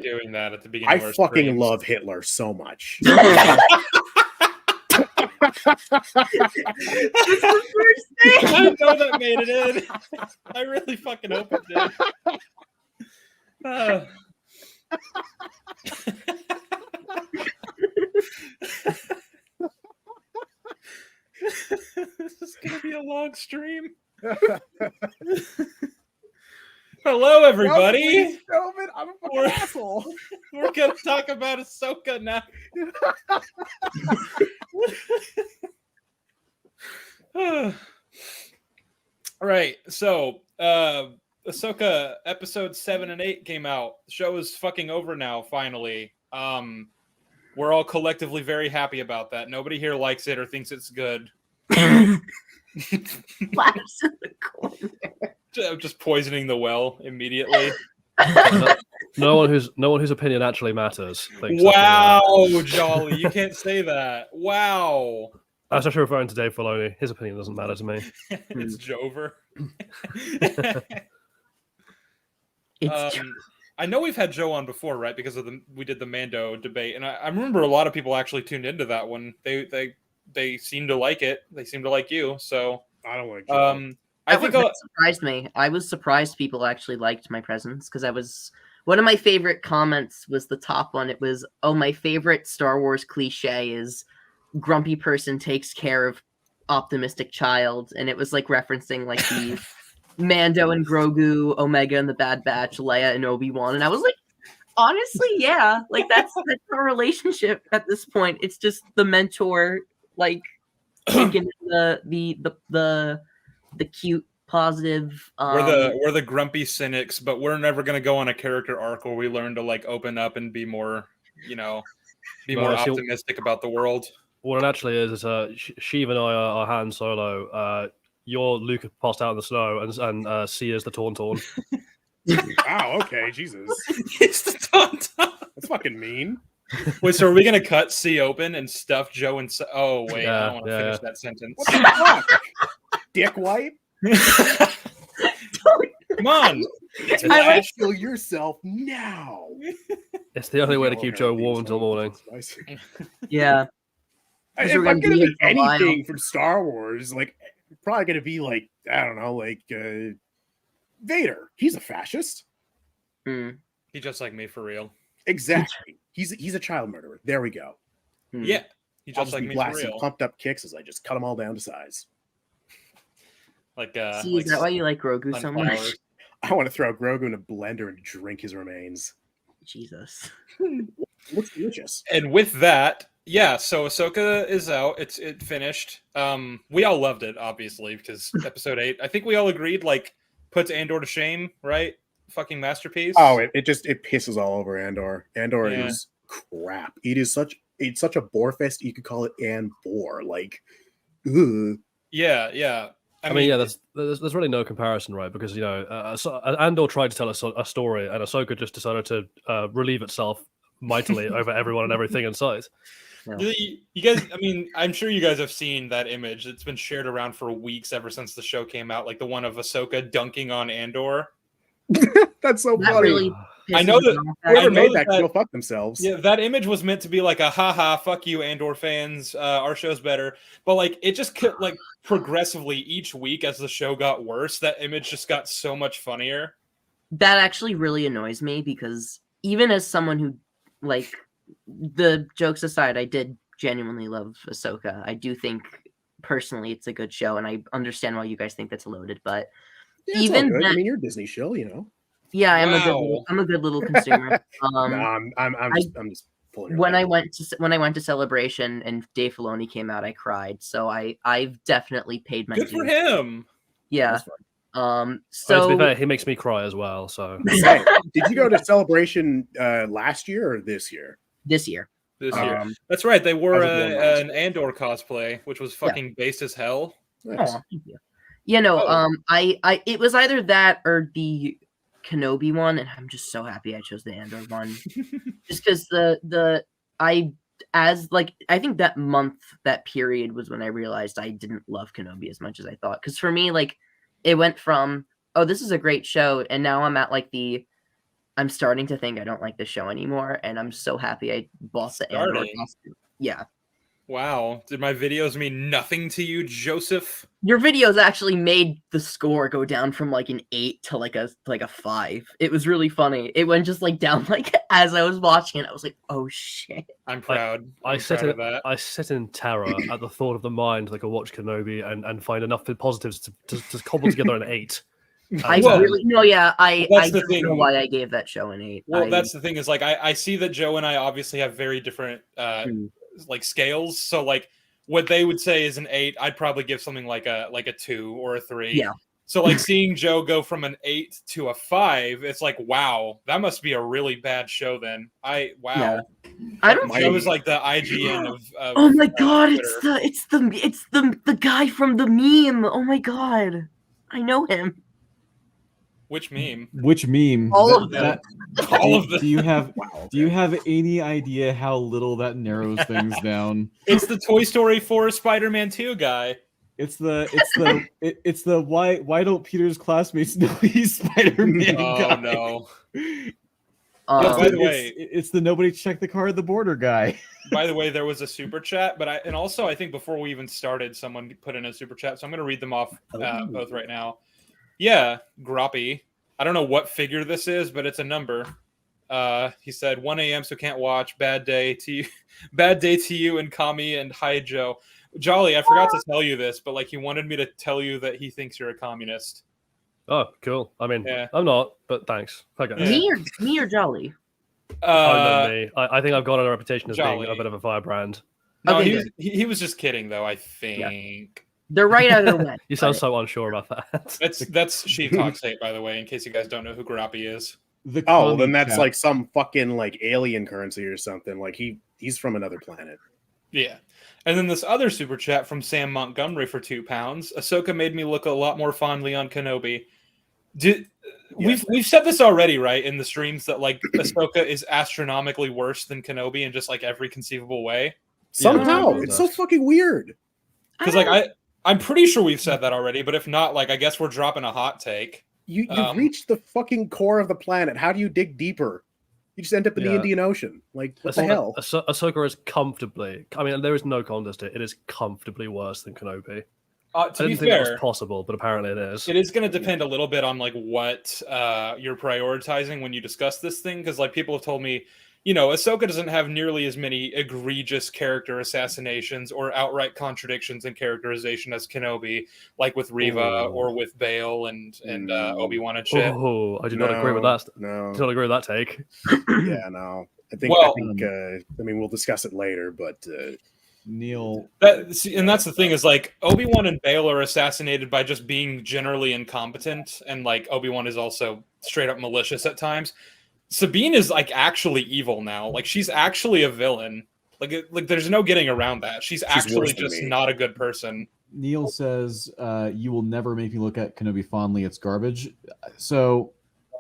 doing that at the beginning. I fucking love Hitler so much. I know that made it in. I really fucking hope it did. This is gonna be a long stream. Hello, everybody. I'm a fucking asshole. We're gonna talk about Ahsoka now. All right, so Ahsoka episode 7 and 8 came out. The show is fucking over now, finally. We're all collectively very happy about that. Nobody here likes it or thinks it's good. Flaps in the corner. Just poisoning the well immediately. No one whose opinion actually matters. Wow, Jolly, you can't say that. Wow. I was actually referring to Dave Filoni. His opinion doesn't matter to me. It's Jover. I know we've had Joe on before, right? Because of we did the Mando debate, and I remember a lot of people actually tuned into that one. They seem to like it. They seem to like you. So I don't like Joe. That surprised me. I was surprised people actually liked my presence because one of my favorite comments was the top one. It was, "Oh, my favorite Star Wars cliche is grumpy person takes care of optimistic child," and it was like referencing like the Mando and Grogu, Omega and the Bad Batch, Leia and Obi-Wan, and I was like, honestly, yeah, like that's our relationship at this point. It's just the mentor, like taking the cute, positive. We're the grumpy cynics, but we're never gonna go on a character arc where we learn to like open up and be more, more optimistic about the world. What it actually is Sheev and I are Han Solo. You're Luke passed out in the snow, and C is the Tauntaun. Wow, okay, Jesus. It's the Tauntaun. That's fucking mean. Wait, so are we gonna cut C open and stuff Joe and? Oh wait, yeah, I don't want to finish that sentence. What the fuck? Dick wipe? Come on, kill yourself now. It's the only way to keep Joe warm until morning. Yeah. If I'm gonna be anything from Star Wars, like probably gonna be like I don't know, like Vader. He's a fascist. He's just like me for real. Exactly. He's a child murderer. There we go. Yeah. He's just like me for real. Pumped up kicks as I just cut them all down to size. See, is that why you like Grogu so much? I want to throw Grogu in a blender and drink his remains. Jesus. Looks delicious. And with that, yeah, so Ahsoka is out. It finished. We all loved it, obviously, because episode 8, I think we all agreed, like, puts Andor to shame, right? Fucking masterpiece. Oh, it pisses all over Andor. Andor is crap. It's such a bore fest. You could call it Andor. Like, ugh. Yeah. I mean, there's really no comparison, right? Because Andor tried to tell us a story, and Ahsoka just decided to relieve itself mightily over everyone and everything in sight. Yeah. You guys, I mean, I'm sure you guys have seen that image. It's been shared around for weeks ever since the show came out, like the one of Ahsoka dunking on Andor. That's so funny. Really I know that whoever made that go fuck themselves. Yeah, that image was meant to be like a haha, fuck you, Andor fans. Our show's better, but like it just like progressively each week as the show got worse, that image just got so much funnier. That actually really annoys me because even as someone who, like, the jokes aside, I did genuinely love Ahsoka. I do think personally it's a good show, and I understand why you guys think that's loaded, but. Yeah, even that, I mean, you're a Disney shill, you know. Yeah, I'm a good little consumer. I'm just pulling. When I went to Celebration and Dave Filoni came out, I cried. So I've definitely paid my dues. Good for him. Yeah. So to be fair, he makes me cry as well. So hey, did you go to Celebration last year or this year? This year. That's right. They wore an Andor cosplay, which was fucking based as hell. Nice. Oh, thank you. I it was either that or the Kenobi one, and I'm just so happy I chose the Andor one. Just because I think that month, that period was when I realized I didn't love Kenobi as much as I thought. Because for me, like, it went from, oh, this is a great show, and now I'm at like the I'm starting to think I don't like the show anymore, and I'm so happy I bought the Andor Starting? costume. Yeah. Wow. Did my videos mean nothing to you, Joseph? Your videos actually made the score go down from like an 8 to like a 5. It was really funny. It went just like down like as I was watching it. I was like, oh shit. I'm proud. I sit of that. I sit in terror at the thought of the mind that could watch Kenobi and find enough positives to cobble together an 8. I Well, really no, yeah. I that's the don't know thing. why I gave that show an 8. Well, that's the thing is like I see that Joe and I obviously have very different like scales. So like what they would say is an 8, I'd probably give something like a 2 or a 3. Yeah. So like seeing Joe go from an 8 to a 5, it's like wow, that must be a really bad show. Then Yeah. I don't. Joe was like the IGN of oh my god! Twitter. It's the guy from the meme. Oh my god, I know him. Which meme? Which meme? All of them. All of them. Do you have any idea how little that narrows things down? It's the Toy Story 4 Spider-Man 2 guy. It's the why don't Peter's classmates know he's Spider-Man Oh guy? no. By the way- it's the nobody checked the car at the border guy. By the way, there was a super chat, but I think before we even started, someone put in a super chat, so I'm going to read them off both right now. Yeah, Groppy. I don't know what figure this is, but it's a number. He said 1 a.m. so can't watch. Bad day to you, and Kami and hi Joe. Jolly, I forgot to tell you this, but like he wanted me to tell you that he thinks you're a communist. Oh, cool. I mean, Yeah. I'm not, but thanks. Okay. me or Jolly? I think I've got a reputation as Jolly. being a bit of a firebrand. No, Okay, he was just kidding though. I think They're right either way. You sound so unsure about that. that's Sheev Talks Hate, by the way, in case you guys don't know who Groppy is. The Oh, commie then that's chat. like some fucking like alien currency or something. Like he's from another planet. Yeah. And then this other super chat from Sam Montgomery for £2. Ahsoka made me look a lot more fondly on Kenobi. We've said this already, right, in the streams that like Ahsoka is astronomically worse than Kenobi in just like every conceivable way. Somehow, Yeah. it's so fucking weird. Because like I'm pretty sure we've said that already, but if not, like I guess we're dropping a hot take. You've reached the fucking core of the planet. How do you dig deeper? You just end up in the Yeah. Indian Ocean. Like, what the hell? Ahsoka is comfortably. I mean, there is no contest. It is comfortably worse than Kenobi. To I be didn't think that fair, was possible, but apparently it is. it is going to depend a little bit on like what you're prioritizing when you discuss this thing, because like people have told me, you know, Ahsoka doesn't have nearly as many egregious character assassinations or outright contradictions in characterization as Kenobi, like with Reva or with Bail and Obi-Wan and shit. Oh, I do not agree with that. No. Do not agree with that take. Yeah, no. I think. I mean, we'll discuss it later, but Neil. That's the thing is like Obi-Wan and Bail are assassinated by just being generally incompetent, and like Obi-Wan is also straight up malicious at times. Sabine is like actually evil now. Like she's actually a villain. Like there's no getting around that. She's actually worse than just me. not a good person. Neil says, "You will never make me look at Kenobi fondly. It's garbage." So,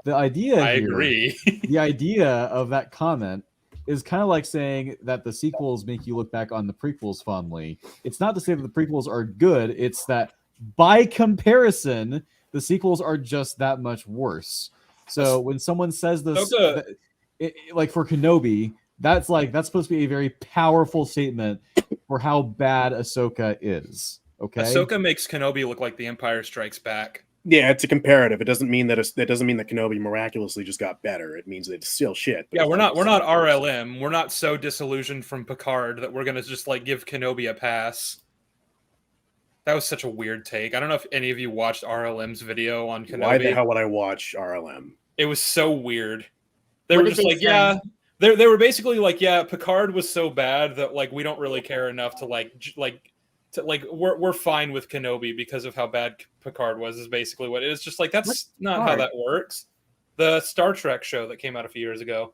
the idea I here, agree. the idea of that comment is kind of like saying that the sequels make you look back on the prequels fondly. It's not to say that the prequels are good. It's that by comparison, the sequels are just that much worse. So when someone says this, like for Kenobi, that's supposed to be a very powerful statement for how bad Ahsoka is. Okay, Ahsoka makes Kenobi look like The Empire Strikes Back. yeah, it's a comparative. It doesn't mean that Kenobi miraculously just got better. It means that it's still shit. Yeah, we're not RLM. We're not so disillusioned from Picard that we're gonna just like give Kenobi a pass. That was such a weird take. I don't know if any of you watched RLM's video on Kenobi. Why the hell would I watch RLM? It was so weird. They What were did just they like, say? yeah. They were basically like, yeah, Picard was so bad that like we don't really care enough to we're fine with Kenobi because of how bad Picard was. Is basically what it is. Just like that's What's not how Picard? that works. The Star Trek show that came out a few years ago.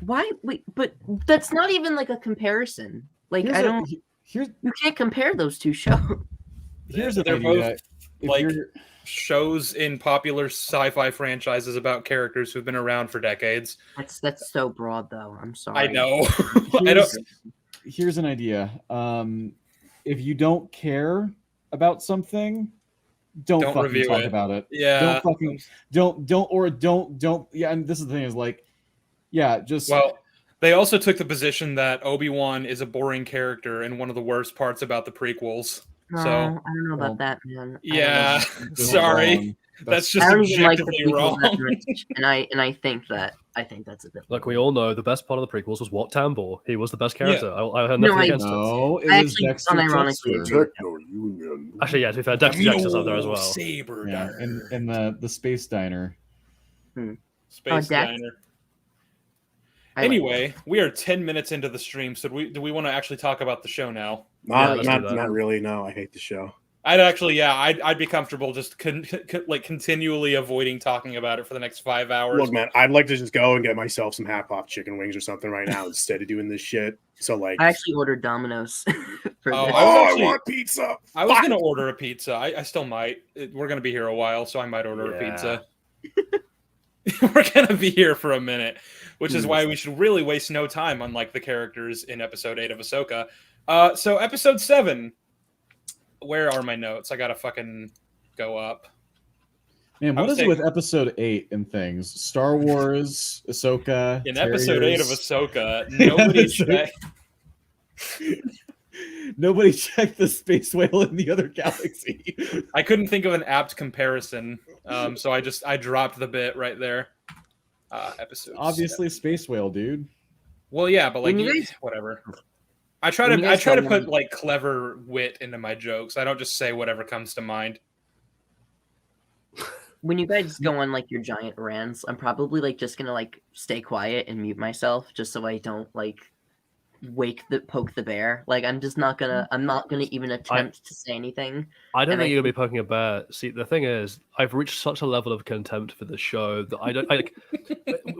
Why? Wait, but that's not even like a comparison. Like Here's you can't compare those two shows. here's an They're idea. both, If like, you're- shows in popular sci-fi franchises about characters who've been around for decades. That's so broad, though. I'm sorry. I know. I don't. here's an idea. If you don't care about something, don't Don't fucking review talk it. about it. Yeah. Don't. Yeah, and this is the thing is like, yeah, just Well, they also took the position that Obi-Wan is a boring character and one of the worst parts about the prequels. No, So, I don't know about Well, that, man. yeah, You're sorry. wrong. That's I just don't even like the objectively prequels that wrong. much, and I think that's a bit. Like we all know, the best part of the prequels was Wat Tambor. He was the best character. I had No, nothing I- against it. No, it I was actually Dexter unironically Jettster. agree. Techno Union. Actually, yeah, to be fair, Dexter Jettster's up there as well. Saber Yeah, in the space diner. Space Dex? Diner. Anyway, we are 10 minutes into the stream, so do we want to actually talk about the show now? Not let's do that. not really. No, I hate the show. I'd be comfortable just continually avoiding talking about it for the next 5 hours. Look, man, I'd like to just go and get myself some half pop chicken wings or something right now instead of doing this shit. So like, I actually ordered Domino's for Oh, this. I I want pizza. I was Fuck. gonna order a pizza. I still might. We're gonna be here a while, so I might order a Yeah. pizza. We're gonna be here for a minute, which is why we should really waste no time on like the characters in episode 8 of Ahsoka. So episode 7. Where are my notes? I gotta fucking go up. Man, I what was is it with saying- episode 8 and things? Star Wars, Ahsoka. In episode 8 of Terriers. Ahsoka, nobody Nobody checked the space whale in the other galaxy. I couldn't think of an apt comparison, so I dropped the bit right there. Episode Obviously, 7. space whale, dude. Well, yeah, but like When you guys- whatever. I try when you to guys go put on- like clever wit into my jokes. I don't just say whatever comes to mind. When you guys go on like your giant rants, I'm probably like just gonna like stay quiet and mute myself just so I don't like poke the bear. Like I'm not gonna even attempt to say anything. I don't And think I you're gonna be poking a bear. See, the thing is, I've reached such a level of contempt for the show that I don't.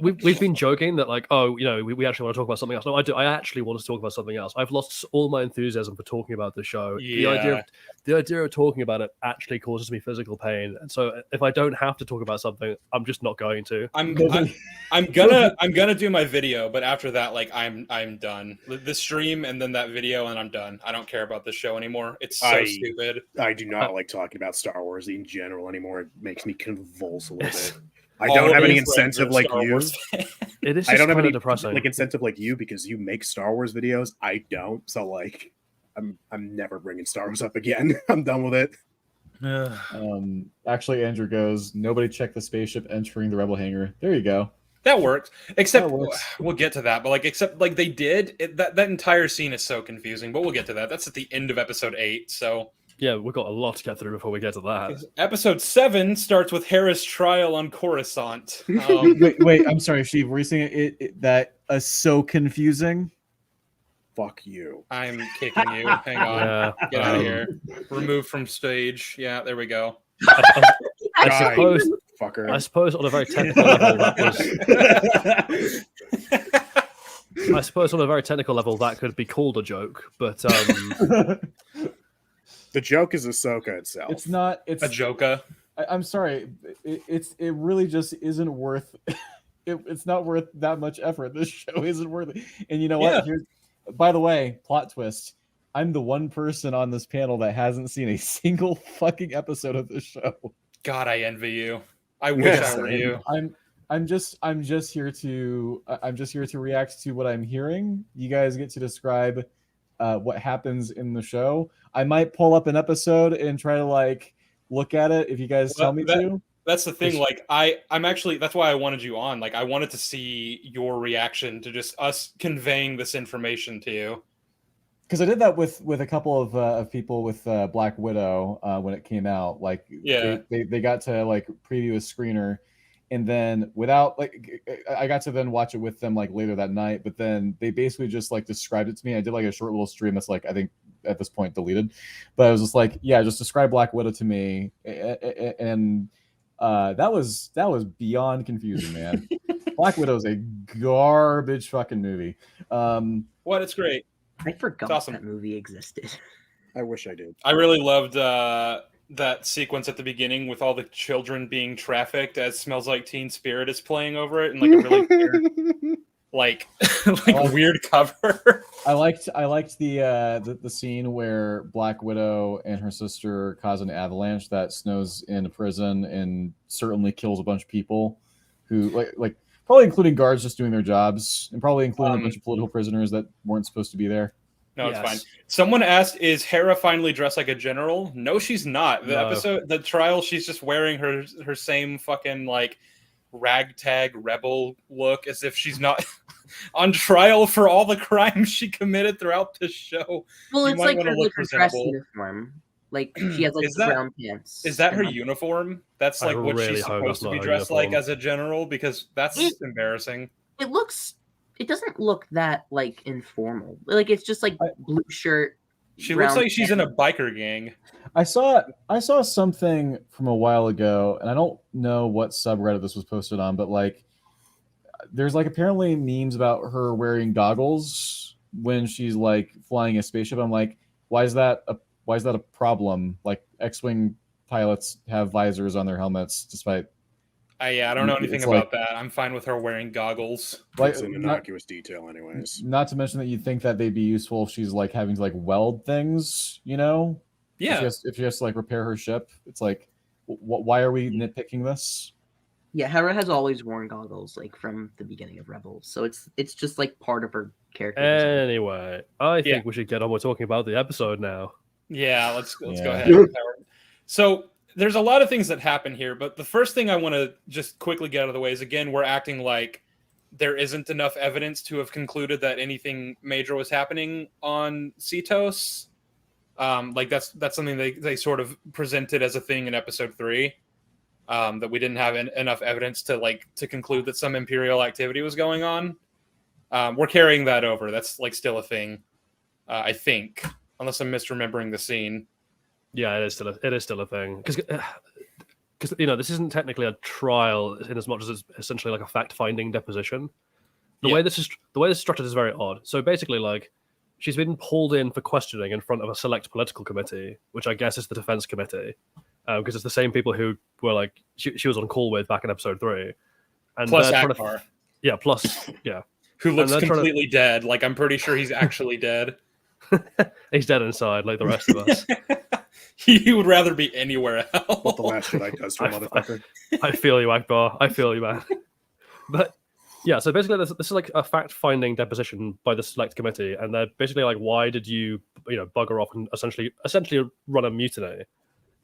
We've been joking that like, oh, you know, we actually want to talk about something else. No, I do. I actually want to talk about something else. I've lost all my enthusiasm for talking about the show. Yeah. The idea of talking about it actually causes me physical pain, and so if I don't have to talk about something, I'm just not going to. I'm gonna do my video, but after that, like I'm done. The stream and then that video, and I'm done. I don't care about this show anymore. It's so stupid. I do not like talking about Star Wars in general anymore. It makes me convulse a little bit. I All don't of have any my friends incentive are like Star you. Wars It is I just don't have kind any of depressing. like incentive like you because you make Star Wars videos. I don't. So like, I'm never bringing Star Wars up again. I'm done with it. Actually, Andrew goes, nobody checked the spaceship entering the rebel hangar. There you go. That works. Except That works. we'll get to that. But like, except like they did that entire scene is so confusing. But we'll get to that. That's at the end of episode 8. So Yeah, we've got a lot to get through before we get to that. episode 7 starts with Hera's trial on Coruscant. Wait, I'm sorry, Sheev. Were you saying that is so confusing? Fuck you. I'm kicking you. Hang on. Yeah, Get out of here. Removed from stage. Yeah, there we go. I Die, suppose. fucker. I suppose on a very technical level, that was. I suppose on a very technical level, that could be called a joke, but The joke is Ahsoka itself. It's not. It's A Joka. I'm sorry. It really just isn't worth. It's not worth that much effort. This show isn't worth it. And you know Yeah. what? By the way, plot twist. I'm the one person on this panel that hasn't seen a single fucking episode of this show. God, I envy you. I wish I were Same. you. I'm just here to react to what I'm hearing. You guys get to describe what happens in the show. I might pull up an episode and try to like look at it if you guys tell me to. That's the thing. Like, I'm actually. That's why I wanted you on. Like, I wanted to see your reaction to just us conveying this information to you. Because I did that with a couple of people with Black Widow when it came out. Like, Yeah. they got to like preview a screener, and then without like I got to then watch it with them like later that night. But then they basically just like described it to me. I did like a short little stream that's like I think at this point deleted, but I was just like, yeah, just describe Black Widow to me, and that was beyond confusing, man. Black Widow's a garbage fucking movie. What? It's great. I forgot It's awesome. that movie existed. I wish I did. I really loved that sequence at the beginning with all the children being trafficked as "Smells Like Teen Spirit" is playing over it, and like a really weird, like weird cover. I liked the scene where Black Widow and her sister cause an avalanche that snows in a prison and certainly kills a bunch of people who like probably including guards just doing their jobs, and probably including a bunch of political prisoners that weren't supposed to be there. No, it's fine. Someone asked, is Hera finally dressed like a general? No, she's not. The trial, she's just wearing her same fucking like ragtag rebel look, as if she's not on trial for all the crimes she committed throughout the show. Well, it's like her dress uniform. Like she has like brown pants. Is that her uniform? That's like what she's supposed to be dressed like as a general, because that's embarrassing. It doesn't look that like informal. Like it's just like blue shirt. She looks like she's in a biker gang. I saw something from a while ago, and I don't know what subreddit this was posted on, but like there's like apparently memes about her wearing goggles when she's like flying a spaceship. I'm like, why is that a problem? Like X-Wing pilots have visors on their helmets despite. I don't know anything about that. I'm fine with her wearing goggles. Like, it's an innocuous detail, anyways. Not to mention that you'd think that they'd be useful if she's like having to like weld things, you know? Yeah. If she has to like repair her ship, it's like, why are we nitpicking this? Yeah, Hera has always worn goggles like from the beginning of Rebels, so it's just like part of her character. Anyway, I think we should get on with talking about the episode now. Yeah, let's go ahead. So there's a lot of things that happen here, but the first thing I want to just quickly get out of the way is, again, we're acting like there isn't enough evidence to have concluded that anything major was happening on Cetos. Like that's something they sort of presented as a thing in episode 3, that we didn't have enough evidence to conclude that some Imperial activity was going on. We're carrying that over. That's like still a thing, I think, unless I'm misremembering the scene. Yeah, it is still a thing, because this isn't technically a trial in as much as it's essentially like a fact-finding deposition. The way this is structured is very odd. So basically, like, she's been pulled in for questioning in front of a select political committee, which I guess is the defense committee, because it's the same people who were like she was on call with back in episode 3, and plus Akbar. Who looks completely dead. Like, I'm pretty sure he's actually dead. He's dead inside, like the rest of us. He would rather be anywhere else. What the Last Jedi does to a motherfucker. I feel you, Akbar. I feel you, man. But yeah, so basically, this is like a fact-finding deposition by the select committee, and they're basically like, "Why did you bugger off and essentially run a mutiny?"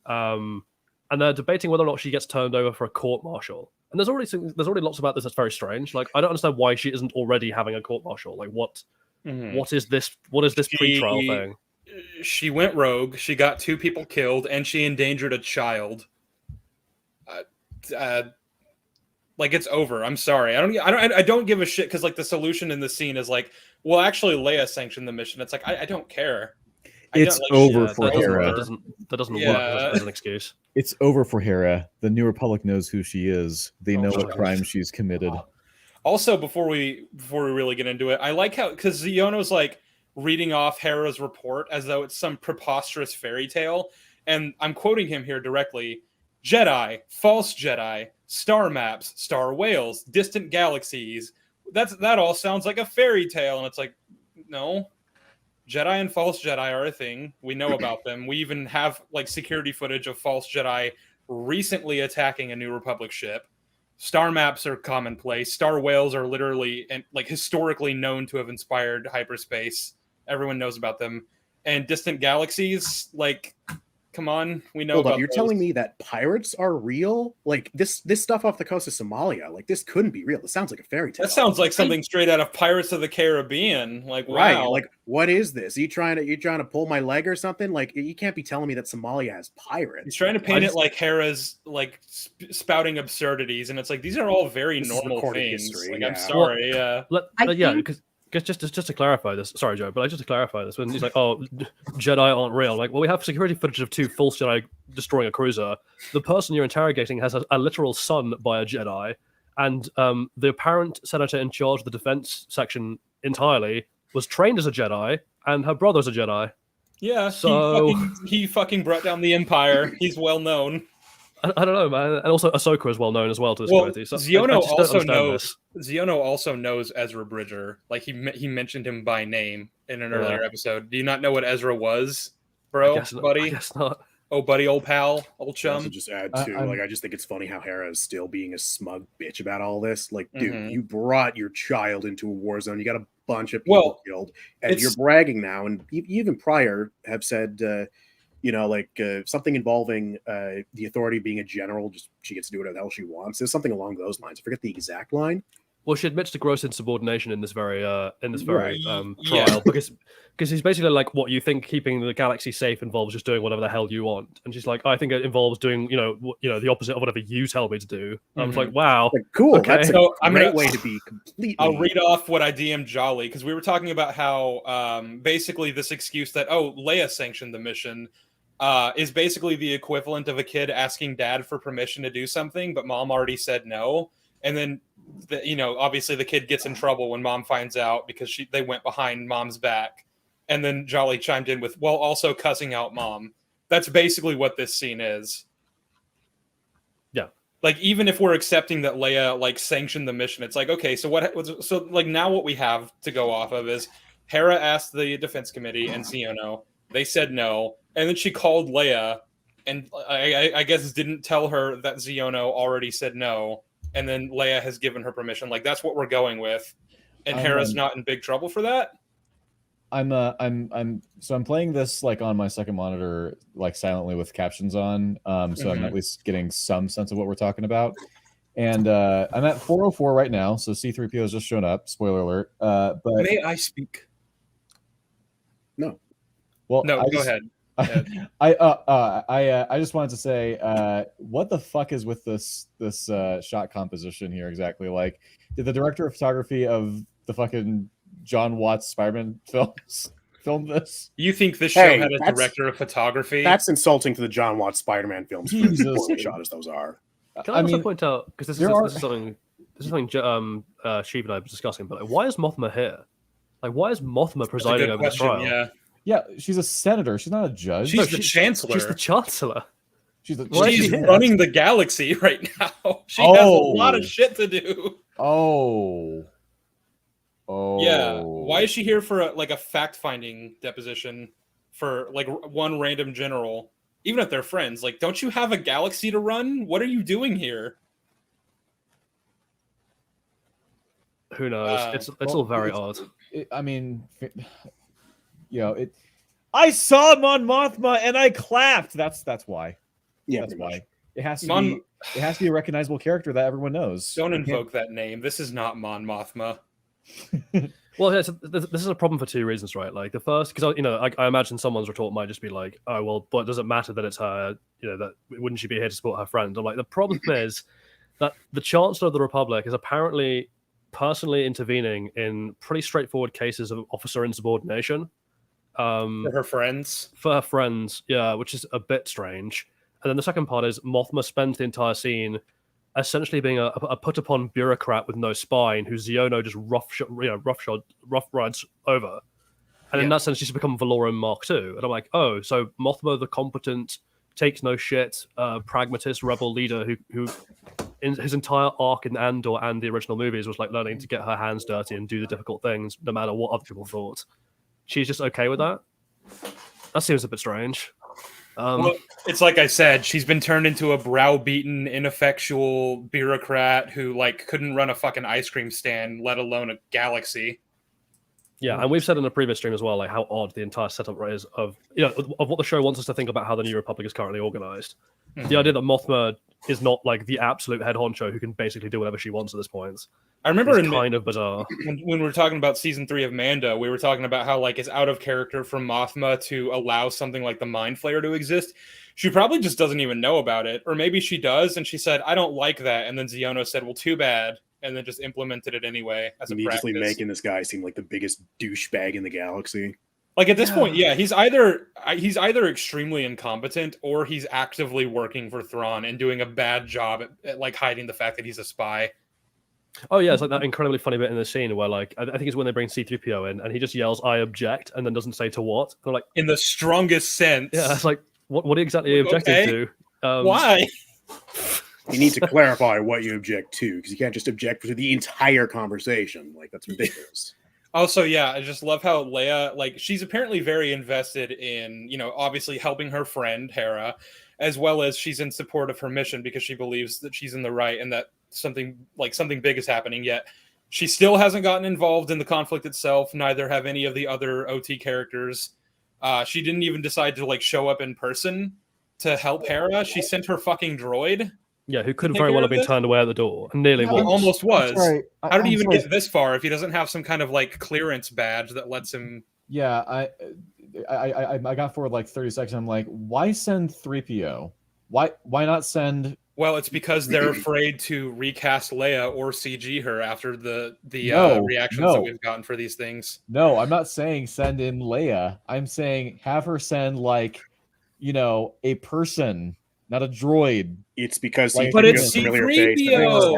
And they're debating whether or not she gets turned over for a court-martial. And there's already lots about this that's very strange. Like, I don't understand why she isn't already having a court-martial. Like, what is this? What is this pre-trial thing? She went rogue. She got 2 people killed, and she endangered a child. Like, it's over. I'm sorry. I don't give a shit, because like the solution in the scene is like, well, actually, Leia sanctioned the mission. It's like I don't care. It's over for Hera. That doesn't work as an excuse. It's over for Hera. The New Republic knows who she is. They know what crime she's committed. Also, before we really get into it, I like how, because Ziono's like reading off Hera's report as though it's some preposterous fairy tale, and I'm quoting him here directly: Jedi, false Jedi, star maps, star whales, distant galaxies. That all sounds like a fairy tale, and it's like, no. Jedi and false Jedi are a thing. We know about them. We even have like security footage of false Jedi recently attacking a New Republic ship. Star maps are commonplace. Star whales are literally and like historically known to have inspired hyperspace. Everyone knows about them. And distant galaxies, like, come on, we know about You're those. telling me that pirates are real? Like this stuff off the coast of Somalia, like this couldn't be real. It sounds like a fairy tale. That sounds like something straight out of Pirates of the Caribbean. Like, wow. Right. Like, what is this? Are you trying to pull my leg or something? Like, you can't be telling me that Somalia has pirates. He's trying to paint it like Hera's like spouting absurdities, and it's like these are all very normal things. History, like, I'm sorry. Because just to clarify this, sorry, Joe, but just to clarify this, when he's like, "Oh, Jedi aren't real," like, well, we have security footage of 2 false Jedi destroying a cruiser. The person you're interrogating has a literal son by a Jedi, and the apparent senator in charge of the defense section entirely was trained as a Jedi, and her brother's a Jedi. Yeah, so he fucking brought down the Empire. He's well known. I don't know, man. And also Ahsoka is well known as well to this Well, community. So Ziono I just don't also understand knows. this. Ziono also knows Ezra Bridger. Like he mentioned him by name in an earlier episode. Do you not know what Ezra was, bro, buddy? I guess not. Oh, buddy, old pal, old I chum. also just add to like I just think it's funny how Hera is still being a smug bitch about all this. Like, dude, you brought your child into a war zone. You got a bunch of people killed, and you're bragging now. And even prior have said, something involving the authority being a general. Just she gets to do whatever the hell she wants. There's something along those lines. I forget the exact line. Well, she admits to gross insubordination in this very trial because he's basically like, what you think keeping the galaxy safe involves just doing whatever the hell you want, and she's like, I think it involves doing the opposite of whatever you tell me to do. I was like, wow, cool. Okay. That's a great way to be completely. I'll read off what I DM'd Jolly because we were talking about how basically this excuse that Leia sanctioned the mission is basically the equivalent of a kid asking dad for permission to do something, but mom already said no, and then. Obviously the kid gets in trouble when mom finds out because they went behind mom's back, and then Jolly chimed in with, well, also cussing out mom. That's basically what this scene is. Yeah. Like, even if we're accepting that Leia like sanctioned the mission, it's like, okay, so now what we have to go off of is Hera asked the defense committee and Ziono, they said no, and then she called Leia and I guess didn't tell her that Ziono already said no. And then Leia has given her permission. Like, that's what we're going with. And Hera's not in big trouble for that. I'm playing this like on my second monitor, like silently with captions on. So I'm at least getting some sense of what we're talking about. And I'm at 404 right now. So C-3PO has just shown up. Spoiler alert. But may I speak? No. Well, no, go ahead. I just wanted to say, what the fuck is with this shot composition here exactly? Like, did the director of photography of the fucking John Watts Spider-Man films film this? You think this show had a director of photography? That's insulting to the John Watts Spider-Man films. Jesus, shot as those are. Can I also point out, because this is something Sheev and I were discussing, but like, why is Mothma here? Like, why is Mothma presiding over the trial? Yeah, she's a senator. She's not a judge. She's the chancellor. She's the chancellor. She's running the galaxy right now. She has a lot of shit to do. Oh. Yeah. Why is she here for a fact-finding deposition for like one random general? Even if they're friends, like, don't you have a galaxy to run? What are you doing here? Who knows? It's all very odd. I saw Mon Mothma and I clapped. That's why. Yeah, that's why. It has to be a recognizable character that everyone knows. Don't invoke that name. This is not Mon Mothma. Well, yeah, so this is a problem for two reasons, right? Like the first, because I imagine someone's retort might just be like, "Oh, well, but does it matter that it's her? That wouldn't she be here to support her friend?" I'm like, the problem is that the Chancellor of the Republic is apparently personally intervening in pretty straightforward cases of officer insubordination. For her friends, yeah, which is a bit strange. And then the second part is Mothma spends the entire scene essentially being a put upon bureaucrat with no spine who Ziono just rough rides over. And in that sense, she's become Valorum Mark II. And I'm like, oh, so Mothma, the competent, takes no shit, pragmatist rebel leader who in his entire arc in Andor and the original movies was like learning to get her hands dirty and do the difficult things no matter what other people thought. She's just okay with that? That seems a bit strange. Well, it's like I said, she's been turned into a browbeaten, ineffectual bureaucrat who couldn't run a fucking ice cream stand, let alone a galaxy. Yeah, and we've said in the previous stream as well, like how odd the entire setup is of what the show wants us to think about how the New Republic is currently organized. Mm-hmm. The idea that Mothma is not like the absolute head honcho who can basically do whatever she wants at this point. I remember it's kind of bizarre. When we were talking about season 3 of Mando, we were talking about how it's out of character for Mothma to allow something like the Mind Flayer to exist. She probably just doesn't even know about it, or maybe she does, and she said, "I don't like that," and then Ziono said, "Well, too bad," and then just implemented it anyway as a practice. Immediately making this guy seem like the biggest douchebag in the galaxy. Like at this point, yeah, he's either extremely incompetent or he's actively working for Thrawn and doing a bad job at hiding the fact that he's a spy. Oh yeah, it's like that incredibly funny bit in the scene where I think it's when they bring C-3PO in and he just yells, "I object," and then doesn't say to what. And in the strongest sense. Yeah, it's like what exactly are you objecting to? Why? You need to clarify what you object to, because you can't just object to the entire conversation. Like, that's ridiculous. Also, yeah, I just love how Leia, like, she's apparently very invested in, obviously helping her friend, Hera, as well as she's in support of her mission because she believes that she's in the right and that something big is happening, yet she still hasn't gotten involved in the conflict itself. Neither have any of the other OT characters. She didn't even decide to, show up in person to help Hera. She sent her fucking droid. Yeah, who could very well have been turned away at the door. And nearly was. Almost was. How did he even sorry. get this far if he doesn't have some kind of clearance badge that lets him? Yeah, I got forward 30 seconds. I'm like, why send 3PO? Why not send? Well, it's because they're afraid to recast Leia or CG her after the reactions that we've gotten for these things. No, I'm not saying send in Leia. I'm saying have her send a person, not a droid. It's because but it's C-3PO.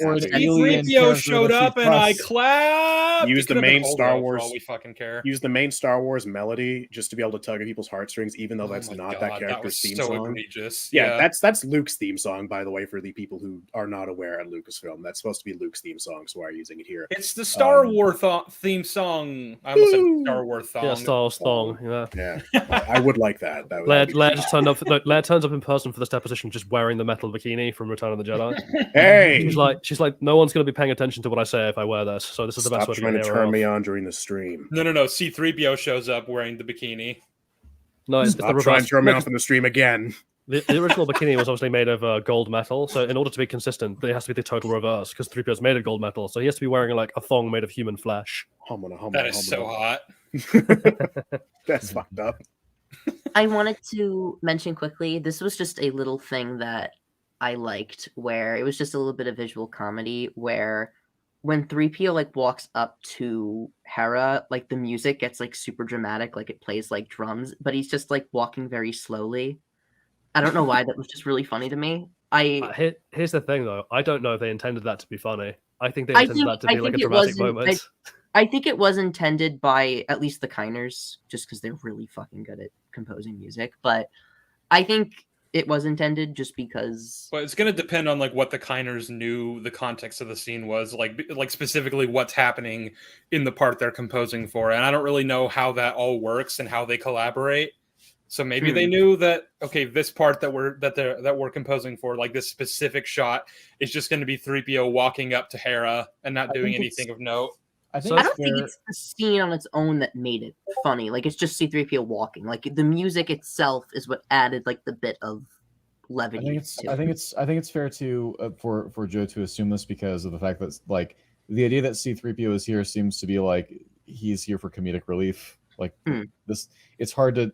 Or an alien C-3PO showed up and I clapped. Use the main Star Wars. We fucking care. Use the main Star Wars melody just to be able to tug at people's heartstrings, even though that's not that character's theme song. Egregious. Yeah, that's Luke's theme song, by the way, for the people who are not aware at Lucasfilm. That's supposed to be Luke's theme song, so why are you using it here? It's the Star Wars theme song. I almost said Star Wars thong. Yeah, Star Wars thong. Yeah. I would like that. Leia just turned up. Leia turns up in person for this deposition, just wearing the metal bikini from Return of the Jedi. Hey, she's like, no one's going to be paying attention to what I say if I wear this. So this is the best way to trying to turn me on during the stream. No. C-3PO shows up wearing the bikini. No, it's the reverse. Trying to turn me off in the stream again. The original bikini was obviously made of gold metal, so in order to be consistent, it has to be the total reverse because 3PO is made of gold metal, so he has to be wearing a thong made of human flesh. That is so hot. That's fucked up. I wanted to mention quickly, this was just a little thing that I liked, where it was just a little bit of visual comedy, where when 3PO walks up to Hera, the music gets super dramatic, it plays like drums, but he's just walking very slowly. I don't know why, that was just really funny to me. Here's the thing though, I don't know if they intended that to be funny. I think they intended that to be a dramatic moment. I think it was intended by at least the Kiners, just because they're really fucking good at composing music, but I think it was intended just because. Well, it's going to depend on what the Kiners knew the context of the scene was, like specifically what's happening in the part they're composing for, and I don't really know how that all works and how they collaborate. So maybe they knew that this part that we're composing for, this specific shot, is just going to be 3PO walking up to Hera and not doing anything of note. I don't think it's the scene on its own that made it funny. It's just C-3PO walking. The music itself is what added the bit of levity. I think it's fair to for Joe to assume this because of the fact that the idea that C-3PO is here seems to be he's here for comedic relief. This, it's hard to,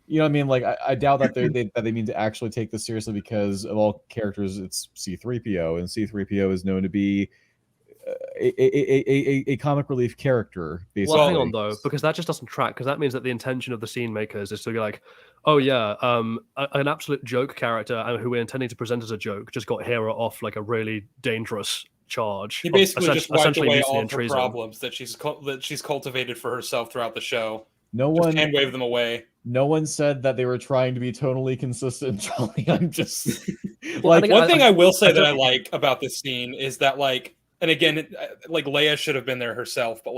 you know what I mean? I doubt that they mean to actually take this seriously because of all characters, it's C-3PO, and C-3PO is known to be a comic relief character, basically. Well, hang on though, because that just doesn't track. Because that means that the intention of the scene makers is to be oh yeah, an absolute joke character who we're intending to present as a joke just got Hera off a really dangerous charge. He basically just wiped away all of her problems that she's cultivated for herself throughout the show. No one hand wave them away. No one said that they were trying to be tonally consistent, Charlie. I'm just one thing I will say that I like about this scene is that and again, Leia should have been there herself, but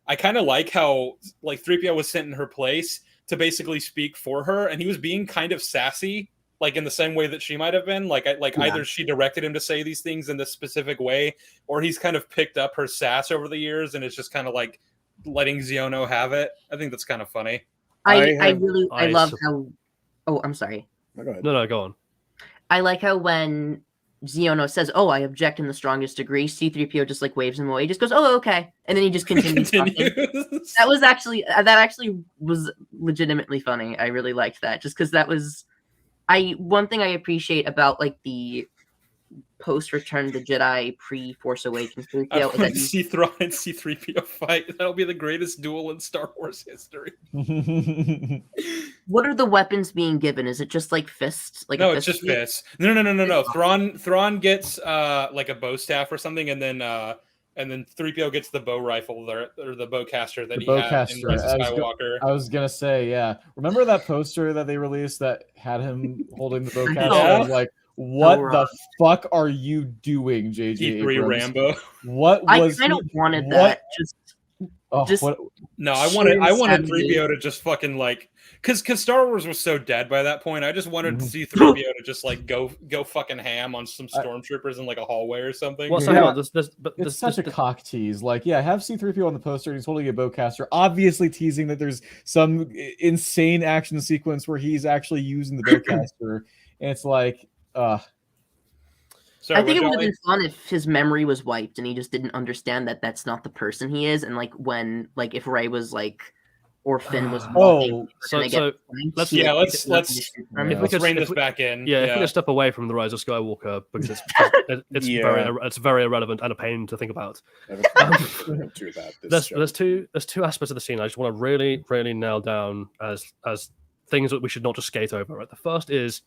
I kind of like how 3PO was sent in her place to basically speak for her, and he was being kind of sassy, in the same way that she might have been. Either she directed him to say these things in this specific way, or he's kind of picked up her sass over the years, and it's just kind of letting Xiono have it. I think that's kind of funny. I love how. Oh, I'm sorry. No, go ahead. No, go on. I like how when Xiono says, "Oh, I object in the strongest degree," C-3PO just like waves him away. He just goes, "Oh, okay," and then he just continues. That actually was legitimately funny. I really liked that, just because that was one thing I appreciate about like the post Return of the Jedi pre Force Awakens. I want to see Thrawn and C-3PO fight. That'll be the greatest duel in Star Wars history. What are the weapons being given? Is it just like fists? Like no, it's just fists. No. Thrawn gets like a bow staff or something, and then 3PO gets the bow rifle or the bowcaster that he had in Rise of Skywalker. I was gonna say, yeah. Remember that poster that they released that had him holding the bowcaster? Yeah. I was like, What wrong. the fuck are you doing, JJ E3 Abrams? Rambo. What I was kind of he- wanted what- that. Just what- No, I sheer wanted insanity. 3PO to just fucking like, cause Star Wars was so dead by that point. I just wanted to Mhm. see 3PO to just like go fucking ham on some stormtroopers in like a hallway or something. Well, so Yeah. hang on, It's such a cock tease. Like, yeah, have C-3PO on the poster and he's holding a bowcaster, obviously teasing that there's some insane action sequence where he's actually using the bowcaster. And it's like, Sorry, I think it what, would have Jolly? been fun if his memory was wiped and he just didn't understand that that's not the person he is. And like when, like if Rey was like, or Finn was walking, so gonna get flanked, let's- he Yeah, had let's nothing to shoot from. If we could- rein if this we- back in. Yeah, if we could step away from the Rise of Skywalker because it's Yeah. very irrelevant and a pain to think about. I have two about this. There's two aspects of the scene I just want to really nail down as things that we should not just skate over. Right, the first is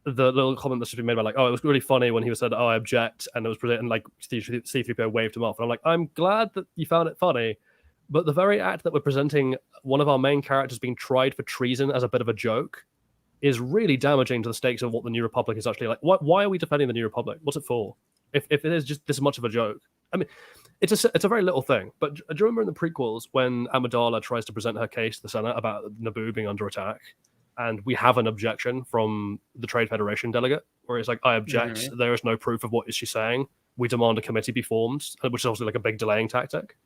the little comment that's just been made about like, oh, it was really funny when he said, oh, I object, and it was and like C-3PO waved him off, and I'm like, I'm glad that you found it funny, but the very act that we're presenting one of our main characters being tried for treason as a bit of a joke is really damaging to the stakes of what the New Republic is actually like. Why are we defending the New Republic? What's it for? If it is just this much of a joke, I mean, it's a very little thing. But do you remember in the prequels when Amidala tries to present her case to the Senate about Naboo being under attack, and we have an objection from the Trade Federation delegate, where it's like, I object. Mhm. There is no proof of what is she saying. We demand a committee be formed, which is also like a big delaying tactic.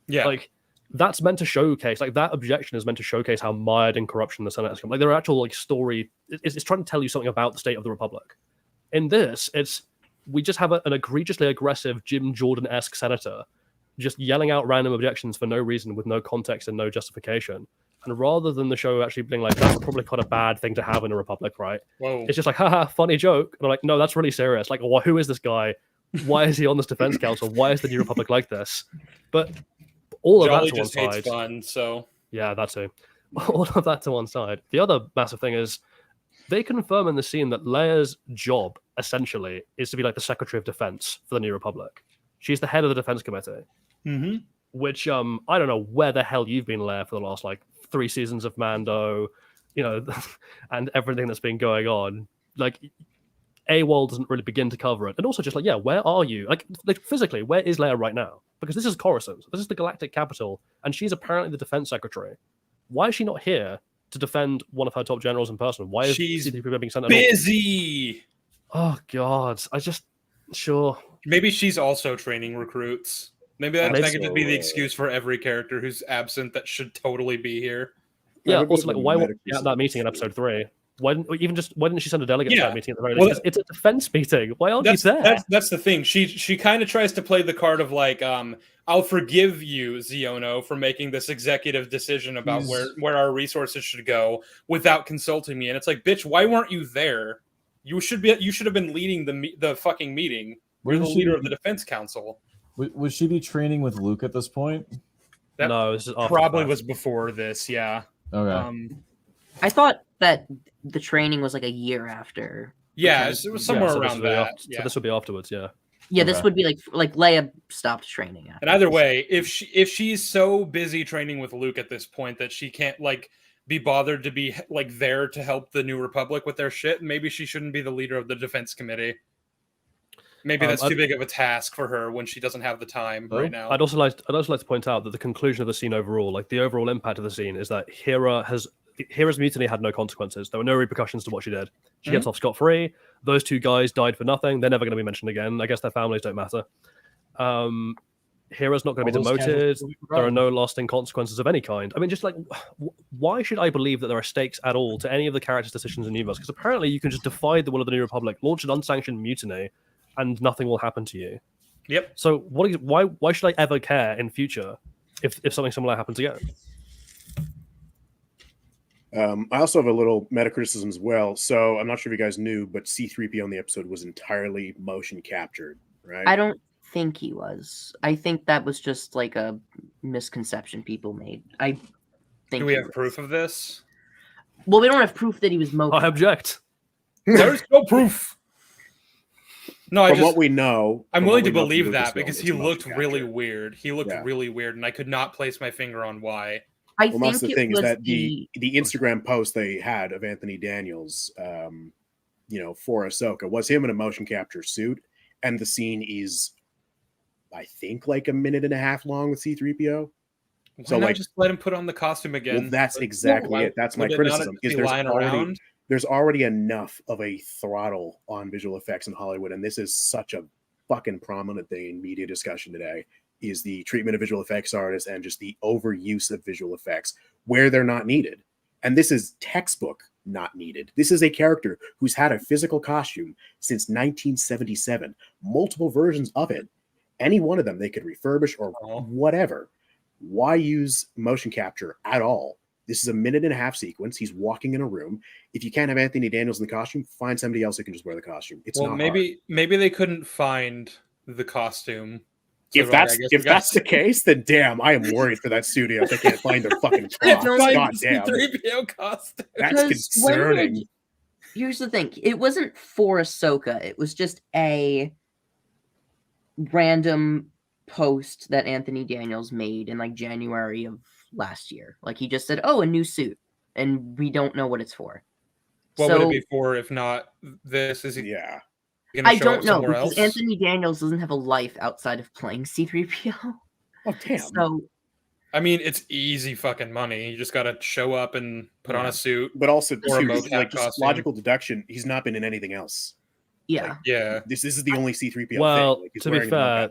Yeah. Like that's meant to showcase, like that objection is meant to showcase how mired in corruption the Senate has become. Like there are actual like story. It's trying to tell you something about the state of the Republic. In this, we just have an egregiously aggressive Jim Jordan-esque senator just yelling out random objections for no reason with no context and no justification. And rather than the show actually being like, that's probably quite a bad thing to have in a republic, right? Whoa. It's just like, haha, funny joke. And I'm like, no, that's really serious. Like, well, who is this guy? Why is he on this defense council? Why is the New Republic like this? But all of Jolly that to one just hates side. fun, so Yeah, that too. All of that to one side. The other massive thing is they confirm in the scene that Leia's job, essentially, is to be like the Secretary of Defense for the New Republic. She's the head of the Defense Committee. Mm-hmm. Which I don't know where the hell you've been, Leia, for the last like 3 seasons of Mando, you know, and everything that's been going on. Like AWOL doesn't really begin to cover it. And also just like, yeah, where are you? Like physically, where is Leia right now? Because this is Coruscant. This is the galactic capital, and she's apparently the defense secretary. Why is she not here to defend one of her top generals in person? Why is She's C-3PO being sent at all? busy. Oh God, sure. Maybe she's also training recruits. Maybe that could just be the Also, excuse for every character who's absent that should totally be here. Yeah. have a bit Also, of like, a why wasn't meta she at that meeting in episode 3? Why didn't she send a delegate to Yeah. that meeting at the very Well, least? It's a defense meeting. Why aren't you there? That's the thing. She kind of tries to play the card of like, I'll forgive you, Ziono, for making this executive decision about where our resources should go without consulting me. And it's like, bitch, why weren't you there? You should have been leading the fucking meeting. You're the leader of the defense council. would she be training with Luke at this point? That No, this is after Probably that. was before this, yeah. Okay. I thought that the training was like a year after. Yeah, Okay. it was somewhere so this around would be that. So Yeah. this would be afterwards, yeah. Yeah, this Okay. would be like Leia stopped training. After And either this. way, if she's so busy training with Luke at this point that she can't like be bothered to be like there to help the New Republic with their shit, maybe she shouldn't be the leader of the defense committee. Maybe that's too big of a task for her when she doesn't have the time right now. I'd also like to point out that the conclusion of the scene overall, like the overall impact of the scene, is that Hera's mutiny had no consequences. There were no repercussions to what she did. She gets off scot-free. Those 2 guys died for nothing. They're never going to be mentioned again. I guess their families don't matter. Hera's not going to be All those demoted. casualties will be There are forgotten. no lasting consequences of any kind. I mean, just like, why should I believe that there are stakes at all to any of the characters' decisions in the universe? Because apparently you can just defy the will of the New Republic, launch an unsanctioned mutiny, and nothing will happen to you. Yep. So why should I ever care in future if something similar happens again? I also have a little meta criticism as well. So I'm not sure if you guys knew, but C-3PO in the episode was entirely motion captured, right? I don't think he was. I think that was just like a misconception people made. I think. Do we he have was. proof of this? Well, we don't have proof that he was motion. I object. There's no proof. No, From what we know, I'm from willing what to we know from believe that Lucasfilm, because it's he motion looked really capture. weird. He looked Yeah. really weird, and I could not place my finger on why. I Well, that's think the it thing is was that the Instagram post they had of Anthony Daniels for Ahsoka was him in a motion capture suit, and the scene is, I think, like a minute and a half long with C-3PO. Why So not just let him put on the costume again? Well, that's exactly it. That's my criticism. Is there's already enough of a throttle on visual effects in Hollywood, and this is such a fucking prominent thing in media discussion today, is the treatment of visual effects artists and just the overuse of visual effects where they're not needed. And this is textbook not needed. This is a character who's had a physical costume since 1977, multiple versions of it. Any one of them they could refurbish or whatever. Why use motion capture at all? This is a minute and a half sequence. He's walking in a room. If you can't have Anthony Daniels in the costume, find somebody else who can just wear the costume. It's not maybe they couldn't find the costume. So if that's the case, then damn, I am worried for that studio if they can't find their fucking props. God damn. 3PO costume. That's concerning. Here's the thing. It wasn't for Ahsoka. It was just a random post that Anthony Daniels made in like January of last year. Like he just said, "Oh, a new suit," and we don't know what it's for. What would it be for if not this? Is he? Yeah. I don't know because Anthony Daniels doesn't have a life outside of playing C-3PO. Oh damn! So, I mean, it's easy fucking money. You just got to show up and put on a suit. But also, like just logical deduction, he's not been in anything else. Yeah, This is the only C-3PO well, thing. Like, to be fair,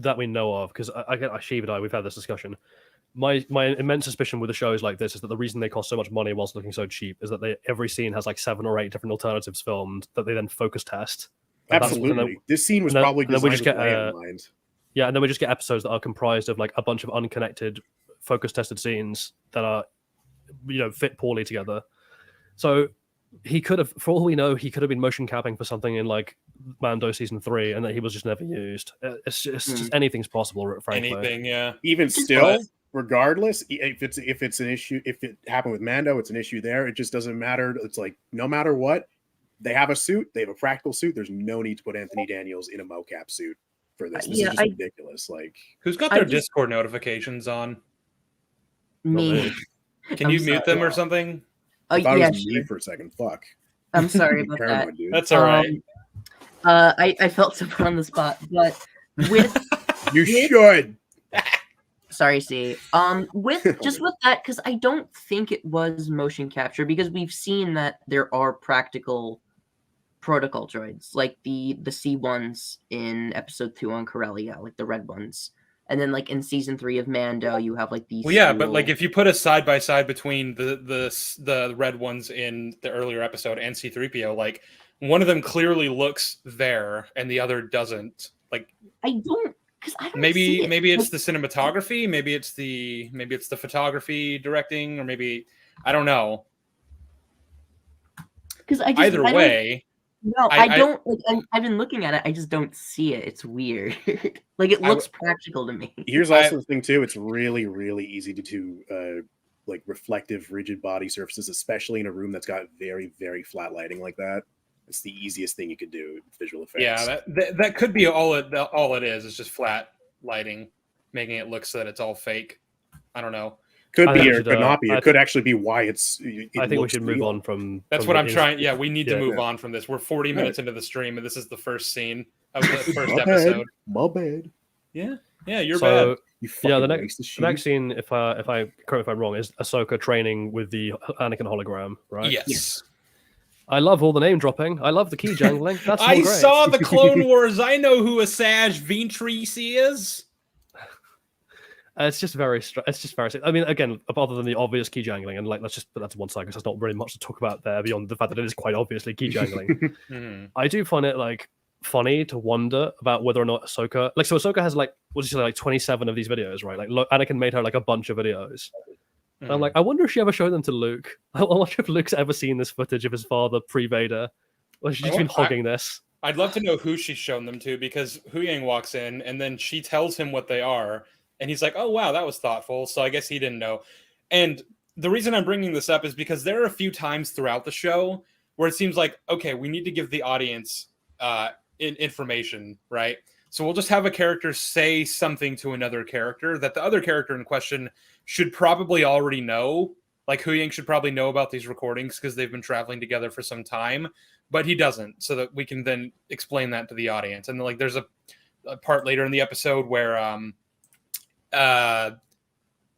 that we know of, because Sheev and I, we've had this discussion. My immense suspicion with the shows like this is that the reason they cost so much money whilst looking so cheap is that every scene has like 7 or 8 different alternatives filmed that they then focus test. Absolutely. This scene was probably designed with that in mind. Yeah, and then we just get episodes that are comprised of like a bunch of unconnected, focus tested scenes that are, fit poorly together. So he could have, for all we know, he could have been motion capping for something in like Mando season 3, and that he was just never used. It's just anything's possible, frankly. Anything, yeah. Even still, regardless, if it's an issue, if it happened with Mando, it's an issue there. It just doesn't matter. It's like no matter what, they have a suit, they have a practical suit. There's no need to put Anthony Daniels in a mocap suit for this. This is just ridiculous. Like, who's got their Discord notifications on? Me. Can you mute them or something? I thought it was me for a second. Fuck. I'm sorry about that. Dude. That's all right. I felt so put on the spot, but with should. Sorry, C. With that, because I don't think it was motion capture, because we've seen that there are practical protocol droids, like the C1s in episode 2 on Corellia, like the red ones. And then like in season 3 of Mando, you have like these. Well, yeah, but like if you put a side by side between the red ones in the earlier episode and C-3PO, like one of them clearly looks there and the other doesn't. Like I don't. Maybe it's the cinematography, maybe it's the photography directing, or maybe I don't know. Because either way, I don't. I've been looking at it. I just don't see it. It's weird. Like it looks practical to me. Here's also the thing too. It's really, really easy to do like reflective, rigid body surfaces, especially in a room that's got very, very flat lighting like that. It's the easiest thing you could do with visual effects. Yeah, that could be all it is. It's just flat lighting, making it look so that it's all fake. I don't know. Could be or could not be. It could actually be why it's. I think we should move on from. That's what I'm trying. Yeah, we need to move on from this. We're 40 minutes into the stream, and this is the first scene of the first episode. My bad. Yeah, you're bad. The next scene, if I correct me if I'm wrong, is Ahsoka training with the Anakin hologram, right? Yes. I love all the name dropping. I love the key jangling. That's I great. saw the Clone Wars. I know who Asajj Ventress is. It's just very. I mean, again, other than the obvious key jangling, and like, let's just put that to one side because there's not really much to talk about there beyond the fact that it is quite obviously key jangling. I do find it like funny to wonder about whether or not Ahsoka, like, so Ahsoka has like, what did you say, like 27 of these videos, right? Like, Anakin made her like a bunch of videos. And I'm like, I wonder if she ever showed them to Luke. I wonder if Luke's ever seen this footage of his father pre-Vader, or she's been hogging this. I'd love to know who she's shown them to, because Huyang walks in and then she tells him what they are, and he's like, "Oh wow, that was thoughtful." So I guess he didn't know. And the reason I'm bringing this up is because there are a few times throughout the show where it seems like, okay, we need to give the audience information, right? So we'll just have a character say something to another character that the other character in question should probably already know, Like Huyang should probably know about these recordings because they've been traveling together for some time, but he doesn't, so that we can then explain that to the audience. And like there's a part later in the episode where like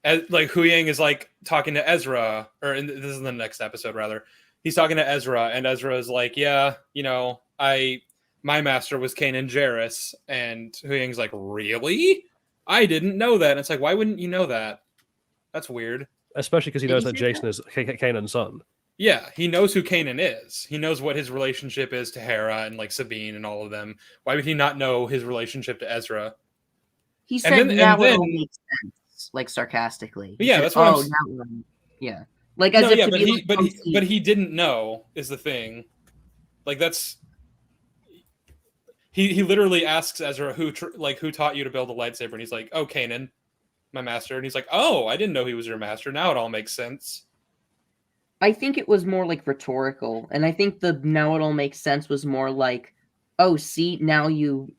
Huyang is like talking to Ezra, or this is the next episode rather. He's talking to Ezra, and Ezra is like, yeah, you know, my master was Kanan Jarrus, and Huyang's like, really? I didn't know that. And it's like, why wouldn't you know that? That's weird. Especially because he knows that Jason is Kanan's son. Yeah, he knows who Kanan is. He knows what his relationship is to Hera and like Sabine and all of them. Why would he not know his relationship to Ezra? He said now it all makes sense, like sarcastically. Yeah, said, that's what yeah. Like as if but he didn't know is the thing. Like that's he literally asks Ezra who taught you to build a lightsaber, and he's like, oh, Kanan, my master. And he's like, oh, I didn't know he was your master. Now it all makes sense. I think it was more like rhetorical, and I think the now it all makes sense was more like, oh, see, now you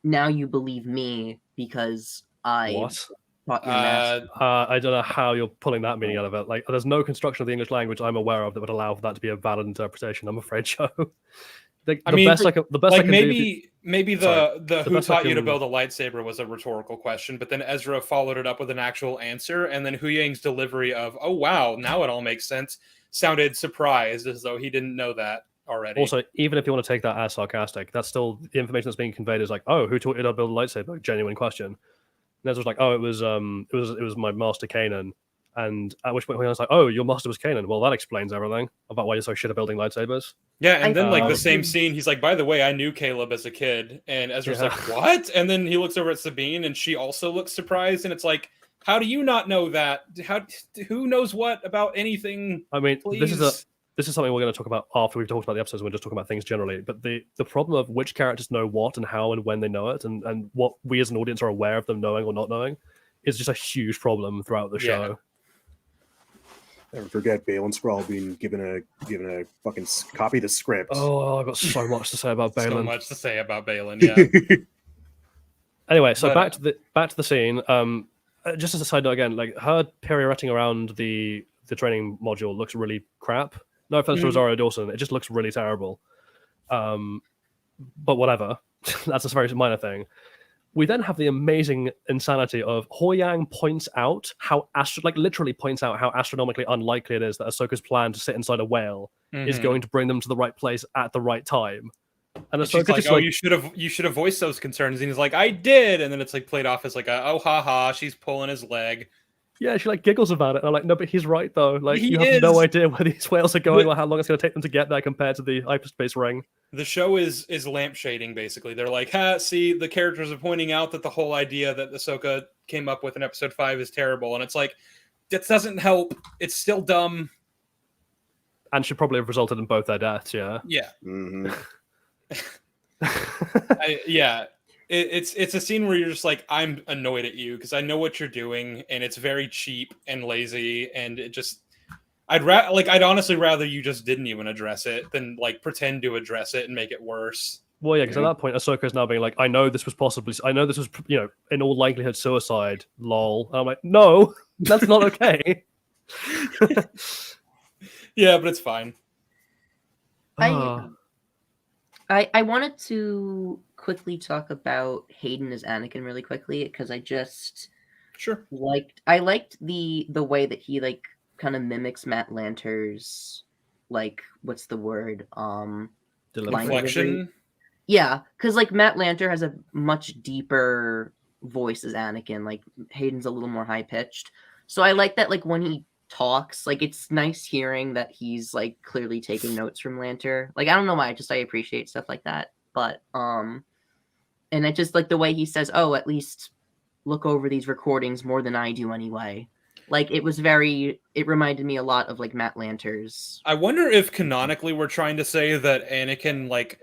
believe me because I taught your master. I don't know how you're pulling that meaning out of it. Like, there's no construction of the English language I'm aware of that would allow for that to be a valid interpretation. I'm afraid, Joe. Maybe the who taught you to build a lightsaber was a rhetorical question, but then Ezra followed it up with an actual answer, and then Huyang's delivery of, oh wow, now it all makes sense, sounded surprised, as though he didn't know that already. Also, even if you want to take that as sarcastic, that's still the information that's being conveyed is like, oh, who taught you to build a lightsaber? Genuine question. And Ezra's like, oh, it was my master Kanan. And at which point I was like, oh, your master was Kanan. Well, that explains everything about why you're so shit at building lightsabers. Yeah, and then like the same scene, he's like, by the way, I knew Caleb as a kid. And Ezra's like, what? And then he looks over at Sabine, and she also looks surprised. And it's like, how do you not know that? Who knows what about anything? I mean, please? this is something we're going to talk about after we've talked about the episodes. We're just talking about things generally. But the problem of which characters know what and how and when they know it, and what we as an audience are aware of them knowing or not knowing, is just a huge problem throughout the show. Never forget Balin Sprawl being given a fucking copy of the script. Oh, I've got so much to say about Balin. So much to say about Balin, yeah. Anyway, so back to the scene. Just as a side note again, like her pirouetting around the training module looks really crap. No offense to Rosario Dawson, it just looks really terrible. But whatever. That's a very minor thing. We then have the amazing insanity of Huyang points out how literally points out how astronomically unlikely it is that Ahsoka's plan to sit inside a whale is going to bring them to the right place at the right time. And Ahsoka she's like, oh, you should have voiced those concerns. And he's like, I did. And then it's like played off as like oh haha, she's pulling his leg. Yeah, she like giggles about it. And I'm like, no, but he's right though. Like you have no idea where these whales are going or how long it's going to take them to get there compared to the hyperspace ring. The show is lampshading basically. They're like, see, the characters are pointing out that the whole idea that Ahsoka came up with in episode 5 is terrible, and it's like that doesn't help. It's still dumb, and should probably have resulted in both their deaths. Yeah. Yeah. Mm-hmm. It's a scene where you're just like, I'm annoyed at you because I know what you're doing, and it's very cheap and lazy, and it just. I'd honestly rather you just didn't even address it than like pretend to address it and make it worse. Well, yeah, because at that point, Ahsoka is now being like, I know this was, in all likelihood, suicide. Lol. And I'm like, no, that's not okay. Yeah, but it's fine. I wanted to quickly talk about Hayden as Anakin really quickly because I just liked the way that he like kind of mimics Matt Lanter's like what's the word deflection. Yeah, because like Matt Lanter has a much deeper voice as Anakin. Like Hayden's a little more high pitched, so I like that. Like when he talks, like it's nice hearing that he's like clearly taking notes from Lanter. Like I don't know why, I appreciate stuff like that. But and I just like the way he says, "Oh, at least look over these recordings more than I do anyway." Like it reminded me a lot of like Matt Lanter's. I wonder if canonically we're trying to say that Anakin like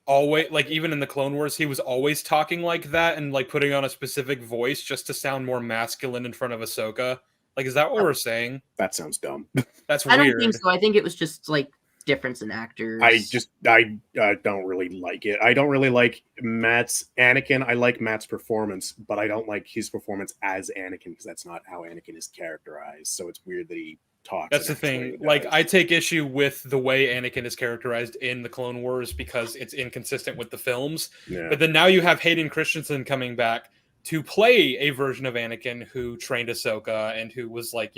always, like even in the Clone Wars, he was always talking like that and like putting on a specific voice just to sound more masculine in front of Ahsoka. Like, is that what we're saying? That sounds dumb. That's weird. I don't think so. I think it was just like difference in actors. I don't really like it. I don't really like Matt's Anakin. I like Matt's performance, but I don't like his performance as Anakin because that's not how Anakin is characterized. So it's weird that he talks. That's the thing. Like, I take issue with the way Anakin is characterized in the Clone Wars because it's inconsistent with the films. Yeah. But then now you have Hayden Christensen coming back to play a version of Anakin who trained Ahsoka and who was like,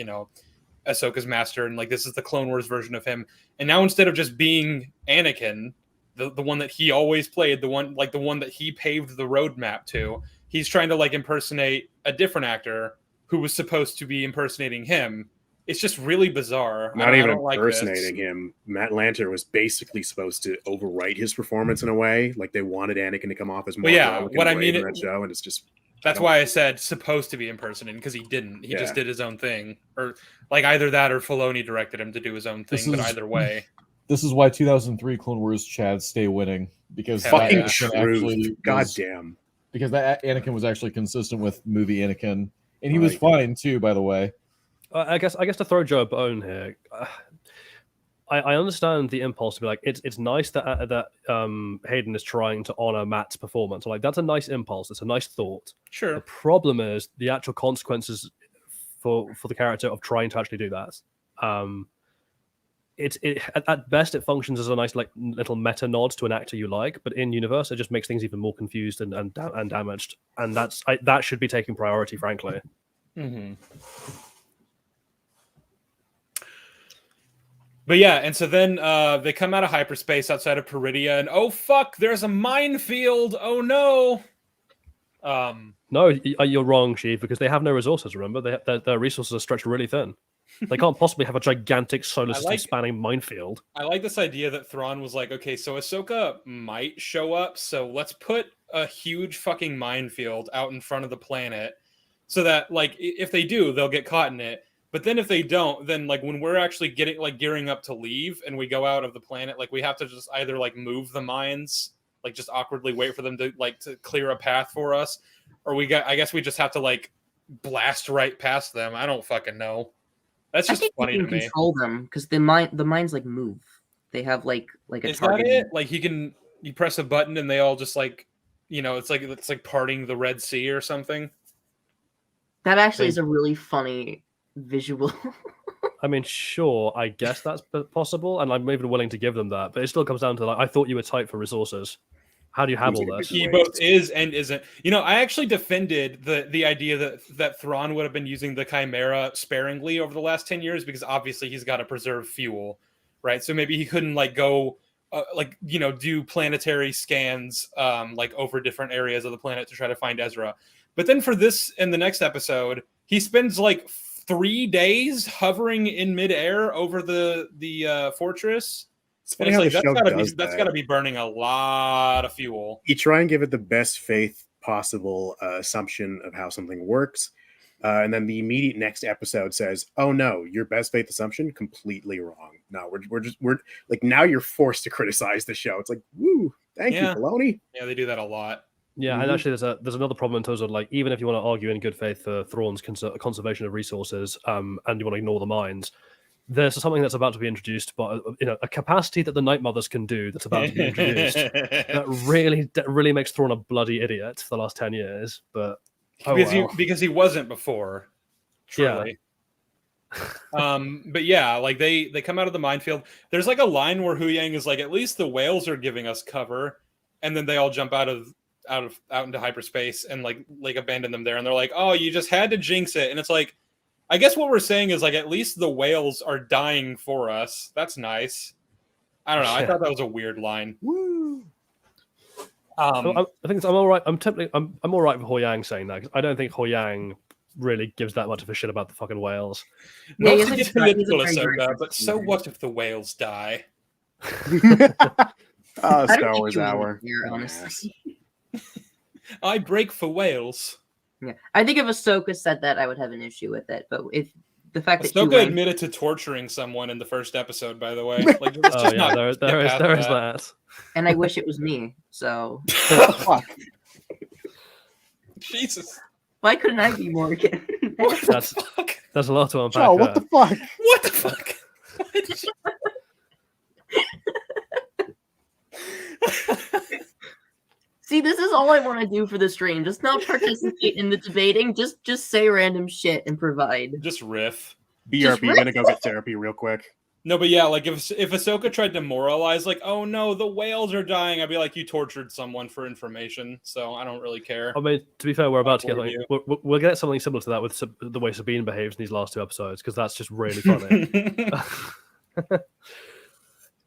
Ahsoka's master, and like this is the Clone Wars version of him. And now instead of just being Anakin, the one that he always played, the one that he paved the roadmap to, he's trying to like impersonate a different actor who was supposed to be impersonating him. It's just really bizarre. Not even impersonating him. Matt Lanter was basically supposed to overwrite his performance in a way, like they wanted Anakin to come off as more. Yeah, what I mean in that show, and it's just. That's why I said supposed to be impersonating, because he didn't. He just did his own thing. Or like either that or Filoni directed him to do his own thing, but either way. This is why 2003 Clone Wars Chads stay winning. Because fucking true. Goddamn. Because that Anakin was actually consistent with movie Anakin. And he was fine too, by the way. I guess to throw Joe a bone here. I understand the impulse to be like, it's nice that Hayden is trying to honor Matt's performance. Like, that's a nice impulse. It's a nice thought. Sure. The problem is the actual consequences for the character of trying to actually do that. At best it functions as a nice like little meta nod to an actor you like, but in universe it just makes things even more confused and damaged. And that should be taking priority, frankly. Mm-hmm. But yeah, and so then they come out of hyperspace outside of Peridia, and oh fuck, there's a minefield! Oh no! No, you're wrong, Sheev, because they have no resources. Remember, their resources are stretched really thin. They can't possibly have a gigantic solar system spanning minefield. I like this idea that Thrawn was like, okay, so Ahsoka might show up, so let's put a huge fucking minefield out in front of the planet, so that like if they do, they'll get caught in it. But then if they don't, then like when we're actually gearing up to leave and we go out of the planet, like we have to just either like move the mines, like just awkwardly wait for them to clear a path for us, or I guess we just have to like blast right past them. I don't fucking know. That's just funny to me. Control them because the mines like move. They have like a target. Is that it? Like you press a button and they all just like, it's like parting the Red Sea or something. That actually is a really funny visual. I mean, sure, I guess that's possible, and I'm even willing to give them that, but it still comes down to like, I thought you were tight for resources. How do you have all this? He both is and isn't. I actually defended the idea that Thrawn would have been using the Chimera sparingly over the last 10 years because obviously he's got to preserve fuel, right? So maybe he couldn't like go do planetary scans like over different areas of the planet to try to find Ezra. But then for this in the next episode, he spends like 3 days hovering in midair over the fortress. And it's like, that's got to be burning a lot of fuel. You try and give it the best faith possible assumption of how something works, and then the immediate next episode says, "Oh no, your best faith assumption completely wrong." No, we're like now you're forced to criticize the show. It's like, woo, thank you, Filoni. Yeah, they do that a lot. Yeah, and actually, there's another problem in terms of like, even if you want to argue in good faith for Thrawn's conservation of resources, and you want to ignore the mines, there's something that's about to be introduced, but a capacity that the Night Mothers can do that's about to be introduced that really makes Thrawn a bloody idiot for the last 10 years. But because he wasn't before, truly. Yeah. But yeah, like they come out of the minefield. There's like a line where Huyang is like, at least the whales are giving us cover, and then they all jump out into hyperspace and like abandon them there, and they're like, oh, you just had to jinx it. And it's like, I guess what we're saying is like, at least the whales are dying for us. That's nice. I don't know. I thought that was a weird line. Woo. I think I'm all right. I'm all right with Huyang saying that, because I don't think Huyang really gives that much of a shit about the fucking whales. No, to get political, Ahsoka, but so what if the whales die? Star Wars Hour. Honestly. I break for whales. Yeah, I think if Ahsoka said that, I would have an issue with it. But if the fact that Ahsoka admitted to torturing someone in the first episode, by the way, like, there is that. And I wish it was me. So, fuck. Jesus, why couldn't I be Morgan? That's a lot to unpack. Joe, what the fuck? What the fuck? See, this is all I want to do for the stream. Just not participate in the debating. Just say random shit and provide. Just riff. BRB, gonna go get therapy real quick. No, but yeah, like if Ahsoka tried to moralize, like, oh no, the whales are dying, I'd be like, you tortured someone for information, so I don't really care. I mean, to be fair, we're about to get something. We'll get something similar to that with the way Sabine behaves in these last 2 episodes, because that's just really funny.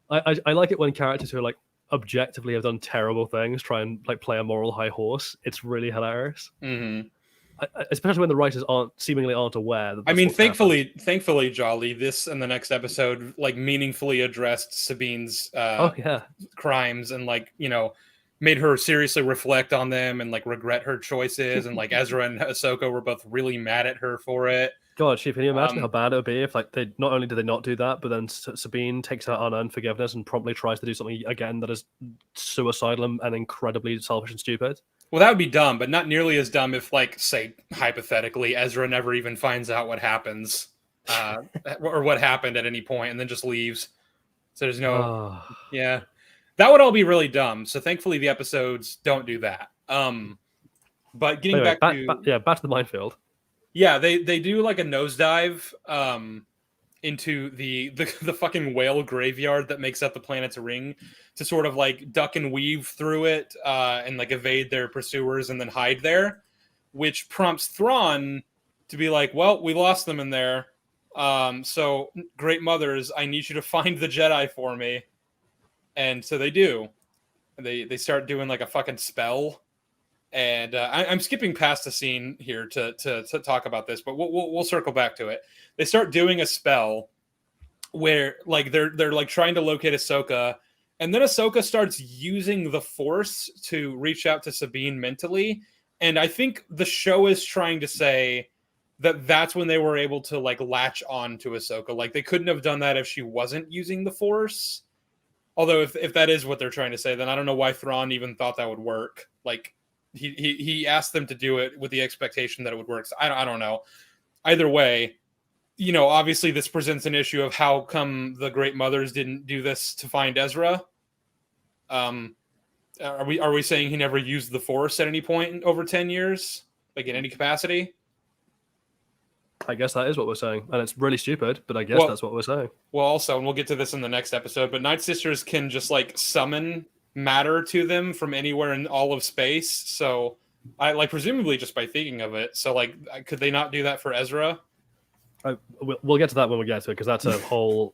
I like it when characters who are like objectively have done terrible things try and like play a moral high horse. It's really hilarious. Mm-hmm. Especially when the writers seemingly aren't aware. I mean, thankfully, Jolly, this and the next episode like meaningfully addressed Sabine's crimes and like, you know, made her seriously reflect on them and like regret her choices. And like Ezra and Ahsoka were both really mad at her for it. God, Sheev, can you imagine how bad it would be if like they not only did they not do that, but then Sabine takes her unearned forgiveness and promptly tries to do something again that is suicidal and incredibly selfish and stupid. Well, that would be dumb, but not nearly as dumb if, like, say, hypothetically, Ezra never even finds out what happens or what happened at any point and then just leaves. So there's no... Yeah. That would all be really dumb. So thankfully the episodes don't do that. But getting back to... back to the minefield. Yeah, they do, like, a nosedive into the fucking whale graveyard that makes up the planet's ring to sort of like duck and weave through it and like evade their pursuers and then hide there, which prompts Thrawn to be like, well, we lost them in there. So Great Mothers, I need you to find the Jedi for me. And so they do. They start doing like a fucking spell. And I'm skipping past the scene here to talk about this, but we'll circle back to it. They start doing a spell where like they're like trying to locate Ahsoka, and then Ahsoka starts using the Force to reach out to Sabine mentally. And I think the show is trying to say that that's when they were able to like latch on to Ahsoka. Like they couldn't have done that if she wasn't using the Force. Although if that is what they're trying to say, then I don't know why Thrawn even thought that would work. Like he asked them to do it with the expectation that it would work. So I don't know. Either way, you know, obviously this presents an issue of how come the Great Mothers didn't do this to find Ezra. Are we saying he never used the Force at any point in over 10 years? Like in any capacity? I guess that is what we're saying. And it's really stupid, but I guess that's what we're saying. Well, also, and we'll get to this in the next episode, but Nightsisters can just like summon matter to them from anywhere in all of space. So I like presumably just by thinking of it. So like, could they not do that for Ezra? We'll get to that when we get to it, because that's a whole...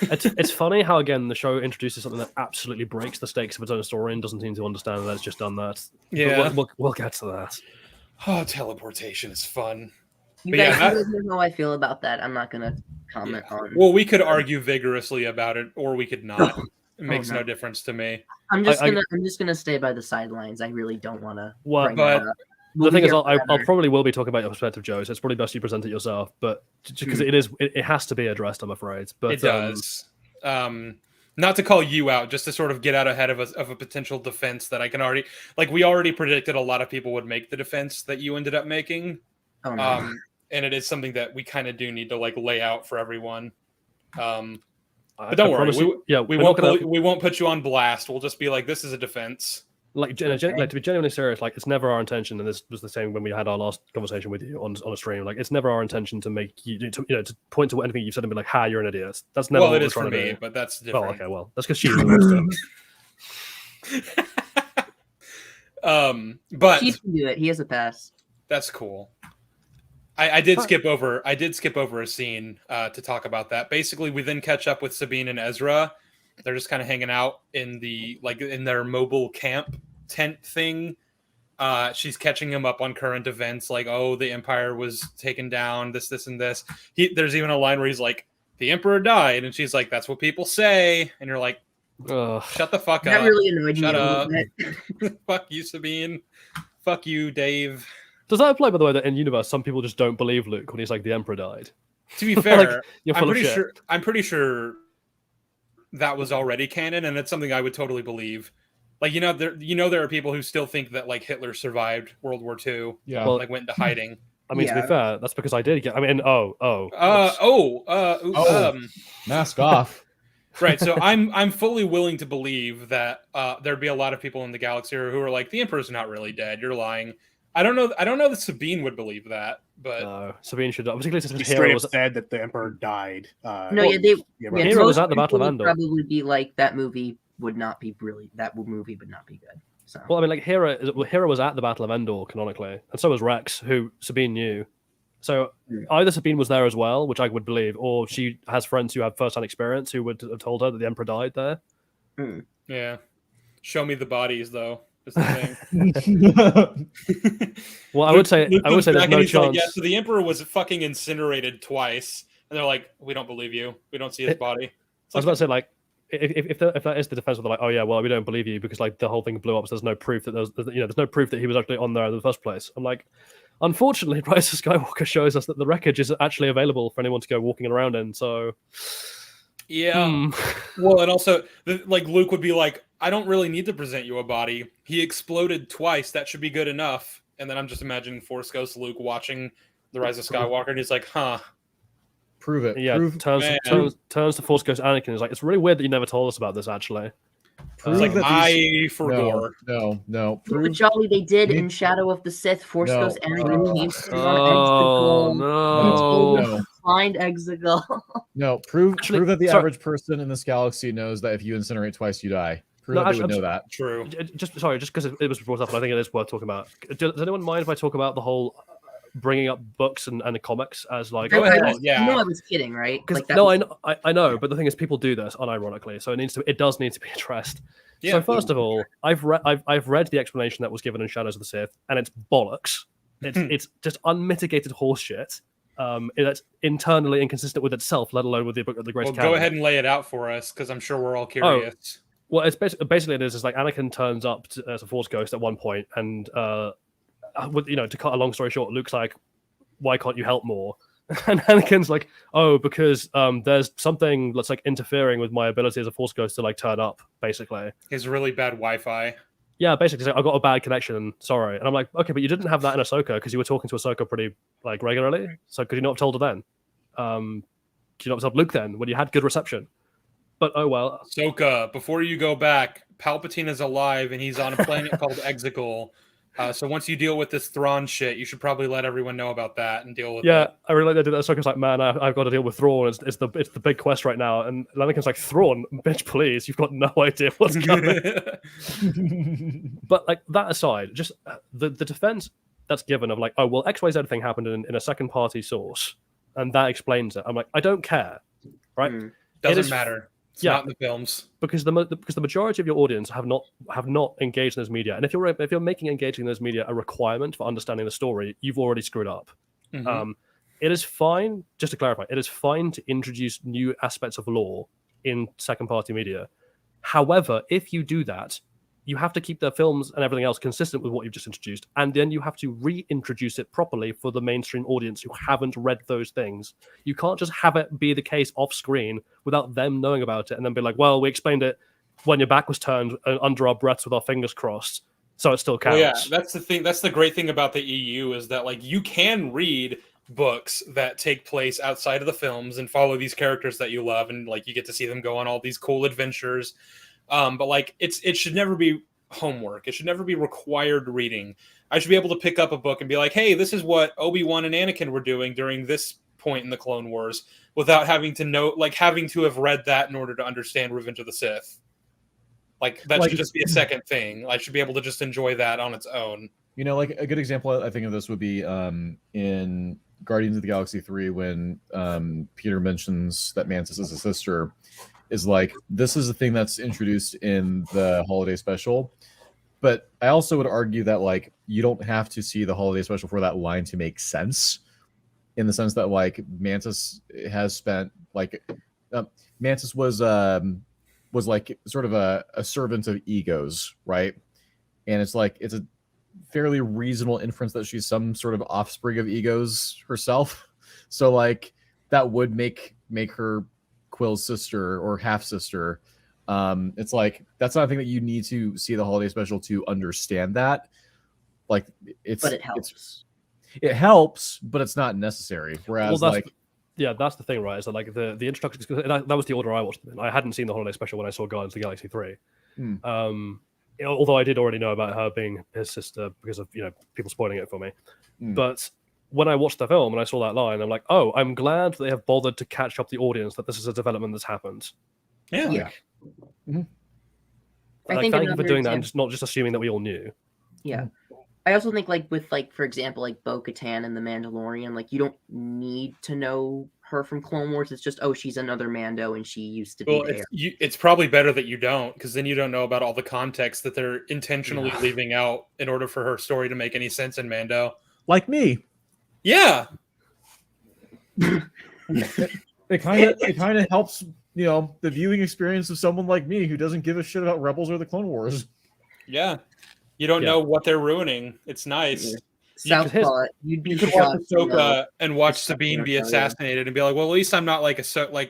It's funny how, again, the show introduces something that absolutely breaks the stakes of its own story and doesn't seem to understand that it's just done that. Yeah. We'll get to that. Oh, teleportation is fun. You guys know how I feel about that. I'm not going to comment on... Well, we could argue vigorously about it, or we could not. It makes no difference to me. I'm just gonna stay by the sidelines. I really don't want to bring that up. The thing is, I'll probably will be talking about your perspective, Joe. So it's probably best you present it yourself, but because it has to be addressed, I'm afraid. But it does. Not to call you out, just to sort of get out ahead of a potential defense that I can already we already predicted a lot of people would make the defense that you ended up making. Oh, no. And it is something that we kind of do need to like lay out for everyone. But don't worry, we won't put you on blast. We'll just be like, this is a defense. Like to be genuinely serious, like it's never our intention, and this was the same when we had our last conversation with you on a stream. Like it's never our intention to make you to point to anything you've said and be like, "Ha, you're an idiot." That's never. Well, what it is we're for trying me, to do. but that's different. Oh, okay. Well, that's because she was but he can do it. He has a pass. That's cool. I did skip over a scene to talk about that. Basically, we then catch up with Sabine and Ezra. They're just kind of hanging out in in their mobile camp tent thing. She's catching him up on current events, like, oh, the Empire was taken down, this, and this. There's even a line where he's like, the Emperor died, and she's like, that's what people say. And you're like, shut the fuck up. That really annoyed me. Shut up. Fuck you, Sabine. Fuck you, Dave. Does that apply, by the way, that in universe some people just don't believe Luke when he's like the Emperor died? To be fair, like, I'm pretty sure that was already canon, and it's something I would totally believe. Like there are people who still think that like Hitler survived World War II. Yeah, well, like went into hiding. I mean, to be fair, that's because I did get. I mean, mask off. Right. So I'm fully willing to believe that there'd be a lot of people in the galaxy who are like, the Emperor's not really dead. You're lying. I don't know that Sabine would believe that, but no, Sabine should. Particularly since He Hera straight up was said that the Emperor died. No, Hera was at the Battle of would Andor. probably be like, that movie would not be brilliant. That movie would not be good. So. Well, I mean, like Hera was at the Battle of Andor canonically, and so was Rex, who Sabine knew. So either Sabine was there as well, which I would believe, or she has friends who have first-hand experience who would have told her that the Emperor died there. Yeah. Show me the bodies, though. Is the thing. Well, I would say there's no chance. Like, yeah, so the Emperor was fucking incinerated twice, and they're like, "We don't believe you. We don't see his body." I was about to say, like, if that is the defense, they're like, "Oh yeah, well, we don't believe you because like the whole thing blew up. So there's no proof that there's no proof that he was actually on there in the first place." I'm like, unfortunately, Rise of Skywalker shows us that the wreckage is actually available for anyone to go walking around in. So, yeah. Well, and also, like Luke would be like, "I don't really need to present you a body. He exploded twice. That should be good enough." And then I'm just imagining Force Ghost Luke watching The Rise of Skywalker, and he's like, "Huh." Prove it. Yeah, turns to Force Ghost Anakin. He's like, "It's really weird that you never told us about this, actually." Prove like, that I forgot. No. But Jolly, they did in Shadow of the Sith. Force Ghost Anakin came to no. find Exegol. No, prove that the average person in this galaxy knows that if you incinerate twice, you die. Prove that they would know that. True. Just because it was brought up, and I think it is worth talking about. Does anyone mind if I talk about the whole bringing up books and comics as like? Go ahead. Yeah. I was kidding, right? Like, I know, but the thing is, people do this unironically, so it does need to be addressed. Yeah. So first of all, I've read the explanation that was given in Shadows of the Sith, and it's bollocks. It's just unmitigated horseshit. That's internally inconsistent with itself, let alone with the book of the Great Canon. Go ahead and lay it out for us, because I'm sure we're all curious. Well, it's basically it's like Anakin turns up as a Force ghost at one point, and to cut a long story short, Luke's like, "Why can't you help more?" And Anakin's like, "Oh, because there's something that's like interfering with my ability as a Force ghost to like turn up." Basically, his really bad Wi-Fi. Yeah, basically, like, I got a bad connection. Sorry, and I'm like, okay, but you didn't have that in Ahsoka because you were talking to Ahsoka pretty like regularly. So could you not have told her then? Could you not have told Luke then when you had good reception? But oh well. Ahsoka, before you go back, Palpatine is alive and he's on a planet called Exegol. So once you deal with this Thrawn shit, you should probably let everyone know about that and deal with it. Yeah, I really like that. Ahsoka's like, man, I've got to deal with Thrawn. It's the big quest right now. And Anakin's like, Thrawn, bitch, please, you've got no idea what's coming. But like that aside, just the defense that's given of like, oh well, XYZ thing happened in a second party source, and that explains it. I'm like, I don't care, right? Doesn't matter. It's not in the films because the majority of your audience have not engaged in those media, and if you're making engaging in those media a requirement for understanding the story, you've already screwed up. Mm-hmm. It is fine, just to clarify, it is fine to introduce new aspects of lore in second party media. However, if you do that, you have to keep the films and everything else consistent with what you've just introduced, and then you have to reintroduce it properly for the mainstream audience who haven't read those things. You can't just have it be the case off screen without them knowing about it and then be like, well, we explained it when your back was turned under our breaths with our fingers crossed, so it still counts. Well, yeah, that's the thing. That's the great thing about the EU is that like you can read books that take place outside of the films and follow these characters that you love, and like you get to see them go on all these cool adventures. But like it should never be homework. It should never be required reading. I should be able to pick up a book and be like, hey, this is what Obi-Wan and Anakin were doing during this point in the Clone Wars, without having to know, like having to have read that in order to understand Revenge of the Sith. Like that should just be a second thing. I should be able to just enjoy that on its own. You know, like a good example I think of this would be in Guardians of the Galaxy 3 when Peter mentions that Mantis is a sister. Is like, this is a thing that's introduced in the holiday special, but I also would argue that like you don't have to see the holiday special for that line to make sense, in the sense that like Mantis has spent like Mantis was like sort of a servant of egos, right? And it's like it's a fairly reasonable inference that she's some sort of offspring of egos herself, so like that would make her Quill's sister or half sister. It's like that's not a thing that you need to see the holiday special to understand that. Like but it helps. It helps, but it's not necessary. Whereas Yeah, that's the thing, right? Is that like the introduction? That was the order I watched them in. I hadn't seen the holiday special when I saw Guardians of the Galaxy 3. Although I did already know about her being his sister because of people spoiling it for me. But when I watched the film and I saw that line, I'm like, oh, I'm glad they have bothered to catch up the audience that this is a development that's happened. Yeah. I think thank you for doing that and just not just assuming that we all knew. Yeah. I also think with for example, Bo-Katan and the Mandalorian, you don't need to know her from Clone Wars. It's just, she's another Mando and she used to be there. It's probably better that you don't, because then you don't know about all the context that they're intentionally leaving out in order for her story to make any sense in Mando. Like me. Yeah. It kind of helps, the viewing experience of someone like me who doesn't give a shit about Rebels or the Clone Wars. Yeah. You don't know what they're ruining. It's nice. You could watch Ahsoka and watch Sabine be assassinated and be like, well, at least I'm not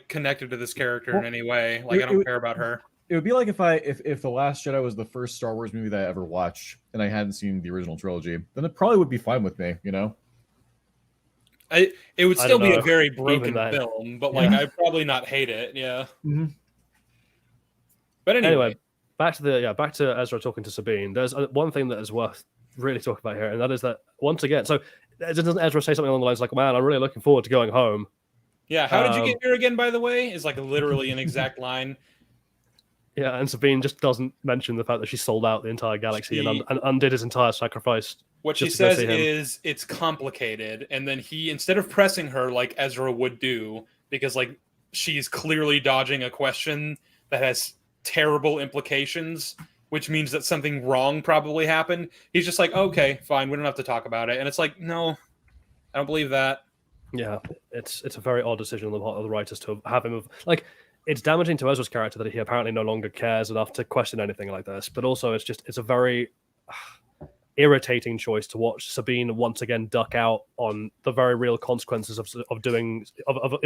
connected to this character in any way. I don't care about her. It would be like if The Last Jedi was the first Star Wars movie that I ever watched and I hadn't seen the original trilogy, then it probably would be fine with me, It would still be a very broken film, but I'd probably not hate it. Yeah. Mm-hmm. But anyway, back to Ezra talking to Sabine. There's one thing that is worth really talking about here, and that is that once again, so doesn't Ezra say something along the lines like, "Man, I'm really looking forward to going home." Yeah. How did you get here again? By the way, is literally an exact line. Yeah, and Sabine just doesn't mention the fact that she sold out the entire galaxy and undid his entire sacrifice. What she says is it's complicated, and then he, instead of pressing her like Ezra would do, because she's clearly dodging a question that has terrible implications, which means that something wrong probably happened. He's just like, okay, fine, we don't have to talk about it. And it's like, no, I don't believe that. Yeah, it's a very odd decision on the part of the writers to have him it's damaging to Ezra's character that he apparently no longer cares enough to question anything like this. But also, it's a very irritating choice to watch Sabine once again duck out on the very real consequences of a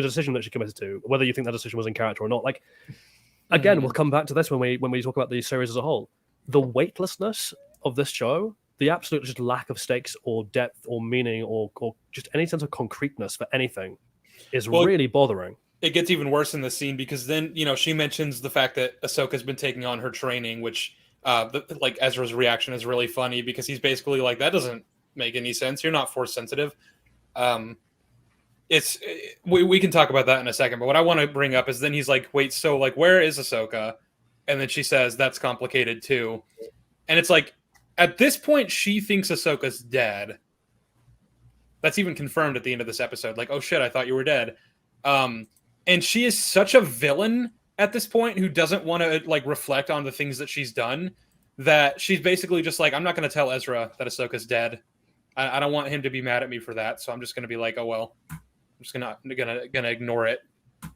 decision that she committed to, whether you think that decision was in character or not. Again, we'll come back to this when we talk about the series as a whole. The weightlessness of this show, the absolute just lack of stakes or depth or meaning or just any sense of concreteness for anything is really bothering. It gets even worse in the scene because then, she mentions the fact that Ahsoka's been taking on her training, which Ezra's reaction is really funny because he's basically like, that doesn't make any sense. You're not force sensitive. We can talk about that in a second, but what I want to bring up is then he's like, wait, so where is Ahsoka? And then she says, that's complicated too. And it's like, at this point, she thinks Ahsoka's dead. That's even confirmed at the end of this episode. Oh shit, I thought you were dead. And she is such a villain at this point who doesn't want to reflect on the things that she's done, that she's basically just like, I'm not going to tell Ezra that Ahsoka's dead. I don't want him to be mad at me for that. So I'm just going to be like, oh, well, I'm just gonna ignore it.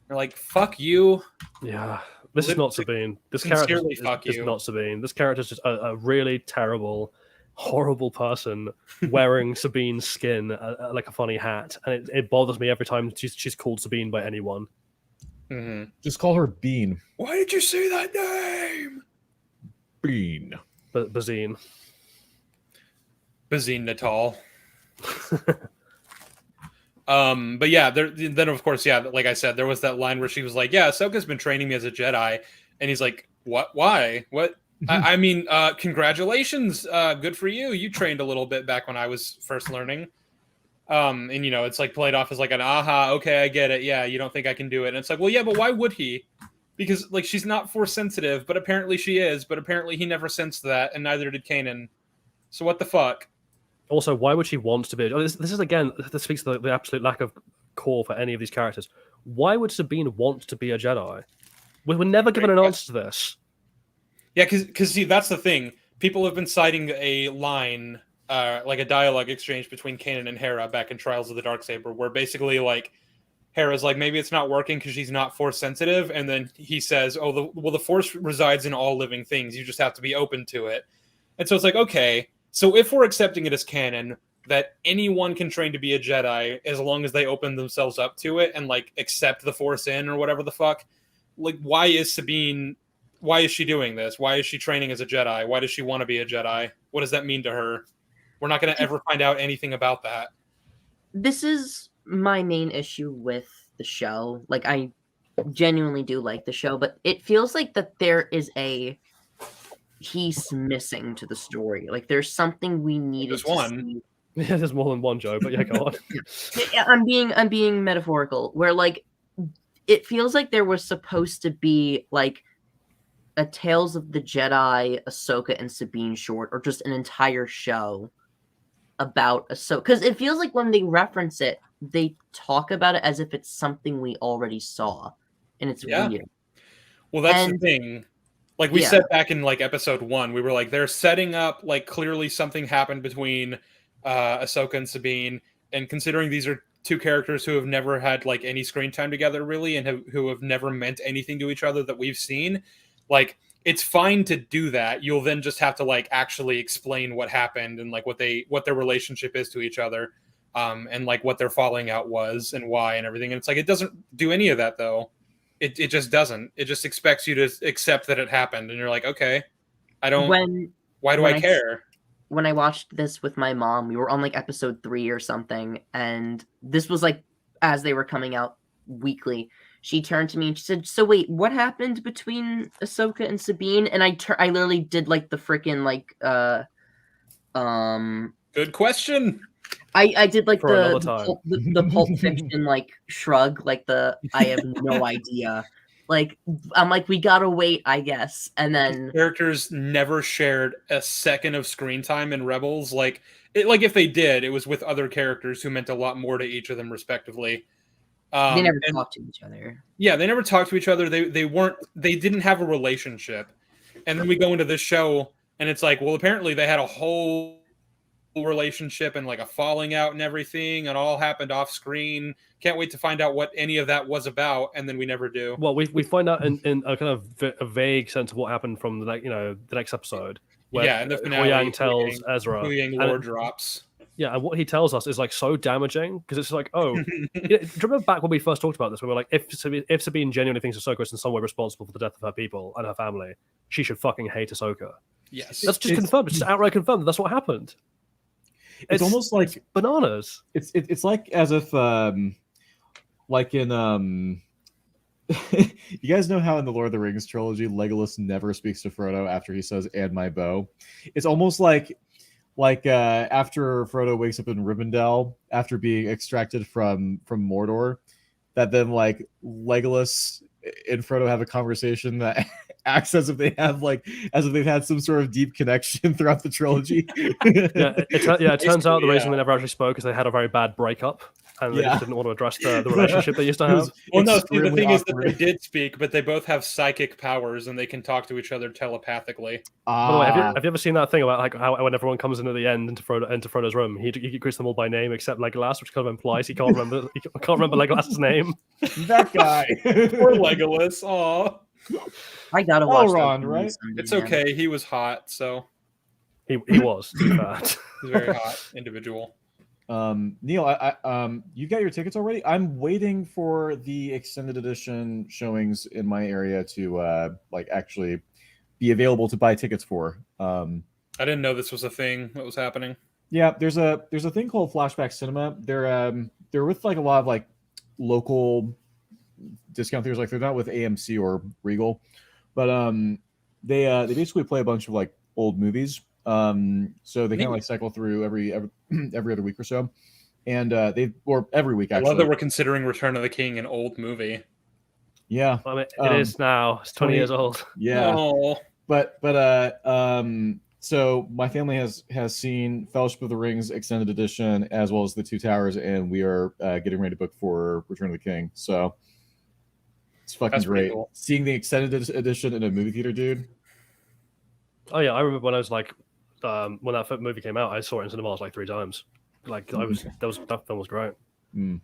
They're like, fuck you. Yeah. This is not Sabine. This character is not Sabine. This character is just a really terrible, horrible person wearing Sabine's skin like a funny hat. And it bothers me every time she's called Sabine by anyone. Mm-hmm. Just call her Bean. Why did you say that name? Bean. Bazine. Bazine Natal. But yeah, then of course, yeah, like I said, there was that line where she was like, yeah, Ahsoka's been training me as a Jedi. And he's like, what? Why? What? I mean, congratulations. Good for you. You trained a little bit back when I was first learning. And it's played off as an aha, okay, I get it. Yeah, you don't think I can do it. And it's like, well, yeah, but why would he? Because she's not force sensitive, but apparently she is, but apparently he never sensed that, and neither did Kanan. So what the fuck? Also, why would she want to be? This is again, this speaks to the absolute lack of core for any of these characters. Why would Sabine want to be a Jedi? We were never given an answer to this. Yeah, because see, that's the thing. People have been citing a line, a dialogue exchange between Kanan and Hera back in Trials of the Darksaber, where basically Hera's like, maybe it's not working because she's not force sensitive, and then he says, oh, the force resides in all living things. You just have to be open to it. And so it's like, okay, so if we're accepting it as canon that anyone can train to be a Jedi as long as they open themselves up to it and accept the force in or whatever the fuck, why is Sabine? Why is she doing this? Why is she training as a Jedi? Why does she want to be a Jedi? What does that mean to her? We're not going to ever find out anything about that. This is my main issue with the show. Like, I genuinely do like the show, but it feels like that there is a piece missing to the story. Like, there's something we needed to see. Yeah, there's more than one Joe, but yeah, go on. I'm being metaphorical, where like it feels like there was supposed to be like a Tales of the Jedi, Ahsoka and Sabine short, or just an entire show about Ahsoka. Because it feels like when they reference it, they talk about it as if it's something we already saw, and it's weird. Well, that's the thing. Like we said back in like episode 1, we were like, they're setting up like clearly something happened between Ahsoka and Sabine, and considering these are two characters who have never had like any screen time together really, and who have never meant anything to each other that we've seen, like it's fine to do that. You'll then just have to like actually explain what happened and like what their relationship is to each other, and like what their falling out was and why and everything. And it's like it doesn't do any of that though. It just doesn't. It just expects you to accept that it happened, and you're like, okay, I don't. Why do I care? When I watched this with my mom, we were on like episode 3 or something, and this was like as they were coming out weekly. She turned to me and she said, "So wait, what happened between Ahsoka and Sabine?" And I literally did like the freaking like Good question. I did like the Pulp Fiction like shrug, like I have no idea. Like I'm like, we gotta wait, I guess. And then characters never shared a second of screen time in Rebels. Like if they did, it was with other characters who meant a lot more to each of them respectively. They never talked to each other. Yeah, they never talked to each other. They didn't have a relationship. And then we go into this show and it's like, well, apparently they had a whole relationship and like a falling out and everything, and all happened off screen. Can't wait to find out what any of that was about, and then we never do. Well, we find out in a kind of a vague sense of what happened from the next episode. Where and the finale, Huyang tells Ezra, Huyang lore drops. Yeah, and what he tells us is like so damaging because it's like, do you remember back when we first talked about this? We were like, if Sabine genuinely thinks Ahsoka is in some way responsible for the death of her people and her family, she should fucking hate Ahsoka. Yes, that's just confirmed. It's just outright confirmed that that's what happened. It's almost like bananas. It's like as if like in you guys know how in the Lord of the Rings trilogy Legolas never speaks to Frodo after he says "and my bow." It's almost like after Frodo wakes up in Rivendell after being extracted from Mordor, that then like Legolas and Frodo have a conversation that acts as if they've had some sort of deep connection throughout the trilogy. It turns out the reason they never actually spoke is they had a very bad breakup and they just didn't want to address the relationship they used to have. Well, no, see, the thing is that they did speak, but they both have psychic powers and they can talk to each other telepathically. By the way, have you ever seen that thing about like how when everyone comes into the end into Frodo's room, he greets them all by name except Legolas, which kind of implies he can't remember Legolas's name. That guy, poor Legolas. Aw. I gotta watch Ron, right? It's okay. He was hot, so he was. He's a very hot individual. Neil, I you got your tickets already? I'm waiting for the extended edition showings in my area to like actually be available to buy tickets for. I didn't know this was a thing that was happening. Yeah, there's a thing called Flashback Cinema. They're with like a lot of like local discount theaters. Like they're not with AMC or Regal, but they basically play a bunch of like old movies. So they kind of like cycle through every other week or so, and or every week actually. I love that we're considering Return of the King an old movie. Yeah, well, it is now. It's 20 years old. Yeah, oh. but so my family has seen Fellowship of the Rings extended edition as well as the Two Towers, and we are getting ready to book for Return of the King. So it's fucking great. Cool. Seeing the extended edition in a movie theater, dude. Oh yeah, I remember when I was like, when that movie came out, I saw it in cinemas like 3 times. Like that film was great. Mm.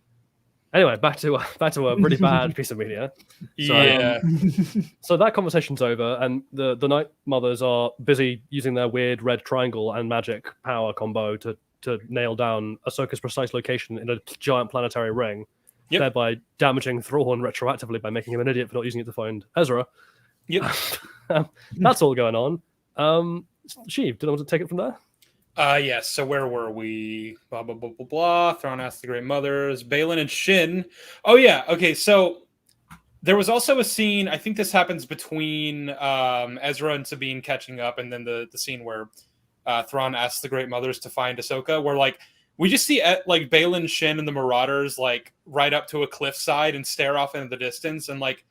Anyway, back to a really bad piece of media. So, yeah. So that conversation's over, and the Night Mothers are busy using their weird red triangle and magic power combo to nail down Ahsoka's precise location in a giant planetary ring, thereby damaging Thrawn retroactively by making him an idiot for not using it to find Ezra. Yep. That's all going on. Sheev, do you want to take it from there? Yes. So where were we? Blah blah blah blah blah. Thrawn asked the Great Mothers. Balin and Shin. Oh yeah. Okay. So there was also a scene. I think this happens between Ezra and Sabine catching up, and then the scene where Thrawn asks the Great Mothers to find Ahsoka. Where like we just see like Balin, Shin, and the Marauders like right up to a cliffside and stare off into the distance, and like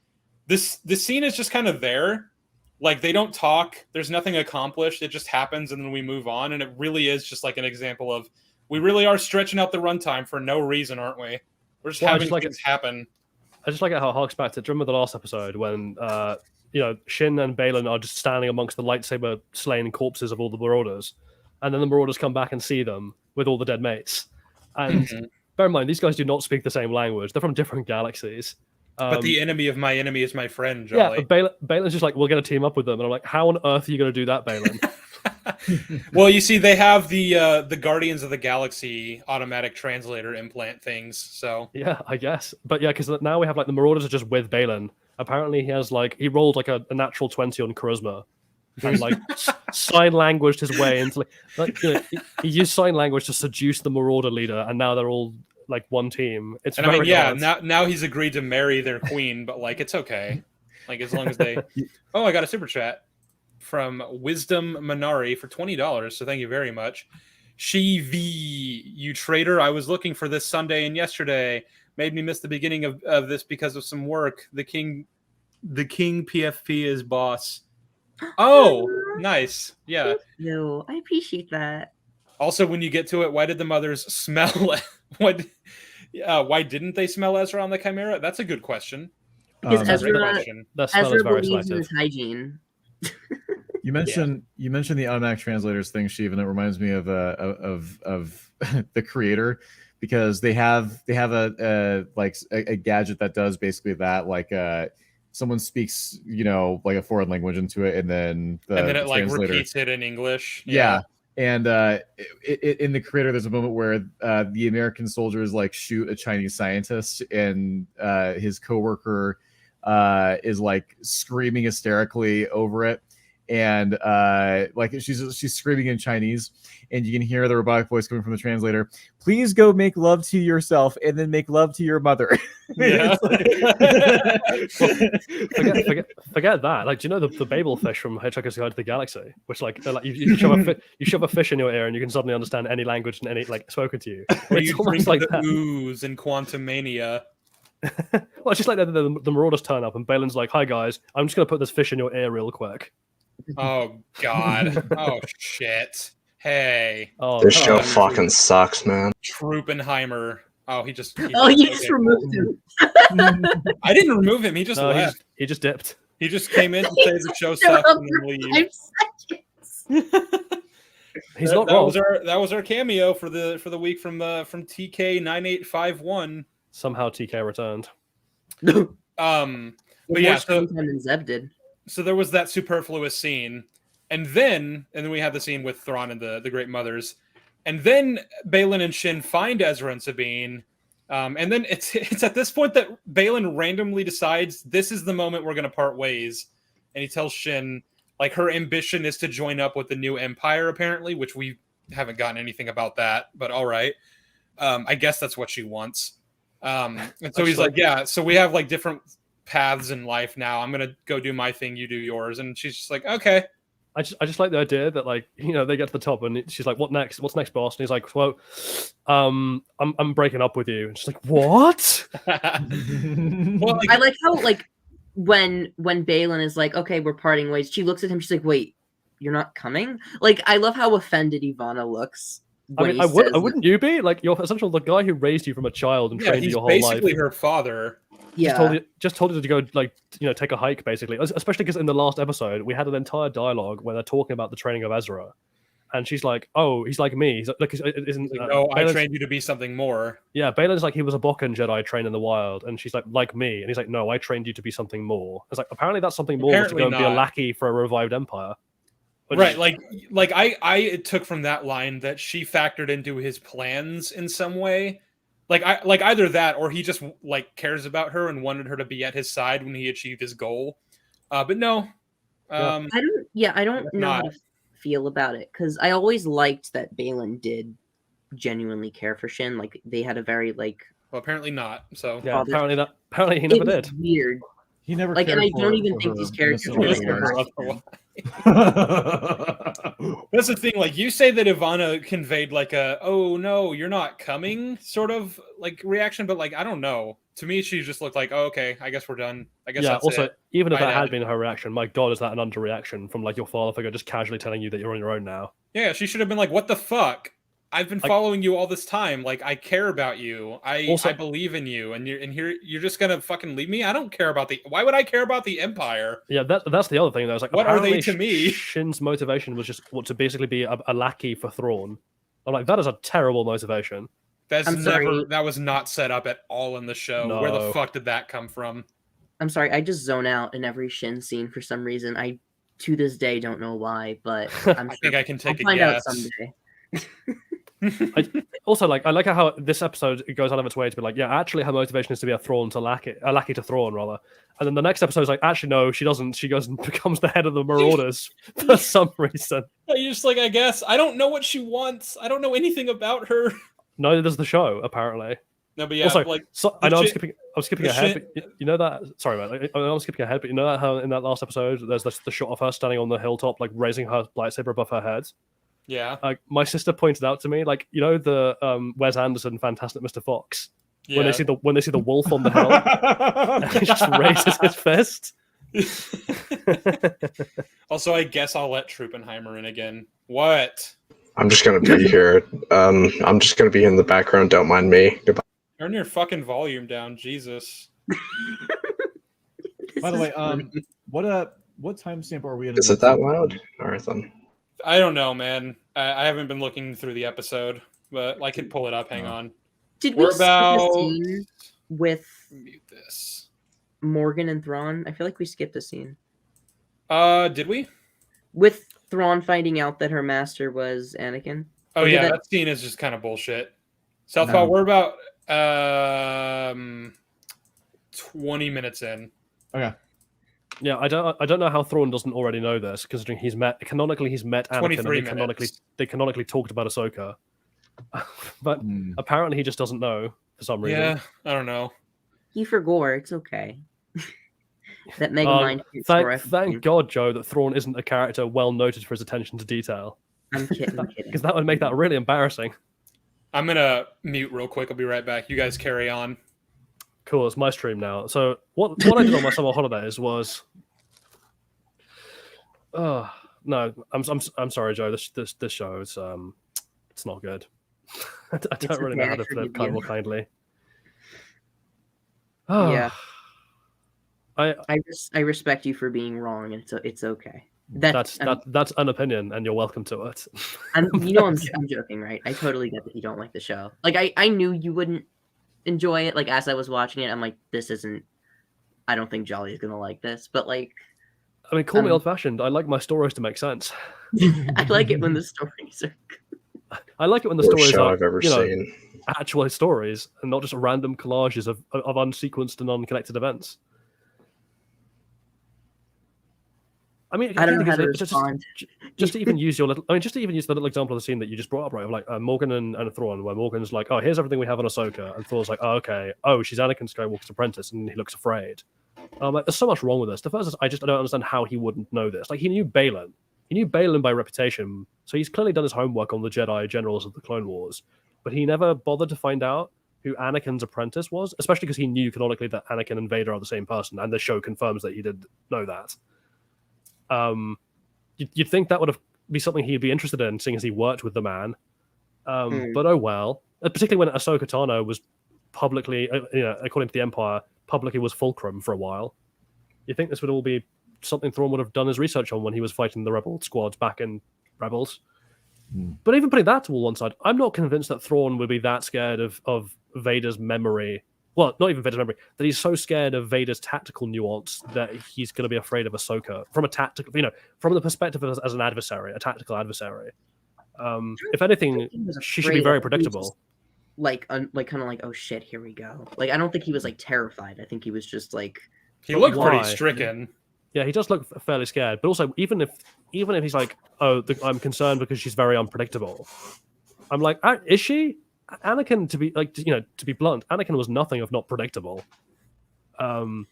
this scene is just kind of there. Like, they don't talk. There's nothing accomplished. It just happens, and then we move on. And it really is just like an example of we really are stretching out the runtime for no reason, aren't we? We're just having things happen. I just like it how it harks back to, do you remember the last episode when, Shin and Balin are just standing amongst the lightsaber slain corpses of all the Marauders, and then the Marauders come back and see them with all the dead mates. And bear in mind, these guys do not speak the same language. They're from different galaxies. But the enemy of my enemy is my friend, Jolly. Yeah, Balin's just like, we're going to team up with them. And I'm like, how on earth are you going to do that, Balin? Well, you see, they have the Guardians of the Galaxy automatic translator implant things, so... Yeah, I guess. But yeah, because now we have, like, the Marauders are just with Balin. Apparently he rolled, like, a natural 20 on charisma. And, like, sign languaged his way into... he used sign language to seduce the Marauder leader, and now they're all... like one team. It's and I mean, yeah. Now he's agreed to marry their queen, but like it's okay. Like as long as they. Oh, I got a super chat from Wisdom Minari for $20. So thank you very much. Sheev, you traitor! I was looking for this Sunday and yesterday. Made me miss the beginning of this because of some work. The king PFP is boss. Oh, nice. Yeah. No, I appreciate that. Also, when you get to it, why did the mothers smell? Why didn't they smell Ezra on the Chimera? That's a good question. Because Ezra believes selective. in his hygiene. You mentioned the automatic translators thing, Sheev, and it reminds me of the creator, because they have a gadget that does basically that, like someone speaks like a foreign language into it, and then it like repeats it in English. Yeah. And in the creator, there's a moment where the American soldiers like shoot a Chinese scientist, and his coworker is like screaming hysterically over it, and like she's screaming in Chinese, and you can hear the robotic voice coming from the translator. Please go make love to yourself, and then make love to your mother. Yeah. forget that. Like, do you know the Babel fish from Hitchhiker's Guide to the Galaxy, which like you shove a fish in your ear and you can suddenly understand any language and any like spoken to you. Or you drink like the ooze in Quantum Mania. Well, it's just like the Marauders turn up and Balin's like, "Hi guys, I'm just gonna put this fish in your ear real quick." Oh God! Oh shit! Hey! Oh, this show fucking sucks, man. Troopenheimer. Oh, you just removed him. I didn't remove him. He just left. He just dipped. He just came in to say the show sucks and then leave. He's not wrong. That was our cameo for the week from TK9851. Somehow TK returned. But yeah, than Zeb did. So there was that superfluous scene, and then we had the scene with Thrawn and the Great Mothers, and then Balin and Shin find Ezra and Sabine, and then it's at this point that Balin randomly decides this is the moment we're going to part ways, and he tells Shin like her ambition is to join up with the new Empire, apparently, which we haven't gotten anything about that, but all right, I guess that's what she wants. And so he's like, yeah, so we have like different paths in life now. I'm gonna go do my thing, you do yours. And she's just like, okay. I just like the idea that like, they get to the top and she's like, what next? What's next, boss? And he's like, well, I'm breaking up with you. And she's like, what? Well, I like how like when Balin is like, okay, we're parting ways, she looks at him, she's like, wait, you're not coming? Like, I love how offended Ivana looks. I mean, wouldn't you be? Like, you're essentially the guy who raised you from a child and trained you your whole life. He's basically her father. Yeah. Just told her to go, like, take a hike, basically. Especially because in the last episode, we had an entire dialogue where they're talking about the training of Ezra. And she's like, oh, he's like me. He's like, no, I trained you to be something more. Yeah, Balin's like, he was a Bokken Jedi trained in the wild. And she's like me. And he's like, no, I trained you to be something more. It's like, apparently that's something more to go and be a lackey for a revived empire. Right, like I took from that line that she factored into his plans in some way. Like either that or he just like cares about her and wanted her to be at his side when he achieved his goal. But no. I don't know how to feel about it because I always liked that Balin did genuinely care for Shin. Like they had a very like. Well, apparently not. So Yeah, apparently he never did. Weird. He never Like, and I don't even for think her these in characters Civil really War. hurt. That's the thing. Like you say that Ivana conveyed like a "oh no, you're not coming" sort of like reaction, but like I don't know. To me, she just looked like, "Oh, okay, I guess we're done. I guess that's also, it." even if Bye, that Dad. had been her reaction, my God, is that an underreaction from like your father figure just casually telling you that you're on your own now? Yeah, she should have been like, "What the fuck? I've been following you all this time. Like, I care about you. I believe in you, and you're just gonna fucking leave me. I don't care about the. Why would I care about the Empire? Yeah, that's the other thing. Though. It's like, what are they to me? Shin's motivation was just to basically be a lackey for Thrawn. I'm like, that is a terrible motivation. That was not set up at all in the show. No. Where the fuck did that come from? I'm sorry, I just zone out in every Shin scene for some reason. I to this day don't know why, but I think I can take a find guess. out someday. I like how this episode goes out of its way to be like, yeah, actually her motivation is to be a lackey to Thrawn rather, and then the next episode is like, actually no, she doesn't. She goes and becomes the head of the Marauders for some reason. You're just like, I guess I don't know what she wants. I don't know anything about her. Neither does the show apparently. No, but yeah, also, like I know I'm skipping ahead, but you know that. Sorry, man, I'm skipping ahead, but you know that how in that last episode, there's the shot of her standing on the hilltop, like raising her lightsaber above her head. Yeah. Like my sister pointed out to me, like you know the Wes Anderson Fantastic Mr. Fox when they see the wolf on the hill, and he just raises his fist. Also, I guess I'll let Truppenheimer in again. What? I'm just gonna be here. I'm just gonna be in the background. Don't mind me. Goodbye. Turn your fucking volume down, Jesus. By the way, what timestamp are we in? Is it that loud? All right then. I don't know, man. I haven't been looking through the episode, but I could pull it up. Hang on. Did we We're skip about a scene with mute this. Morgan and Thrawn? I feel like we skipped a scene. Did we? With Thrawn finding out that her master was Anakin. Oh yeah, that scene is just kind of bullshit. Southpaw, we're about 20 minutes in. Okay. Yeah, I don't know how Thrawn doesn't already know this, considering he's met Anakin and they canonically talked about Ahsoka. But apparently he just doesn't know for some reason. Yeah, I don't know. He forgot. It's okay. That Mega Mind. Thank God, Joe, that Thrawn isn't a character well noted for his attention to detail. I'm kidding. Because that would make that really embarrassing. I'm gonna mute real quick. I'll be right back. You guys carry on. Cool, it's my stream now. So what I did on my summer holidays was, no, I'm sorry, Joe. This show is it's not good. I don't really know how to put it kind of more kindly. Yeah, I respect you for being wrong, and it's okay. That's an opinion, and you're welcome to it. I'm joking, right? I totally get that you don't like the show. Like I knew you wouldn't enjoy it. Like as I was watching it, I'm like, this isn't. I don't think Jolly is gonna like this, but like. I mean, call me old-fashioned. I like my stories to make sense. I like it when the stories are. I like it when the stories are, I've ever seen. Actual stories and not just random collages of unsequenced and unconnected events. I mean, I don't know how to respond. Just to even use the little example of the scene that you just brought up, right? Of like Morgan and Thrawn, where Morgan's like, "Oh, here's everything we have on Ahsoka," and Thrawn's like, "Oh, okay. Oh, she's Anakin Skywalker's apprentice," and he looks afraid. Like, there's so much wrong with this. The first is I don't understand how he wouldn't know this. Like, he knew Balin. He knew Balin by reputation, so he's clearly done his homework on the Jedi generals of the Clone Wars, but he never bothered to find out who Anakin's apprentice was, especially because he knew canonically that Anakin and Vader are the same person, and the show confirms that he did know that. You'd think that would be something he'd be interested in, seeing as he worked with the man. But oh well. Particularly when Ahsoka Tano was publicly, according to the Empire, publicly was Fulcrum for a while. You think this would all be something Thrawn would have done his research on when he was fighting the Rebel squads back in Rebels? But even putting that to one side, I'm not convinced that Thrawn would be that scared of Vader's memory. Well, not even Vader's memory, that he's so scared of Vader's tactical nuance that he's going to be afraid of Ahsoka from a tactical, from the perspective as an adversary, a tactical adversary. If anything, she should be very predictable. Kind of like, oh shit, here we go. Like, I don't think he was like terrified. I think he was just like. He looked pretty stricken. Yeah, he does look fairly scared. But also, even if he's like, "Oh, I'm concerned because she's very unpredictable," I'm like, "Is she?" Anakin, to be blunt, Anakin was nothing if not predictable.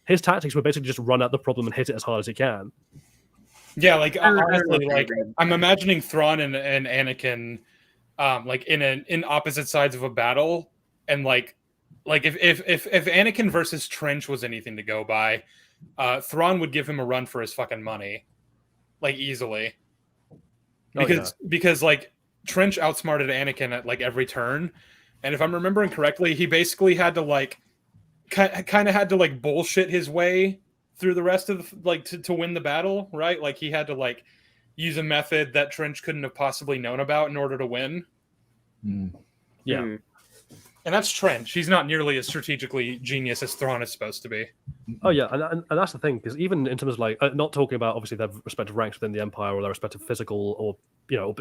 His tactics were basically just run at the problem and hit it as hard as he can. Yeah, like honestly, like I'm imagining Thrawn and Anakin, like in opposite sides of a battle, and like if Anakin versus Trench was anything to go by, Thrawn would give him a run for his fucking money, like easily, because like Trench outsmarted Anakin at like every turn, and if I'm remembering correctly, he basically had to like kind of had to like bullshit his way through the rest of the, like to win the battle, right? Like he had to like use a method that Trench couldn't have possibly known about in order to win. Yeah. And that's Trench. He's not nearly as strategically genius as Thrawn is supposed to be. Oh yeah, and that's the thing, because even in terms of like not talking about obviously their respective ranks within the Empire or their respective physical or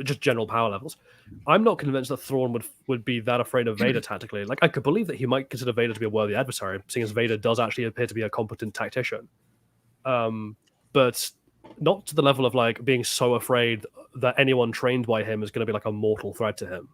just general power levels, I'm not convinced that Thrawn would be that afraid of Vader tactically. Like I could believe that he might consider Vader to be a worthy adversary, seeing as Vader does actually appear to be a competent tactician, but not to the level of like being so afraid that anyone trained by him is going to be like a mortal threat to him.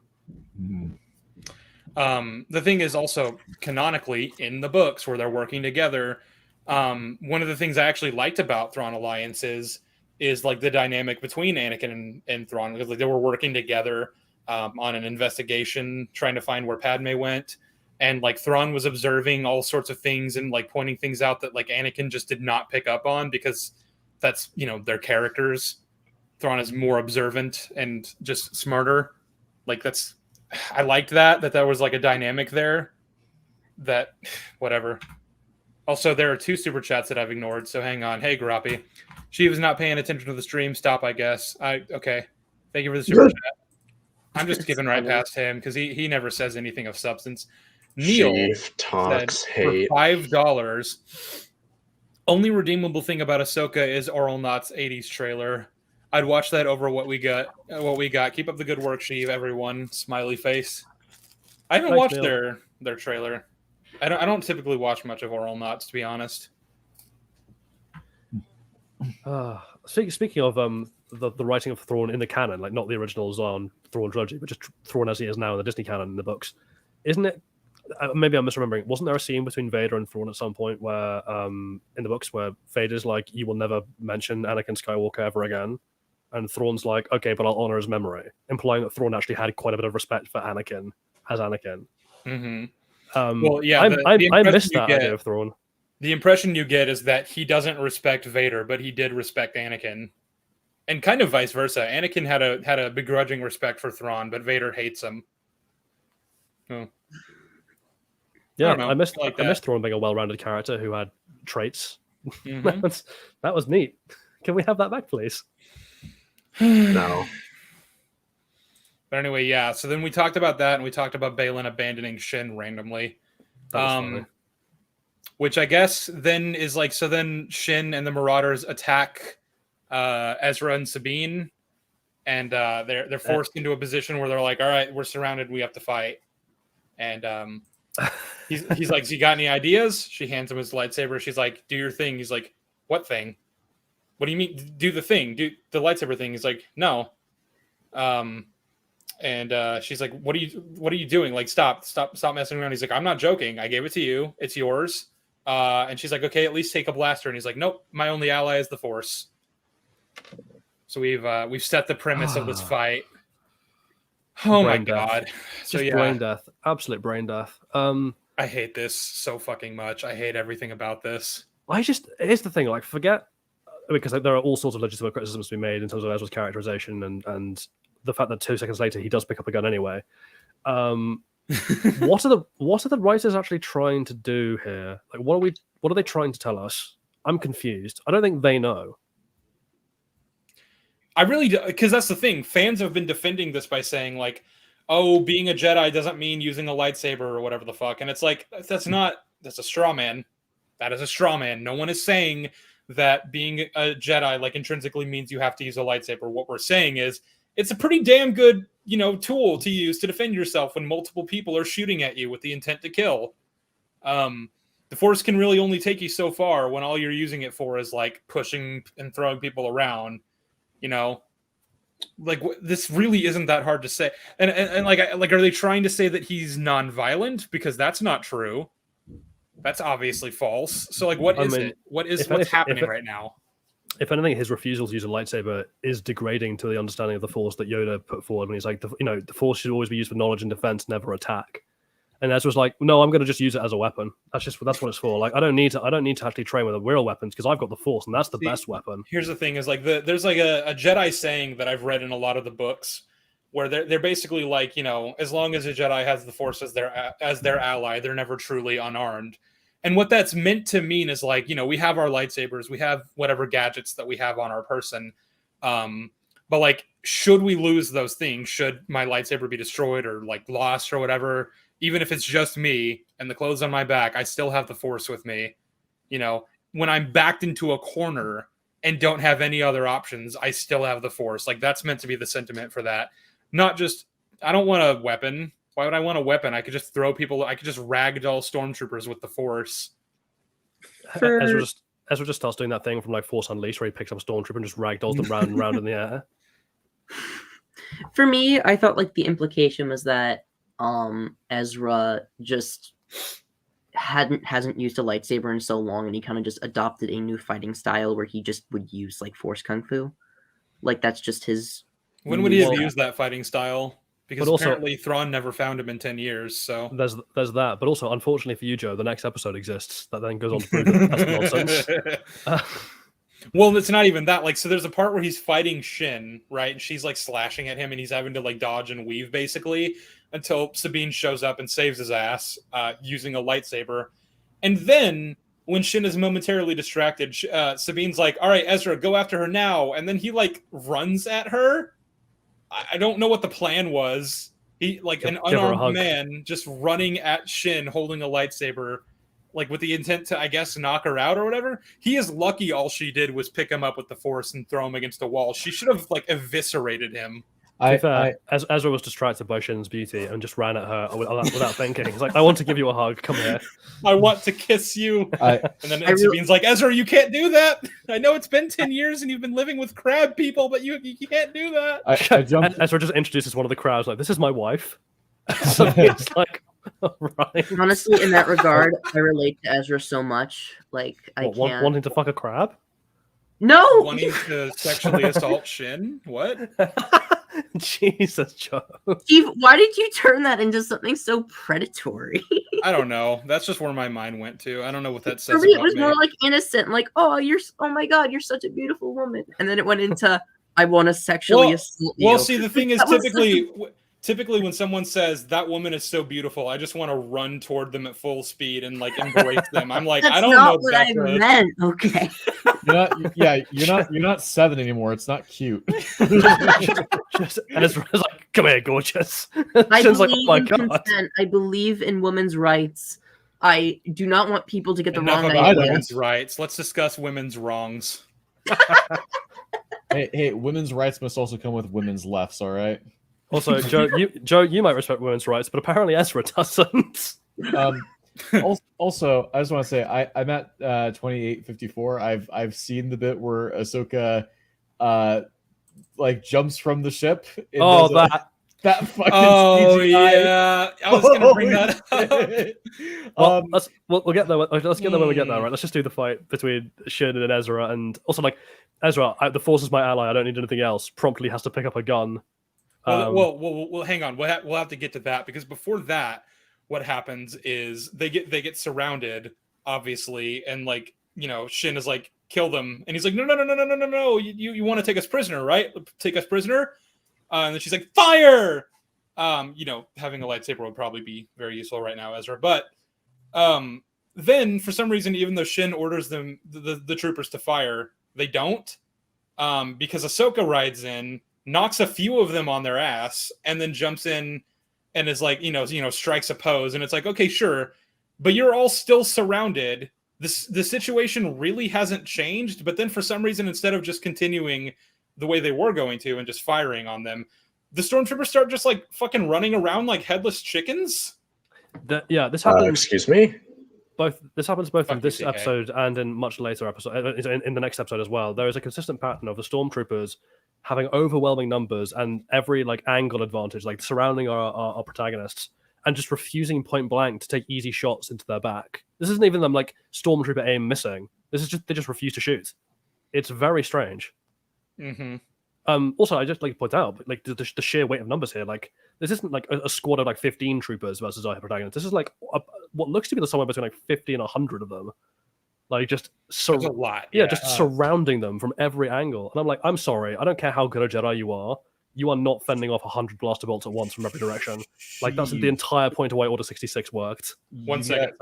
The thing is also canonically in the books where they're working together. One of the things I actually liked about Thrawn Alliances is like the dynamic between Anakin and Thrawn, because like they were working together on an investigation, trying to find where Padme went, and like Thrawn was observing all sorts of things and like pointing things out that like Anakin just did not pick up on, because that's their characters. Thrawn is more observant and just smarter. Like I liked that there was like a dynamic there. That whatever. Also, there are 2 super chats that I've ignored, so hang on. Hey, Grappy. Sheev is not paying attention to the stream. Stop, I guess. Okay. Thank you for the super chat. I'm just skipping right past him because he never says anything of substance. Neil Sheev talks hate. For $5, only redeemable thing about Ahsoka is Oral Knot's 80s trailer. I'd watch that over what we got. Keep up the good work, Sheev, everyone. Smiley face. I haven't watched their trailer. I don't typically watch much of Oral Knots, to be honest. Speaking of the writing of Thrawn in the canon, like not the original Zahn Thrawn trilogy, but just Thrawn as he is now in the Disney canon in the books, isn't it? Maybe I'm misremembering. Wasn't there a scene between Vader and Thrawn at some point where, in the books, where Vader's like, "You will never mention Anakin Skywalker ever again," and Thrawn's like, "Okay, but I'll honor his memory," implying that Thrawn actually had quite a bit of respect for Anakin as Anakin. Mm-hmm. Well, yeah, I missed that idea of Thrawn. The impression you get is that he doesn't respect Vader, but he did respect Anakin, and kind of vice versa. Anakin had a begrudging respect for Thrawn, but Vader hates him. Oh. Yeah, I missed Thrawn being a well-rounded character who had traits. Mm-hmm. that was neat. Can we have that back, please? No. But anyway, yeah. So then we talked about that, and we talked about Balin abandoning Shin randomly. Which I guess then is like, so then Shin and the Marauders attack Ezra and Sabine, and they're forced into a position where they're like, all right, we're surrounded, we have to fight. And he's like, you got any ideas? She hands him his lightsaber. She's like, do your thing. He's like, what thing? What do you mean? Do the thing. Do the lightsaber thing. He's like, no. And she's like, what are you doing? Like, stop messing around. He's like, I'm not joking. I gave it to you. It's yours. And she's like, okay, at least take a blaster. And he's like, nope, my only ally is the Force. So we've set the premise of this fight. Oh my god. So yeah, brain death. Absolute brain death. I hate this so fucking much. I hate everything about this. Here's the thing, like, forget, because there are all sorts of legitimate criticisms to be made in terms of Ezra's characterization and the fact that 2 seconds later he does pick up a gun anyway. What are the writers actually trying to do here? Like, what are they trying to tell us? I'm confused. I don't think they know. I really do, because that's the thing. Fans have been defending this by saying like, "Oh, being a Jedi doesn't mean using a lightsaber or whatever the fuck," and it's like that's a straw man. That is a straw man. No one is saying that being a Jedi like intrinsically means you have to use a lightsaber. What we're saying is it's a pretty damn good, tool to use to defend yourself when multiple people are shooting at you with the intent to kill. the Force can really only take you so far when all you're using it for is like pushing and throwing people around, you know. Like this really isn't that hard to say. And like are they trying to say that he's non-violent? Because that's not true. That's obviously false. So like what is it? What's happening right now? If anything, his refusal to use a lightsaber is degrading to the understanding of the Force that Yoda put forward when he's like, the Force should always be used for knowledge and defense, never attack. And Ezra's like, no, I'm going to just use it as a weapon. That's what it's for. Like, I don't need to actually train with real weapons because I've got the Force, and that's the best weapon. Here's the thing: is like there's like a Jedi saying that I've read in a lot of the books where they're basically like, as long as a Jedi has the Force as their ally, they're never truly unarmed. And what that's meant to mean is like, we have our lightsabers, we have whatever gadgets that we have on our person, but like, should we lose those things? Should my lightsaber be destroyed or like lost or whatever? Even if it's just me and the clothes on my back, I still have the Force with me. When I'm backed into a corner and don't have any other options, I still have the Force. Like, that's meant to be the sentiment for that. Not just, I don't want a weapon. Why would I want a weapon? I could just throw people. I could just ragdoll stormtroopers with the Force. Ezra just starts doing that thing from like Force Unleashed where he picks up a stormtrooper and just ragdolls them round and round in the air. For me, I felt like the implication was that Ezra just hasn't used a lightsaber in so long, and he kind of just adopted a new fighting style where he just would use like Force Kung Fu. Like that's just his. When would he have used that fighting style? Because apparently Thrawn never found him in 10 years. So there's that. But also, unfortunately for you, Joe, the next episode exists that then goes on to prove that that's nonsense. Well, it's not even that. Like, so there's a part where he's fighting Shin, right? And she's like slashing at him, and he's having to like dodge and weave basically until Sabine shows up and saves his ass using a lightsaber. And then when Shin is momentarily distracted, Sabine's like, "All right, Ezra, go after her now." And then he like runs at her. I don't know what the plan was. He like an unarmed man just running at Shin holding a lightsaber, like with the intent to, I guess, knock her out or whatever. He is lucky all she did was pick him up with the Force and throw him against a wall. She should have like eviscerated him. Ezra was distracted by Shin's beauty and just ran at her without thinking. He's like, "I want to give you a hug. Come here. I want to kiss you." And then Sabine's like, "Ezra, you can't do that. I know it's been 10 years and you've been living with crab people, but you can't do that." Ezra just introduces one of the crowds like, "This is my wife." So it's like, right. Honestly, in that regard, I relate to Ezra so much. Like, wanting to fuck a crab. No, wanting to sexually assault Shin. What? Jesus, Joe. Steve, why did you turn that into something so predatory? I don't know. That's just where my mind went to. I don't know what that says. For me, it was more like innocent, like, oh my God, you're such a beautiful woman. And then it went into, I want to sexually assault you. Well, see, the thing is, typically when someone says that woman is so beautiful, I just want to run toward them at full speed and like embrace them. I'm like, I don't know what I meant. Okay. You're not 7 anymore. It's not cute. Ezra's like, "Come here, gorgeous." I believe in consent. I believe in women's rights. I do not want people to get the wrong idea. Women's rights. Let's discuss women's wrongs. Hey, women's rights must also come with women's lefts. All right. Also, Joe, you might respect women's rights, but apparently Ezra doesn't. Also, I just want to say I'm at 2854. I've seen the bit where Ahsoka like jumps from the ship. That fucking CGI. Yeah, I was gonna bring that up. We'll get there. Let's get there when we get there, right? Let's just do the fight between Shin and Ezra, and also like Ezra, the Force is my ally. I don't need anything else. Promptly has to pick up a gun. Well, hang on. We'll have to get to that because before that, what happens is they get surrounded, obviously, and like Shin is like, "Kill them," and he's like, "No! You want to take us prisoner, right? Take us prisoner." And then she's like, "Fire!" Having a lightsaber would probably be very useful right now, Ezra. But then for some reason, even though Shin orders them the troopers to fire, they don't, because Ahsoka rides in, knocks a few of them on their ass, and then jumps in and is like, strikes a pose. And it's like, okay, sure, but you're all still surrounded. The situation really hasn't changed. But then for some reason, instead of just continuing the way they were going to and just firing on them, the stormtroopers start just like fucking running around like headless chickens. This happened. Excuse me? This happens both in Fuck this you, TK. episode and in much later episode, in the next episode as well. There is a consistent pattern of the stormtroopers having overwhelming numbers and every like angle advantage, like surrounding our protagonists, and just refusing point blank to take easy shots into their back. This isn't even them like stormtrooper aim missing. This is just they just refuse to shoot. It's very strange. Mm-hmm. Also, I just like to point out, like the sheer weight of numbers here. Like this isn't like a squad of like 15 troopers versus our protagonist. This is like what looks to be somewhere between like 50 and 100 of them. Like just That's a lot. yeah, just surrounding them from every angle. And I'm like, I'm sorry, I don't care how good a Jedi you are not fending off 100 blaster bolts at once from every direction. Like that's the entire point of why Order 66 worked. One second,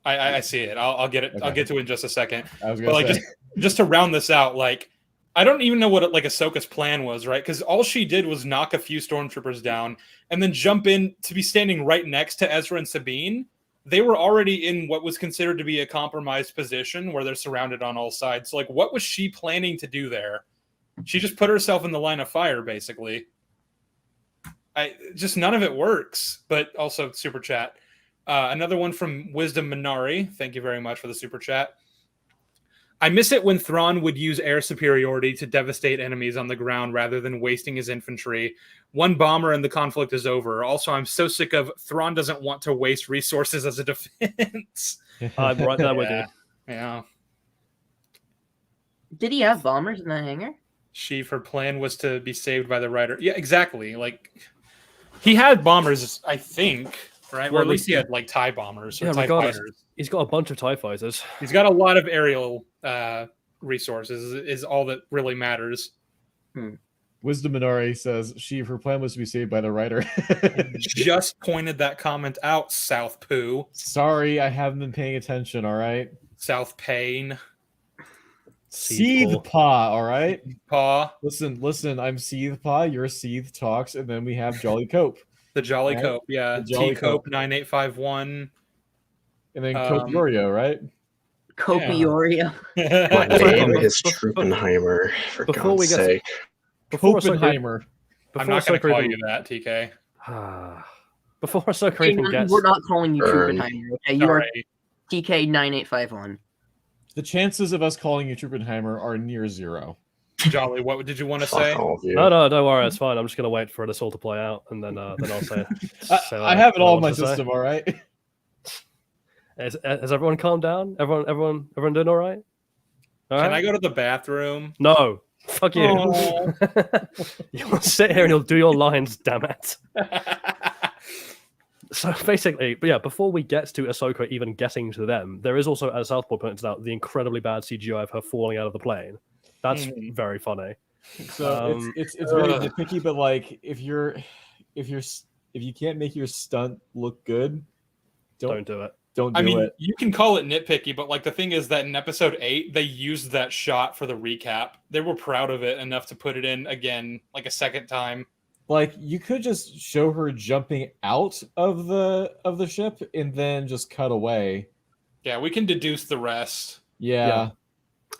I see it. I'll get it. Okay. I'll get to it in just a second. I was gonna say. just to round this out, like I don't even know what like Ahsoka's plan was, right? Because all she did was knock a few stormtroopers down and then jump in to be standing right next to Ezra and Sabine. They were already in what was considered to be a compromised position where they're surrounded on all sides. So, like, what was she planning to do there? She just put herself in the line of fire, basically. Just none of it works. But also, super chat. Another one from Wisdom Minari. Thank you very much for the super chat. I miss it when Thrawn would use air superiority to devastate enemies on the ground rather than wasting his infantry. One bomber and the conflict is over. Also, I'm so sick of Thrawn doesn't want to waste resources as a defense. I'm right there with you. Yeah. Did he have bombers in the hangar? Sheev, her plan was to be saved by the writer. Yeah, exactly. Like, he had bombers, I think, right? Or at least he had, like, TIE bombers or TIE fighters. He's got a bunch of TIE fighters. He's got a lot of aerial resources, is all that really matters. Wisdom Minari says, Sheev, her plan was to be saved by the writer. Just pointed that comment out, South Poo. Sorry, I haven't been paying attention, all right? South Pain. Seethe Paw, all right? Paw. Listen, I'm Seethe Paw, you're Seethe Talks, and then we have Jolly Cope. The Jolly Cope, yeah. T-Cope 9851. And then Cope Yorio, right? Cope Yorio. My name is Truppenheimer, for God's sake. Oppenheimer. I'm not going to call you that, TK. Before Ahsoka even gets... We're not calling you Truppenheimer, okay? You are TK9851. The chances of us calling you Truppenheimer are near zero. Jolly, what did you want to say? No, don't worry, it's fine. I'm just going to wait for this all to play out, and then I'll say... I have it all in my system, all right? Has everyone calmed down? Everyone doing all right? Can I go to the bathroom? No. Fuck you. You want to sit here and you'll do your lines, damn it. So basically, but yeah, before we get to Ahsoka even getting to them, there is also, as Southpaw pointed out, the incredibly bad CGI of her falling out of the plane. That's very funny. So it's very nitpicky, but like if you can't make your stunt look good, don't do it. Don't do it. You can call it nitpicky, but like the thing is that in episode 8, they used that shot for the recap. They were proud of it enough to put it in again, like a second time. Like you could just show her jumping out of the ship and then just cut away. Yeah, we can deduce the rest. Yeah.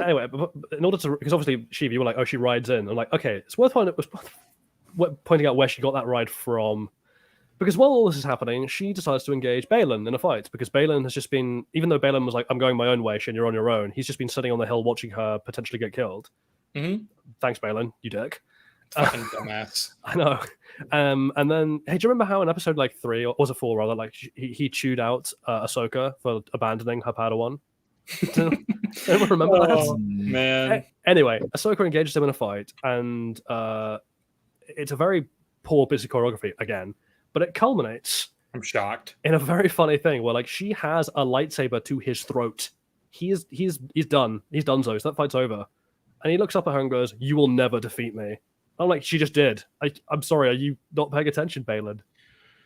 Anyway, in order to, because obviously Sheev, you were like, oh, she rides in. I'm like, okay, it's worth pointing out where she got that ride from. Because while all this is happening, she decides to engage Balin in a fight. Because Balin has just been, even though Balin was like, I'm going my own way, Shin, you're on your own, he's just been sitting on the hill watching her potentially get killed. Mm-hmm. Thanks, Balin, you dick. Fucking dumbass. I know. And then, hey, do you remember how in episode like 3, or was it 4 rather, like he chewed out Ahsoka for abandoning her Padawan? Anyone remember that? Man. Anyway, Ahsoka engages him in a fight, and it's a very poor bit of choreography again. But it culminates. I'm shocked. In a very funny thing where, like, she has a lightsaber to his throat. He's done. He's done so. That fight's over. And he looks up at her and goes, "You will never defeat me." I'm like, she just did. I'm sorry. Are you not paying attention, Balin?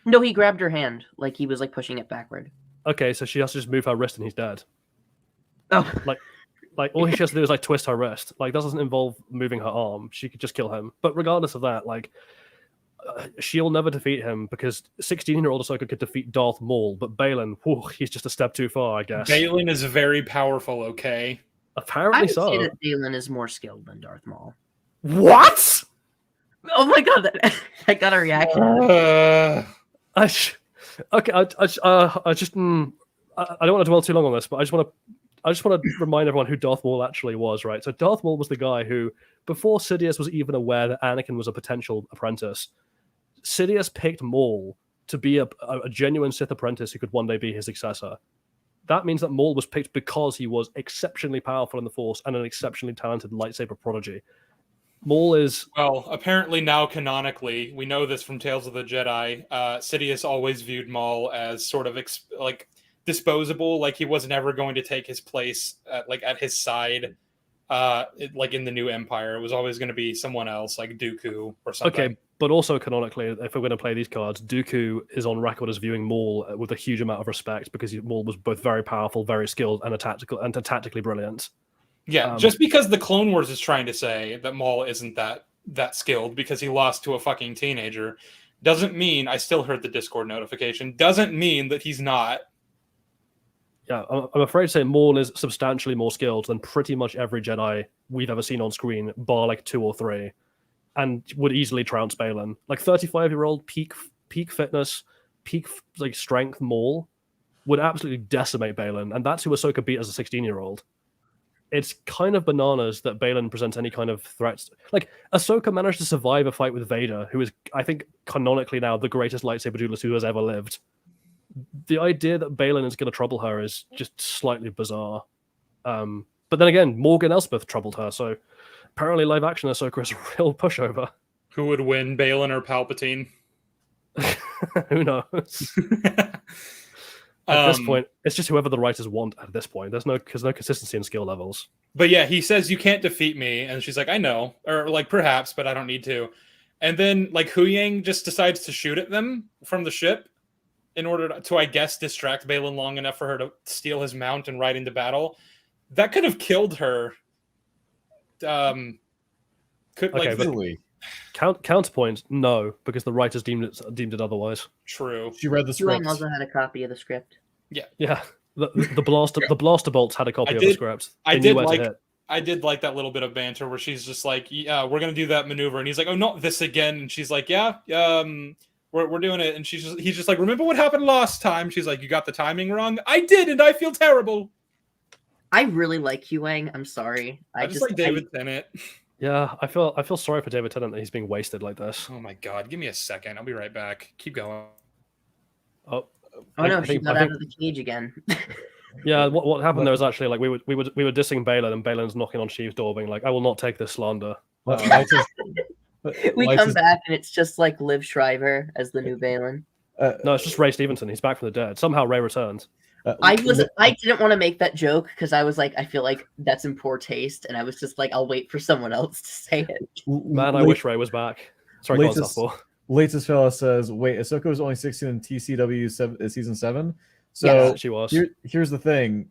No, he grabbed her hand, like he was like pushing it backward. Okay, so she has to just move her wrist and he's dead. Oh, like all she has to do is like twist her wrist. Like that doesn't involve moving her arm. She could just kill him. But regardless of that, like. She'll never defeat him because 16-year-old Ahsoka could defeat Darth Maul, but Balin, he's just a step too far, I guess. Balin is very powerful, okay? Apparently I would so. say that Balin is more skilled than Darth Maul. What? Oh my god, I got a reaction. I don't want to dwell too long on this, but I just want to remind everyone who Darth Maul actually was, right? So Darth Maul was the guy who, before Sidious was even aware that Anakin was a potential apprentice, Sidious picked Maul to be a genuine Sith apprentice who could one day be his successor. That means that Maul was picked because he was exceptionally powerful in the Force and an exceptionally talented lightsaber prodigy. Maul is... Well, apparently now canonically, we know this from Tales of the Jedi, Sidious always viewed Maul as sort of disposable, like he was never going to take his place at his side, like in the new Empire. It was always going to be someone else, like Dooku or something. Okay, but also canonically, if we're going to play these cards, Dooku is on record as viewing Maul with a huge amount of respect because Maul was both very powerful, very skilled, and tactically brilliant. Yeah, just because the Clone Wars is trying to say that Maul isn't that skilled because he lost to a fucking teenager, doesn't mean, I still heard the Discord notification, doesn't mean that he's not. Yeah, I'm afraid to say Maul is substantially more skilled than pretty much every Jedi we've ever seen on screen, bar like 2 or 3, and would easily trounce Balin. Like 35-year-old peak fitness, peak like strength Maul would absolutely decimate Balin, and that's who Ahsoka beat as a 16-year-old. It's kind of bananas that Balin presents any kind of threats. Like, Ahsoka managed to survive a fight with Vader, who is, I think, canonically now the greatest lightsaber duelist who has ever lived. The idea that Balin is going to trouble her is just slightly bizarre. But then again, Morgan Elsbeth troubled her, so apparently live-action Ahsoka is a real pushover. Who would win, Balin or Palpatine? Who knows? At this point, it's just whoever the writers want at this point. There's no consistency in skill levels. But yeah, he says, you can't defeat me. And she's like, I know. Or like, perhaps, but I don't need to. And then like Huyang just decides to shoot at them from the ship in order to, I guess, distract Balin long enough for her to steal his mount and ride into battle. That could have killed her. Counterpoint, no, because the writers deemed it otherwise. True. She read the script. You also had a copy of the script. Yeah. The blaster bolts had a copy of the script. I did like that little bit of banter where she's just like, yeah, we're gonna do that maneuver, and he's like, oh, not this again, and she's like, yeah, we're doing it, and he's just like, remember what happened last time? She's like, you got the timing wrong. I did, and I feel terrible. I really like Huyang. I'm sorry. I just like David Tennant. Yeah, I feel sorry for David Tennant that he's being wasted like this. Oh my god, give me a second. I'll be right back. Keep going. Oh no, she got out of the cage again. Yeah, what happened there was actually like we were dissing Balin, and Balin's knocking on Sheev's door, being like, "I will not take this slander." We come back and it's just like Liv Shriver as the new Balin. No, it's just Ray Stevenson. He's back from the dead. Somehow Ray returns. I didn't want to make that joke because I was like, I feel like that's in poor taste, and I was just like, I'll wait for someone else to say it. Man, I wish Ray was back. Sorry, Latest fella says, wait, Ahsoka was only 16 in TCW season 7? So yeah, she was. Here's the thing.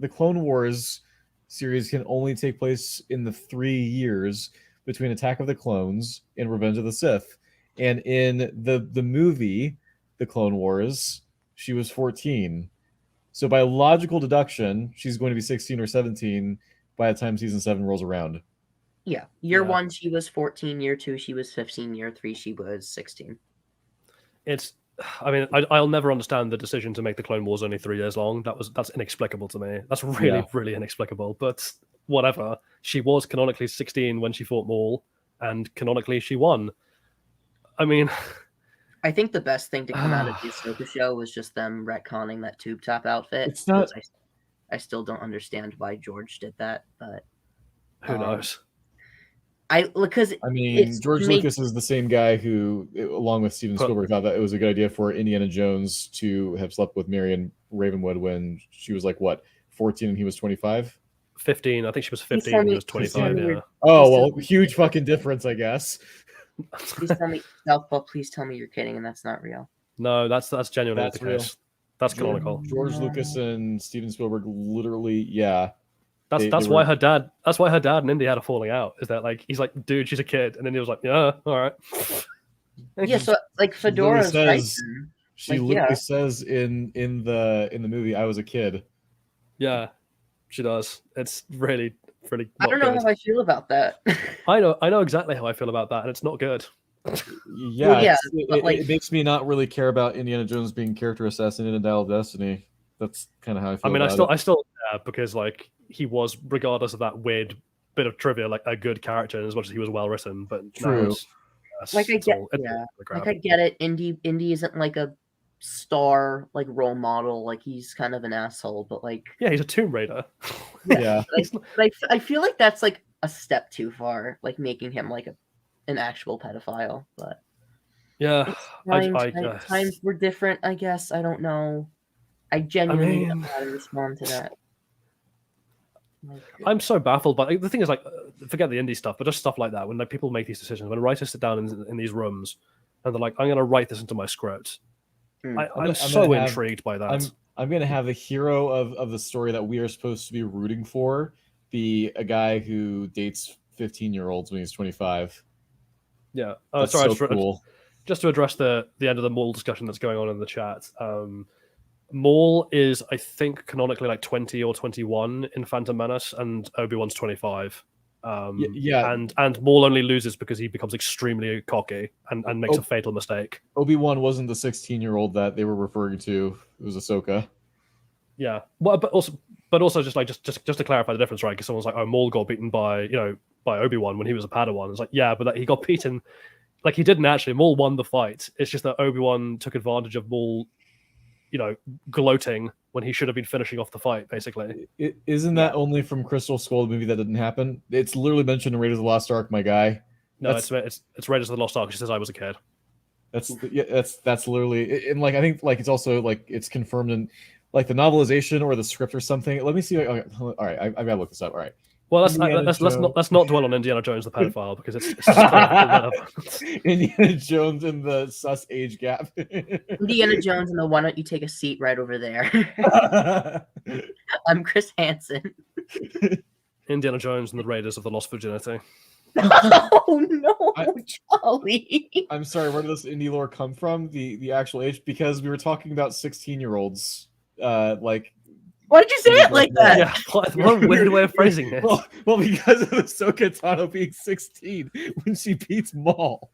The Clone Wars series can only take place in the 3 years between Attack of the Clones and Revenge of the Sith. And in the movie, The Clone Wars, she was 14. So by logical deduction, she's going to be 16 or 17 by the time season 7 rolls around. Yeah. Year 1, she was 14. Year 2, she was 15. Year 3, she was 16. I'll never understand the decision to make the Clone Wars only 3 years long. That's inexplicable to me. That's really inexplicable. But whatever. She was canonically 16 when she fought Maul, and canonically she won. I mean, I think the best thing to come out of the Ahsoka show was just them retconning that tube top outfit. It's not. I still don't understand why George did that, but who knows? George Lucas is the same guy who, along with Steven Spielberg, thought that it was a good idea for Indiana Jones to have slept with Marion Ravenwood when she was like, what, 14 and he was 25? 15. I think she was 15 and he was 25, yeah. Oh, well, huge fucking difference, I guess. Please tell me you're kidding and that's not real. No, that's genuinely the real. case. That's canonical. George Lucas and Steven Spielberg literally, yeah. That's why her dad and Indy had a falling out. Is that like he's like, dude, she's a kid, and then he was like, yeah, all right. Yeah, so like Fedora's she literally says in the movie, I was a kid. Yeah, she does. It's really. I don't know how I feel about that. I know exactly how I feel about that, and it's not good. Yeah, it makes me not really care about Indiana Jones being character assassinated in Dial of Destiny. That's kind of how I feel. I mean, about I still because like he was, regardless of that weird bit of trivia, like a good character, as much as he was well written. But True. Like I get, like I get it. Indy isn't like a star like role model. Like he's kind of an asshole, but like he's a Tomb Raider. Yeah. But I feel like that's like a step too far, like making him like an actual pedophile. But yeah, times were different. I guess I don't know. I genuinely don't know how to respond to that. Like, I'm so baffled by the thing is like, forget the indie stuff, but just stuff like that. When like people make these decisions, when writers sit down in these rooms and they're like, "I'm going to write this into my script," I'm so intrigued by that. I'm going to have the hero of the story that we are supposed to be rooting for be a guy who dates 15-year-olds when he's 25. Yeah. That's sorry, so cool. Just to address the end of the Maul discussion that's going on in the chat. Maul is, I think, canonically like 20 or 21 in Phantom Menace, and Obi-Wan's 25. Yeah. And Maul only loses because he becomes extremely cocky and makes a fatal mistake. Obi-Wan wasn't the 16-year-old that they were referring to. It was Ahsoka. Yeah. Well, but also just to clarify the difference, right? Because someone's like, "Oh, Maul got beaten by Obi-Wan when he was a Padawan." It's like, yeah, but he got beaten. Like he didn't actually. Maul won the fight. It's just that Obi-Wan took advantage of Maul, gloating when he should have been finishing off the fight, basically. Isn't that only from Crystal Skull, the movie that didn't happen? It's literally mentioned in Raiders of the Lost Ark, my guy. No, it's Raiders of the Lost Ark. She says I was a kid. That's literally, and like I think like it's also like it's confirmed in like the novelization or the script or something. Let me see. Okay, all right, I've got to look this up. All right. Well, let's not dwell on Indiana Jones the pedophile because it's just Indiana Jones and the sus age gap. Indiana Jones and the why don't you take a seat right over there? I'm Chris Hansen. Indiana Jones and the Raiders of the Lost Virginity. Oh no, Charlie! I'm sorry. Where did this indie lore come from? The actual age? Because we were talking about 16-year-olds. Like. Why did you say it like that? Yeah, what a weird way of phrasing it. Well, because of Ahsoka Tano being 16 when she beats Maul.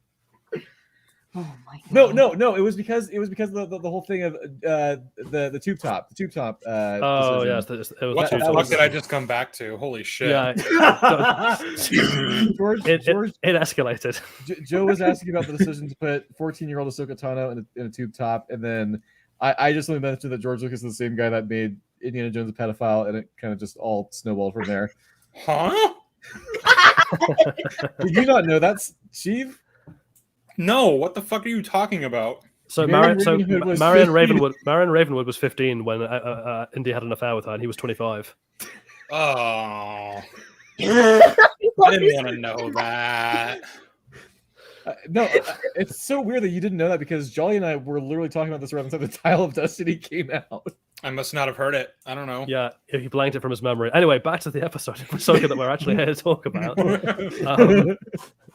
Oh my god! No. It was because of the whole thing of the tube top. The tube top. Oh yeah, what the fuck did I just come back to? Holy shit! Yeah, George, it escalated. Joe was asking about the decision to put 14-year-old Ahsoka Tano in a tube top, and then I just only mentioned that George Lucas is the same guy that made Indiana Jones a pedophile, and it kind of just all snowballed from there. Huh? Did you not know that's Sheev? No, what the fuck are you talking about? So Marion Ravenwood was 15 when Indy had an affair with her, and he was 25. Oh, I didn't want to know that. No, it's so weird that you didn't know that because Jolly and I were literally talking about this around the time the Dial of Destiny came out. I must not have heard it. I don't know. Yeah, he blanked it from his memory. Anyway, back to the episode of Ahsoka that we're actually here to talk about.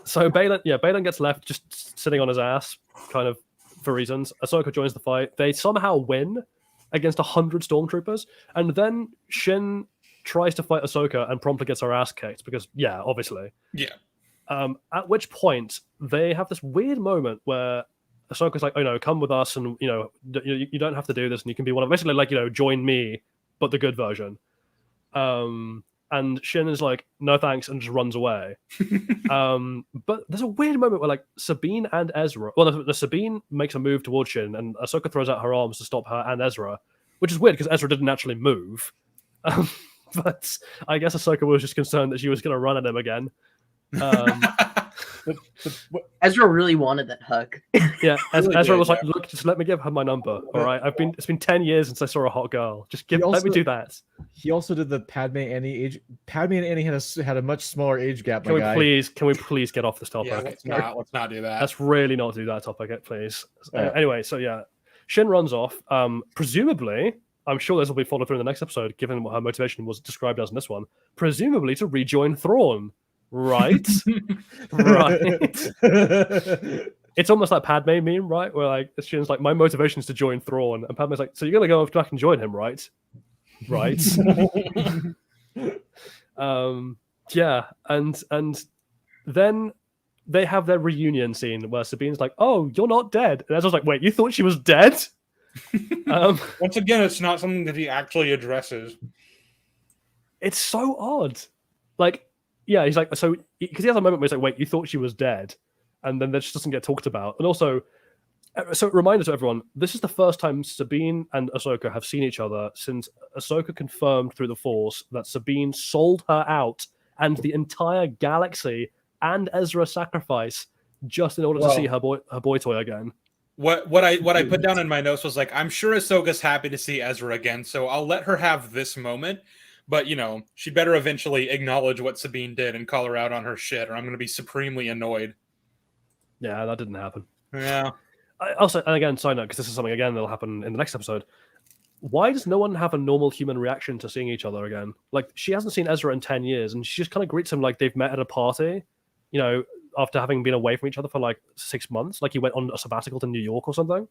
So Balin gets left just sitting on his ass, kind of for reasons. Ahsoka joins the fight. They somehow win against 100 stormtroopers, and then Shin tries to fight Ahsoka and promptly gets her ass kicked because, yeah, obviously. Yeah. At which point they have this weird moment where Ahsoka's like, "Oh no, come with us, and you don't have to do this, and you can be one of basically like join me, but the good version." And Shin is like, "No thanks," and just runs away. But there's a weird moment where like Sabine and Ezra, the Sabine makes a move towards Shin, and Ahsoka throws out her arms to stop her and Ezra, which is weird because Ezra didn't actually move. But I guess Ahsoka was just concerned that she was going to run at him again. Ezra really wanted that hug. Yeah, Ezra was like, "Look, just let me give her my number. All right, it's been 10 years since I saw a hot girl. Just let me do that." He also did the Padme and Annie age. Padme and Annie had a much smaller age gap. Can we please get off this topic? Yeah, let's not do that. Let's really not do that topic, please. Yeah. Anyway, so yeah, Shin runs off. Presumably, I'm sure this will be followed through in the next episode, given what her motivation was described as in this one. Presumably to rejoin Thrawn. Right. Right. It's almost like Padme meme, right? Where like Shin's like, my motivation is to join Thrawn, and Padme's like, so you're gonna go back and join him, right? Right. Yeah, and then they have their reunion scene where Sabine's like, "Oh, you're not dead," and Ezra's like, "Wait, you thought she was dead?" Once again, it's not something that he actually addresses. It's so odd. Like, yeah, he's like, so because he has a moment where he's like, wait, you thought she was dead, and then that just doesn't get talked about. And also, so reminder to everyone, this is the first time Sabine and Ahsoka have seen each other since Ahsoka confirmed through the Force that Sabine sold her out and the entire galaxy and Ezra's sacrifice just in order to see her boy toy again. What I put down in my notes was like, I'm sure Ahsoka's happy to see Ezra again, so I'll let her have this moment. But, you know, she better eventually acknowledge what Sabine did and call her out on her shit, or I'm going to be supremely annoyed. Yeah, that didn't happen. Yeah. Also, and again, side note, because this is something, again, that'll happen in the next episode. Why does no one have a normal human reaction to seeing each other again? Like, she hasn't seen Ezra in 10 years, and she just kind of greets him like they've met at a party, you know, after having been away from each other for like 6 months. Like, he went on a sabbatical to New York or something.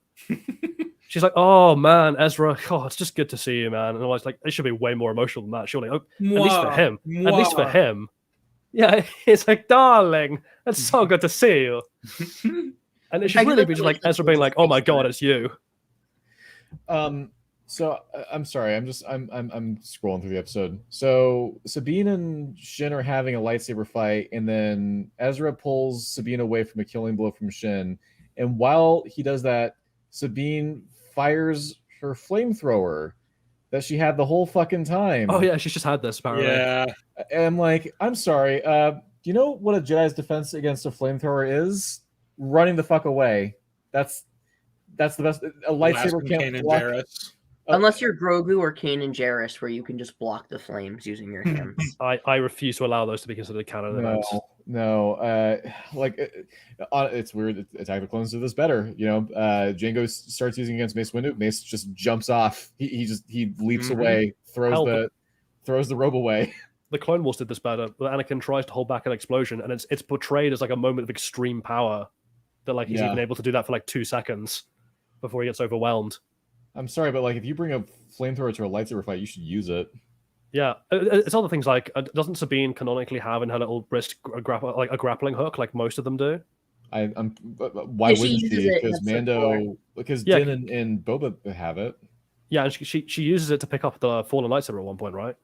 She's like, oh, man, Ezra, it's just good to see you, man. And I was like, it should be way more emotional than that, surely. Oh, at least for him. At least for him. Yeah, it's like, darling, it's so good to see you. And it should really be just like Ezra being like, "Oh my god, it's you." So I'm sorry, I'm scrolling through the episode. So Sabine and Shin are having a lightsaber fight, and then Ezra pulls Sabine away from a killing blow from Shin. And while he does that, Sabine fires her flamethrower that she had the whole fucking time. Oh yeah, she's just had this apparently. Yeah. And I'm like, I'm sorry. Do you know what a Jedi's defense against a flamethrower is? Running the fuck away. That's the best. A lightsaber can't block. Unless you're Grogu or Kanan Jarrus, where you can just block the flames using your hands. I refuse to allow those to be considered canon events. No. It's weird. Attack of the Clones do this better. You know, Jango starts using against Mace Windu. Mace just jumps off. He leaps away, throws the robe away. The Clone Wars did this better. Anakin tries to hold back an explosion, and it's portrayed as like a moment of extreme power. That like he's even able to do that for like 2 seconds before he gets overwhelmed. I'm sorry, but like if you bring a flamethrower to a lightsaber fight, you should use it. Yeah, it's other things like doesn't Sabine canonically have in her little wrist a grappling hook like most of them do? Why wouldn't she? Because Din and Boba have it. Yeah, and she uses it to pick up the fallen lightsaber at one point, right?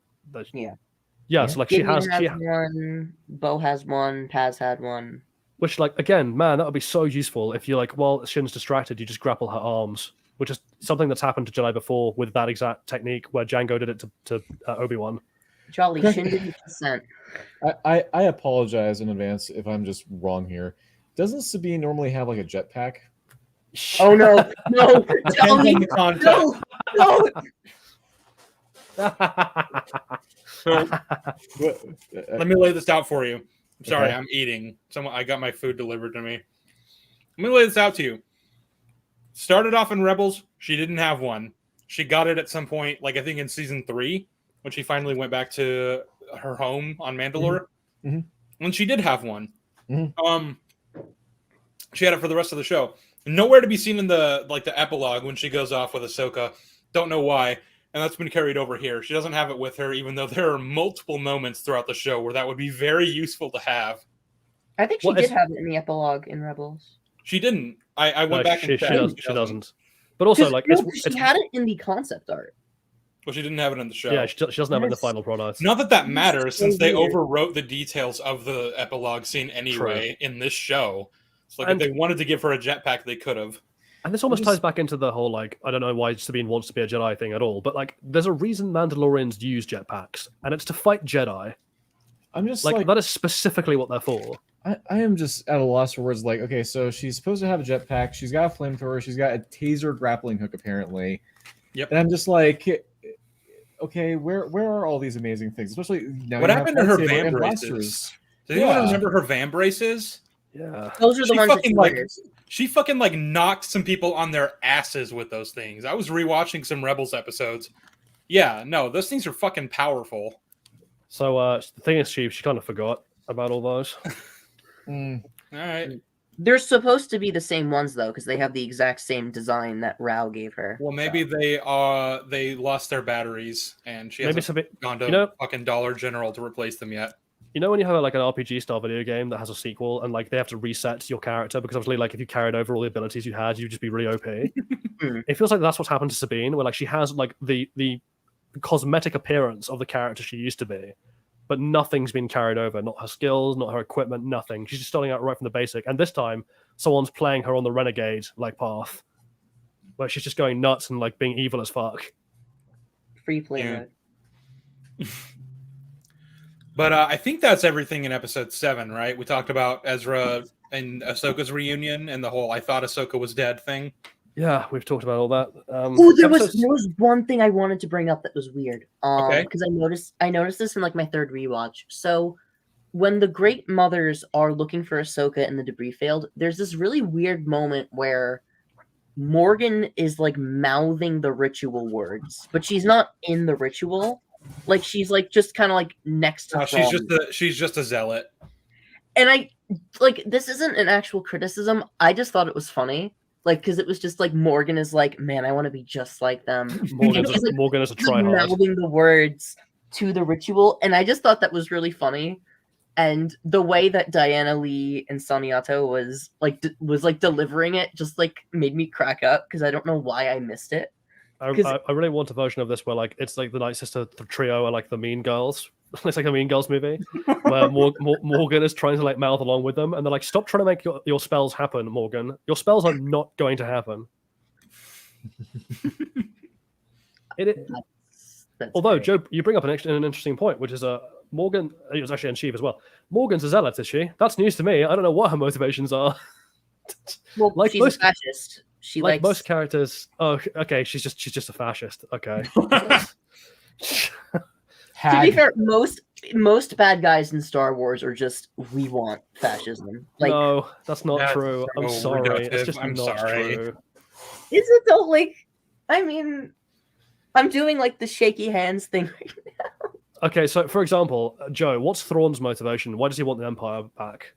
Yeah. So like Gideon has one, Bo has one, Paz had one. Which, like, again, man, that would be so useful if you're like, well, Shin's distracted, you just grapple her arms, which is something that's happened to Jedi before with that exact technique where Jango did it to Obi-Wan. Jolly, Shin didn't consent. I apologize in advance if I'm just wrong here. Doesn't Sabine normally have like a jetpack? Oh no, tell me, no. Let me lay this out for you. I'm sorry, okay. I'm eating. I got my food delivered to me. Let me lay this out to you. Started off in Rebels, she didn't have one. She got it at some point, like I think in season 3, when she finally went back to her home on Mandalore. Mm-hmm. And she did have one. Mm-hmm. She had it for the rest of the show. Nowhere to be seen in the epilogue when she goes off with Ahsoka. Don't know why. And that's been carried over here. She doesn't have it with her, even though there are multiple moments throughout the show where that would be very useful to have. I think she did have it in the epilogue in Rebels. She didn't. I went back and checked. She doesn't. But also, like, she had it in the concept art. Well, she didn't have it in the show. Yeah, she doesn't have it in the final product. Not that matters, since they overwrote the details of the epilogue scene anyway in this show. So, like, if they wanted to give her a jetpack, they could have. And this almost ties back into the whole, like, I don't know why Sabine wants to be a Jedi thing at all, but, like, there's a reason Mandalorians use jetpacks, and it's to fight Jedi. I'm just like that is specifically what they're for. I am just at a loss for words. Like, okay, so she's supposed to have a jetpack, she's got a flamethrower, she's got a taser grappling hook, apparently. Yep. And I'm just like, okay, where are all these amazing things? Especially now. What happened to her van braces? Does anyone remember her van braces? Yeah. Those are the ones that she fucking knocked some people on their asses with those things. I was rewatching some Rebels episodes. Yeah, no, those things are fucking powerful. So the thing is, she kind of forgot about all those. All right. They're supposed to be the same ones though, because they have the exact same design that Rao gave her. Well, maybe they lost their batteries, and she hasn't gone to fucking Dollar General to replace them yet. You know when you have like an RPG style video game that has a sequel and like they have to reset your character because obviously like if you carried over all the abilities you had, you'd just be really OP. It feels like that's what's happened to Sabine, where like she has like the cosmetic appearance of the character she used to be, but nothing's been carried over. Not her skills, not her equipment, nothing. She's just starting out right from the basic. And this time, someone's playing her on the renegade like path, where she's just going nuts and like being evil as fuck. Free play mode. But I think that's everything in episode 7, right? We talked about Ezra and Ahsoka's reunion and the whole "I thought Ahsoka was dead" thing. Yeah, we've talked about all that. There was one thing I wanted to bring up that was weird. Okay. Because I noticed this in like my third rewatch. So when the Great Mothers are looking for Ahsoka in the debris field, there's this really weird moment where Morgan is like mouthing the ritual words, but she's not in the ritual. Like she's like just kind of like next to. She's just a zealot. And I like this isn't an actual criticism. I just thought it was funny, like because it was just like Morgan is like, man, I want to be just like them. Morgan is a tryhard. Mouthing the words to the ritual, and I just thought that was really funny. And the way that Diana Lee Insaniato was delivering it just like made me crack up because I don't know why I missed it. I really want a version of this where like it's like the Nightsister trio are like the Mean Girls. It's like a Mean Girls movie where Morgan is trying to like mouth along with them, and they're like, "Stop trying to make your spells happen, Morgan. Your spells are not going to happen." Although great. Joe, you bring up an interesting point, which is Morgan. It was actually in Sheev as well. Morgan's a zealot, is she? That's news to me. I don't know what her motivations are. Well, like she's a fascist. She like most characters. Oh, okay. She's just a fascist. Okay. To be fair, most bad guys in Star Wars are just we want fascism. Like, no, that's not true. I'm sorry. Reductive. It's just I'm not sorry. true. Is it though? Like, I mean, I'm doing like the shaky hands thing right now. Okay, so for example, Joe, what's Thrawn's motivation? Why does he want the Empire back?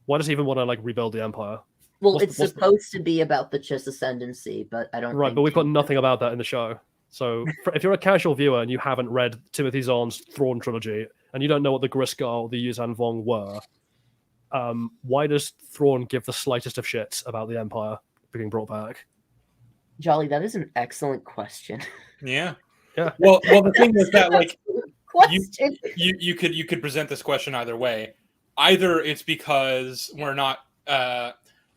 Why does he even want to like rebuild the Empire? Well, it's supposed to be about the Chiss ascendancy, but I don't. Right, but we've got nothing about that in the show. So if you're a casual viewer and you haven't read Timothy Zahn's Thrawn trilogy and you don't know what the Griscar or the Yuzhan Vong were, why does Thrawn give the slightest of shits about the Empire being brought back? Jolly, that is an excellent question. Yeah. Yeah. Well, the thing is that like you could present this question either way. Either it's because we're not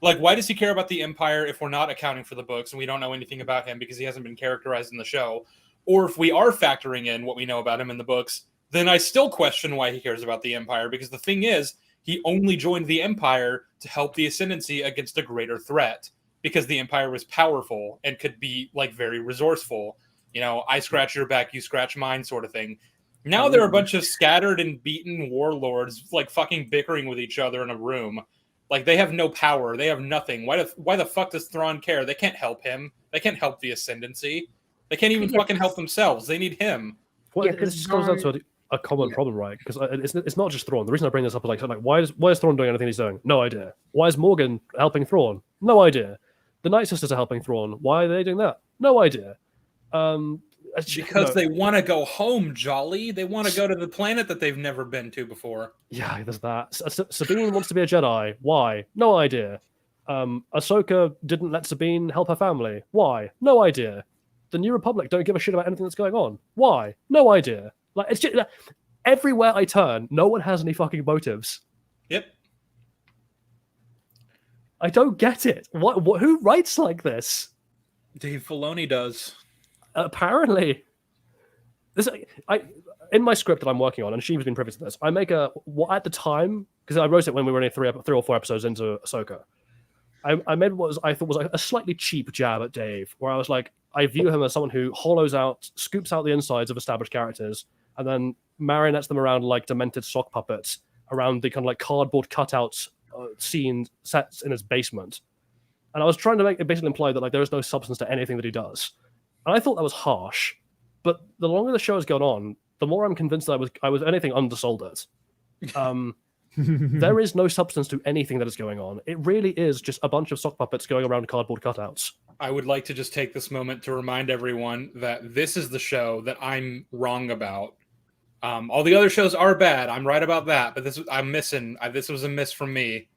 like, why does he care about the Empire if we're not accounting for the books and we don't know anything about him because he hasn't been characterized in the show? Or if we are factoring in what we know about him in the books, then I still question why he cares about the Empire, because the thing is, he only joined the Empire to help the Ascendancy against a greater threat, because the Empire was powerful and could be like very resourceful. You know, I scratch your back, you scratch mine sort of thing. Now they're a bunch of scattered and beaten warlords like fucking bickering with each other in a room. Like, they have no power. They have nothing. Why the fuck does Thrawn care? They can't help him. They can't help the Ascendancy. They can't even fucking help themselves. They need him. Well, this just comes down to a common problem, right? Because it's not just Thrawn. The reason I bring this up is like why is Thrawn doing anything he's doing? No idea. Why is Morgan helping Thrawn? No idea. The Nightsisters are helping Thrawn. Why are they doing that? No idea. Because they want to go home, Jolly. They want to go to the planet that they've never been to before. Yeah, there's that. Sabine wants to be a Jedi. Why? No idea. Ahsoka didn't let Sabine help her family. Why? No idea. The New Republic don't give a shit about anything that's going on. Why? No idea. Like, it's just everywhere I turn, no one has any fucking motives. Yep. I don't get it. What? Who writes like this? Dave Filoni does. Apparently, in my script that I'm working on, and Sheev's been privy to this, I make at the time, because I wrote it when we were only 3 or 4 episodes into Ahsoka. I made what I thought was a slightly cheap jab at Dave, where I was like, I view him as someone who scoops out the insides of established characters, and then marionettes them around like demented sock puppets around the kind of like cardboard cutouts scene sets in his basement. And I was trying to basically imply that like there is no substance to anything that he does. And I thought that was harsh, but the longer the show has gone on, the more I'm convinced that I was anything undersold it. There is no substance to anything that is going on. It really is just a bunch of sock puppets going around cardboard cutouts. I would like to just take this moment to remind everyone that this is the show that I'm wrong about. All the other shows are bad. I'm right about that, but I'm missing. This was a miss from me.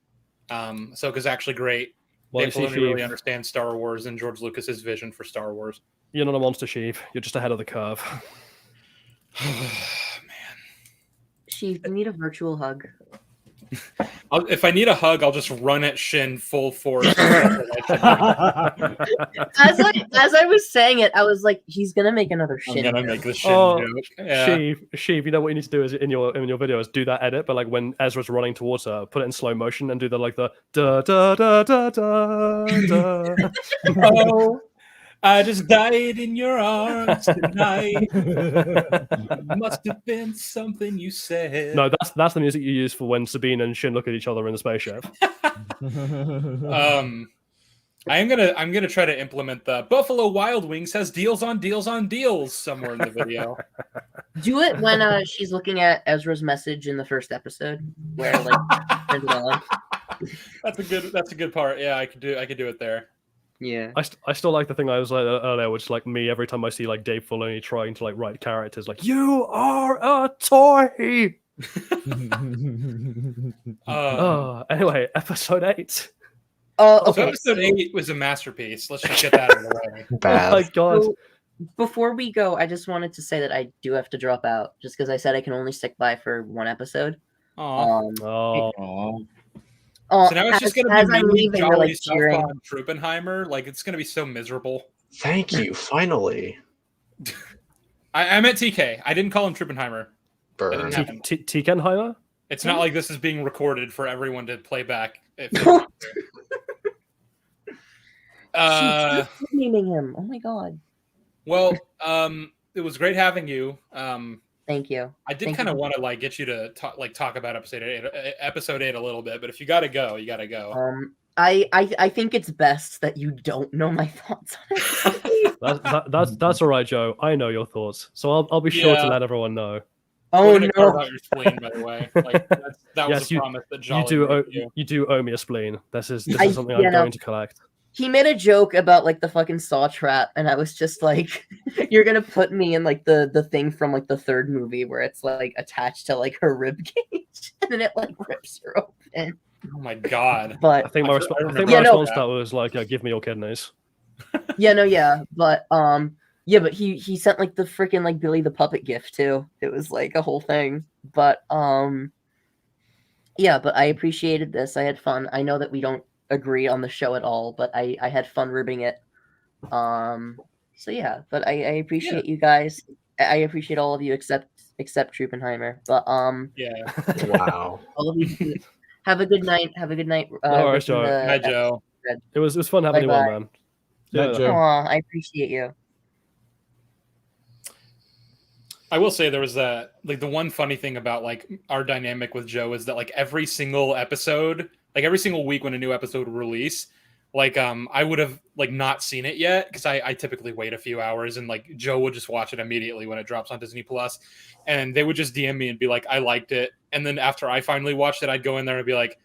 Ahsoka's actually great. Well, Dave Filoni really understands Star Wars and George Lucas's vision for Star Wars. You're not a monster, Sheev. You're just ahead of the curve. Man, Sheev, you need a virtual hug. if I need a hug, I'll just run at Shin full force. As I was saying it, I was like, he's gonna make another Shin. I'm gonna make the Shin joke. Yeah. Sheev, you know what you need to do is in your video is do that edit, but like when Ezra's running towards her, put it in slow motion and do the like the da da da da da da. Oh, I just died in your arms tonight. Must have been something you said. No, that's the music you use for when Sabine and Shin look at each other in the spaceship. I'm gonna try to implement the Buffalo Wild Wings has deals on deals on deals somewhere in the video. Do it when she's looking at Ezra's message in the first episode, where like turns it on. That's a good part. Yeah, I could do it there. Yeah, I still like the thing I was like earlier, which like me every time I see like Dave Filoni trying to like write characters like you are a toy. Anyway, episode 8. Okay. So episode 8 was a masterpiece. Let's just get that out of the way. Bad. Oh my god. So, before we go, I just wanted to say that I do have to drop out, just because I said I can only stick by for one episode. So now it's just going to be me, Jolly, Southpaw, and Truppenheimer. Like, it's going to be so miserable. Thank you, finally. I meant TK. I didn't call him Truppenheimer. Burn. Tikenheimer? It's not like this is being recorded for everyone to play back. Naming him. Oh my god. Well, it was great having you. Thank you. I did kind of want to like get you to talk about episode 8 a little bit, but if you got to go, you got to go. I think it's best that you don't know my thoughts on it. That's all right, Joe. I know your thoughts, so I'll be sure to let everyone know. Oh no! About your spleen, by the way. Like, that was a promise that Jolly you do owe me a spleen. This is something I'm going to collect. He made a joke about like the fucking saw trap, and I was just like, "You're gonna put me in like the thing from like the third movie where it's like attached to like her rib cage, and then it like rips her open." Oh my god! But I think my response to that was like, "Give me your kidneys." but he sent like the freaking like Billy the Puppet gift too. It was like a whole thing. But but I appreciated this. I had fun. I know that we don't agree on the show at all, but I had fun ribbing it. So yeah, but I appreciate you guys. I appreciate all of you except Truppenheimer. But Wow. all of you have a good night. Have a good night. No worries, Joe. Hi, Joe. It was fun having you on, man. Yeah, Joe. I appreciate you. I will say there was the one funny thing about like our dynamic with Joe is that like every single episode, like every single week when a new episode would release, like I would have like not seen it yet because I typically wait a few hours, and like Joe would just watch it immediately when it drops on Disney Plus, and they would just DM me and be like, I liked it, and then after I finally watched it, I'd go in there and be like,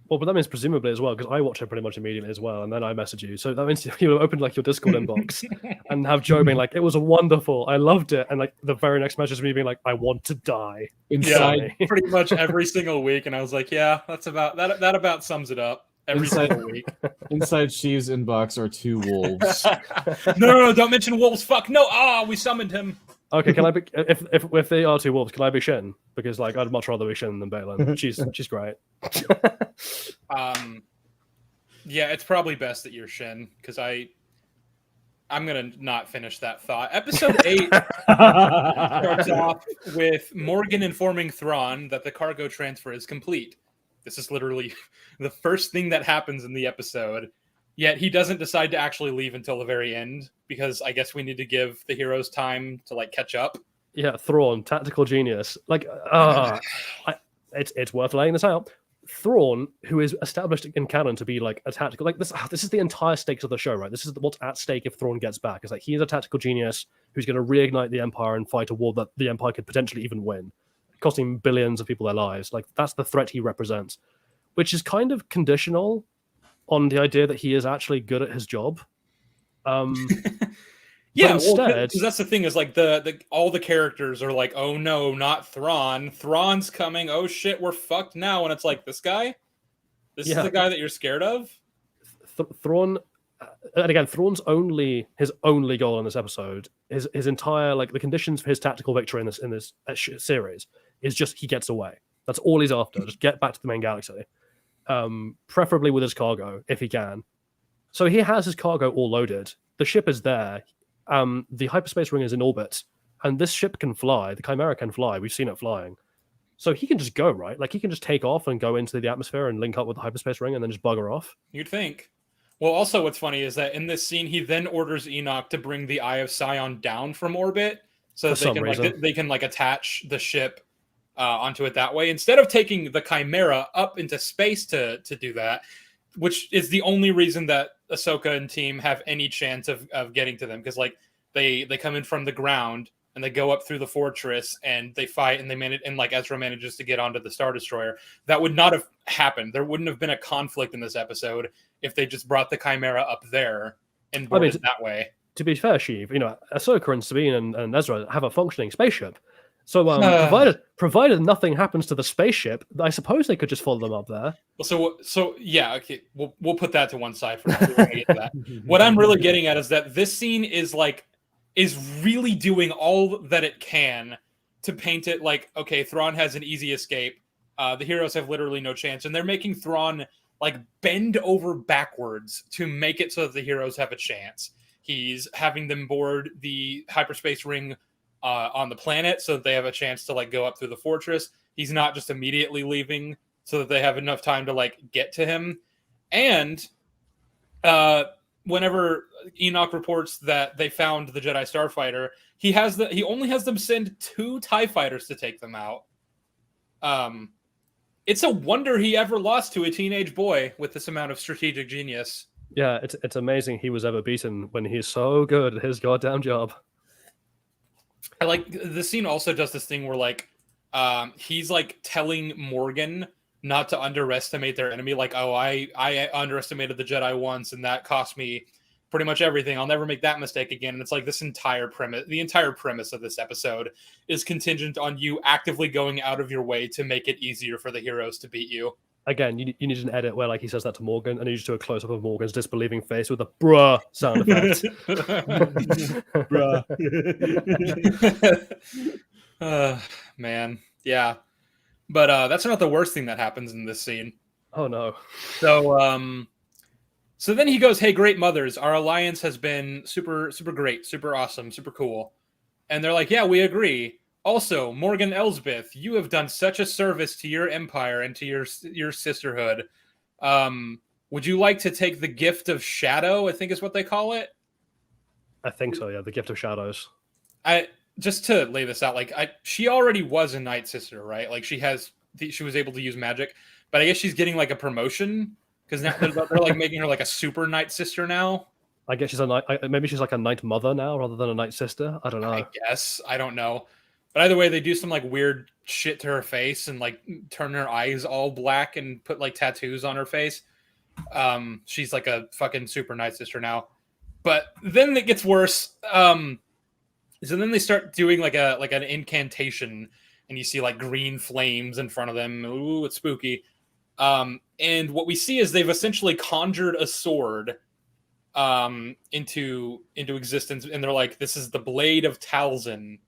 well, but that means presumably as well, because I watch it pretty much immediately as well, and then I message you. So that means you open like your Discord inbox and have Joe being like, "It was wonderful, I loved it," and like the very next message is me being like, "I want to die." Inside, pretty much every single week, and I was like, "Yeah, that's about that. That about sums it up." Every single week. Inside Sheev's inbox are 2 wolves. No, don't mention wolves. Fuck no! We summoned him. Okay, can I be if they are 2 wolves, can I be Shin? Because like I'd much rather be Shin than Balin. She's great. Yeah, it's probably best that you're Shin because I'm gonna not finish that thought. Episode 8 starts off with Morgan informing Thrawn that the cargo transfer is complete. This is literally the first thing that happens in the episode. Yet he doesn't decide to actually leave until the very end because I guess we need to give the heroes time to like catch up. Yeah, Thrawn, tactical genius. Like, it's worth laying this out. Thrawn, who is established in canon to be like a tactical, like this is the entire stakes of the show, right? This is what's at stake if Thrawn gets back. It's like he is a tactical genius who's going to reignite the Empire and fight a war that the Empire could potentially even win, costing billions of people their lives. Like that's the threat he represents, which is kind of conditional on the idea that he is actually good at his job. Yeah, instead, because that's the thing is like the all the characters are like, oh no, not Thrawn. Thrawn's coming. Oh shit, we're fucked now. And it's like, this guy, this is the guy that you're scared of. Thrawn, and again, Thrawn's his only goal in this episode, his entire like the conditions for his tactical victory in this series is just he gets away. That's all he's after. Just get back to the main galaxy, preferably with his cargo if he can. So he has his cargo all loaded. The ship is there. The hyperspace ring is in orbit, and this ship can fly. The Chimera can fly. We've seen it flying. So he can just go, right? Like, he can just take off and go into the atmosphere and link up with the hyperspace ring and then just bugger off. You'd think. Well, also what's funny is that in this scene, he then orders Enoch to bring the Eye of Sion down from orbit so that they can attach the ship onto it that way. Instead of taking the Chimera up into space to do that, which is the only reason that Ahsoka and team have any chance of getting to them, because like they come in from the ground and they go up through the fortress and they fight and they manage, and like Ezra manages to get onto the Star Destroyer. That would not have happened. There wouldn't have been a conflict in this episode if they just brought the Chimera up there and boarded that way. To be fair, Sheev, Ahsoka and Sabine and Ezra have a functioning spaceship. So provided nothing happens to the spaceship, I suppose they could just follow them up there. So yeah, okay, we'll put that to one side for now. We're gonna get to that. What I'm really getting at is that this scene is really doing all that it can to paint it like, okay, Thrawn has an easy escape. The heroes have literally no chance, and they're making Thrawn like bend over backwards to make it so that the heroes have a chance. He's having them board the hyperspace ring on the planet so that they have a chance to like go up through the fortress. He's not just immediately leaving so that they have enough time to like get to him. And whenever Enoch reports that they found the Jedi Starfighter, he only has them send 2 TIE fighters to take them out. It's a wonder he ever lost to a teenage boy with this amount of strategic genius. Yeah, it's amazing he was ever beaten when he's so good at his goddamn job. I like the scene also does this thing where like he's like telling Morgan not to underestimate their enemy. Like, oh, I underestimated the Jedi once and that cost me pretty much everything. I'll never make that mistake again. And it's like the entire premise of this episode is contingent on you actively going out of your way to make it easier for the heroes to beat you. Again, you need an edit where like he says that to Morgan, and you just do a close up of Morgan's disbelieving face with a bruh sound effect. Bruh. Man, yeah, but that's not the worst thing that happens in this scene. Oh no. So then he goes, "Hey, great mothers, our alliance has been super great, super awesome, super cool," and they're like, "Yeah, we agree." Also, Morgan Elsbeth, you have done such a service to your empire and to your sisterhood. Would you like to take the gift of shadow? I think is what they call it. I think so. Yeah, the gift of shadows. Just to lay this out, she already was a Nightsister, right? Like she was able to use magic, but I guess she's getting like a promotion because now they're like making her like a super Nightsister now. I guess maybe she's like a Night Mother now rather than a Nightsister. I don't know. I guess I don't know. But either way, they do some like weird shit to her face and like turn her eyes all black and put like tattoos on her face. She's like a fucking super Nightsister now. But then it gets worse. So then they start doing like an incantation, and you see like green flames in front of them. Ooh, it's spooky. And what we see is they've essentially conjured a sword into existence, and they're like, "This is the blade of Talzin."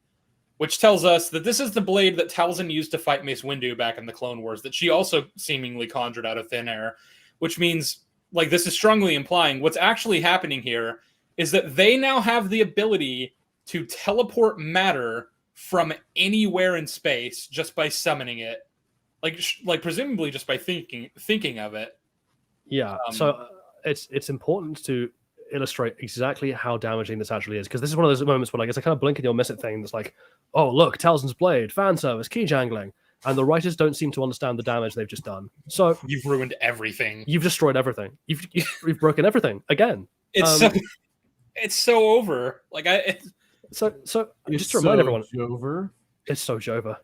Which tells us that this is the blade that Talzin used to fight Mace Windu back in the Clone Wars, that she also seemingly conjured out of thin air, which means, like, this is strongly implying what's actually happening here is that they now have the ability to teleport matter from anywhere in space just by summoning it, like presumably just by thinking of it. Yeah. So it's important to illustrate exactly how damaging this actually is, because this is one of those moments where like it's a kind of blink and you'll miss it thing that's like, oh look, Talzin's blade, fan service, key jangling, and the writers don't seem to understand the damage they've just done. So you've ruined everything. You've destroyed everything. You've broken everything again. It's so over. So just to remind everyone, it's so Jova.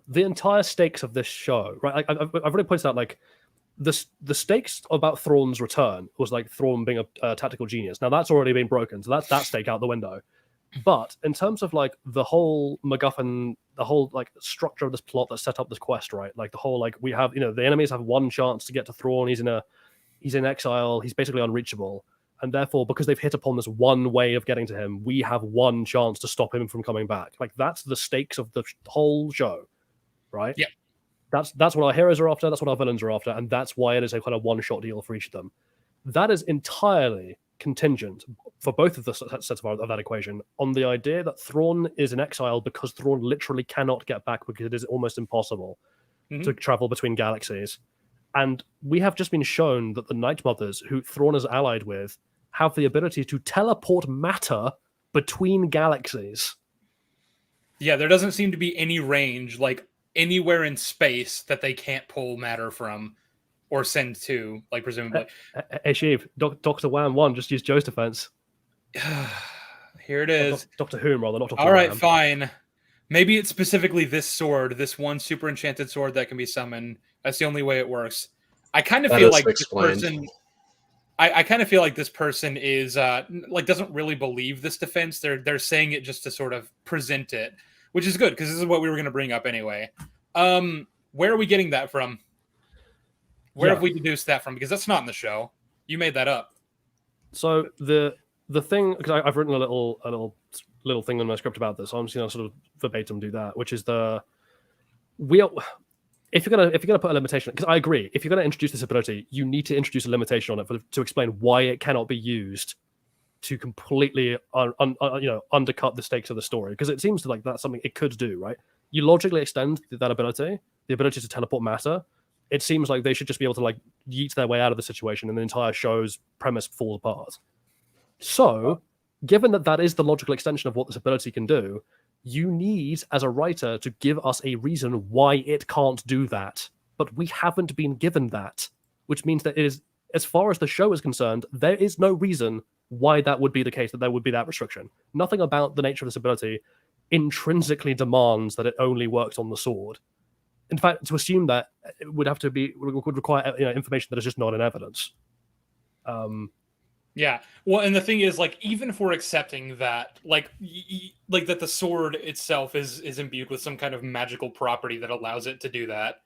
The entire stakes of this show, right? I've already pointed out like the stakes about Thrawn's return was like Thrawn being a tactical genius. Now that's already been broken, so that's that stake out the window. But in terms of like the whole MacGuffin, the whole like structure of this plot that set up this quest, right? Like the whole like we have, the enemies have one chance to get to Thrawn. He's in exile. He's basically unreachable, and therefore, because they've hit upon this one way of getting to him, we have one chance to stop him from coming back. Like that's the stakes of the whole show, right? Yeah. That's what our heroes are after. That's what our villains are after, and that's why it is a kind of one-shot deal for each of them. That is entirely contingent for both of the sets of that equation on the idea that Thrawn is in exile because Thrawn literally cannot get back because it is almost impossible to travel between galaxies. And we have just been shown that the Night Mothers, who Thrawn is allied with, have the ability to teleport matter between galaxies. Yeah, there doesn't seem to be any range, like anywhere in space, that they can't pull matter from or send to, like presumably. Hey, Sheev, Dr. Wham 1 just used Joe's defense. Here it is. Dr. Whom, rather, not Dr. All right, Wham. fine. Maybe it's specifically this sword, this one super enchanted sword that can be summoned. That's the only way it works. I kind of feel like this person. I kind of feel like this person is like doesn't really believe this defense. They're saying it just to sort of present it, which is good because this is what we were going to bring up anyway. Where are we getting that from? Where have we deduced that from? Because that's not in the show. You made that up. So the thing, because I've written a little thing in my script about this, so I'm just going to sort of verbatim do that, which is if you're gonna put a limitation, because I agree, if you're gonna introduce this ability, you need to introduce a limitation on it to explain why it cannot be used to completely undercut the stakes of the story. Because it seems like that's something it could do, right? You logically extend that ability, the ability to teleport matter. It seems like they should just be able to like yeet their way out of the situation, and the entire show's premise falls apart. So, given that is the logical extension of what this ability can do, you need, as a writer, to give us a reason why it can't do that. But we haven't been given that, which means that it is, as far as the show is concerned, there is no reason why that would be the case, that there would be that restriction. Nothing about the nature of this ability intrinsically demands that it only works on the sword. In fact, to assume that it would require information that is just not in evidence. Yeah. Well, and the thing is, like, even for accepting that, like that the sword itself is imbued with some kind of magical property that allows it to do that.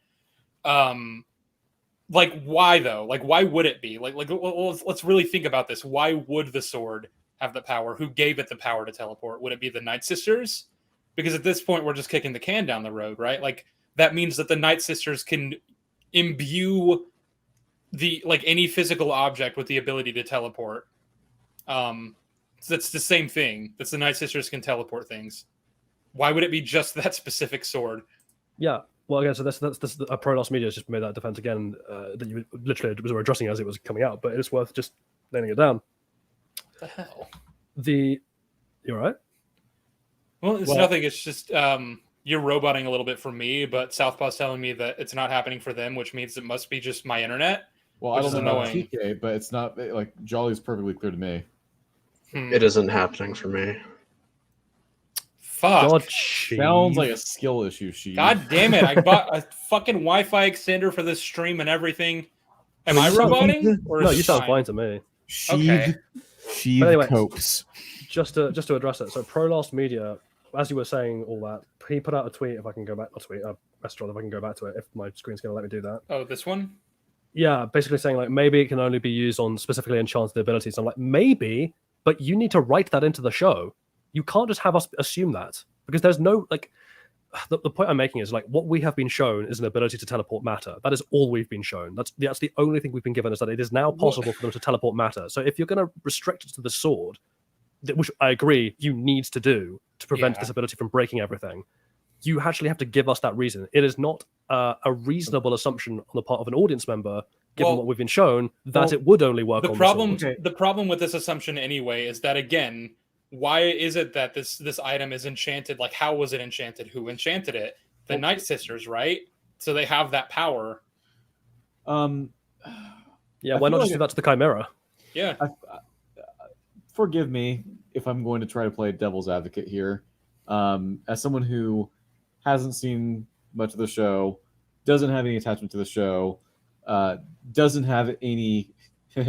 Like, why though? Like, why would it be? Like let's really think about this. Why would the sword have the power? Who gave it the power to teleport? Would it be the Nightsisters? Because at this point, we're just kicking the can down the road, right? Like, that means that the Nightsisters can imbue any physical object with the ability to teleport. That's the same thing. That's the Nightsisters can teleport things. Why would it be just that specific sword? Yeah. Well, again, so that's Prolos Media has just made that defense again that you literally were addressing as it was coming out, but it's worth just nailing it down. What the hell? You're right. Well, it's nothing. It's just you're roboting a little bit for me, but Southpaw's telling me that it's not happening for them, which means it must be just my internet. Well, I don't know about TK, but it's not like Jolly's perfectly clear to me. It isn't happening for me. Fuck. God, sounds like a skill issue, Sheev. God damn it. I bought a fucking Wi-Fi extender for this stream and everything. Am I roboting? No, you sound fine to me. Sheev anyway, copes. Just to address it. So Prolos Media, as you were saying all that, he put out a tweet, if I can go back, a restaurant, if I can go back to it, if my screen's going to let me do that. Oh, this one? Yeah, basically saying like maybe it can only be used on specifically enchanted abilities. I'm like, maybe, but you need to write that into the show. You can't just have us assume that, because there's no like the point I'm making is like what we have been shown is an ability to teleport matter. That is all we've been shown. That's the only thing we've been given, is that it is now possible for them to teleport matter. So if you're going to restrict it to the sword, which I agree you need to do to prevent this ability from breaking everything, you actually have to give us that reason. It is not a reasonable assumption on the part of an audience member, given what we've been shown, that it would only work on the sword. The problem with this assumption anyway is that, again, why is it that this item is enchanted? Like, how was it enchanted? Who enchanted it? The Nightsisters, right? So they have that power. Yeah, why not just do that to the Chimera? Yeah. Forgive me if I'm going to try to play devil's advocate here. As someone who hasn't seen much of the show, doesn't have any attachment to the show, doesn't have any Go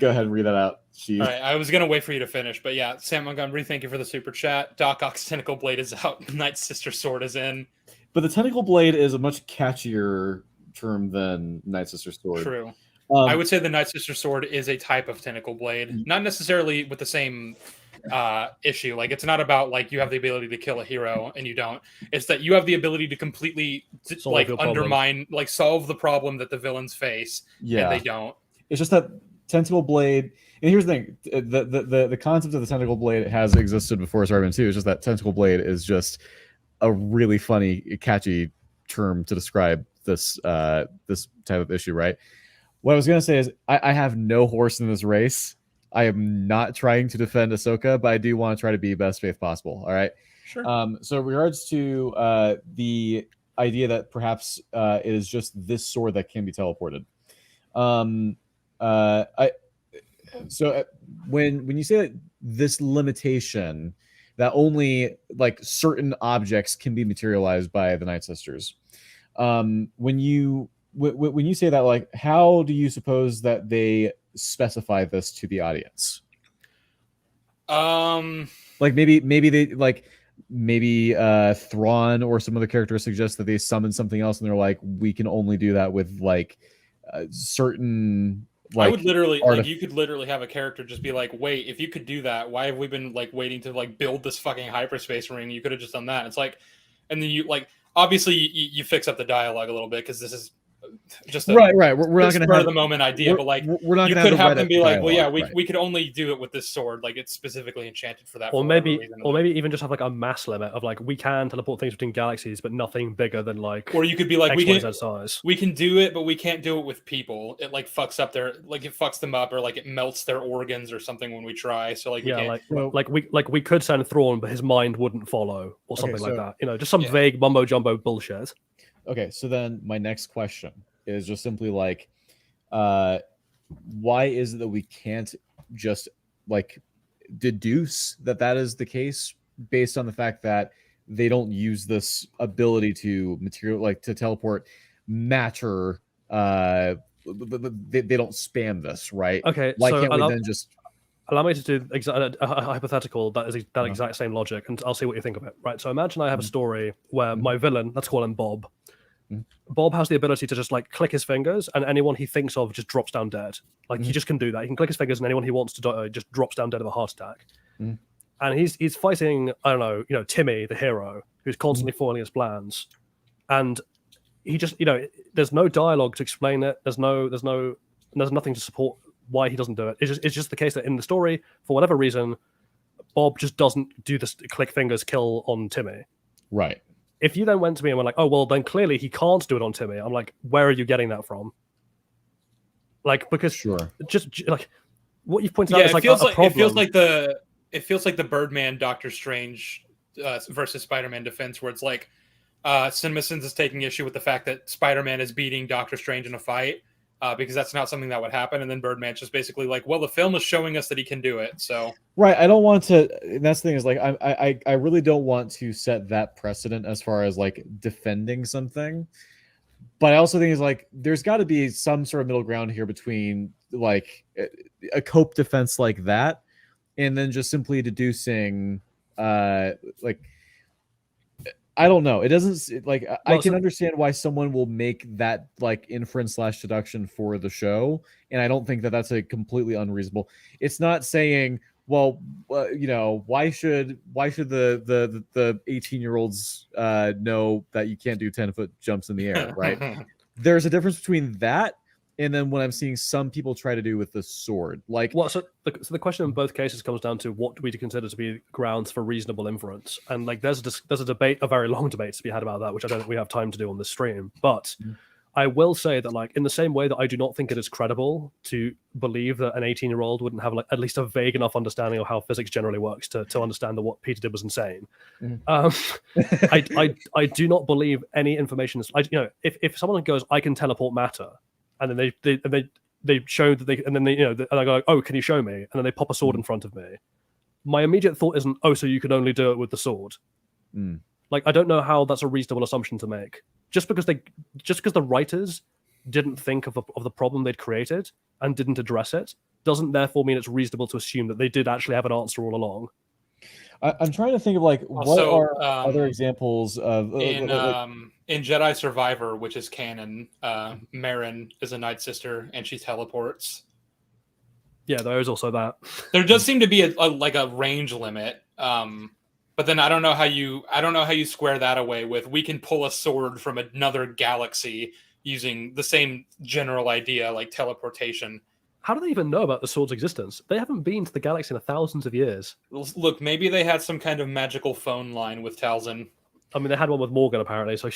ahead and read that out. All right, I was gonna wait for you to finish, but yeah, Sam Montgomery, thank you for the super chat. Doc Ock's tentacle blade is out. Nightsister sword is in. But the tentacle blade is a much catchier term than Nightsister sword. True. I would say the Nightsister sword is a type of tentacle blade, not necessarily with the same issue. Like, it's not about like you have the ability to kill a hero and you don't. It's that you have the ability to completely undermine, like solve the problem that the villains face. Yeah, and they don't. It's just that tentacle blade. And here's the thing: the concept of the tentacle blade has existed before Starman 2. It's just that tentacle blade is just a really funny, catchy term to describe this this type of issue, right? What I was gonna say is I have no horse in this race. I am not trying to defend Ahsoka, but I do want to try to be best faith possible. All right. Sure. So in regards to the idea that perhaps it is just this sword that can be teleported. When you say that this limitation that only like certain objects can be materialized by the Nightsisters, when you say that, like, how do you suppose that they specify this to the audience? Like maybe Thrawn or some other characters suggest that they summon something else, and they're like, we can only do that with like certain. Like, I would literally like you could literally have a character just be like, wait, if you could do that, why have we been like waiting to like build this fucking hyperspace ring? You could have just done that. It's like, and then you like obviously you fix up the dialogue a little bit because this is just a right. We're not going to have the moment idea, but like we're not. You could have them be like, well, yeah, we could only do it with this sword. Like it's specifically enchanted for that. Or maybe even just have like a mass limit of like we can teleport things between galaxies, but nothing bigger than like. Or you could be like size. We can do it, but we can't do it with people. It like fucks up their like it fucks them up, or like it melts their organs or something when we try. So like we could send Thrawn, but his mind wouldn't follow or something like that. You know, just some vague mumbo jumbo bullshit. Okay, so then my next question is just simply like, why is it that we can't just like deduce that is the case based on the fact that they don't use this ability to teleport matter? They don't spam this, right? Okay, why can't we then just allow me to do a hypothetical that is that exact same logic, and I'll see what you think of it. Right. So imagine I have a story where my villain, let's call him Bob. Bob has the ability to just like click his fingers, and anyone he thinks of just drops down dead. Like he just can do that. He can click his fingers, and anyone he wants to die just drops down dead of a heart attack. And he's fighting, I don't know, Timmy, the hero, who's constantly foiling his plans, and he just, there's no dialogue to explain it. There's nothing to support why he doesn't do it. It's just the case that in the story, for whatever reason, Bob just doesn't do this click fingers kill on Timmy. Right. If you then went to me and were like, oh, well, then clearly he can't do it on Timmy. I'm like, where are you getting that from? Like, because just like what you've pointed out is like a problem. It feels like the Birdman Doctor Strange versus Spider-Man defense, where it's like CinemaSins is taking issue with the fact that Spider-Man is beating Doctor Strange in a fight because that's not something that would happen. And then Birdman's just basically like, well, the film is showing us that he can do it. So right, I don't want to. And that's the thing is like I really don't want to set that precedent as far as like defending something. But I also think it's like there's got to be some sort of middle ground here between like a cope defense like that, and then just simply deducing like. I don't know. It doesn't like I can understand why someone will make that like inference / deduction for the show, and I don't think that that's a completely unreasonable. It's not saying, well, why should the 18-year-olds know that you can't do 10-foot jumps in the air, right? There's a difference between that and then what I'm seeing some people try to do with the sword. Like, well, so the question in both cases comes down to what do we consider to be grounds for reasonable inference, and like there's a debate, a very long debate to be had about that, which I don't think we have time to do on this stream. But I will say that, like, in the same way that I do not think it is credible to believe that an 18-year-old wouldn't have like at least a vague enough understanding of how physics generally works to understand that what Peter did was insane. I do not believe any information is, if someone goes, I can teleport matter, and then they show that they, and then they, and I go, oh, can you show me? And then they pop a sword in front of me. My immediate thought isn't, oh, so you can only do it with the sword. Like, I don't know how that's a reasonable assumption to make. Just because the writers didn't think of the problem they'd created and didn't address it doesn't therefore mean it's reasonable to assume that they did actually have an answer all along. I'm trying to think of like what are other examples of in Jedi Survivor, which is canon. Marin is a Nightsister and she teleports. Yeah, there is also that. There does seem to be a range limit, but then I don't know how you square that away with we can pull a sword from another galaxy using the same general idea like teleportation. How do they even know about the sword's existence? They haven't been to the galaxy in thousands of years. Look, maybe they had some kind of magical phone line with Talzin. I mean, they had one with Morgan apparently. So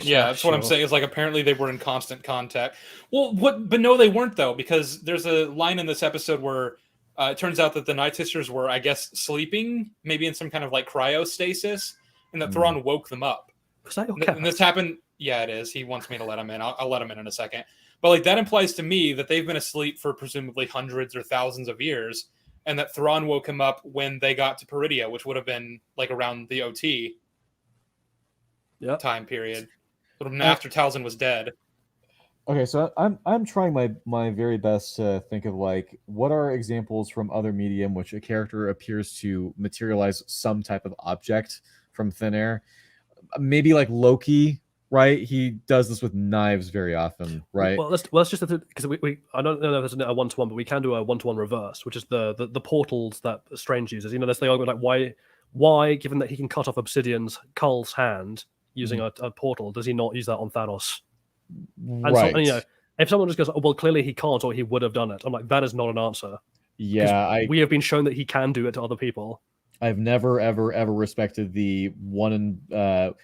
yeah, that's what I'm saying. Is like apparently they were in constant contact. Well, but no, they weren't though, because there's a line in this episode where it turns out that the Nightsisters were, I guess, sleeping, maybe in some kind of like cryostasis, and that Thrawn woke them up. Was that your and this happened. Yeah, it is. He wants me to let him in. I'll let him in a second. But like that implies to me that they've been asleep for presumably hundreds or thousands of years, and that Thrawn woke him up when they got to Peridia, which would have been like around the OT time period, after Talzin was dead. Okay, so I'm trying my very best to think of like what are examples from other media in which a character appears to materialize some type of object from thin air. Maybe like Loki. Right, he does this with knives very often, right? Well, let's just because I don't know if there's a 1-to-1, but we can do a 1-to-1 reverse, which is the portals that Strange uses. You know, there's the argument like why, given that he can cut off Obsidian's Cull's hand using a portal, does he not use that on Thanos? And right. So, you know, if someone just goes, oh, well, clearly he can't, or he would have done it. I'm like, that is not an answer. Yeah, we have been shown that he can do it to other people. I've never ever respected the one in.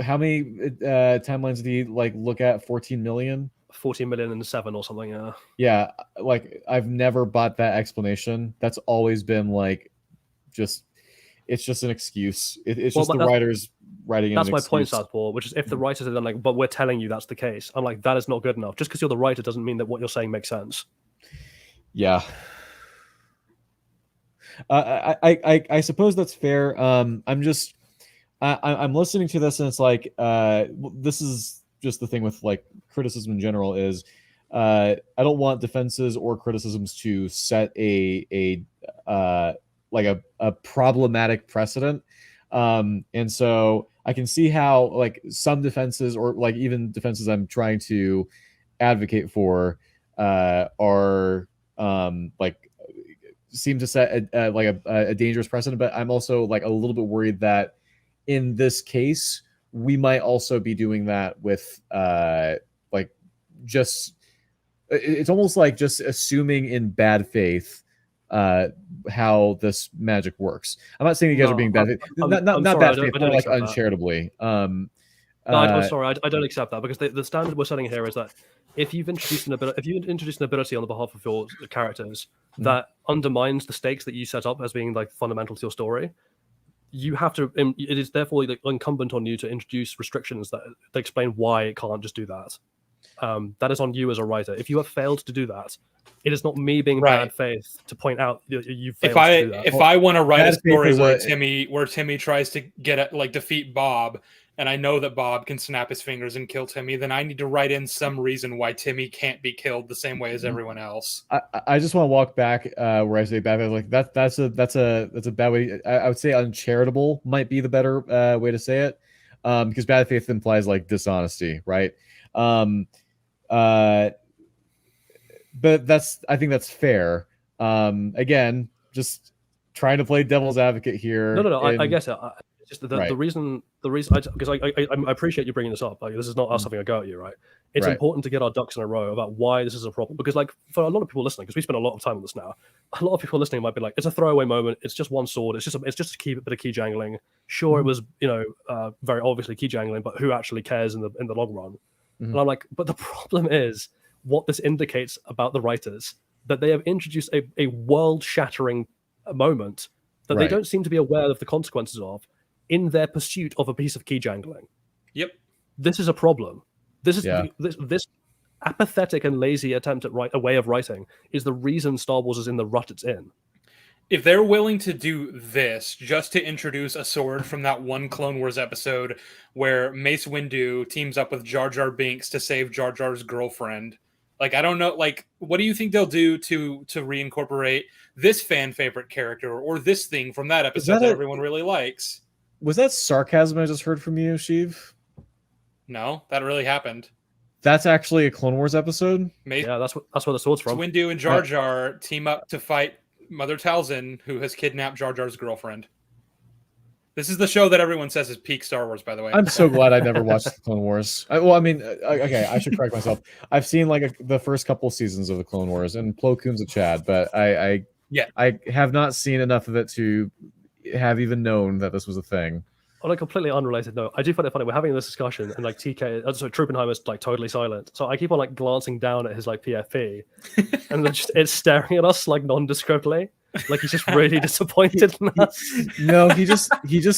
How many timelines did he like look at? 14 million? 14 million and 7 or something, yeah. Yeah, like I've never bought that explanation. That's always been like it's just an excuse. It's just the writers writing in. That's my point, Southpaw, which is if the writers are then like, but we're telling you that's the case. I'm like, that is not good enough. Just because you're the writer doesn't mean that what you're saying makes sense. Yeah. I suppose that's fair. I'm listening to this and it's like this is just the thing with like criticism in general is I don't want defenses or criticisms to set a problematic precedent, and so I can see how like some defenses or like even defenses I'm trying to advocate for are like seem to set a dangerous precedent, but I'm also like a little bit worried that in this case we might also be doing that with like just it's almost like just assuming in bad faith how this magic works. I'm not saying you guys are being bad faith. Not bad faith, but like uncharitably. I'm sorry, I don't accept that because the standard we're setting here is that if you've introduced an ability on the behalf of your characters that undermines the stakes that you set up as being like fundamental to your story, you have to. It is therefore like incumbent on you to introduce restrictions that explain why it can't just do that. That is on you as a writer. If you have failed to do that, it is not me being bad faith to point out you failed to do that. If I want to write a story where Timmy tries to defeat Bob, and I know that Bob can snap his fingers and kill Timmy, then I need to write in some reason why Timmy can't be killed the same way as everyone else. I just want to walk back where I say bad faith. Like that's a bad way. I would say uncharitable might be the better way to say it, because bad faith implies like dishonesty, right? But I think that's fair. Again, just trying to play devil's advocate here. No. I guess just the reason because I appreciate you bringing this up. Like this is not us having a go at you, right? It's important to get our ducks in a row about why this is a problem. Because like for a lot of people listening, because we spend a lot of time on this now, a lot of people listening might be like, it's a throwaway moment. It's just one sword. It's just a bit of key jangling. Sure, it was very obviously key jangling, but who actually cares in the long run? And I'm like, but the problem is what this indicates about the writers, that they have introduced a world-shattering moment that they don't seem to be aware of the consequences of in their pursuit of a piece of key jangling. Yep. This is a problem. This is this apathetic and lazy attempt at a way of writing is the reason Star Wars is in the rut it's in. if they're willing to do this just to introduce a sword from that one Clone Wars episode where Mace Windu teams up with Jar Jar Binks to save Jar Jar's girlfriend, like, I don't know, like, what do you think they'll do to reincorporate this fan favorite character or this thing from that episode that everyone really likes? Was that sarcasm I just heard from you, Sheev? No, that really happened. That's actually a Clone Wars episode? Yeah, that's where the sword's from. Windu and Jar Jar team up to fight Mother Talzin, who has kidnapped Jar Jar's girlfriend. This is the show that everyone says is peak Star Wars, by the way. I'm so glad I never watched the Clone Wars. Okay, I should correct myself. I've seen like the first couple seasons of the Clone Wars, and Plo Koon's a Chad, but I have not seen enough of it to have even known that this was a thing. On a completely unrelated note, I do find it funny. We're having this discussion, and like Truppenheimer's like totally silent. So I keep on like glancing down at his like PFP, and it's staring at us like nondescriptly, like he's just really disappointed in us. No, he just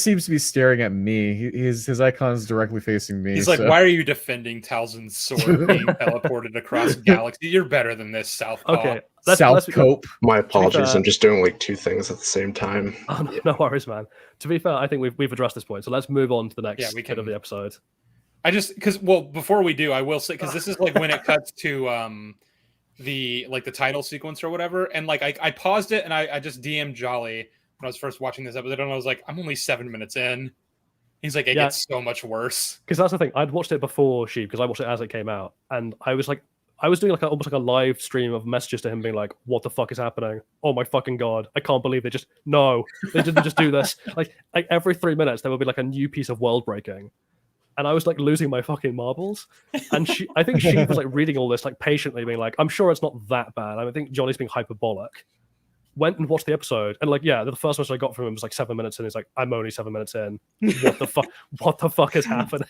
seems to be staring at me. His icon's directly facing me. He's like, "Why are you defending Talzin's sword being teleported across galaxy? You're better than this, Southpaw." Okay, South Cope. My apologies. I'm just doing like 2 things at the same time. Oh, no worries, man. To be fair, I think we've addressed this point, so let's move on to the next bit of the episode. Before we do, I will say, because this is like when it cuts to the title sequence or whatever, and like I paused it and I just DM'd Jolly when I was first watching this episode, and I was like, I'm only 7 minutes in. He's like, it gets so much worse. Because that's the thing. I'd watched it before Sheev, because I watched it as it came out, and I was doing like almost like a live stream of messages to him being like, what the fuck is happening? Oh my fucking God. I can't believe they didn't just do this. Like every 3 minutes, there would be like a new piece of world breaking. And I was like losing my fucking marbles. And I think she was like reading all this like patiently being like, I'm sure it's not that bad. I think Johnny's being hyperbolic. Went and watched the episode, and like, the first message I got from him was like 7 minutes in. He's like, I'm only 7 minutes in. What the fuck? What the fuck is happening?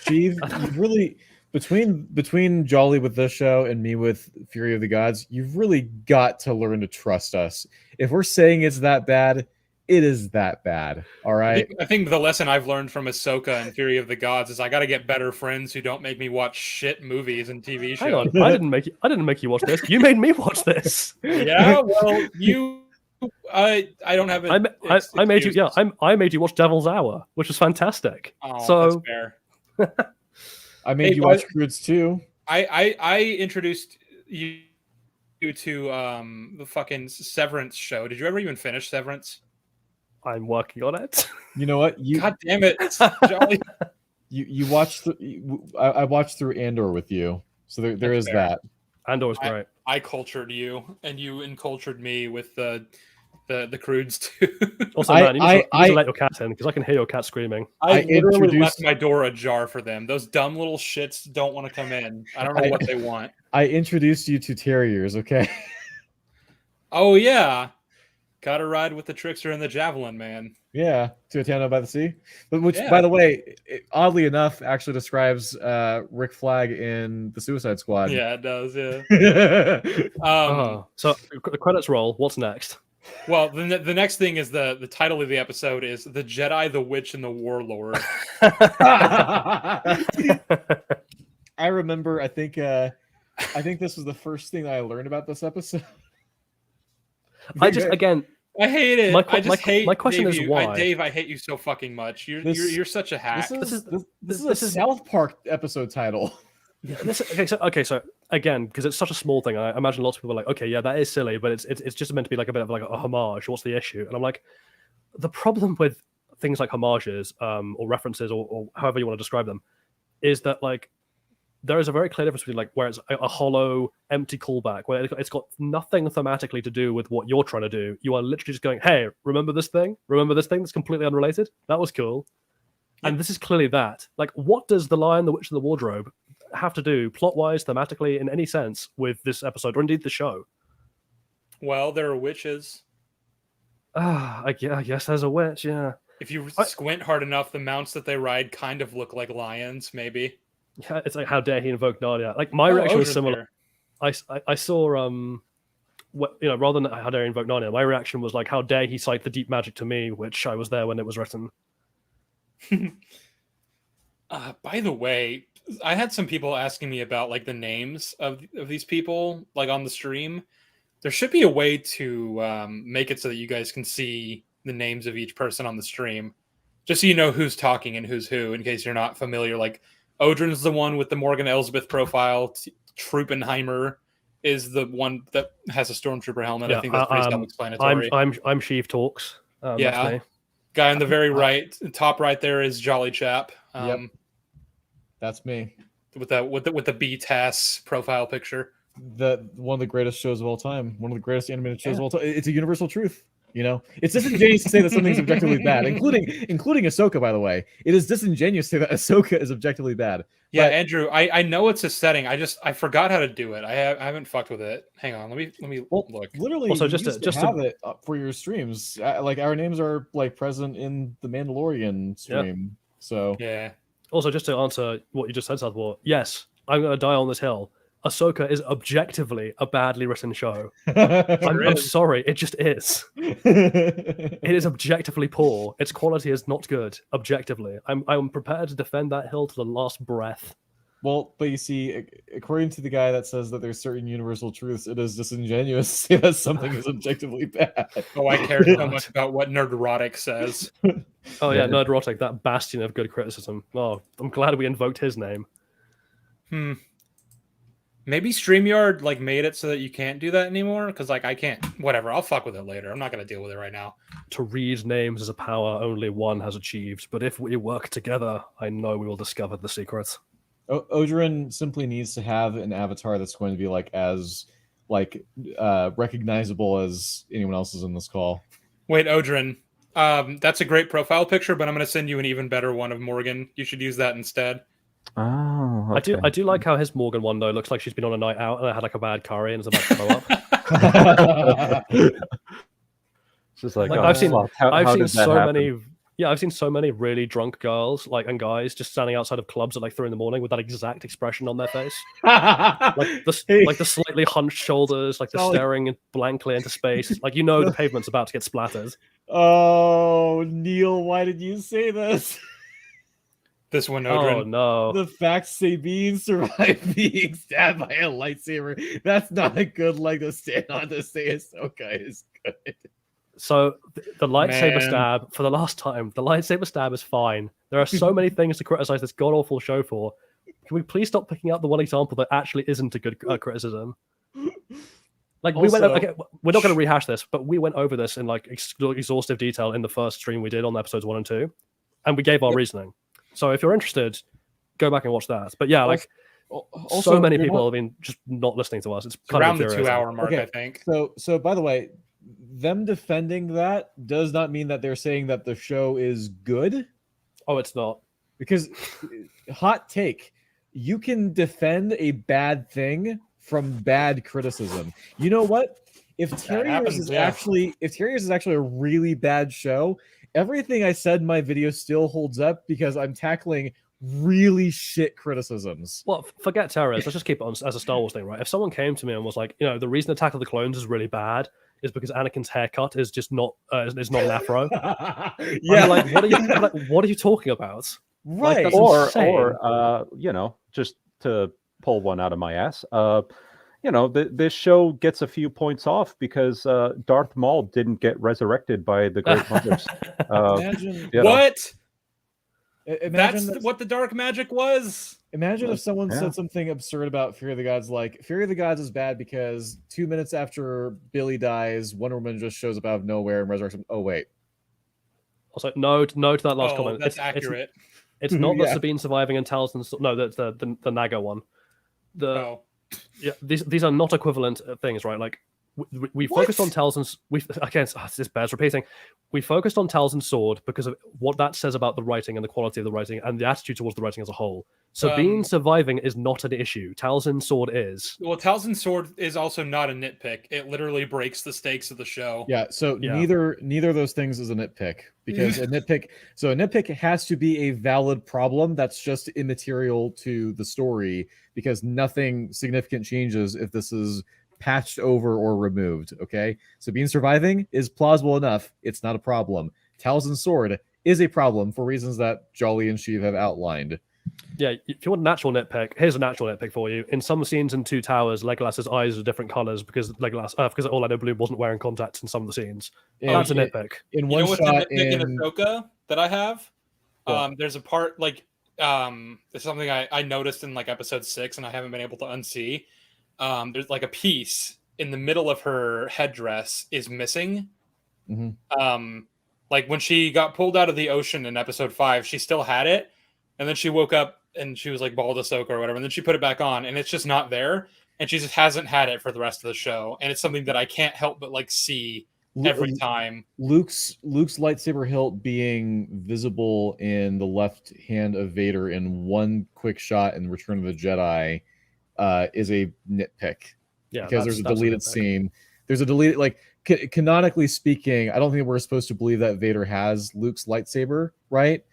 Sheev, you've really, between Jolly with this show and me with Fury of the Gods, you've really got to learn to trust us. If we're saying it's that bad, it is that bad. All right. I think the lesson I've learned from Ahsoka and Fury of the Gods is I got to get better friends who don't make me watch shit movies and TV shows. Hang on, I didn't make you watch this. You made me watch this. Yeah, well, I don't have it. I made you. Yeah, I made you watch Devil's Hour, which was fantastic. Oh, so that's fair. I made you watch Croods too. I introduced you to the fucking Severance show. Did you ever even finish Severance? I'm working on it. You know what? God damn it, Jolly. You watched. I watched through Andor with you, so there is that. Andor was great. I cultured you, and you encultured me with the Croods too. Also, man, you need to let your cat in, because I can hear your cat screaming. I literally left my door ajar for them. Those dumb little shits don't want to come in. I don't know what they want. I introduced you to terriers, okay? Oh yeah. Gotta ride with the Trickster and the Javelin Man. Yeah, to Atano by the Sea. Which, by the way, oddly enough, actually describes Rick Flag in the Suicide Squad. Yeah, it does, yeah. So the credits roll. What's next? Well, the next thing is the title of the episode is The Jedi, the Witch, and the Warlord. I remember, I think this was the first thing that I learned about this episode. I hate it. My question is why. Dave, I hate you so fucking much. You're such a hack. This is a South Park episode title. Yeah, so again, because it's such a small thing, I imagine lots of people are like, okay, yeah, that is silly, but it's just meant to be like a bit of like a homage. What's the issue? And I'm like, the problem with things like homages or references or however you want to describe them is that like there is a very clear difference between like where it's a hollow, empty callback, where it's got nothing thematically to do with what you're trying to do. You are literally just going, hey, remember this thing? Remember this thing that's completely unrelated? That was cool. Yeah. And this is clearly that. Like, what does The Lion, the Witch, and the Wardrobe have to do, plot-wise, thematically, in any sense, with this episode, or indeed the show? Well, there are witches. I guess there's a witch, yeah. If you squint hard enough, the mounts that they ride kind of look like lions, maybe. Yeah, it's like, how dare he invoke Narnia? Like, my reaction was similar. I saw, rather than how dare he invoke Narnia, my reaction was like, how dare he cite the deep magic to me, which I was there when it was written. By the way, I had some people asking me about like the names of these people, like on the stream. There should be a way to make it so that you guys can see the names of each person on the stream, just so you know who's talking and who's who, in case you're not familiar. Like, Odrin's the one with the Morgan Elsbeth profile. Troopenheimer is the one that has a stormtrooper helmet. I think that's pretty self-explanatory. I'm Sheev Talks. Yeah. Guy on the very right, top right there is Jolly Chap. Yep. That's me. With the BTAS profile picture. One of the greatest shows of all time. One of the greatest animated shows of all time. It's a universal truth. You know, it's disingenuous to say that something's objectively bad, including Ahsoka. By the way, it is disingenuous to say that Ahsoka is objectively bad. Yeah, but, Andrew, I know it's a setting. I forgot how to do it. I haven't fucked with it. Hang on, let me look. Literally, also just to have it for your streams. Like, our names are like present in the Mandalorian stream. Yep. So yeah. Also, just to answer what you just said, Southpaw. Yes, I'm gonna die on this hill. Ahsoka is objectively a badly written show. I'm sorry, it just is. It is objectively poor. Its quality is not good, objectively. I'm prepared to defend that hill to the last breath. Well, but you see, according to the guy that says that there's certain universal truths, it is disingenuous to say that something is objectively bad. Oh, I care so much about what Nerdrotic says. Oh yeah, Nerdrotic, that bastion of good criticism. Oh, I'm glad we invoked his name. Maybe StreamYard like made it so that you can't do that anymore, because like I can't. Whatever, I'll fuck with it later. I'm not gonna deal with it right now. To read names is a power only one has achieved, but if we work together, I know we will discover the secrets. Odrin simply needs to have an avatar that's going to be like as recognizable as anyone else's in this call. Wait, Odrin, that's a great profile picture, but I'm gonna send you an even better one of Morgan. You should use that instead. Oh, okay. I do like how his Morgan one though looks like she's been on a night out and I had like a bad curry and is about to throw up. It's just like I've seen so many really drunk girls and guys just standing outside of clubs at like 3 a.m. with that exact expression on their face, like the slightly hunched shoulders, like the staring blankly into space, like the pavement's about to get splattered. Oh, Neil, why did you say this? This one, Odrin. Oh no! The fact Sabine survived being stabbed by a lightsaber—that's not a good leg to stand on to say Ahsoka is good. So the lightsaber stab for the last time. The lightsaber stab is fine. There are so many things to criticize this god awful show for. Can we please stop picking out the one example that actually isn't a good criticism? Like we're not going to rehash this, but we went over this in like exhaustive detail in the first stream we did on episodes 1 and 2, and we gave our reasoning. So if you're interested, go back and watch that. But yeah, also, so many people have been just not listening to us. It's kind around of the 2-hour mark, I think. So by the way, them defending that does not mean that they're saying that the show is good. Oh, it's not. Because hot take, you can defend a bad thing from bad criticism. You know what? If Terriers is actually a really bad show, everything I said in my video still holds up because I'm tackling really shit criticisms. Well, forget Terriers. Let's just keep it on as a Star Wars thing, right? If someone came to me and was like, the reason Attack of the Clones is really bad is because Anakin's haircut is just not is not an afro. Yeah, I'm like, what are you talking about? Right. Like, or just to pull one out of my ass, this show gets a few points off because Darth Maul didn't get resurrected by the Great Mothers. What? That's what the dark magic was. Imagine if someone said something absurd about Fear of the Gods, like Fear of the Gods is bad because 2 minutes after Billy dies, Wonder Woman just shows up out of nowhere and resurrects him. Oh wait. Also, no to that last comment. That's accurate. It's not that Sabine surviving and Talzin. No, that's the Naga one. Yeah, these are not equivalent things, right? Like we focused on Talzin's. This bears repeating. We focused on Talzin's sword because of what that says about the writing and the quality of the writing and the attitude towards the writing as a whole. Sabine surviving is not an issue. Talzin's sword is. Well, Talzin's sword is also not a nitpick. It literally breaks the stakes of the show. Yeah. So neither of those things is a nitpick because a nitpick has to be a valid problem that's just immaterial to the story because nothing significant changes if this is patched over or removed. Okay. Sabine surviving is plausible enough. It's not a problem. Talzin's sword is a problem for reasons that Jolly and Sheev have outlined. Yeah, if you want a natural nitpick, here's a natural nitpick for you. In some scenes in Two Towers, Legolas's eyes are different colors because because Orlando Bloom wasn't wearing contacts in some of the scenes. That's a nitpick. In You one know what's shot a nitpick in Ahsoka that I have? What? There's a part it's something I noticed in like episode 6 and I haven't been able to unsee. There's like a piece in the middle of her headdress is missing. Mm-hmm. Like when she got pulled out of the ocean in episode 5, she still had it, and then she woke up and she was like bald Ahsoka or whatever, and then she put it back on, and it's just not there, and she just hasn't had it for the rest of the show, and it's something that I can't help but like see every time. Luke's lightsaber hilt being visible in the left hand of Vader in one quick shot in Return of the Jedi is a nitpick. Yeah, because there's a deleted scene. There's a deleted, like, canonically speaking, I don't think we're supposed to believe that Vader has Luke's lightsaber, right?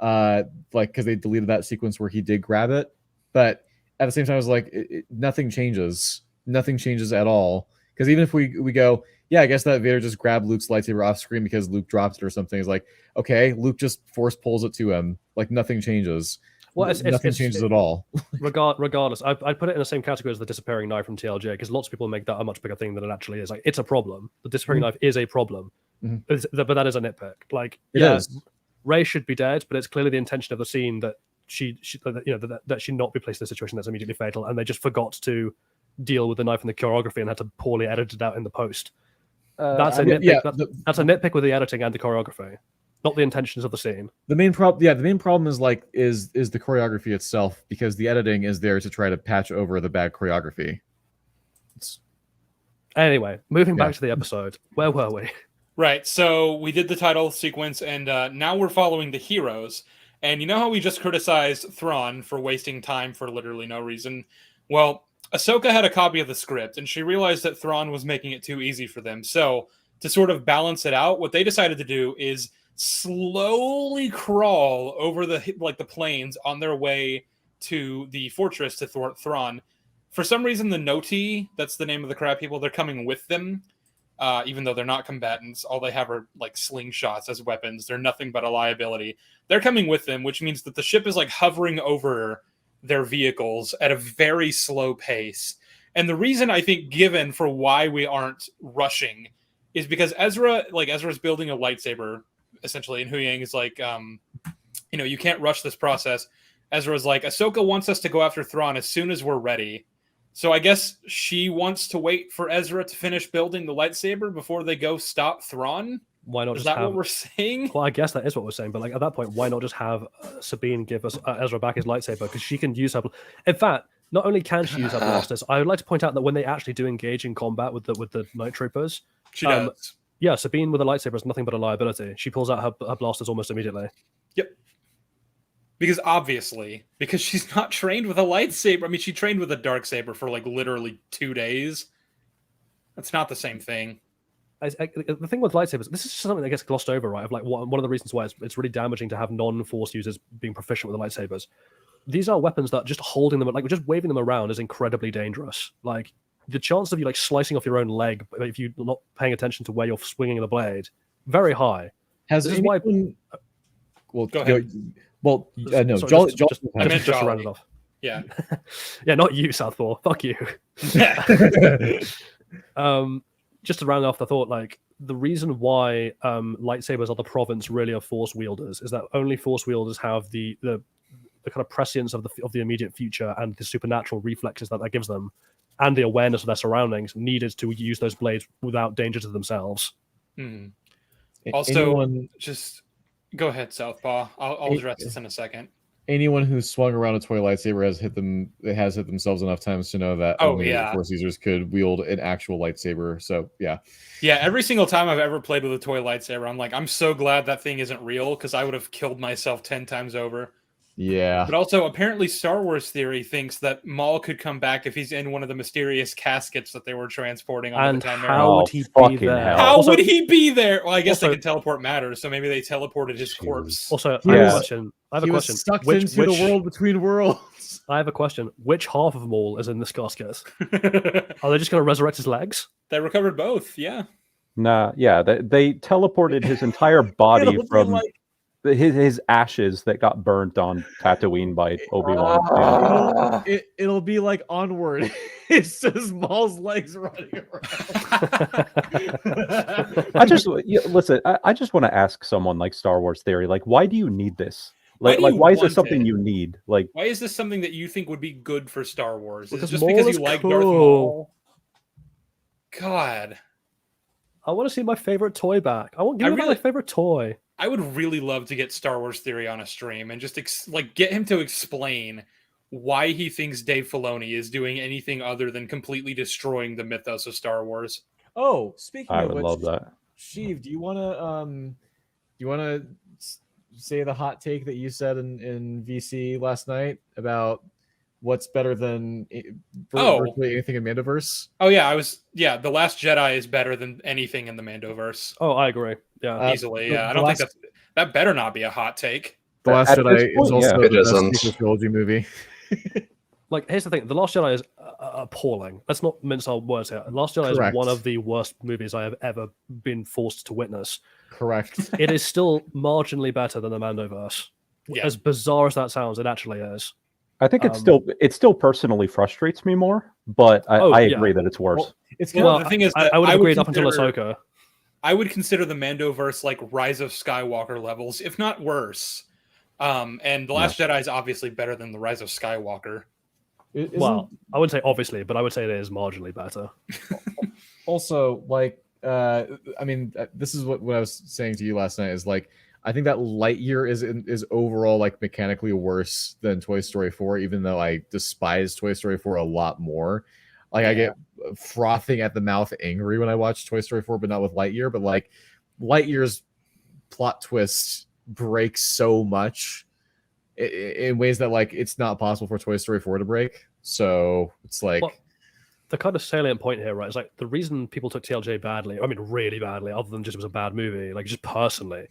Like, because they deleted that sequence where he did grab it. But at the same time, I was like, nothing changes. Nothing changes at all. Because even if we go, yeah, I guess that Vader just grabbed Luke's lightsaber off screen because Luke dropped it or something. It's like, okay, Luke just force pulls it to him. Like, nothing changes. Well, nothing changes at all. Regardless, I'd put it in the same category as the disappearing knife from TLJ, because lots of people make that a much bigger thing than it actually is. Like, it's a problem. The disappearing knife is a problem, but that is a nitpick. Like, Rey should be dead, but it's clearly the intention of the scene that that she not be placed in a situation that's immediately fatal, and they just forgot to deal with the knife and the choreography and had to poorly edit it out in the post. That's a nitpick. That's a nitpick with the editing and the choreography, not the intentions of the scene. The main problem is the choreography itself, because the editing is there to try to patch over the bad choreography. Anyway, moving back to the episode, where were we? Right, so we did the title sequence, and now we're following the heroes. And you know how we just criticized Thrawn for wasting time for literally no reason? Well, Ahsoka had a copy of the script, and she realized that Thrawn was making it too easy for them. So, to sort of balance it out, what they decided to do is slowly crawl over the plains on their way to the fortress to thwart Thrawn. For some reason, the Noti, that's the name of the crab people, they're coming with them. Even though they're not combatants, all they have are like slingshots as weapons. They're nothing but a liability. They're coming with them, which means that the ship is like hovering over their vehicles at a very slow pace. And the reason I think given for why we aren't rushing is because Ezra's building a lightsaber essentially, and Huyang is like, you can't rush this process. Ezra's like, Ahsoka wants us to go after Thrawn as soon as we're ready. So I guess she wants to wait for Ezra to finish building the lightsaber before they go stop Thrawn. Why not? Is that what we're saying? Well, I guess that is what we're saying. But like at that point, why not just have Sabine give us Ezra back his lightsaber, because she can use her. In fact, not only can she use her blasters, I would like to point out that when they actually do engage in combat with the night troopers, she does. Yeah, Sabine with a lightsaber is nothing but a liability. She pulls out her blasters almost immediately. Yep. Because she's not trained with a lightsaber. I mean, she trained with a darksaber for like literally 2 days. That's not the same thing. The thing with lightsabers, this is something that gets glossed over, right? Of like one of the reasons why it's really damaging to have non-Force users being proficient with the lightsabers. These are weapons that just holding them, like just waving them around, is incredibly dangerous. Like the chance of you like slicing off your own leg if you're not paying attention to where you're swinging the blade, very high. Well, go ahead. No, Joel. Just to round it off. Yeah. Yeah, not you, Southpaw. Fuck you. Just to round off the thought, like the reason why lightsabers are the province really of Force wielders is that only Force wielders have the kind of prescience of the immediate future and the supernatural reflexes that gives them, and the awareness of their surroundings needed to use those blades without danger to themselves. Mm. Also, just go ahead, Southpaw. I'll address this in a second. Anyone who's swung around a toy lightsaber has hit themselves enough times to know that only Force users could wield an actual lightsaber. So yeah. Every single time I've ever played with a toy lightsaber, I'm like, I'm so glad that thing isn't real, because I would have killed myself 10 times over. Yeah. But also, apparently, Star Wars theory thinks that Maul could come back if he's in one of the mysterious caskets that they were transporting on the Chimera. How would he be there? How would he be there? Well, I guess they can teleport matter, so maybe they teleported his corpse. Also, I have a question. He was sucked into the world between worlds. I have a question. Which half of Maul is in this casket? Are they just going to resurrect his legs? They recovered both, yeah. Nah, yeah. They teleported his entire body from his ashes that got burnt on Tatooine by Obi-Wan. It'll be like Onward. It's just Maul's legs running around. Listen. I just want to ask someone like Star Wars Theory, like, why do you need this? Like, Why do you why is this want something it? you need? Like, Why is this something that you think would be good for Star Wars? Is it Because just Maul because is you like Darth cool. Maul? God, I want to see my favorite toy back. Give me my favorite toy. I would really love to get Star Wars Theory on a stream and just get him to explain why he thinks Dave Filoni is doing anything other than completely destroying the mythos of Star Wars. Oh, speaking I of would which, love that. Sheev, do you want to say the hot take that you said in VC last night about what's better than virtually anything in Mandoverse? Oh yeah, The Last Jedi is better than anything in the Mandoverse. Oh, I agree. Yeah, easily. Yeah, I don't think that better not be a hot take. The Last Jedi is also it the best isn't. sequel trilogy movie. like here's the thing: The Last Jedi is appalling. Let's not mince our words here. The Last Jedi Correct. is one of the worst movies I have ever been forced to witness. Correct. It is still marginally better than the Mandoverse. Yeah. As bizarre as that sounds, it actually is. I think it still personally frustrates me more, but I agree that it's worse. Well, it's the thing is, I would agree up until Ahsoka. I would consider the Mandoverse like Rise of Skywalker levels, if not worse. And The Last Jedi is obviously better than the Rise of Skywalker. Well, I wouldn't say obviously, but I would say it is marginally better. Also, like, I mean, this is what I was saying to you last night is like, I think that Lightyear is overall like mechanically worse than Toy Story 4, even though I despise Toy Story 4 a lot more. Like, I get frothing at the mouth angry when I watch Toy Story 4, but not with Lightyear. But like, Lightyear's plot twist breaks so much in ways that like it's not possible for Toy Story 4 to break. So it's like the kind of salient point here, right? Is like the reason people took TLJ badly, I mean really badly, other than just it was a bad movie, like just personally,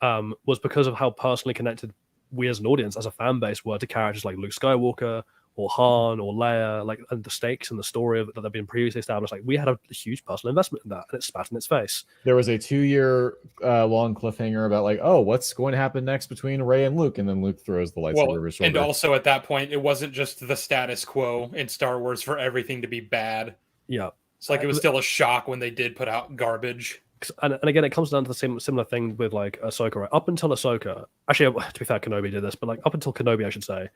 was because of how personally connected we as an audience, as a fan base, were to characters like Luke Skywalker or Han or Leia, like, and the stakes and the story that have been previously established. Like, we had a huge personal investment in that, and it spat in its face. There was a 2-year long cliffhanger about like, oh, what's going to happen next between Rey and Luke, and then Luke throws the lightsaber over his shoulder. And also at that point, it wasn't just the status quo in Star Wars for everything to be bad. Yeah, it's like it was still a shock when they did put out garbage. And again, it comes down to the similar thing with like Ahsoka. Right? Up until Ahsoka, actually, to be fair, Kenobi did this, but like up until Kenobi, I should say,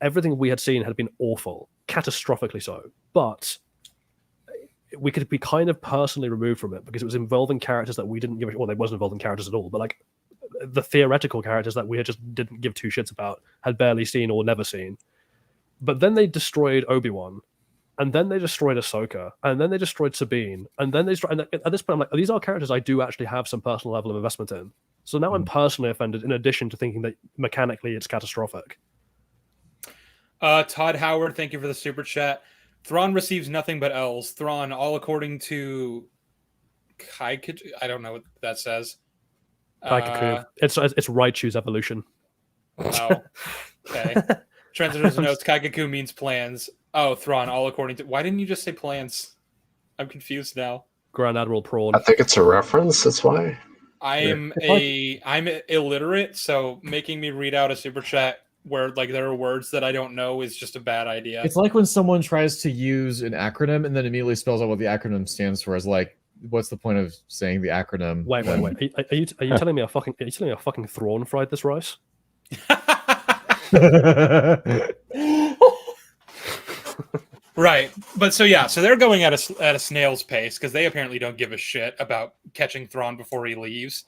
everything we had seen had been awful, catastrophically so. But we could be kind of personally removed from it because it was involving characters that we didn't give. Well, they wasn't involving characters at all, but like the theoretical characters that we had just didn't give two shits about, had barely seen or never seen. But then they destroyed Obi-Wan. And then they destroyed Ahsoka, and then they destroyed Sabine, and then they destroyed. And at this point, I'm like, these are characters I do actually have some personal level of investment in. So now I'm personally offended, in addition to thinking that mechanically it's catastrophic. Todd Howard, thank you for the super chat. Thrawn receives nothing but L's. Thrawn, all according to Kai. I don't know what that says. Kaikaku. It's Raichu's evolution. Oh, okay. Translators notes Kaikaku means plans. Oh, Thrawn, all according to... Why didn't you just say plans? I'm confused now. Grand Admiral Prawn. I think it's a reference, that's why. I'm illiterate, so making me read out a super chat where like there are words that I don't know is just a bad idea. It's like when someone tries to use an acronym and then immediately spells out what the acronym stands for. As like, what's the point of saying the acronym? Wait. Are you telling me a fucking Thrawn fried this rice? Right, but so they're going at a snail's pace because they apparently don't give a shit about catching Thrawn before he leaves.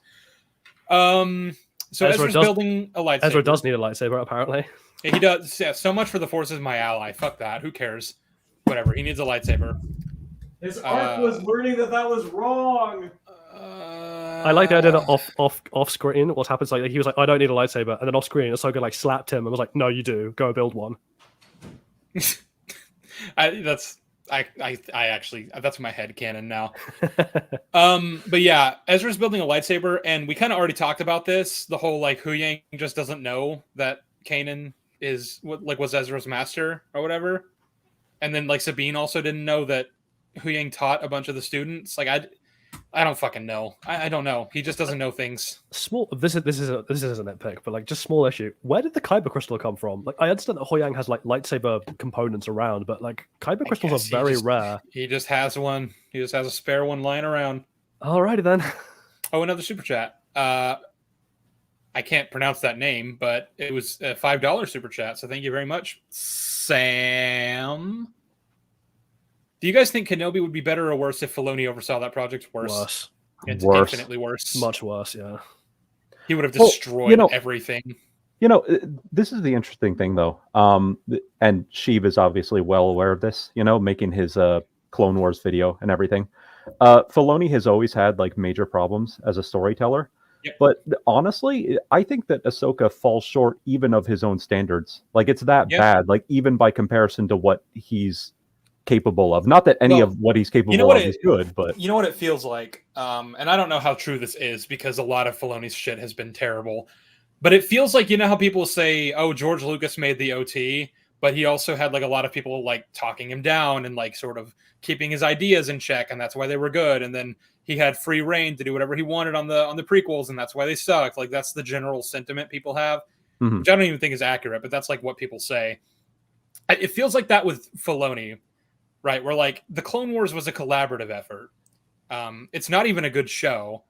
So Ezra's building a lightsaber. Ezra does need a lightsaber, apparently. He does. Yeah, so much for the Force is my ally. Fuck that. Who cares? Whatever. He needs a lightsaber. His arc was learning that was wrong. I like the idea that off screen, what happens like he was like, I don't need a lightsaber, and then off screen, Ahsoka like slapped him and was like, no, you do. Go build one. That's my headcanon now. But yeah, Ezra's building a lightsaber, and we kind of already talked about this. The whole like Huyang just doesn't know that Kanan was Ezra's master or whatever, and then like Sabine also didn't know that Huyang taught a bunch of the students. Like I don't fucking know. I don't know. He just doesn't know things. Small. This is a nitpick, but like just small issue. Where did the kyber crystal come from? Like I understand that Hoyang has like lightsaber components around, but like kyber crystals are very rare. He just has one. He just has a spare one lying around. Alrighty then. Oh, another super chat. I can't pronounce that name, but it was a $5 super chat. So thank you very much, Sam. Do you guys think Kenobi would be better or worse if Filoni oversaw that project? Worse. It's Worse. infinitely worse. Much worse, yeah. He would have destroyed everything. This is the interesting thing, though. And Sheev is obviously well aware of this, making his Clone Wars video and everything. Filoni has always had like major problems as a storyteller. Yep. But honestly, I think that Ahsoka falls short even of his own standards. Like it's that bad, like even by comparison to what he's capable of. Not that any of what he's capable of is good, but you know what it feels like. And I don't know how true this is because a lot of Filoni's shit has been terrible. But it feels like, how people say, oh, George Lucas made the OT, but he also had like a lot of people like talking him down and like sort of keeping his ideas in check, and that's why they were good. And then he had free reign to do whatever he wanted on the prequels, and that's why they sucked. Like that's the general sentiment people have, which I don't even think is accurate, but that's like what people say. It feels like that with Filoni, right? Where like the Clone Wars was a collaborative effort. It's not even a good show,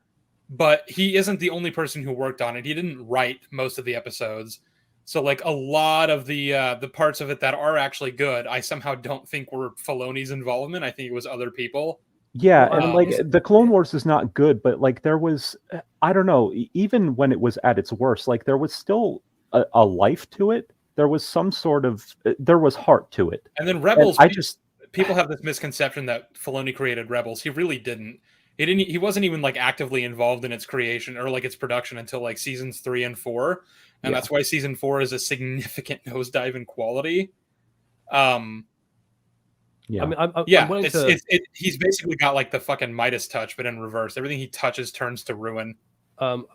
but he isn't the only person who worked on it. He didn't write most of the episodes. So like a lot of the parts of it that are actually good, I somehow don't think were Filoni's involvement. I think it was other people. Yeah, and like the Clone Wars is not good, but like there was, I don't know, even when it was at its worst, like there was still a life to it. There was some sort of, there was heart to it. And then Rebels, and people have this misconception that Filoni created Rebels. He really didn't. He wasn't even like actively involved in its creation or like its production until like seasons 3 and 4. And that's why season 4 is a significant nosedive in quality. Yeah, he's basically got like the fucking Midas touch, but in reverse. Everything he touches turns to ruin. Actually,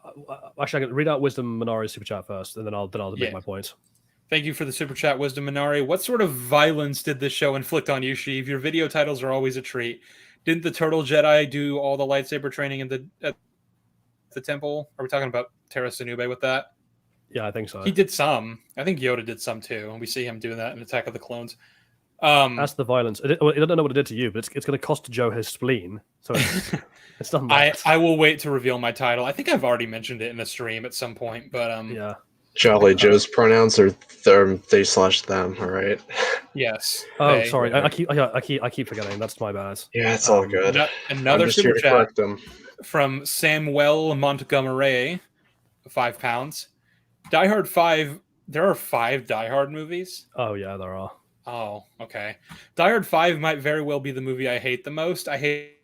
I can read out Wisdom Minari's super chat first, and then I'll make my point. Thank you for the super chat, Wisdom Minari. What sort of violence did this show inflict on you, Sheev? Your video titles are always a treat. Didn't the Turtle Jedi do all the lightsaber training at the temple? Are we talking about Terra Sanube with that? Yeah, I think so. He did some. I think Yoda did some too, and we see him doing that in Attack of the Clones. That's the violence. I don't know what it did to you, but it's going to cost Joe his spleen. So it's done. I will wait to reveal my title. I think I've already mentioned it in a stream at some point, but yeah. Jolly Joe's pronouns are they/them. All right. Yes. Oh, sorry. I keep forgetting. That's my bad. Yeah, it's all good. Another super chat from Samuel Montgomery, £5. Die Hard 5. There are 5 Die Hard movies. Oh yeah, there are. Oh, okay. Die Hard 5 might very well be the movie I hate the most. I hate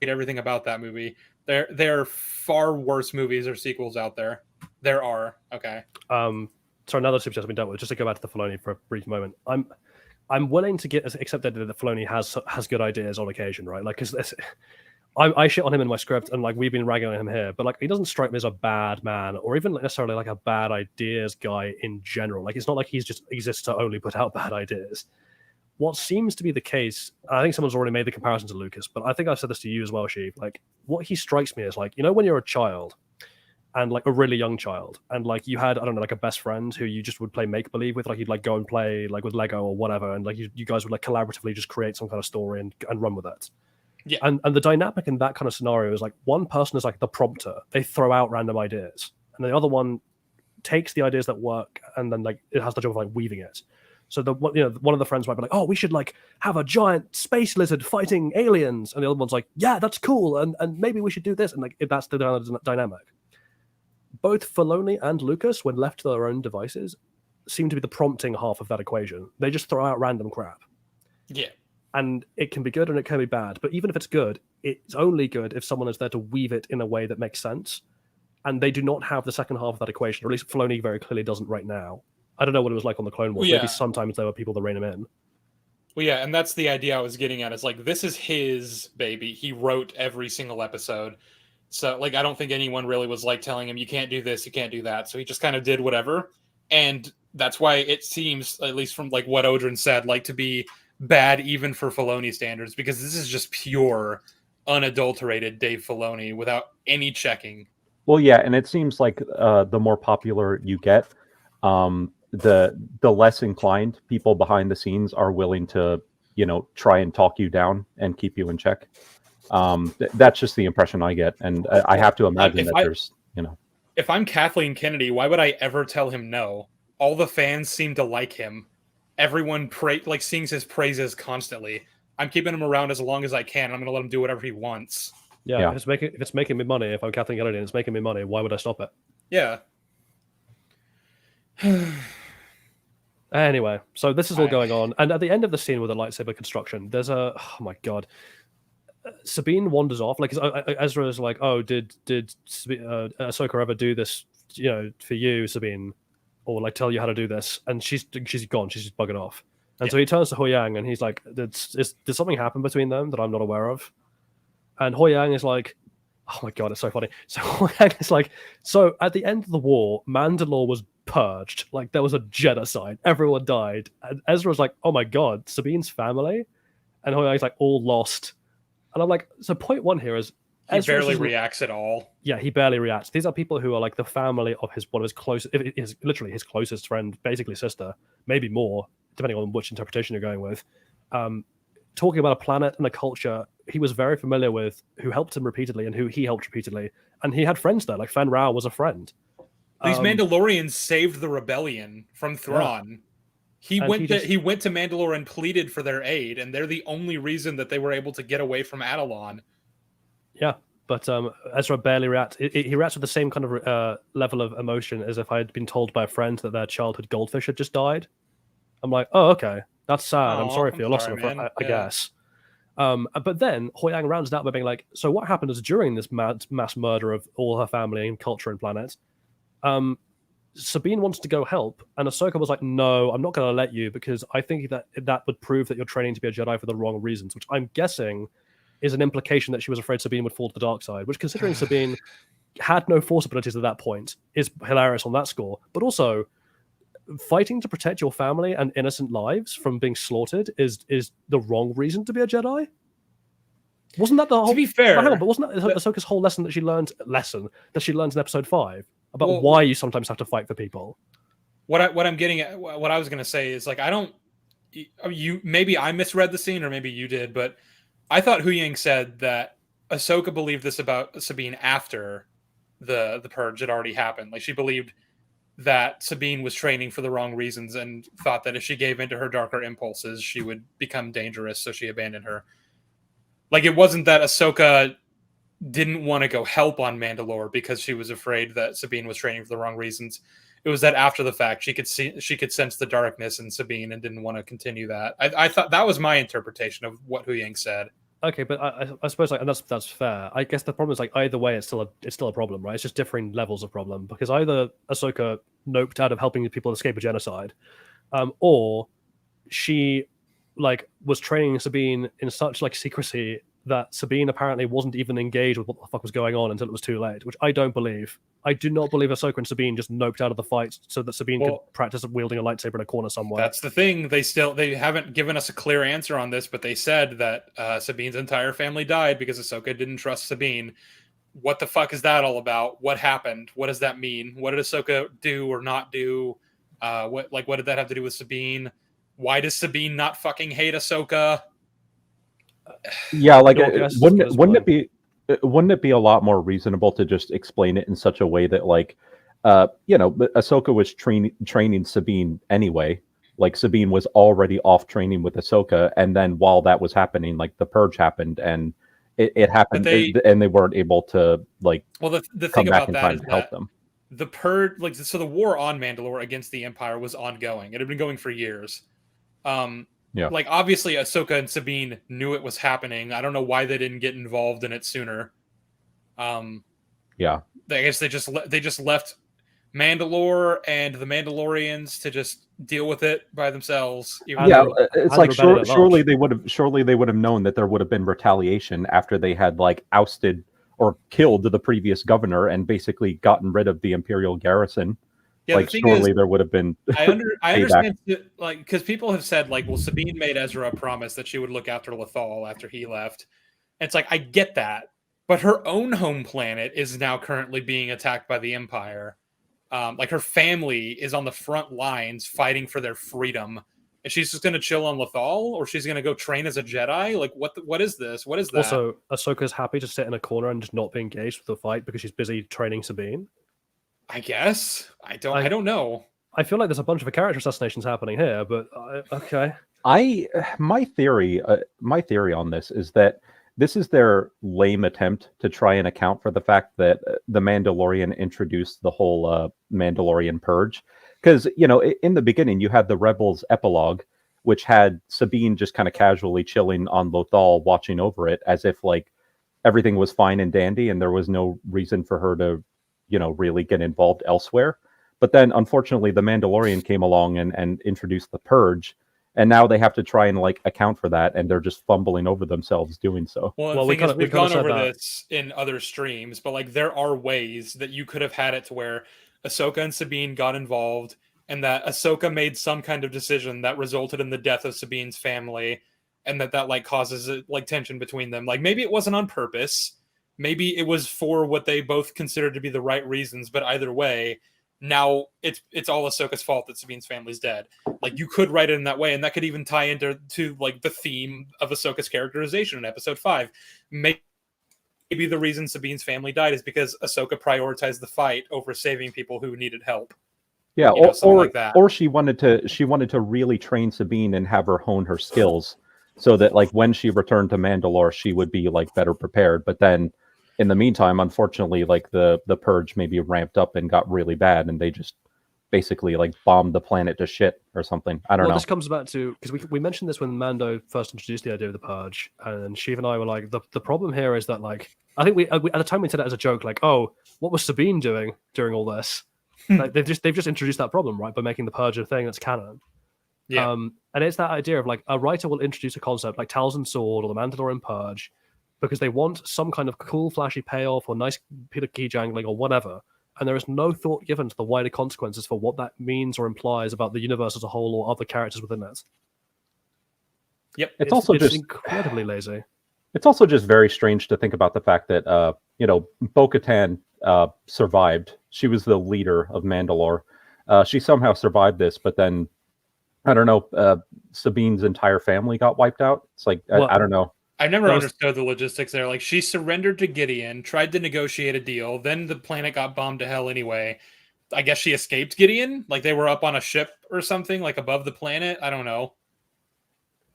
everything about that movie. There are far worse movies or sequels out there. There are. Okay. So another super chat has been dealt with. Just to go back to the Filoni for a brief moment. I'm willing to accept that Filoni has good ideas on occasion, right? Like, because I shit on him in my script, and like we've been ragging on him here, but like he doesn't strike me as a bad man, or even necessarily like a bad ideas guy in general. Like it's not like he's just exists to only put out bad ideas. What seems to be the case, I think someone's already made the comparison to Lucas, but I think I've said this to you as well, Sheev. Like what he strikes me as like, when you're a child, and like a really young child, and like you had, I don't know, like a best friend who you just would play make believe with, like you'd like go and play like with Lego or whatever, and like you guys would like collaboratively just create some kind of story and run with it. Yeah. And the dynamic in that kind of scenario is like one person is like the prompter. They throw out random ideas, and the other one takes the ideas that work, and then like it has the job of like weaving it. So one of the friends might be like, "Oh, we should like have a giant space lizard fighting aliens," and the other one's like, "Yeah, that's cool, and maybe we should do this." And like that's the dynamic. Both Filoni and Lucas, when left to their own devices, seem to be the prompting half of that equation. They just throw out random crap. Yeah. And it can be good and it can be bad. But even if it's good, it's only good if someone is there to weave it in a way that makes sense. And they do not have the second half of that equation, or at least Filoni very clearly doesn't right now. I don't know what it was like on the Clone Wars. Well, yeah. Maybe sometimes there were people that rein him in. Well, yeah, and that's the idea I was getting at. Is like, this is his baby. He wrote every single episode. So, like, I don't think anyone really was, like, telling him, you can't do this, you can't do that. So he just kind of did whatever. And that's why it seems, at least from, like, what Odrin said, like, to be bad even for Filoni standards, because this is just pure unadulterated Dave Filoni without any checking. Well, yeah, and it seems like the more popular you get, the less inclined people behind the scenes are willing to, try and talk you down and keep you in check. That's just the impression I get, and I have to imagine there's. If I'm Kathleen Kennedy, why would I ever tell him no? All the fans seem to like him. Everyone sings his praises constantly. I'm keeping him around as long as I can. I'm going to let him do whatever he wants. Yeah. If it's making me money, if I'm Kathleen Kennedy and it's making me money, why would I stop it? Yeah. Anyway, so this is all going on, and at the end of the scene with the lightsaber construction, there's oh my god, Sabine wanders off. Like Ezra is like, "Oh, did Ahsoka ever do this? For you, Sabine, or like tell you how to do this?" And she's gone. She's just bugging off. And so he turns to Hoyang and he's like, "Did something happen between them that I'm not aware of?" And Hoyang is like, "Oh my god, it's so funny." So Hoyang is like, "So at the end of the war, Mandalore was purged. Like there was a genocide. Everyone died." And Ezra's like, "Oh my god, Sabine's family?" And Hoyang's like, "All lost." And I'm like, so point one here is he barely reacts at all. Yeah, he barely reacts. These are people who are like the family of one of his closest, literally his closest friend, basically sister, maybe more, depending on which interpretation you're going with. Talking about a planet and a culture he was very familiar with, who helped him repeatedly and who he helped repeatedly. And he had friends there, like Fen Rao was a friend. These Mandalorians saved the rebellion from Thrawn. Yeah. He went to Mandalore and pleaded for their aid, and they're the only reason that they were able to get away from Anakin. Yeah, but Ezra barely reacts. He reacts with the same kind of level of emotion as if I had been told by a friend that their childhood goldfish had just died. I'm like, oh, okay, that's sad. I'm sorry for your loss, I guess. But then Hoyang rounds it out by being like, so what happened is during this mass murder of all her family and culture and planet, Sabine wants to go help, and Ahsoka was like, no, I'm not going to let you because I think that would prove that you're training to be a Jedi for the wrong reasons, which I'm guessing is an implication that she was afraid Sabine would fall to the dark side, which, considering Sabine had no Force abilities at that point, is hilarious on that score. But also, fighting to protect your family and innocent lives from being slaughtered is the wrong reason to be a Jedi. Wasn't that the whole? To be fair, but wasn't that Ahsoka's whole lesson that she learned in Episode 5 about why you sometimes have to fight for people? What I'm getting at, what I was going to say is like, maybe I misread the scene or maybe you did, but I thought Huyang said that Ahsoka believed this about Sabine after the purge had already happened. Like she believed that Sabine was training for the wrong reasons and thought that if she gave into her darker impulses, she would become dangerous, so she abandoned her. Like, it wasn't that Ahsoka didn't want to go help on Mandalore because she was afraid that Sabine was training for the wrong reasons. It was that after the fact, she could sense the darkness in Sabine and didn't want to continue that. I thought that was my interpretation of what Huyang said. Okay, but I suppose and that's fair. I guess the problem is like either way, it's still a problem, right? It's just differing levels of problem, because either Ahsoka noped out of helping people escape a genocide, or she was training Sabine in such secrecy that Sabine apparently wasn't even engaged with what the fuck was going on until it was too late, which I don't believe. I do not believe Ahsoka and Sabine just noped out of the fight so that Sabine could practice wielding a lightsaber in a corner somewhere. That's the thing. They haven't given us a clear answer on this, but they said that Sabine's entire family died because Ahsoka didn't trust Sabine. What the fuck is that all about? What happened? What does that mean? What did Ahsoka do or not do? What did that have to do with Sabine? Why does Sabine not fucking hate Ahsoka? Yeah, wouldn't it be a lot more reasonable to just explain it in such a way that Ahsoka was training Sabine anyway. Like Sabine was already off training with Ahsoka, and then while that was happening, the purge happened, and it happened, and they weren't able to the come thing back about in that time is to help them. The purge, so the war on Mandalore against the Empire was ongoing. It had been going for years. Obviously Ahsoka and Sabine knew it was happening. I don't know why they didn't get involved in it sooner. I guess they just left Mandalore and the Mandalorians to just deal with it by themselves. It's like surely they would have known that there would have been retaliation after they had ousted or killed the previous governor and basically gotten rid of the Imperial garrison. Yeah, surely there would have been. I understand, because people have said Sabine made Ezra a promise that she would look after Lothal after he left. And it's like, I get that, but her own home planet is now currently being attacked by the Empire. Like her family is on the front lines fighting for their freedom. And she's just going to chill on Lothal, or she's going to go train as a Jedi? Like, what is this? What is that? Also, Ahsoka's happy to sit in a corner and just not be engaged with the fight because she's busy training Sabine. I guess. I don't know. I feel like there's a bunch of character assassinations happening here, but okay. My theory on this is that this is their lame attempt to try and account for the fact that the Mandalorian introduced the whole Mandalorian purge. Because, in the beginning, you had the Rebels epilogue, which had Sabine just kind of casually chilling on Lothal, watching over it as if like everything was fine and dandy and there was no reason for her to, really get involved elsewhere. But then, unfortunately, the Mandalorian came along and introduced the purge. And now they have to try and like account for that, and they're just fumbling over themselves doing so. Well, we've gone over this in other streams, but like there are ways that you could have had it to where Ahsoka and Sabine got involved, and that Ahsoka made some kind of decision that resulted in the death of Sabine's family, and that like causes like tension between them. Like maybe it wasn't on purpose, maybe it was for what they both considered to be the right reasons, but either way, now it's all Ahsoka's fault that Sabine's family's dead. Like you could write it in that way, and that could even tie into like the theme of Ahsoka's characterization in Episode 5. Maybe the reason Sabine's family died is because Ahsoka prioritized the fight over saving people who needed help. Yeah, something like that. Or she wanted to really train Sabine and have her hone her skills, so that like when she returned to Mandalore, she would be like better prepared. But then, in the meantime, unfortunately, like the purge maybe ramped up and got really bad, and they just basically like bombed the planet to shit or something. I don't know. This comes back to, because we mentioned this when Mando first introduced the idea of the purge, and Sheev and I were like, the problem here is that like I think we at the time we said it as a joke, like, oh, what was Sabine doing during all this? Like they've just introduced that problem, right, by making the purge a thing that's canon. Yeah. And it's that idea of like a writer will introduce a concept like Talzin Sword or the Mandalorian Purge because they want some kind of cool, flashy payoff or nice bit of key jangling or whatever. And there is no thought given to the wider consequences for what that means or implies about the universe as a whole or other characters within it. Yep. It's also just incredibly lazy. It's also just very strange to think about the fact that, Bo-Katan survived. She was the leader of Mandalore. She somehow survived this, but then, I don't know, Sabine's entire family got wiped out. It's like, I don't know. I never understood the logistics there. Like, she surrendered to Gideon, tried to negotiate a deal, then the planet got bombed to hell anyway. I guess she escaped Gideon? Like, they were up on a ship or something, like, above the planet? I don't know.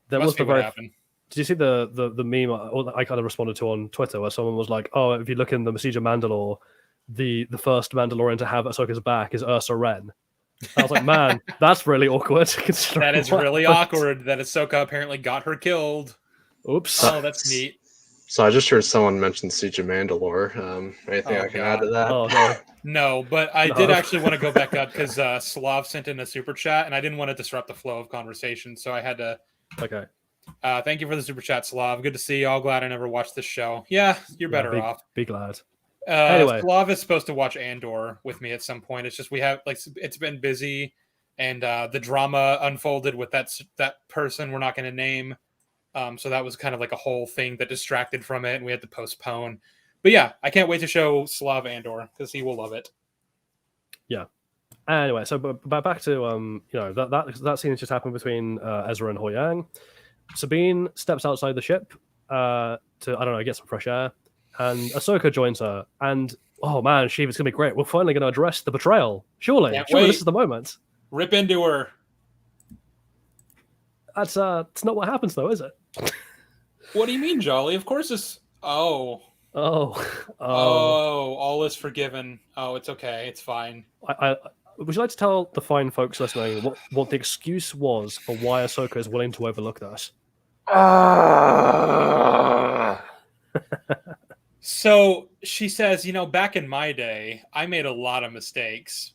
That must be what happened. Did you see the meme I kind of responded to on Twitter where someone was like, oh, if you look in the Siege of Mandalore, the first Mandalorian to have Ahsoka's back is Ursa Wren. I was like, man, that's really awkward. That is really awkward that Ahsoka apparently got her killed. Oops. Oh, that's neat. So I just heard someone mention Siege of Mandalore. Anything I can add to that? Oh, no. No, but I did actually want to go back up because Slav sent in a super chat, and I didn't want to disrupt the flow of conversation, so I had to. Okay. Thank you for the super chat, Slav. Good to see you all. Glad I never watched this show. Yeah, you're better off. Be glad. Anyway, Slav is supposed to watch Andor with me at some point. It's just we have it's been busy, and the drama unfolded with that person we're not going to name. So that was kind of like a whole thing that distracted from it, and we had to postpone. But yeah, I can't wait to show Slav Andor because he will love it. Yeah. Anyway, so but back to that scene just happened between Ezra and Hoyang. Sabine steps outside the ship to get some fresh air, and Ahsoka joins her. And oh man, Sheev, it's gonna be great. We're finally gonna address the betrayal. Surely this is the moment. Rip into her. That's it's not what happens though, is it? What do you mean, Jolly? Of course it's all is forgiven. Oh, it's okay. It's fine. I would you like to tell the fine folks listening what the excuse was for why Ahsoka is willing to overlook this? So she says, back in my day, I made a lot of mistakes,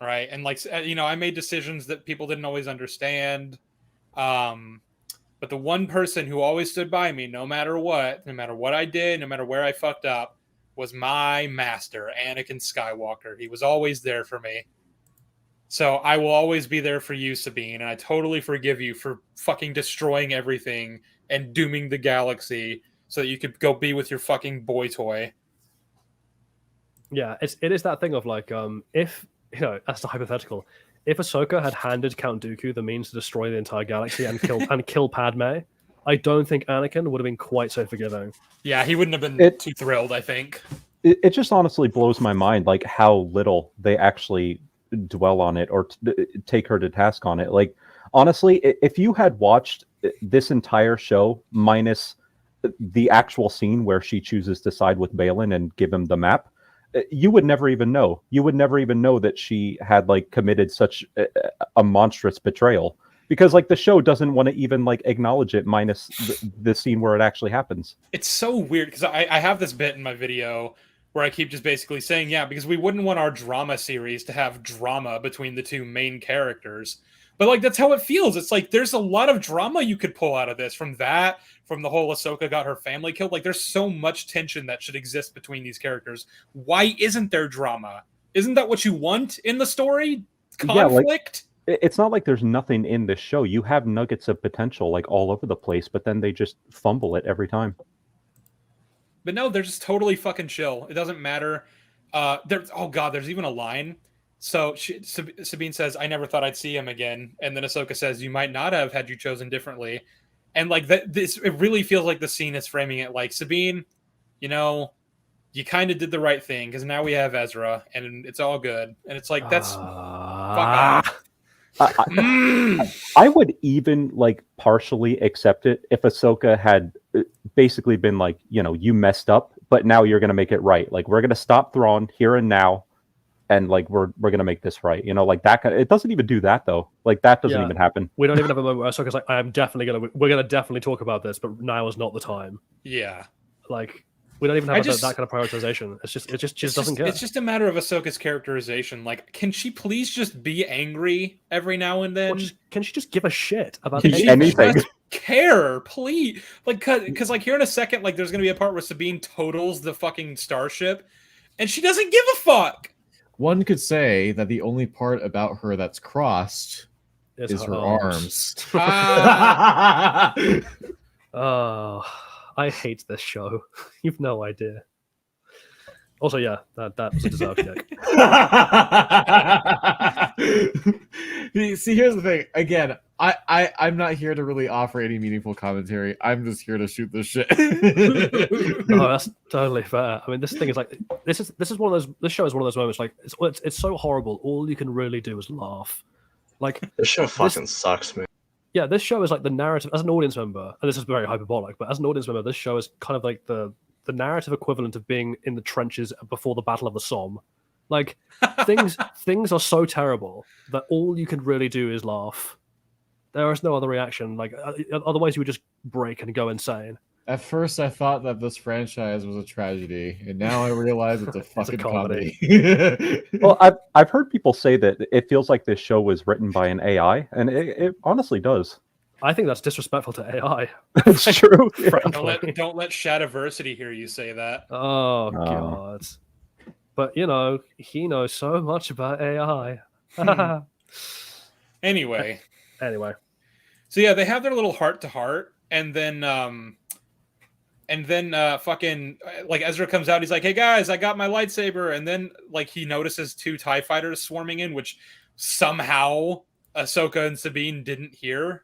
right? And I made decisions that people didn't always understand. But the one person who always stood by me, no matter what I did, no matter where I fucked up, was my master, Anakin Skywalker. He was always there for me. So I will always be there for you, Sabine, and I totally forgive you for fucking destroying everything and dooming the galaxy so that you could go be with your fucking boy toy. Yeah, it is that thing of like, if that's the hypothetical. If Ahsoka had handed Count Dooku the means to destroy the entire galaxy and kill Padme, I don't think Anakin would have been quite so forgiving. Yeah, he wouldn't have been too thrilled, I think. It just honestly blows my mind, like how little they actually dwell on it or take her to task on it. Like, honestly, if you had watched this entire show minus the actual scene where she chooses to side with Balin and give him the map, you would never even know. You would never even know that she had like committed such a monstrous betrayal, because like the show doesn't want to even like acknowledge it minus the scene where it actually happens. It's so weird because I have this bit in my video where I keep just basically saying, yeah, because we wouldn't want our drama series to have drama between the two main characters. But like that's how it feels. It's like there's a lot of drama you could pull out of this, from the whole Ahsoka got her family killed. Like there's so much tension that should exist between these characters. Why isn't there drama? Isn't that what you want in the story? Conflict? Yeah, like, it's not like there's nothing in this show. You have nuggets of potential like all over the place, but then they just fumble it every time. But no, they're just totally fucking chill. It doesn't matter. There's even a line. So Sabine says, "I never thought I'd see him again," and then Ahsoka says, "You might not have had you chosen differently." And like it really feels like the scene is framing it like, Sabine, you kind of did the right thing because now we have Ezra and it's all good. And it's like that's fuck off. I would even like partially accept it if Ahsoka had basically been like, you messed up, but now you're going to make it right. Like, we're going to stop Thrawn here and now, and like we're going to make this right. Like that. It doesn't even do that though. Like that doesn't even happen. We don't even have a moment where Ahsoka's like, we're going to definitely talk about this, but now is not the time. Yeah. Like, we don't even have that kind of prioritization. It just doesn't care. It's just a matter of Ahsoka's characterization. Like, can she please just be angry every now and then? Can she just give a shit about anything? Care, please. Like, because like here in a second, like there's gonna be a part where Sabine totals the fucking starship, and she doesn't give a fuck. One could say that the only part about her that's crossed is her arms. Oh, I hate this show. You've no idea. Also, yeah, that was a deserved kick. See, here's the thing. Again, I'm not here to really offer any meaningful commentary. I'm just here to shoot this shit. No, that's totally fair. I mean, this thing is like this show is one of those moments like it's so horrible. All you can really do is laugh. Like, this show fucking sucks, man. Yeah, this show is like the narrative as an audience member, and this is very hyperbolic, but as an audience member, this show is kind of like the narrative equivalent of being in the trenches before the Battle of the Somme. Like, things are so terrible that all you can really do is laugh. There is no other reaction. Like, otherwise you would just break and go insane. At first, I thought that this franchise was a tragedy, and now I realize it's a fucking comedy. Well, I've heard people say that it feels like this show was written by an AI, and it honestly does. I think that's disrespectful to AI. That's true. Don't let Shadiversity hear you say that. Oh God! But he knows so much about AI. Anyway. So yeah, they have their little heart to heart, and then fucking like Ezra comes out. He's like, "Hey guys, I got my lightsaber," and then like he notices 2 TIE fighters swarming in, which somehow Ahsoka and Sabine didn't hear.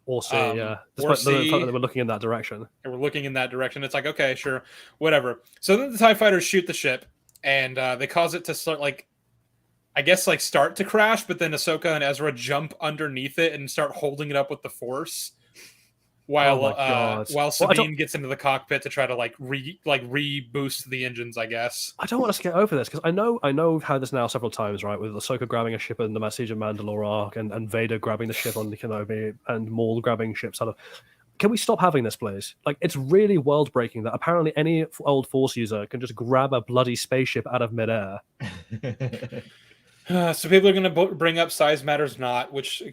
Or see, yeah. Despite the fact that we're looking in that direction. And we're looking in that direction. It's like, okay, sure, whatever. So then the TIE fighters shoot the ship, and they cause it to start, like, I guess, like, start to crash, but then Ahsoka and Ezra jump underneath it and start holding it up with the Force. While Sabine gets into the cockpit to try to reboost the engines, I guess. I don't want us to get over this because I know we've had this now several times, right? With Ahsoka grabbing a ship in the Siege of Mandalore arc, and Vader grabbing the ship on the Kenobi, and Maul grabbing ships out of. Can we stop having this, please? Like, it's really world breaking that apparently any old Force user can just grab a bloody spaceship out of midair. So people are going to bring up size matters not, which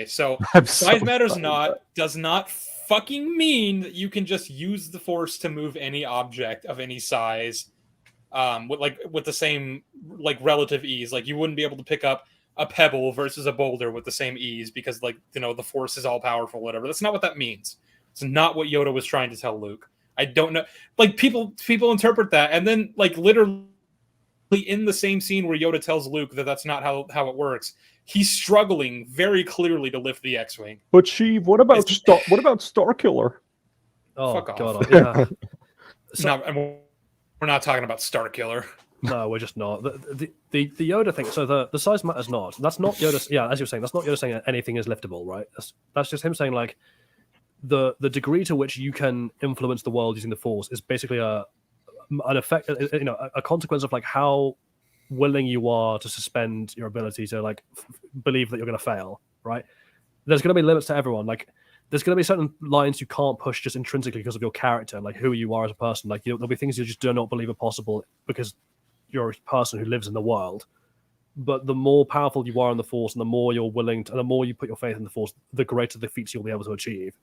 so size matters not does not fucking mean that you can just use the Force to move any object of any size, with the same like relative ease. Like, you wouldn't be able to pick up a pebble versus a boulder with the same ease because the Force is all powerful, whatever. That's not what that means. It's not what Yoda was trying to tell Luke. I don't know. Like people interpret that, and then like literally in the same scene where Yoda tells Luke that that's not how it works, he's struggling very clearly to lift the X-wing. But Sheev, what about Starkiller? Oh Fuck off. God, yeah. We're not talking about Starkiller. No, we're just not. The Yoda thing. So the size matters not. That's not Yoda. Yeah, as you're saying, that's not Yoda saying that anything is liftable, right? That's just him saying like the degree to which you can influence the world using the Force is basically an effect, a consequence of like how willing you are to suspend your ability to like believe that you're going to fail, right? There's going to be limits to everyone. Like there's going to be certain lines you can't push just intrinsically because of your character, like who you are as a person. Like there'll be things you just do not believe are possible because you're a person who lives in the world. But the more powerful you are in the Force, and the more you're willing to, and the more you put your faith in the Force, the greater the feats you'll be able to achieve.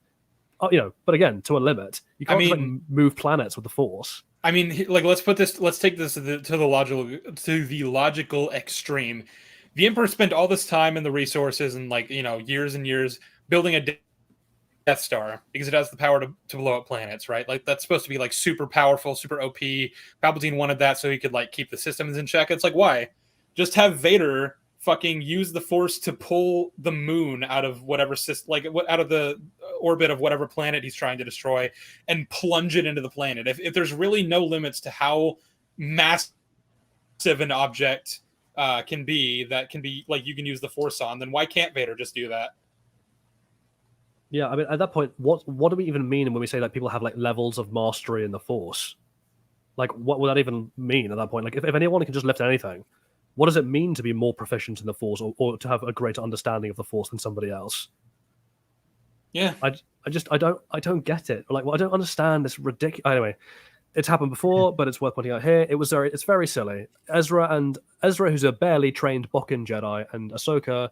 But again, to a limit. You can't just, like, move planets with the Force. I mean, like let's take this to the logical extreme. The Emperor spent all this time and the resources and years and years building a Death Star because it has the power to blow up planets, right? Like that's supposed to be like super powerful, super OP. Palpatine wanted that so he could like keep the systems in check. It's like, why? Just have Vader fucking use the Force to pull the moon out of whatever system, out of the orbit of whatever planet he's trying to destroy, and plunge it into the planet. If there's really no limits to how massive an object can be like you can use the Force on, then why can't Vader just do that? Yeah, I mean, at that point, what do we even mean when we say that people have like levels of mastery in the Force? Like, what would that even mean at that point? Like, if anyone can just lift anything, what does it mean to be more proficient in the Force or to have a greater understanding of the Force than somebody else? Yeah, I don't get it. Like, well, I don't understand this ridiculous. Anyway, it's happened before, but it's worth pointing out here. It's very silly. Ezra, who's a barely trained Bokken Jedi, and Ahsoka,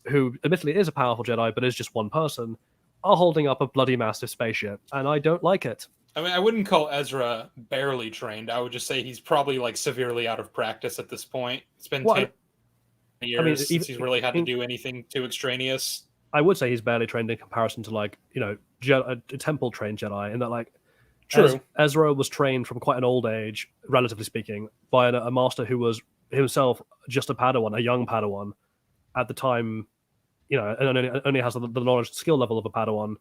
who admittedly is a powerful Jedi, but is just one person, are holding up a bloody massive spaceship, and I don't like it. I mean, I wouldn't call Ezra barely trained. I would just say he's probably like severely out of practice at this point. It's been 10 years since he's really had to do anything too extraneous. I would say he's barely trained in comparison to like, a temple trained Jedi, in that like, true. Ezra was trained from quite an old age, relatively speaking, by a master who was himself just a Padawan, a young Padawan at the time. And only has the knowledge and skill level of a Padawan,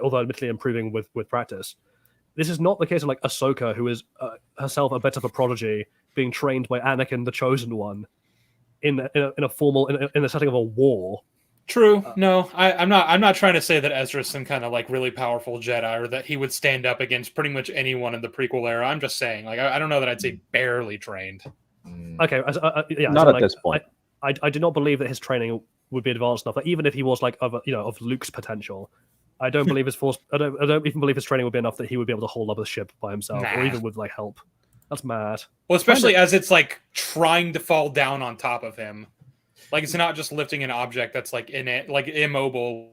although admittedly improving with practice. This is not the case of like Ahsoka, who is herself a bit of a prodigy, being trained by Anakin, the Chosen One, in the setting of a war. True. No, I'm not trying to say that Ezra's some kind of like really powerful Jedi or that he would stand up against pretty much anyone in the prequel era. I'm just saying, like, I don't know that I'd say barely trained. Okay, not at this point. I do not believe that his training would be advanced enough. Like, even if he was like of Luke's potential, I don't believe his Force. I don't even believe his training would be enough that he would be able to hold up a ship by himself, or even with like help. That's mad. Well, especially as it's like trying to fall down on top of him. Like it's not just lifting an object that's like in it, like immobile,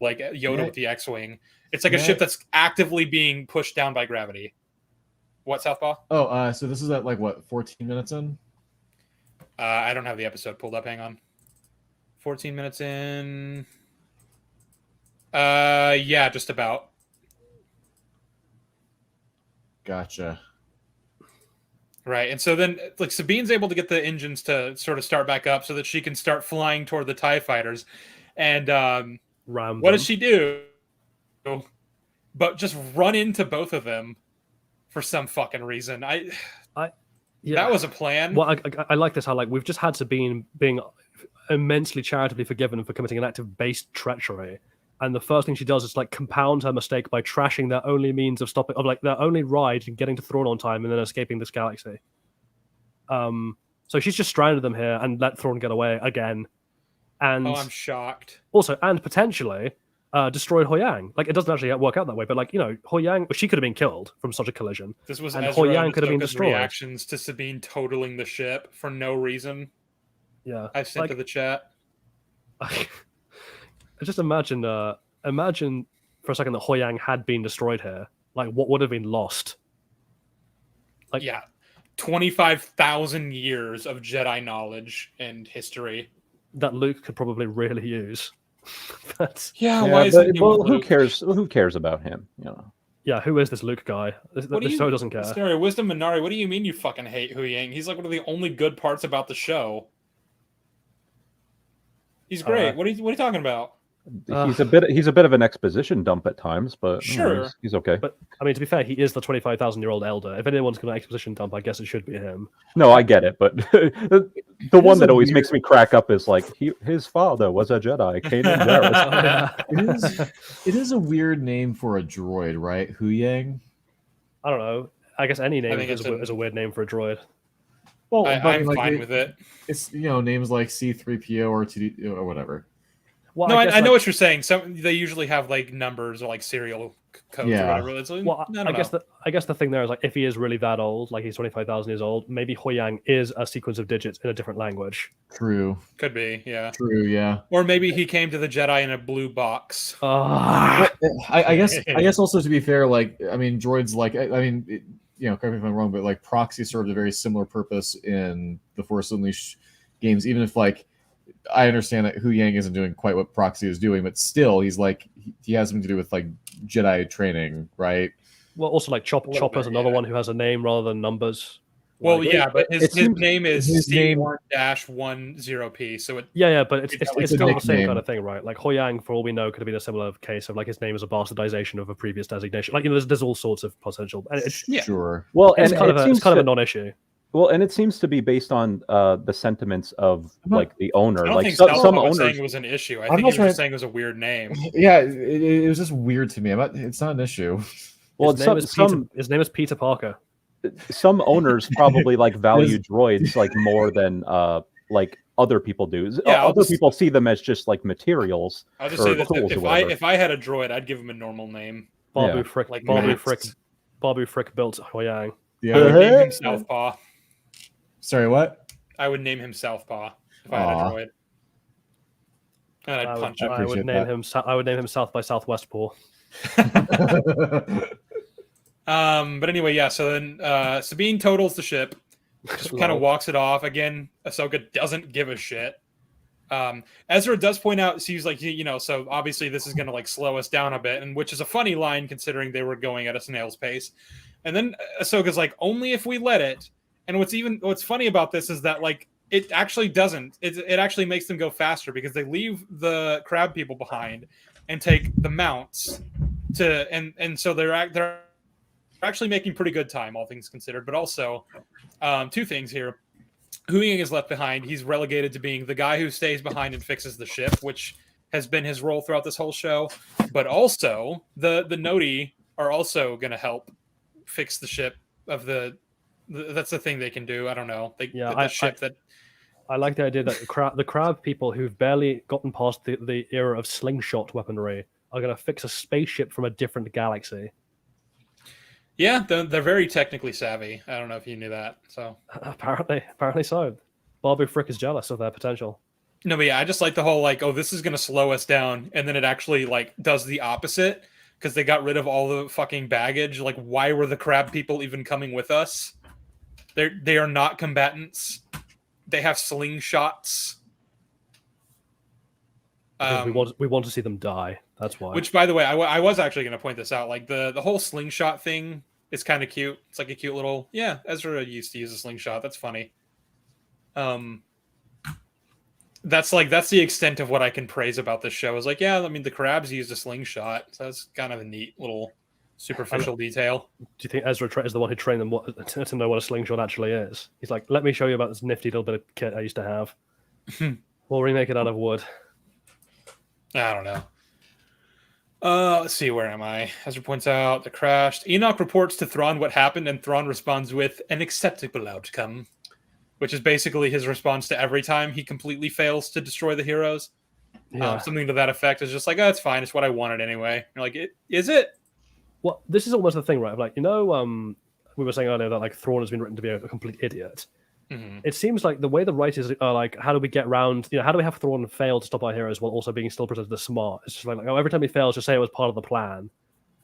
like Yoda with the X-wing. It's like a ship that's actively being pushed down by gravity. What, Southpaw? Oh, so this is at like what, 14 minutes in? I don't have the episode pulled up. Hang on. 14 minutes in. Yeah, just about. Gotcha. Right, and so then like Sabine's able to get the engines to sort of start back up so that she can start flying toward the TIE fighters. And what does she do? But just run into both of them for some fucking reason. Yeah. That was a plan. Well, I like this. How like we've just had Sabine being immensely charitably forgiven for committing an act of base treachery, and the first thing she does is like compound her mistake by trashing their only means of stopping, of like their only ride and getting to Thrawn on time, and then escaping this galaxy. So she's just stranded them here and let Thrawn get away again. And I'm shocked. Also, and potentially destroyed Huyang. Like it doesn't actually work out that way, but like Huyang, she could have been killed from such a collision. This was and Huyang could have been destroyed. Reactions to Sabine totaling the ship for no reason. Yeah, I sent to the chat. I just imagine for a second that Huyang had been destroyed here. Like, what would have been lost? Like, yeah, 25,000 years of Jedi knowledge and history that Luke could probably really use. Why is who cares? Who cares about him? Yeah, who is this Luke guy? The show doesn't care. Stereo Wisdom Minari, what do you mean you fucking hate Huyang? He's like one of the only good parts about the show. He's great. What are you talking about? He's a bit of an exposition dump at times, but sure, he's okay. But I mean, to be fair, he is the 25,000-year-old elder. If anyone's going to exposition dump, I guess it should be him. No, I get it, but the one that always makes me crack up is like his father was a Jedi. It is a weird name for a droid, right? Huyang. I don't know. I guess any name is a weird name for a droid. Well, I'm fine with it. It's names like C-3PO or TD or whatever. Well, no, I know what you're saying. They usually have like numbers or like serial codes or whatever. It's like, I guess the thing there is like if he is really that old, like he's 25,000 years old, maybe Huyang is a sequence of digits in a different language. True. Could be, yeah. True, yeah. Or maybe he came to the Jedi in a blue box. I guess also to be fair, like I mean, droids correct me if I'm wrong, but like Proxy served a very similar purpose in the Force Unleashed games, even if like I understand that Huyang isn't doing quite what Proxy is doing, but still he has something to do with like Jedi training, right? Well, also like Chopper's another one who has a name rather than numbers. Well, but his name is C1-10P. So but it's still the same kind of thing, right? Like Huyang, for all we know, could have been a similar case of like his name is a bastardization of a previous designation. Like there's all sorts of potential. Sure. Well, it's kind of a non-issue. Well, and it seems to be based on the sentiments of like the owner. I don't like think some owners saying it was an issue. I think he was just saying it was a weird name. Yeah, it was just weird to me. It's not an issue. Well, his name is Peter Parker. Some owners probably like value droids like more than like other people do. Yeah, other people see them as just like materials. I'll just say that if I had a droid, I'd give him a normal name. Babu Frick built Huyang. Yeah. I would name him Southpaw. Sorry, what? I would name him Southpaw if I had a droid. And I'd punch him. I would name him South by Southwest Paw. But anyway, yeah. So then Sabine totals the ship, just kind of walks it off. Again, Ahsoka doesn't give a shit. Ezra does point out, she's like, so obviously this is going to like slow us down a bit, and which is a funny line considering they were going at a snail's pace. And then Ahsoka's like, only if we let it. And what's funny about this is that like it actually doesn't. It actually makes them go faster because they leave the crab people behind and take the mounts and so they're actually making pretty good time, all things considered. But also, two things here. Huyang is left behind. He's relegated to being the guy who stays behind and fixes the ship, which has been his role throughout this whole show. But also, the Noti are also going to help fix the ship of that's the thing they can do. I don't know. I like the idea that the crab people who've barely gotten past the era of slingshot weaponry are going to fix a spaceship from a different galaxy. Yeah, they're very technically savvy. I don't know if you knew that. So apparently so. Babu Frick is jealous of their potential. No, but yeah, I just like the whole like, oh, this is going to slow us down, and then it actually like does the opposite because they got rid of all the fucking baggage. Like, why were the crab people even coming with us? They are not combatants. They have slingshots. We want to see them die. That's why. Which, by the way, I was actually going to point this out. Like the whole slingshot thing is kind of cute. It's like a cute little Ezra used to use a slingshot. That's funny. That's the extent of what I can praise about this show. Is like, yeah, I mean the crabs used a slingshot, so that's kind of a neat little superficial detail. Do you think Ezra is the one who trained them to know what a slingshot actually is? He's like, let me show you about this nifty little bit of kit I used to have. We'll remake it out of wood. I don't know. Let's see, where am I? Ezra points out the crashed. Enoch reports to Thrawn what happened, and Thrawn responds with an acceptable outcome, which is basically his response to every time he completely fails to destroy the heroes. Yeah. Something to that effect is just like, oh, it's fine. It's what I wanted anyway. You're like, is it? Well, this is almost the thing, right? Like, we were saying earlier that like Thrawn has been written to be a complete idiot. Mm-hmm. It seems like the way the writers are like, how do we get around? How do we have Thrawn fail to stop our heroes while also being still presented as smart? It's just like every time he fails, just say it was part of the plan. And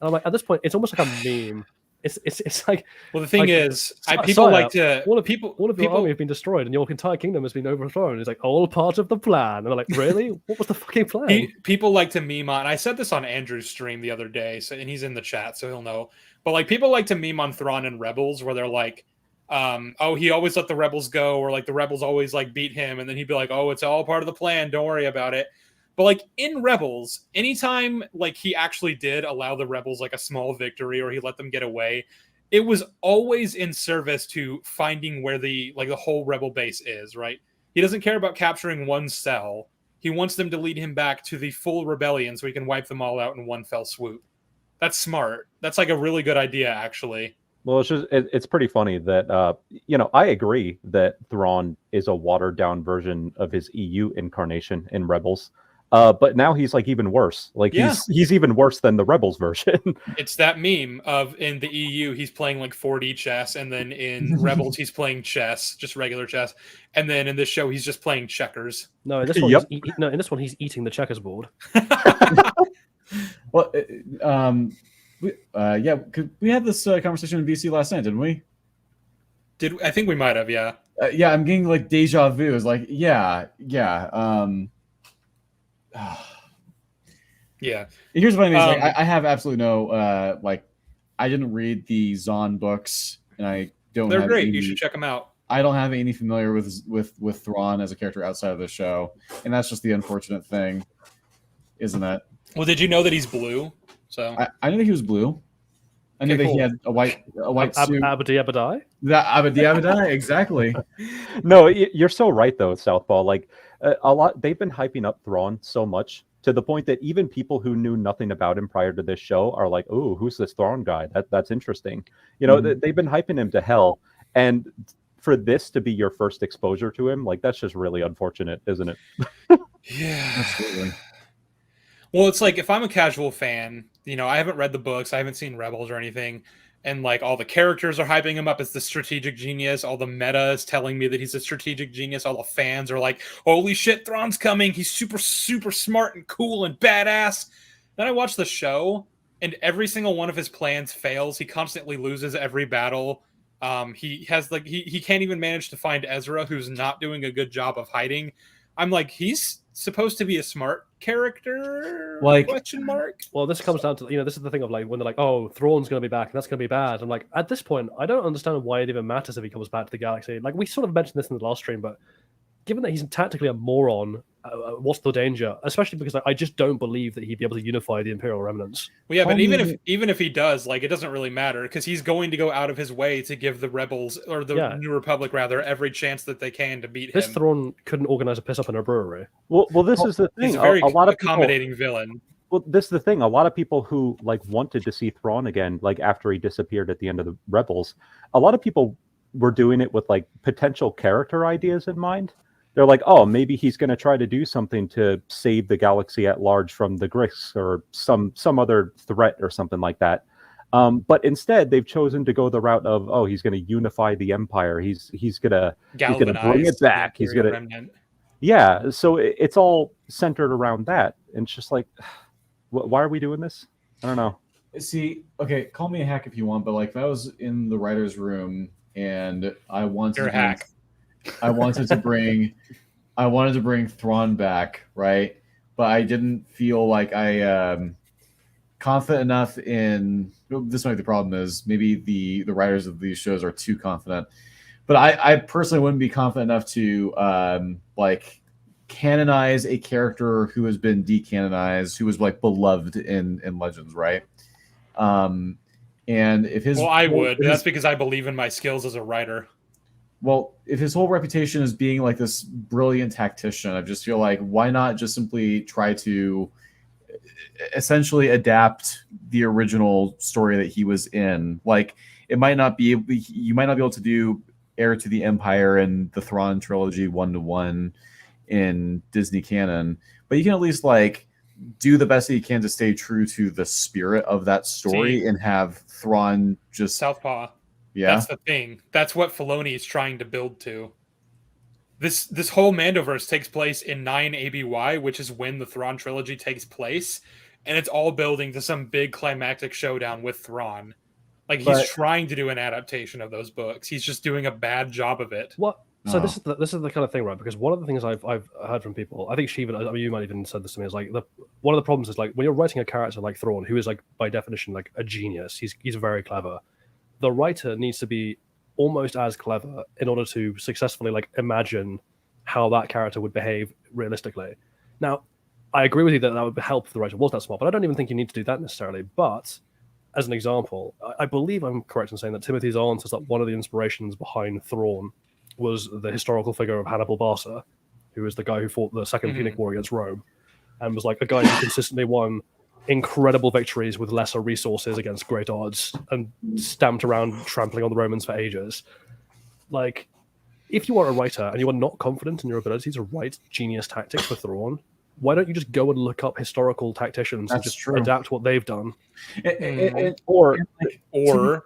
I'm like, at this point, it's almost like a meme. it's like. Well, the thing like, is, Sire, like to all of your army have been destroyed and your entire kingdom has been overthrown. It's like all part of the plan. And they're like, really? What was the fucking plan? People like to meme on. I said this on Andrew's stream the other day, and he's in the chat, so he'll know. But like, people like to meme on Thrawn and Rebels, where they're like, "Oh, he always let the Rebels go," or like the Rebels always like beat him, and then he'd be like, "Oh, it's all part of the plan. Don't worry about it." But like in Rebels, anytime like he actually did allow the Rebels like a small victory, or he let them get away, it was always in service to finding where the whole Rebel base is. Right? He doesn't care about capturing one cell. He wants them to lead him back to the full rebellion so he can wipe them all out in one fell swoop. That's smart. That's like a really good idea, actually. Well, it's pretty funny that I agree that Thrawn is a watered down version of his EU incarnation in Rebels. But now he's like even worse. Like he's even worse than the Rebels version. It's that meme of in the EU he's playing like 4D chess, and then in Rebels he's playing chess, just regular chess, and then in this show he's just playing checkers. No, in this one, in this one he's eating the checkers board. Well, we had this conversation in VC last night, didn't we? I think we might have, yeah. Yeah, I'm getting like deja vu. It's like, yeah. Yeah. Here's what I mean. Like, I have absolutely no I didn't read the Zahn books, and I don't. They're great. You should check them out. I don't have any familiar with Thrawn as a character outside of the show, and that's just the unfortunate thing, isn't it? Well, did you know that he's blue? So I knew that he was blue. I knew that he had a white suit. Abadai? That Abadai, exactly. No, you're so right though, Southpaw. Like they've been hyping up Thrawn so much to the point that even people who knew nothing about him prior to this show are like, "Oh, who's this Thrawn guy? That's interesting." You know, they've been hyping him to hell, and for this to be your first exposure to him, like that's just really unfortunate, isn't it? Yeah, absolutely. Well, it's like if I'm a casual fan, I haven't read the books, I haven't seen Rebels or anything, and like all the characters are hyping him up as the strategic genius, all the meta is telling me that he's a strategic genius, all the fans are like, holy shit, Thrawn's coming, he's super, super smart and cool and badass. Then I watch the show, and every single one of his plans fails. He constantly loses every battle. He has he can't even manage to find Ezra, who's not doing a good job of hiding. I'm like, he's supposed to be a smart character? Question mark. Well, this comes down to this is the thing of like when they're like, oh, Thrawn's going to be back and that's going to be bad. I'm like, at this point, I don't understand why it even matters if he comes back to the galaxy. Like we sort of mentioned this in the last stream, but given that he's tactically a moron, what's the danger? Especially because I just don't believe that he'd be able to unify the Imperial remnants. Well, yeah, but even if he does, like, it doesn't really matter because he's going to go out of his way to give the Rebels or the New Republic rather every chance that they can to beat him. This Thrawn couldn't organize a piss up in a brewery. Well, this is the thing. He's a very accommodating villain. Well, this is the thing. A lot of people who like wanted to see Thrawn again, like after he disappeared at the end of the Rebels, a lot of people were doing it with like potential character ideas in mind. They're like, oh, maybe he's going to try to do something to save the galaxy at large from the Grix or some other threat or something like that. But instead, they've chosen to go the route of, oh, he's going to unify the Empire. He's going to bring it back. He's going to, yeah. So it's all centered around that, and it's just like, why are we doing this? I don't know. See, okay, call me a hack if you want, but like if I was in the writer's room and I wanted a hack. I wanted to bring Thrawn back, right? But I didn't feel like I confident enough in. This might be the problem is maybe the writers of these shows are too confident, but I personally wouldn't be confident enough to like canonize a character who has been decanonized, who was like beloved in Legends, right? And if his I would. That's because I believe in my skills as a writer. Well, if his whole reputation is being like this brilliant tactician, I just feel like why not just simply try to essentially adapt the original story that he was in? Like you might not be able to do Heir to the Empire and the Thrawn trilogy 1-to-1 in Disney canon, but you can at least like do the best that you can to stay true to the spirit of that story and have Thrawn just Southpaw. Yeah, that's the thing. That's what Filoni is trying to build to. This whole Mandoverse takes place in 9 ABY, which is when the Thrawn trilogy takes place, and it's all building to some big climactic showdown with Thrawn. Like he's trying to do an adaptation of those books. He's just doing a bad job of it. What? So this is the kind of thing, right? Because one of the things I've heard from people, I think Sheev, I mean, you might even said this to me, is like one of the problems is like when you're writing a character like Thrawn, who is like by definition like a genius, he's very clever. The writer needs to be almost as clever in order to successfully like imagine how that character would behave realistically. Now, I agree with you that would help if the writer was that smart, but I don't even think you need to do that necessarily. But as an example, I believe I'm correct in saying that Timothy Zahn says that one of the inspirations behind Thrawn was the historical figure of Hannibal Barca, who was the guy who fought the Second Punic War against Rome, and was like a guy who consistently won incredible victories with lesser resources against great odds and stamped around trampling on the Romans for ages. Like, if you are a writer and you are not confident in your ability to write genius tactics for Thrawn, why don't you just go and look up historical tacticians and just adapt what they've done? Or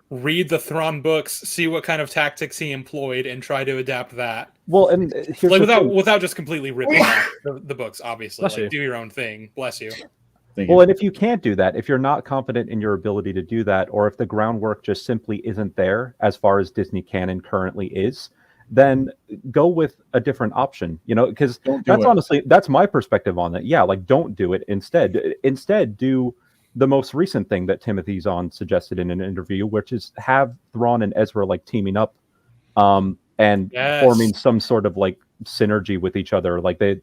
read the Thrawn books, see what kind of tactics he employed, and try to adapt that. Well, and here's like without just completely ripping off the books, obviously. Like, do your own thing. Bless you. Well, and if you can't do that, if you're not confident in your ability to do that, or if the groundwork just simply isn't there as far as Disney canon currently is, then go with a different option, you know, because that's my perspective on it. Yeah, like don't do it. Instead do the most recent thing that Timothy Zahn suggested in an interview, which is have Thrawn and Ezra like teaming up and forming some sort of like synergy with each other. Like they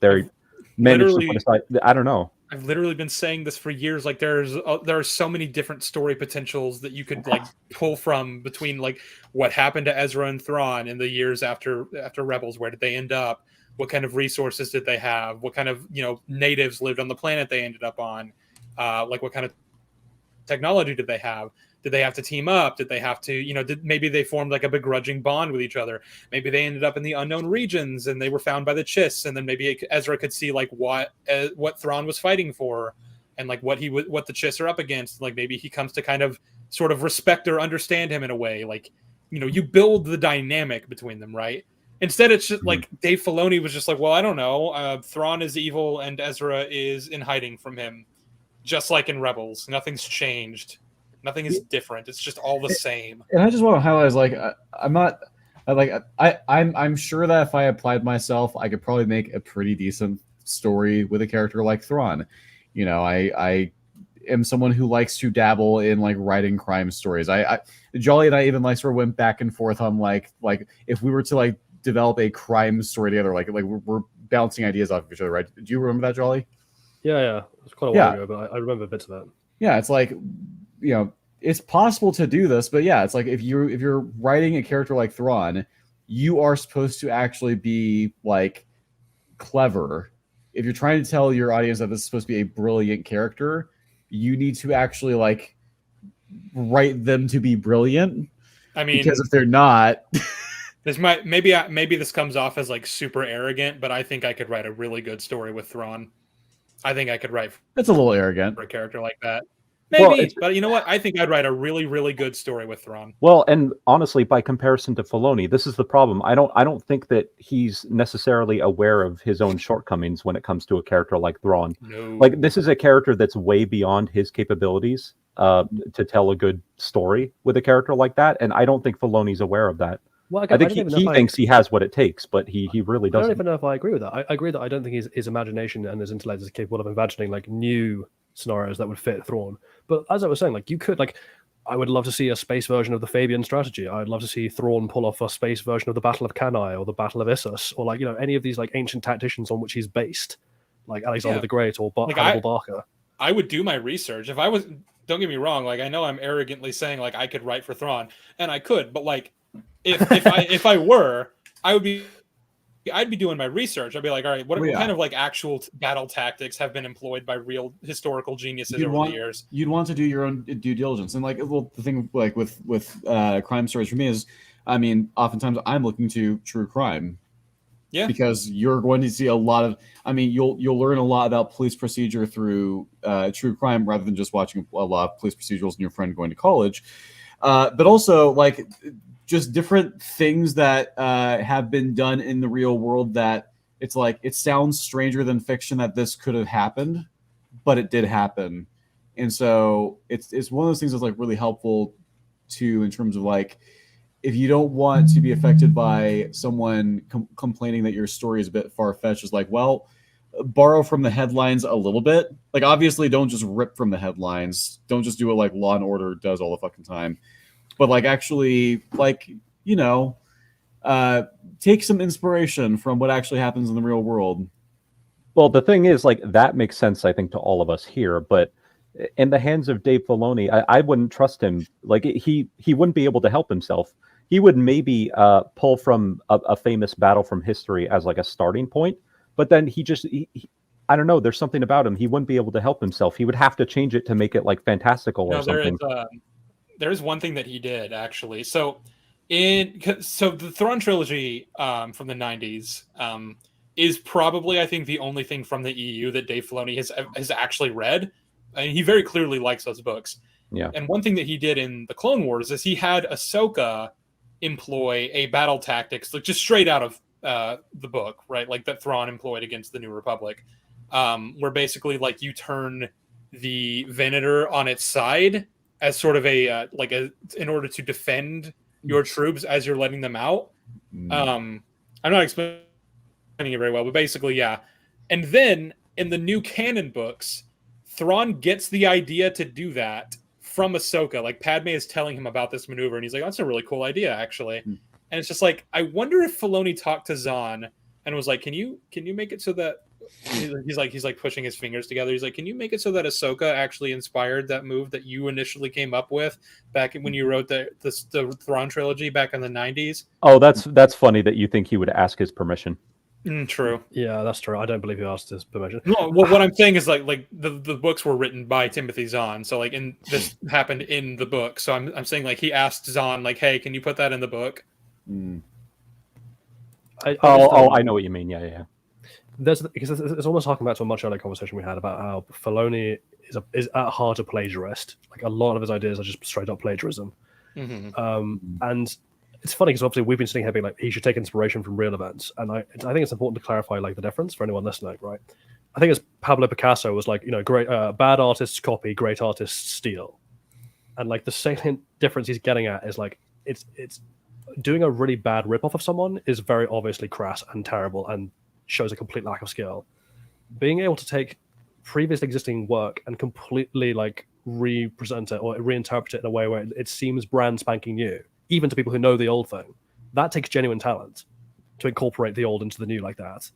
managed to put aside, I don't know. I've literally been saying this for years. Like there are so many different story potentials that you could like pull from between like what happened to Ezra and Thrawn in the years after Rebels. Where did they end up? What kind of resources did they have? What kind of natives lived on the planet they ended up on? Like what kind of technology did they have? Did they have to team up? Did they have to, maybe they formed like a begrudging bond with each other? Maybe they ended up in the unknown regions and they were found by the Chiss. And then maybe Ezra could see like what Thrawn was fighting for and like what the Chiss are up against. Like maybe he comes to kind of sort of respect or understand him in a way. Like, you build the dynamic between them, right? Instead, it's just like Dave Filoni was just like, well, I don't know. Thrawn is evil and Ezra is in hiding from him, just like in Rebels. Nothing's changed. Nothing is different. It's just all the same. And I just want to highlight, I'm sure that if I applied myself, I could probably make a pretty decent story with a character like Thrawn. I am someone who likes to dabble in like writing crime stories. Jolly and I even like sort of went back and forth on like if we were to like develop a crime story together, like we're bouncing ideas off of each other, right? Do you remember that, Jolly? Yeah. It's quite a while ago, but I remember bits of that. Yeah, it's like, it's possible to do this, but yeah, it's like if you're writing a character like Thrawn, you are supposed to actually be like clever. If you're trying to tell your audience that this is supposed to be a brilliant character, you need to actually like write them to be brilliant. I mean, because if they're not, maybe this comes off as like super arrogant, but I think I could write a really good story with Thrawn. I think I could write. That's a little arrogant for a character like that. Maybe, but you know what? I think I'd write a really, really good story with Thrawn. Well, and honestly, by comparison to Filoni, this is the problem. I don't think that he's necessarily aware of his own shortcomings when it comes to a character like Thrawn. No. Like this is a character that's way beyond his capabilities to tell a good story with a character like that, and I don't think Filoni's aware of that. Well, I think he thinks he has what it takes, but he really doesn't. I don't even know if I agree with that. I agree that I don't think his imagination and his intellect is capable of imagining like new scenarios that would fit Thrawn. But as I was saying, like you could I would love to see a space version of the Fabian strategy. I'd love to see Thrawn pull off a space version of the Battle of Cannae or the Battle of Issus, or like any of these like ancient tacticians on which he's based, like Alexander the Great or Hannibal Barca. I would do my research if I was. Don't get me wrong. Like I know I'm arrogantly saying like I could write for Thrawn, and I could, but like if I were, I'd be doing my research. I'd be like, all right, what kind of like actual battle tactics have been employed by real historical geniuses over the years? You'd want to do your own due diligence, and like the thing like with crime stories for me is, I mean, oftentimes I'm looking to true crime. Yeah, because you're going to see a lot of. I mean, you'll learn a lot about police procedure through true crime rather than just watching a lot of police procedurals and your friend going to college. But also like just different things that have been done in the real world that it's like it sounds stranger than fiction that this could have happened, but it did happen, and so it's one of those things that's like really helpful too, in terms of like, if you don't want to be affected by someone complaining that your story is a bit far-fetched, is like, well, borrow from the headlines a little bit. Like, obviously, don't just rip from the headlines. Don't just do it like Law and Order does all the fucking time. But like, actually, like, you know, take some inspiration from what actually happens in the real world. Well, the thing is, like, that makes sense, I think, to all of us here. But in the hands of Dave Filoni, I wouldn't trust him. Like, he wouldn't be able to help himself. He would maybe pull from a famous battle from history as like a starting point. But then I don't know, there's something about him. He wouldn't be able to help himself. He would have to change it to make it like fantastical or something. There is one thing that he did, actually. So the Thrawn trilogy from the 90s is probably, I think, the only thing from the EU that Dave Filoni has actually read. I mean, he very clearly likes those books. Yeah. And one thing that he did in the Clone Wars is he had Ahsoka employ a battle tactics, like just straight out of the book, right? Like that Thrawn employed against the New Republic, where basically like you turn the Venator on its side as sort of in order to defend your troops as you're letting them out. I'm not explaining it very well, but basically, yeah. And then in the new canon books, Thrawn gets the idea to do that from Ahsoka. Like Padme is telling him about this maneuver, and he's like, "Oh, that's a really cool idea, actually." And it's just like, I wonder if Filoni talked to Zahn and was like, "Can you make it so that..." He's like pushing his fingers together. He's like, "Can you make it so that Ahsoka actually inspired that move that you initially came up with back when you wrote the Thrawn trilogy back in the 90s?" Oh, that's funny that you think he would ask his permission. True. Yeah, that's true. I don't believe he asked his permission. No, well, what I'm saying is like the books were written by Timothy Zahn, so like this happened in the book. So I'm saying like he asked Zahn like, "Hey, can you put that in the book?" I know what you mean. Yeah. Because it's almost harking back to a much earlier conversation we had about how Filoni is at heart a plagiarist. Like a lot of his ideas are just straight up plagiarism. And it's funny because obviously we've been sitting here being like, he should take inspiration from real events, and I think it's important to clarify like the difference for anyone listening, right? I think it's Pablo Picasso was like, great bad artists copy, great artists steal, and like the salient difference he's getting at is like it's doing a really bad ripoff of someone is very obviously crass and terrible and shows a complete lack of skill. Being able to take previously existing work and completely like represent it or reinterpret it in a way where it seems brand spanking new, even to people who know the old thing, that takes genuine talent to incorporate the old into the new like that.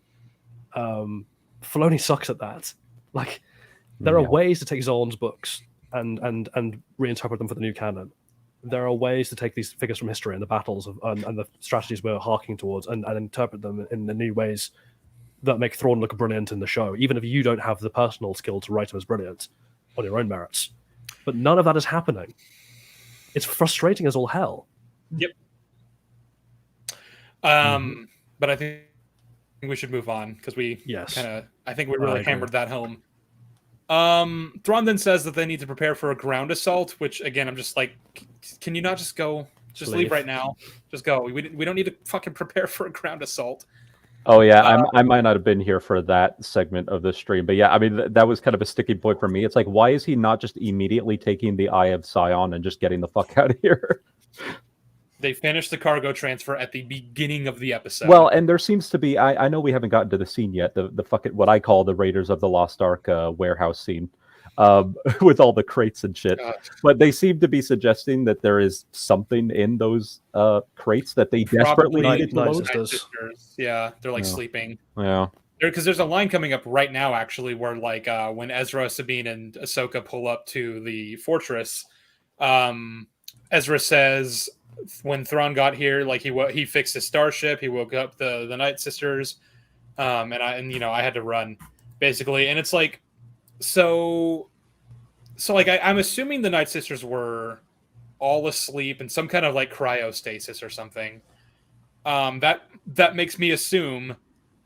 Filoni sucks at that. Like, there are ways to take Zoln's books and reinterpret them for the new canon. There are ways to take these figures from history and the battles and the strategies we're harking towards and interpret them in the new ways that make Thrawn look brilliant in the show, even if you don't have the personal skill to write him as brilliant on your own merits. But none of that is happening. It's frustrating as all hell. Yep. But I think we should move on because I think we really hammered that home. Thrawn then says that they need to prepare for a ground assault, which again, I'm just like, can you not just go? Just leave right now. Just go. We don't need to fucking prepare for a ground assault. Oh yeah, I might not have been here for that segment of the stream, but yeah, I mean that was kind of a sticking point for me. It's like, why is he not just immediately taking the Eye of Sion and just getting the fuck out of here? They finished the cargo transfer at the beginning of the episode. Well, and there seems to be, I know we haven't gotten to the scene yet, the fucking what I call the Raiders of the Lost Ark warehouse scene. With all the crates and shit. But they seem to be suggesting that there is something in those crates that they desperately needed to load. Yeah, they're like sleeping. Yeah. Because there's a line coming up right now, actually, where like when Ezra, Sabine, and Ahsoka pull up to the fortress, Ezra says when Thrawn got here, like he fixed his starship, he woke up the Nightsisters, and I had to run basically, and it's like. So like I'm assuming the Nightsisters were all asleep in some kind of like cryostasis or something. That makes me assume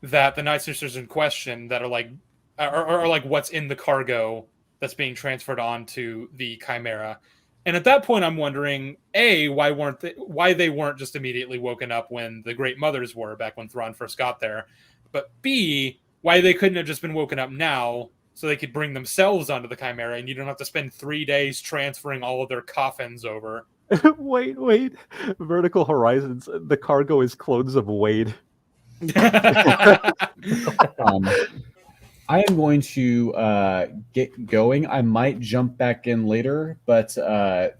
that the Nightsisters in question that are like what's in the cargo that's being transferred onto the Chimera. And at that point, I'm wondering why they weren't just immediately woken up when the Great Mothers were back when Thrawn first got there, but B, why they couldn't have just been woken up now. So they could bring themselves onto the Chimera, and you don't have to spend 3 days transferring all of their coffins over Wait. Vertical Horizons. The cargo is clothes of Wade. I am going to get going. I might jump back in later, but the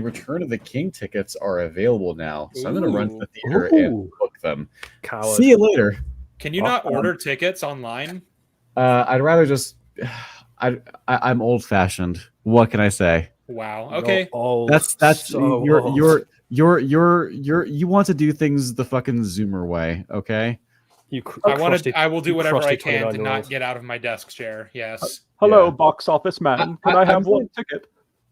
Return of the King tickets are available now, so I'm going to run to the theater and book them. Coward. See you later. Can you not order tickets online? I'd rather just. I'm old fashioned. What can I say? Wow. Okay. That's so you want to do things the fucking Zoomer way, okay? I will do whatever I can to not get out of my desk chair. Yes. Hello, box office man. Can I have one ticket?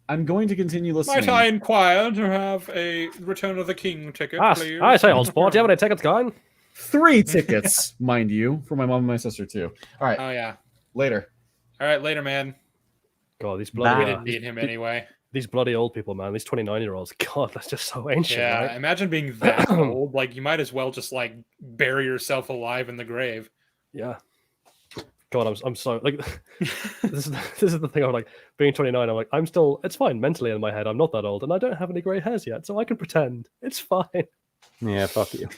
I'm going to continue listening. Might I inquire to have a Return of the King ticket, please? I say, on spot. Do you have any tickets going? 3 tickets, mind you, for my mom and my sister too. All right. Oh yeah. Later. All right, later, man. God, these bloody. We didn't need him anyway. These bloody old people, man. These 29-year-olds. God, that's just so ancient. Yeah, right? Imagine being that old. Like, you might as well just like bury yourself alive in the grave. Yeah. God, I'm so like. this is the thing. I'm like being 29. I'm like it's fine mentally in my head. I'm not that old, and I don't have any grey hairs yet, so I can pretend it's fine. Yeah, fuck you,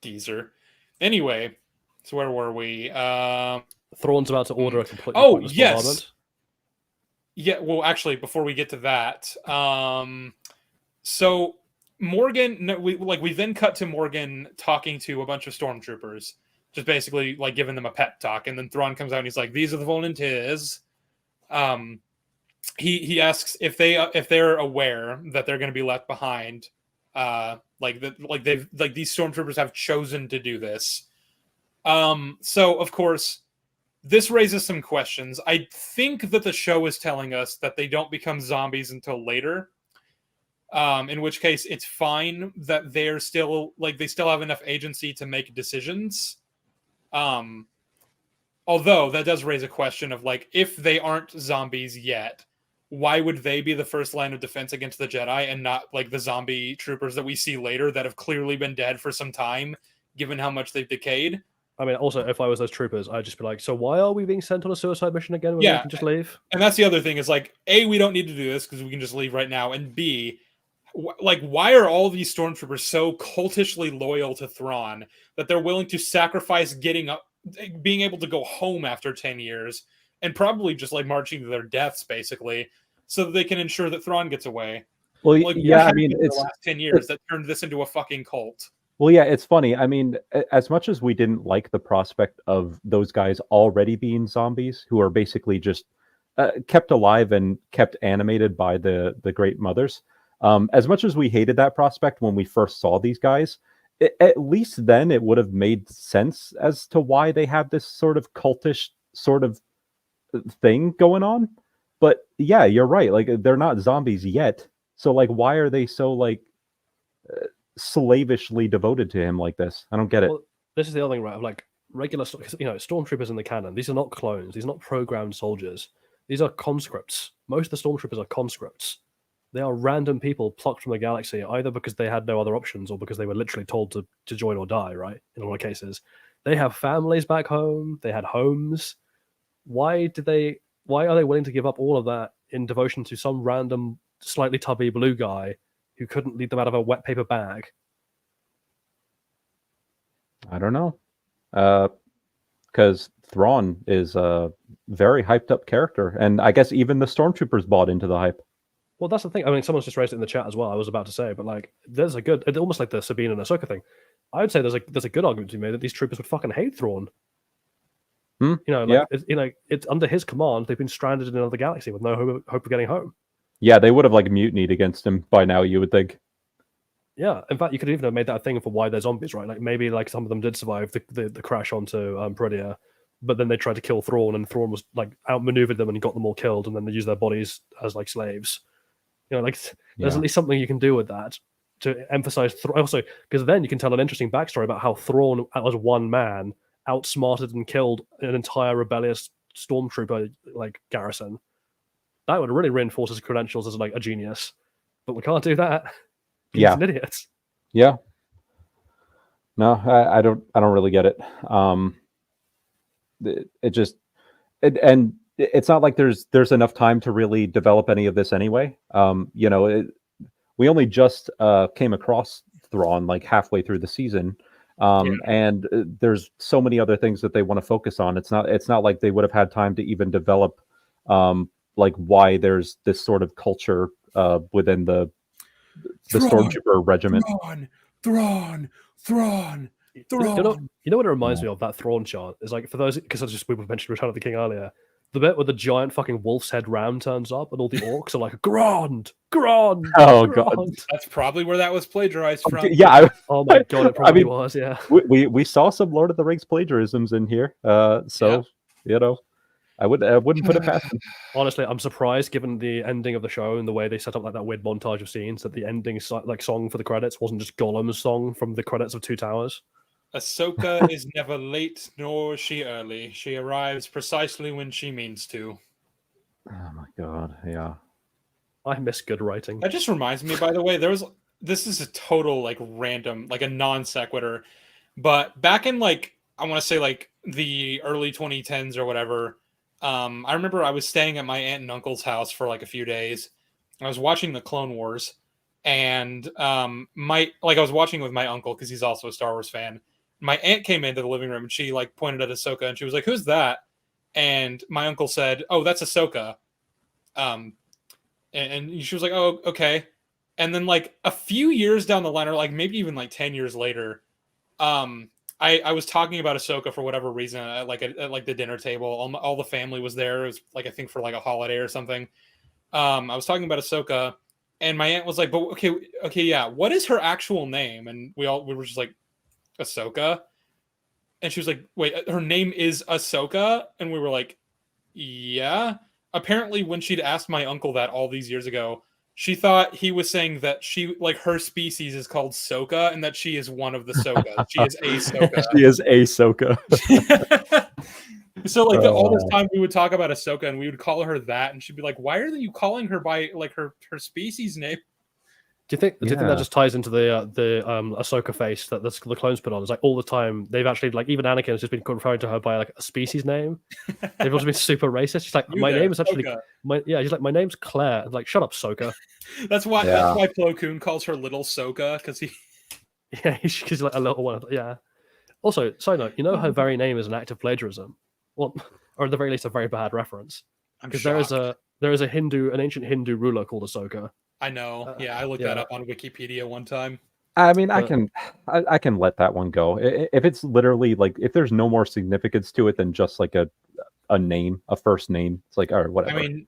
Geezer. Anyway, so where were we? Thrawn's about to order a completely. Oh yes. Yeah, well, actually, before we get to that, so Morgan, we then cut to Morgan talking to a bunch of stormtroopers, just basically like giving them a pep talk, and then Thrawn comes out and he's like, "These are the volunteers." He asks if they're aware that they're going to be left behind, these stormtroopers have chosen to do this. So of course. This raises some questions. I think that the show is telling us that they don't become zombies until later. In which case, it's fine that they're still they still have enough agency to make decisions. Although that does raise a question of if they aren't zombies yet, why would they be the first line of defense against the Jedi and not the zombie troopers that we see later that have clearly been dead for some time, given how much they've decayed? I mean, also, if I was those troopers, I'd just be like, so why are we being sent on a suicide mission again when we can just leave? And that's the other thing is A, we don't need to do this because we can just leave right now. And B, why are all these stormtroopers so cultishly loyal to Thrawn that they're willing to sacrifice being able to go home after 10 years and probably just marching to their deaths, basically, so that they can ensure that Thrawn gets away? Well, yeah, I mean, it's the last 10 years that turned this into a fucking cult. Well, yeah, it's funny. I mean, as much as we didn't like the prospect of those guys already being zombies, who are basically just kept alive and kept animated by the Great Mothers, as much as we hated that prospect when we first saw these guys, at least then it would have made sense as to why they have this sort of cultish sort of thing going on. But yeah, you're right. They're not zombies yet. So why are they so slavishly devoted to him like this? I don't get it. Well, this is the other thing, right? Regular, stormtroopers in the canon. These are not clones. These are not programmed soldiers. These are conscripts. Most of the stormtroopers are conscripts. They are random people plucked from the galaxy, either because they had no other options or because they were literally told to join or die. Right? In a lot of cases, they have families back home. They had homes. Why are they willing to give up all of that in devotion to some random, slightly tubby blue guy who couldn't lead them out of a wet paper bag? I don't know. Because Thrawn is a very hyped up character. And I guess even the stormtroopers bought into the hype. Well, that's the thing. I mean, someone's just raised it in the chat as well. I was about to say, but there's it's almost like the Sabine and Ahsoka thing. I would say there's a good argument to be made that these troopers would fucking hate Thrawn. It's under his command. They've been stranded in another galaxy with no hope of getting home. Yeah, they would have mutinied against him by now, you would think. Yeah, in fact, you could even have made that a thing for why they're zombies, right? Maybe some of them did survive the crash onto Peridia, but then they tried to kill Thrawn, and Thrawn was outmaneuvered them and got them all killed, and then they used their bodies as slaves. There's at least something you can do with that to emphasize also, because then you can tell an interesting backstory about how Thrawn, as one man, outsmarted and killed an entire rebellious stormtrooper garrison. That would really reinforce his credentials as a genius, but we can't do that. He's an idiot. Yeah. No, I don't really get it. And it's not like there's enough time to really develop any of this anyway. We only just came across Thrawn like halfway through the season. And there's so many other things that they want to focus on. It's not like they would have had time to even develop like why there's this sort of culture within the Stormtrooper regiment. Thrawn. You know what it reminds me of, that Thrawn chant? Is like, for those, because we mentioned Return of the King earlier, the bit where the giant fucking wolf's head ram turns up and all the orcs are like, Grand. Oh god, that's probably where that was plagiarized from. Yeah. Oh my god, it probably was. Yeah. We saw some Lord of the Rings plagiarisms in here. I wouldn't put it past them. Honestly, I'm surprised, given the ending of the show and the way they set up like that weird montage of scenes, that the ending like song for the credits wasn't just Gollum's song from the credits of Two Towers. Ahsoka is never late, nor is she early. She arrives precisely when she means to. Oh my god, yeah. I miss good writing. That just reminds me, by the way, this is a total like random, like a non sequitur, but back in like, I want to say like the early 2010s or whatever, I remember I was staying at my aunt and uncle's house for like a few days. I was watching the Clone Wars, and I was watching with my uncle because he's also a Star Wars fan. My aunt came into the living room and she like pointed at Ahsoka and she was like, "Who's that?" And my uncle said, "Oh, that's Ahsoka." And she was like, "Oh, okay." And then like a few years down the line, or like maybe even like 10 years later, I was talking about Ahsoka for whatever reason, at the dinner table. All the family was there. It was like, I think for like a holiday or something. I was talking about Ahsoka, and my aunt was like, "But okay, yeah, what is her actual name?" And we were just like, "Ahsoka." And she was like, "Wait, her name is Ahsoka?" And we were like, "Yeah." Apparently, when she'd asked my uncle that all these years ago, she thought he was saying that she, like, her species is called Soka and that she is one of the Sokas. She is a Soka. She is a Soka. So, like, all this time we would talk about Ahsoka and we would call her that, and she'd be like, "Why are you calling her by, like, her species name?" Do you think that just ties into the Ahsoka face that the clones put on? It's like all the time they've actually, like, even Anakin has just been referring to her by like a species name. They've also been super racist. She's like, "My name is actually she's like, "My name's Claire." Like, shut up, Soka. That's why Plo Koon calls her Little Soka, because she's like a little one. Yeah. Also, side note, her very name is an act of plagiarism, or at the very least, a very bad reference. Because there is an ancient Hindu ruler called Ahsoka. I know. Yeah, I looked that up on Wikipedia one time. I mean, I can let that one go. If it's literally like, if there's no more significance to it than just like a name, a first name, it's like, all right, whatever. I mean,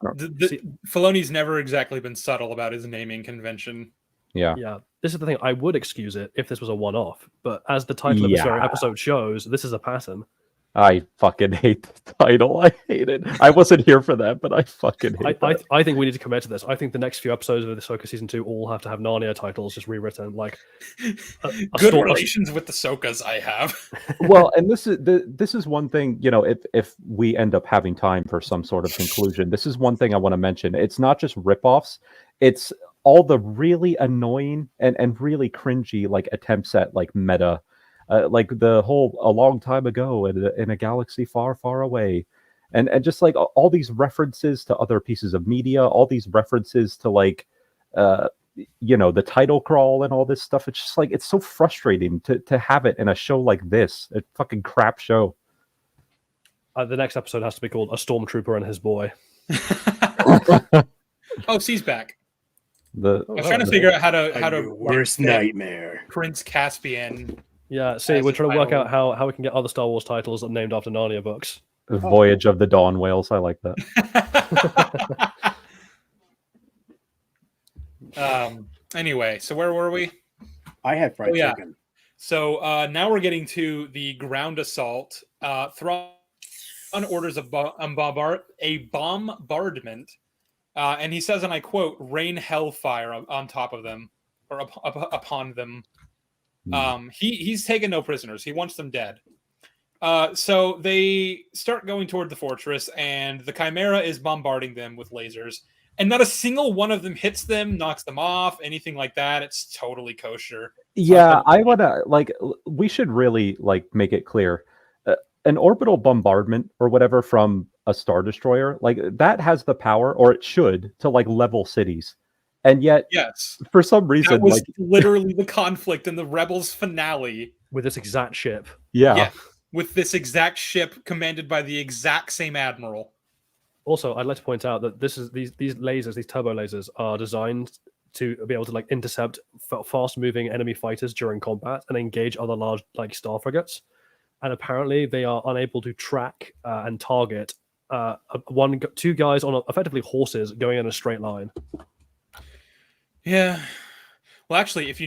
Filoni's never exactly been subtle about his naming convention. Yeah. This is the thing. I would excuse it if this was a one-off, but as the title of this very episode shows, this is a pattern. I fucking hate the title. I hate it. I wasn't here for that, but I fucking hate it. I think we need to commit to this. I think the next few episodes of the Ahsoka season 2 all have to have Narnia titles just rewritten. Like, good relations with the Ahsokas I have. Well, and this is one thing, if we end up having time for some sort of conclusion, this is one thing I want to mention. It's not just ripoffs. It's all the really annoying and really cringy like attempts at like meta. Like the whole "a long time ago in a galaxy far, far away," and just like all these references to other pieces of media, all these references to like, the title crawl and all this stuff. It's just like, it's so frustrating to have it in a show like this, a fucking crap show. The next episode has to be called "A Stormtrooper and His Boy." Oh, C's back. I was trying to figure out how to worst nightmare. Prince Caspian. Yeah, see, we're trying to work out how we can get other Star Wars titles named after Narnia books. Voyage of the Dawn Whales. I like that. Anyway, so where were we? I had fried chicken. So now we're getting to the ground assault. Thrawn orders a bombardment, and he says, and I quote, "Rain hellfire on top of them, or upon them." He's taken no prisoners. He wants them dead. So they start going toward the fortress, and the Chimera is bombarding them with lasers. And not a single one of them hits them, knocks them off, anything like that. It's totally kosher. Yeah, I want to, like, we should really, like, make it clear. An orbital bombardment or whatever from a Star Destroyer. Like that has the power, or it should, to like level cities. And yet, yes, for some reason, that was like literally the conflict in the Rebels finale with this exact ship. yeah, with this exact ship commanded by the exact same admiral. Also, I'd like to point out that these lasers, these turbo lasers, are designed to be able to like intercept fast-moving enemy fighters during combat and engage other large like star frigates. And apparently, they are unable to track and target two guys on effectively horses going in a straight line. Yeah. Well, actually, if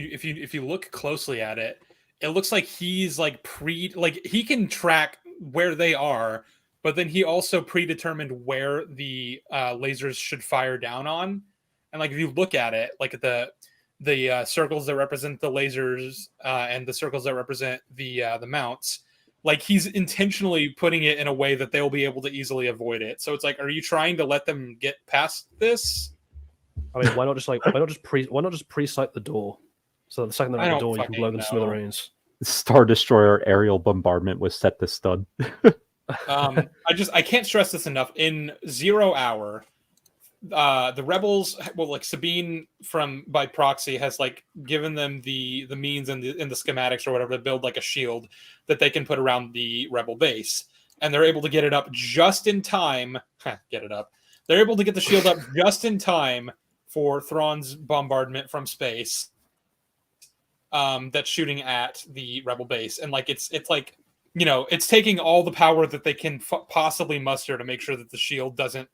you look closely at it, it looks like he's like he can track where they are, but then he also predetermined where the lasers should fire down on. And like if you look at it, like at the circles that represent the lasers and the circles that represent the mounts, like he's intentionally putting it in a way that they'll be able to easily avoid it. So it's like, are you trying to let them get past this? I mean, why not just pre-sight the door? So the second they're at the door, you can blow them to smithereens. Star Destroyer aerial bombardment was set to stun. I can't stress this enough. In 0 hour, the rebels, like Sabine by proxy has like given them the means and the schematics or whatever to build like a shield that they can put around the rebel base, and they're able to get it up just in time. They're able to get the shield up just in time for Thrawn's bombardment from space. That's shooting at the rebel base, and like it's like, you know, it's taking all the power that they can possibly muster to make sure that the shield doesn't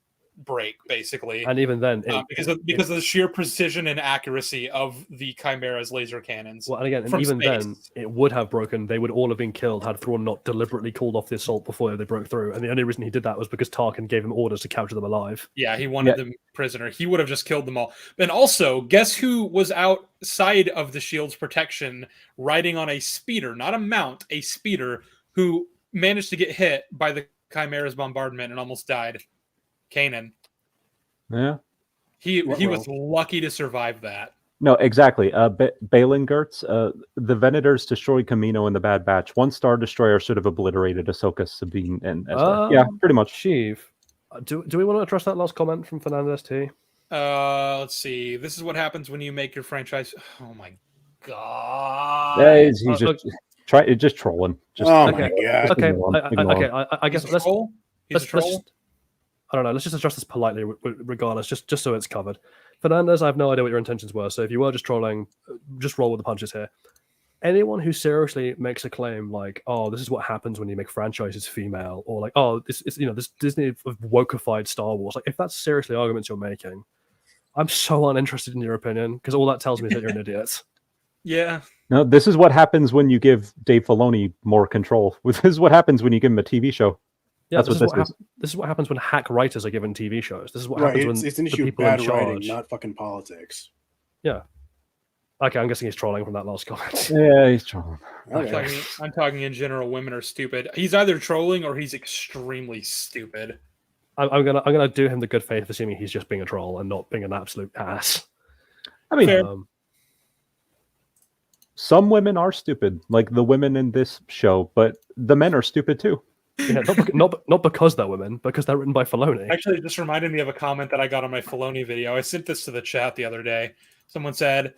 break, basically. And even then, because of the sheer precision and accuracy of the Chimera's laser cannons. Well, and again, and even then, it would have broken. They would all have been killed had Thrawn not deliberately called off the assault before they broke through. And the only reason he did that was because Tarkin gave him orders to capture them alive. Yeah, he wanted them prisoner. He would have just killed them all. And also, guess who was outside of the shield's protection, riding on a speeder, not a mount, a speeder, who managed to get hit by the Chimera's bombardment and almost died? Kanan. Yeah. He was lucky to survive that. No, exactly. Balin Gertz, the Venators destroyed Kamino in the Bad Batch. One Star Destroyer should have obliterated Ahsoka, Sabine, and Ezra. Yeah, pretty much. Sheev. Do we want to address that last comment from Fernandez T? Let's see. This is what happens when you make your franchise. Oh my god. Yeah, he's just trolling. Oh my god. Okay. I guess let's troll. He's a troll. I don't know. Let's just address this politely, regardless, just so it's covered. Fernandez, I have no idea what your intentions were. So if you were just trolling, just roll with the punches here. Anyone who seriously makes a claim like, "Oh, this is what happens when you make franchises female," or like, "Oh, this Disney wokeified Star Wars," like if that's seriously arguments you're making, I'm so uninterested in your opinion because all that tells me is that you're an idiot. Yeah. No, this is what happens when you give Dave Filoni more control. This is what happens when you give him a TV show. Yeah, this is what happens when hack writers are given TV shows. This is what right, happens when it's an issue of bad writing, not fucking politics. Yeah. Okay, I'm guessing he's trolling from that last comment. Yeah, he's trolling. Okay. I'm talking in general. Women are stupid. He's either trolling or he's extremely stupid. I'm gonna do him the good faith, assuming he's just being a troll and not being an absolute ass. I mean, some women are stupid, like the women in this show, but the men are stupid too. Yeah, not because they're women, because they're written by Filoni. Actually, it just reminded me of a comment that I got on my Filoni video. I sent this to the chat the other day. Someone said,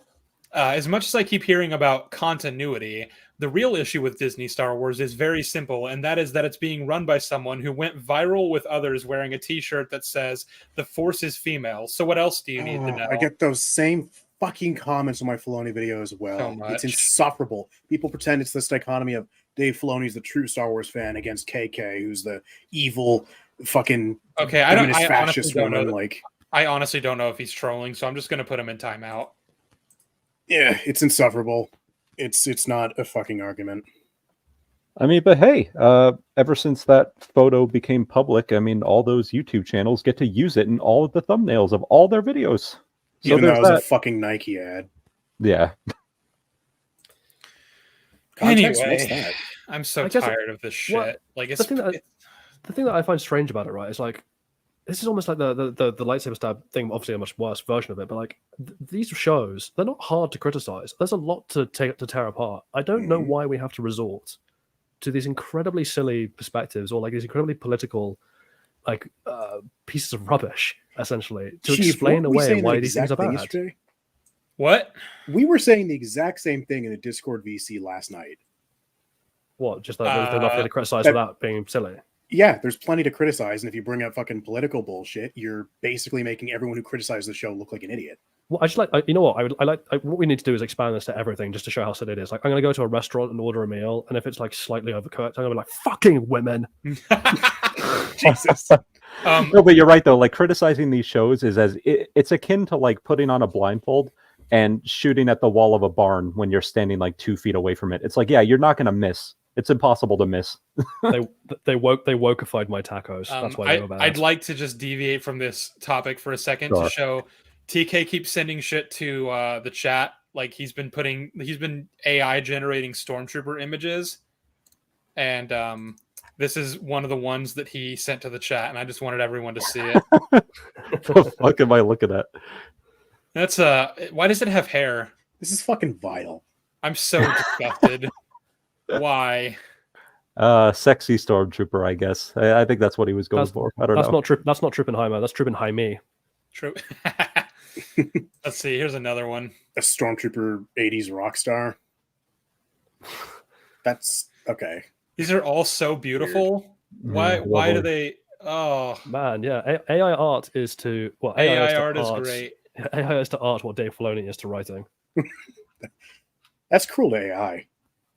as much as I keep hearing about continuity, the real issue with Disney Star Wars is very simple, and that is that it's being run by someone who went viral with others wearing a t-shirt that says, "The Force is female." So what else do you need to know? I get those same fucking comments on my Filoni video as well. So much. It's insufferable. People pretend it's this dichotomy of Dave Filoni's the true Star Wars fan against KK, who's the evil fucking fascist woman. I honestly don't know if he's trolling, so I'm just going to put him in timeout. Yeah, it's insufferable. It's not a fucking argument. I mean, but hey, ever since that photo became public, I mean, all those YouTube channels get to use it in all of the thumbnails of all their videos. So even though it was a fucking Nike ad. Yeah. Context, anyway, what's that? I'm so tired of this shit. Like it's the thing that I find strange about it, right? Is like this is almost like the lightsaber stab thing. Obviously, a much worse version of it. But like these shows, they're not hard to criticize. There's a lot to tear apart. I don't know why we have to resort to these incredibly silly perspectives or like these incredibly political pieces of rubbish, essentially, to Sheev, explain weren't we away saying why that these things are exact thing bad. yesterday? What? We were saying the exact same thing in the Discord VC last night. What? Just that there's nothing to criticize that- without being silly. Yeah, there's plenty to criticize, and if you bring up fucking political bullshit, you're basically making everyone who criticizes the show look like an idiot. Well, I just like, you know what? What we need to do is expand this to everything, just to show how silly it is. Like, I'm gonna go to a restaurant and order a meal, and if it's like slightly overcooked, I'm gonna be like, "Fucking women!" Jesus. No, but you're right though. Like criticizing these shows is it's akin to like putting on a blindfold and shooting at the wall of a barn when you're standing like 2 feet away from it. It's like, yeah, you're not gonna miss. It's impossible to miss. they wokeified my tacos. That's why they were bad. I'd like to just deviate from this topic for a second to show TK keeps sending shit to the chat. Like he's been AI generating stormtrooper images, and this is one of the ones that he sent to the chat, and I just wanted everyone to see it. The fuck am I looking at? That's why does it have hair? This is fucking vile. I'm so disgusted. Why? Sexy stormtrooper, I guess. I think that's what he was going for. I don't know. That's not Truppenheimer. That's Truppenheime. True. Let's see. Here's another one. A stormtrooper 80s rock star. That's okay. These are all so beautiful. Weird. Why do they? Oh man, yeah. AI art is to AI art is great. AI is to art what Dave Filoni is to writing. That's cruel to AI.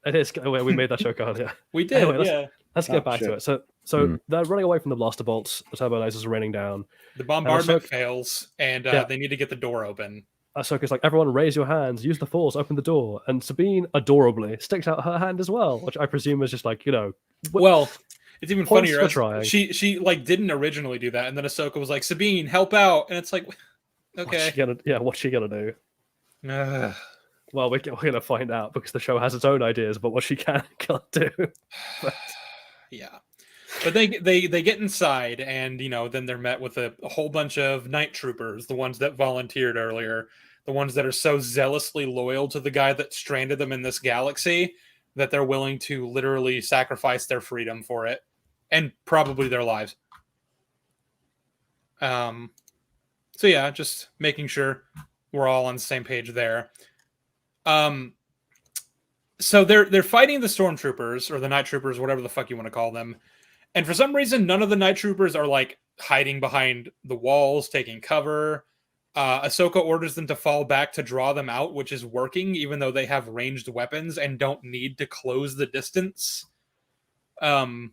It is. We made that joke earlier. We did. Anyway, yeah. Let's get back to it. So they're running away from the blaster bolts. The turbo lasers are raining down. The bombardment fails, and they need to get the door open. Ahsoka's like, everyone raise your hands, use the force, open the door. And Sabine adorably sticks out her hand as well, which I presume is just like, well, it's even funnier. Trying. She like didn't originally do that, and then Ahsoka was like, Sabine, help out, and it's like, okay, what's she gonna do? Well, we're gonna find out because the show has its own ideas about what she can and can't do. But... yeah. But they get inside, and then they're met with a whole bunch of night troopers, the ones that volunteered earlier, the ones that are so zealously loyal to the guy that stranded them in this galaxy that they're willing to literally sacrifice their freedom for it, and probably their lives. So yeah, just making sure we're all on the same page there. So they're fighting the stormtroopers or the night troopers, whatever the fuck you want to call them. And for some reason, none of the night troopers are like hiding behind the walls, taking cover. Ahsoka orders them to fall back to draw them out, which is working, even though they have ranged weapons and don't need to close the distance. So,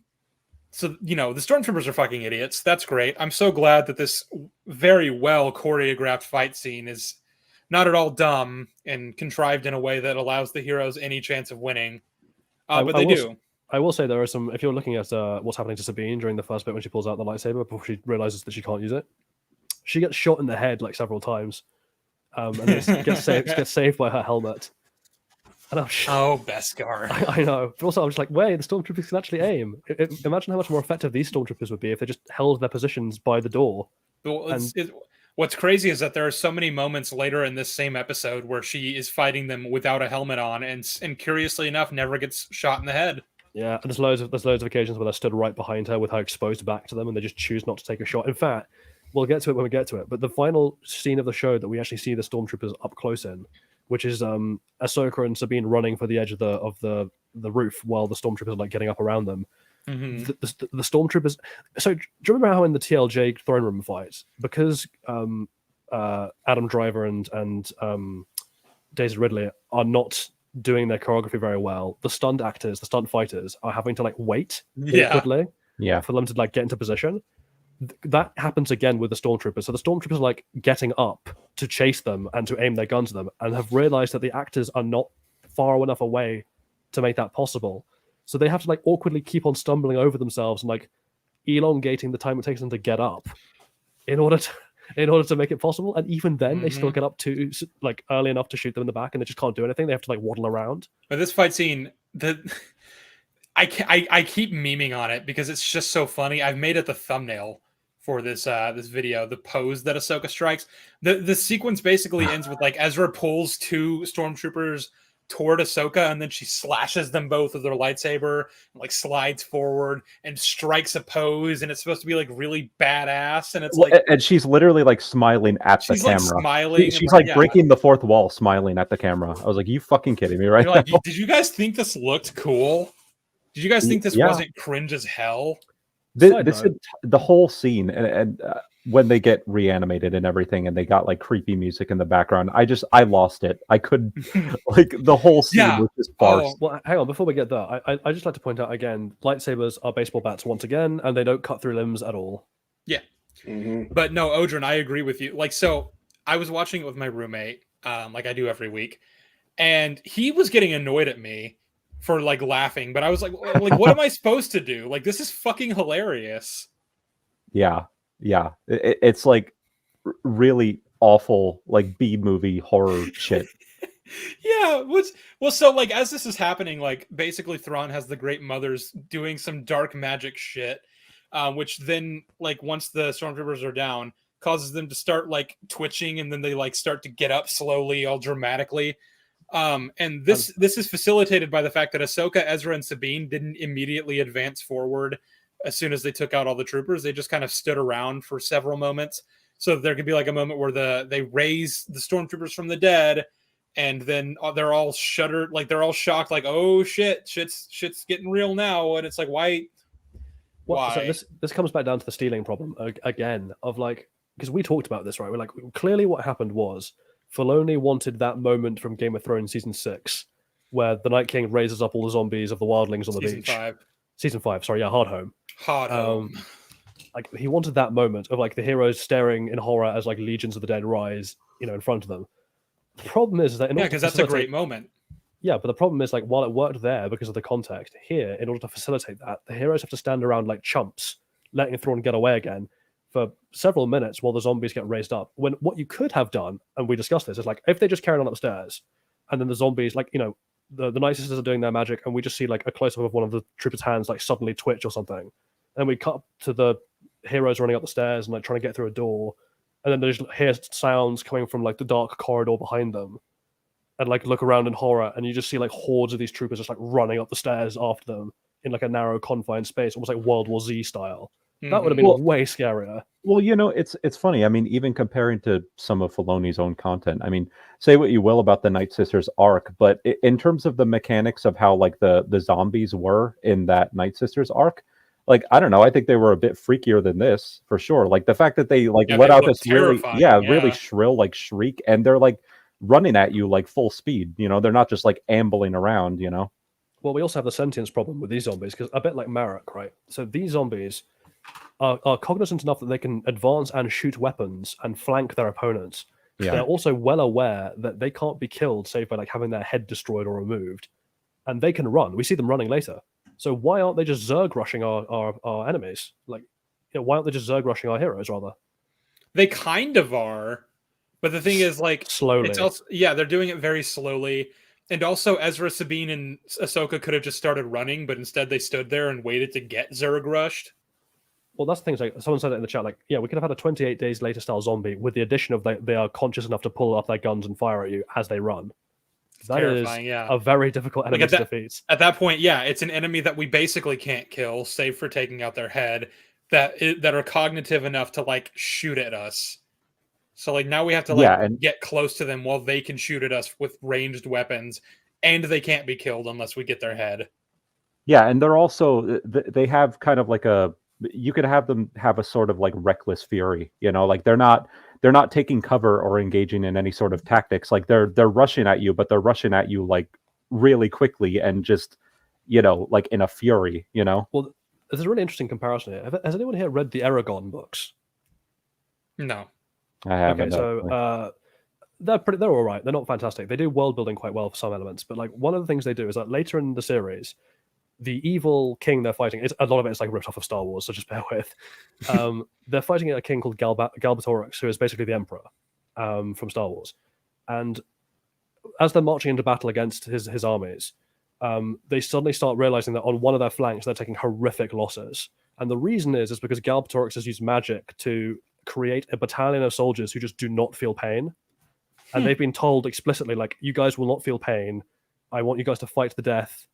the stormtroopers are fucking idiots. That's great. I'm so glad that this very well choreographed fight scene is not at all dumb and contrived in a way that allows the heroes any chance of winning. But they do. I will say there are some, if you're looking at what's happening to Sabine during the first bit when she pulls out the lightsaber before she realizes that she can't use it, she gets shot in the head like several times, and then gets saved by her helmet. And Beskar. I know, but also I'm just like, wait, the stormtroopers can actually aim. Imagine how much more effective these stormtroopers would be if they just held their positions by the door. Well, what's crazy is that there are so many moments later in this same episode where she is fighting them without a helmet on, and curiously enough, never gets shot in the head. Yeah, and there's loads of occasions where they're stood right behind her with her exposed back to them, and they just choose not to take a shot. In fact, we'll get to it when we get to it. But the final scene of the show that we actually see the stormtroopers up close in, which is Ahsoka and Sabine running for the edge of the roof while the stormtroopers are like getting up around them. Mm-hmm. The stormtroopers. So do you remember how in the TLJ throne room fight, because Adam Driver and Daisy Ridley are not doing their choreography very well, the stunt actors, the stunt fighters are having to like wait awkwardly for them to like get into position. That happens again with the stormtroopers. So the stormtroopers are like getting up to chase them and to aim their guns at them, and have realized that the actors are not far enough away to make that possible. So they have to like awkwardly keep on stumbling over themselves and like elongating the time it takes them to get up in order to make it possible. And even then, they still get up to like early enough to shoot them in the back, and they just can't do anything. They have to like waddle around. But this fight scene, I keep memeing on it because it's just so funny. I've made it the thumbnail for this video. The pose that Ahsoka strikes. The sequence basically ends with like Ezra pulls two stormtroopers toward Ahsoka, and then she slashes them both with their lightsaber, and, like slides forward and strikes a pose, and it's supposed to be like really badass, and it's and she's literally like smiling at the camera. Like smiling. She's like breaking the fourth wall, smiling at the camera. I was like, "You fucking kidding me, right?" Like, did you guys think this looked cool? Did you guys think this wasn't cringe as hell? The whole scene and when they get reanimated and everything, and they got like creepy music in the background, I lost it. I could like the whole scene was just farce. Well, hang on, before we get there, I just like to point out again, lightsabers are baseball bats once again, and they don't cut through limbs at all. Yeah, but no, Odrin, I agree with you. Like, so I was watching it with my roommate, like I do every week, and he was getting annoyed at me for like laughing, but I was like, what am I supposed to do? Like, this is fucking hilarious. Yeah. It's like really awful, like B-movie horror shit. Yeah. Well, so like as this is happening, like basically Thrawn has the Great Mothers doing some dark magic shit, which then like once the stormtroopers are down, causes them to start like twitching, and then they like start to get up slowly, all dramatically. And this is facilitated by the fact that Ahsoka, Ezra, and Sabine didn't immediately advance forward as soon as they took out all the troopers. They just kind of stood around for several moments. So there could be like a moment where they raise the stormtroopers from the dead, and then they're all shuddered, like they're all shocked, like, oh shit's getting real now. And it's like, why? So this comes back down to the stealing problem again of like, because we talked about this, right? We're like, clearly what happened was Filoni wanted that moment from Game of Thrones season 6, where the Night King raises up all the zombies of the wildlings on the beach. Season 5, sorry, yeah, Hard Home. Like he wanted that moment of like the heroes staring in horror as like legions of the dead rise, in front of them. The problem is that because that's a great moment. Yeah, but the problem is like while it worked there because of the context, here in order to facilitate that, the heroes have to stand around like chumps, letting Thrawn get away again for several minutes while the zombies get raised up. When what you could have done, and we discussed this, is like if they just carried on up the stairs, and then the zombies, like the Nightsisters are doing their magic, and we just see like a close up of one of the troopers' hands like suddenly twitch or something. And we cut to the heroes running up the stairs and like trying to get through a door, and then they just hear sounds coming from like the dark corridor behind them, and like look around in horror, and you just see like hordes of these troopers just like running up the stairs after them in like a narrow confined space, almost like World War Z style. That would have been way scarier. Well, it's funny. I mean, even comparing to some of Filoni's own content, I mean, say what you will about the Nightsisters arc, but in terms of the mechanics of how like the zombies were in that Nightsisters arc, like, I don't know, I think they were a bit freakier than this for sure. Like the fact that they like let out this really shrill like shriek, and they're like running at you like full speed. They're not just like ambling around. Well, we also have the sentience problem with these zombies because a bit like Marek, right? So these zombies are cognizant enough that they can advance and shoot weapons and flank their opponents. Yeah. They're also well aware that they can't be killed save by like having their head destroyed or removed, and they can run. We see them running later. So why aren't they just Zerg rushing our enemies? Like, why aren't they just Zerg rushing our heroes rather? They kind of are, but the thing is, like, slowly. It's also, they're doing it very slowly. And also, Ezra, Sabine, and Ahsoka could have just started running, but instead they stood there and waited to get Zerg rushed. Well, that's the thing. Like someone said it in the chat, like, we could have had a 28 days later style zombie with the addition of they are conscious enough to pull up their guns and fire at you as they run. That is a very difficult enemy to defeat. At that point, it's an enemy that we basically can't kill, save for taking out their head, that are cognitive enough to like shoot at us. So like now we have to get close to them while they can shoot at us with ranged weapons, and they can't be killed unless we get their head. Yeah, and they're also they have kind of like you could have them have a sort of like reckless fury, like they're not taking cover or engaging in any sort of tactics. Like they're rushing at you, but they're rushing at you like really quickly and just, like in a fury, Well, there's a really interesting comparison here. Has anyone here read the Aragon books? No. I haven't. Okay, so they're all right. They're not fantastic. They do world building quite well for some elements, but like one of the things they do is that later in the series, the evil king they're fighting, a lot of it is like ripped off of Star Wars, so just bear with. They're fighting a king called Galbatorix, who is basically the Emperor from Star Wars. And as they're marching into battle against his armies, they suddenly start realizing that on one of their flanks, they're taking horrific losses. And the reason is because Galbatorix has used magic to create a battalion of soldiers who just do not feel pain. And they've been told explicitly, like, you guys will not feel pain. I want you guys to fight to the death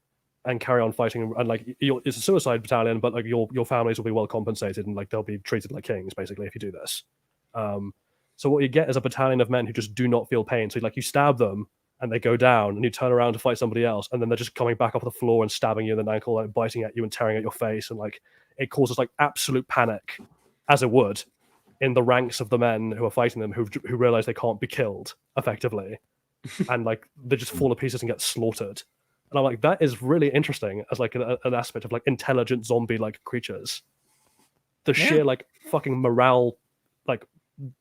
and carry on fighting, and like it's a suicide battalion, but like your families will be well compensated and like they'll be treated like kings basically if you do this. So what you get is a battalion of men who just do not feel pain. So like you stab them and they go down, and you turn around to fight somebody else, and then they're just coming back off the floor and stabbing you in the ankle, like biting at you and tearing at your face, and like it causes like absolute panic, as it would, in the ranks of the men who are fighting them, who realize they can't be killed effectively, and like they just fall to pieces and get slaughtered. And I'm like, that is really interesting as like an aspect of like intelligent zombie like creatures. The sheer like fucking morale like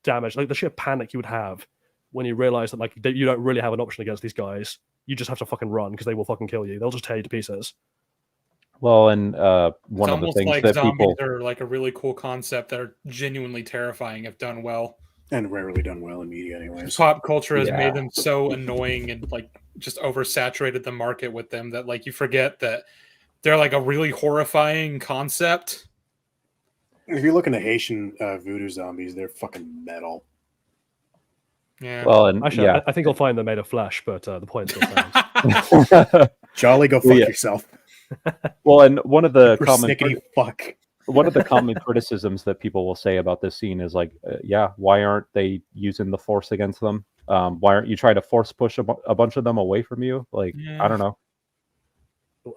damage, like the sheer panic you would have when you realize that like you don't really have an option against these guys. You just have to fucking run because they will fucking kill you. They'll just tear you to pieces. Well, and one of the things like that zombies people are like a really cool concept that are genuinely terrifying if done well. And rarely done well in media anyways. Pop culture has made them so annoying and like just oversaturated the market with them that like you forget that they're like a really horrifying concept. If you look into Haitian voodoo zombies, they're fucking metal. Yeah. Well, and actually, I think you'll find they're made of flesh, but the point still stands. Jolly, go fuck yourself. Well, and one of the common criticisms that people will say about this scene is like, why aren't they using the Force against them? Why aren't you trying to force push a bunch of them away from you? Like, I don't know.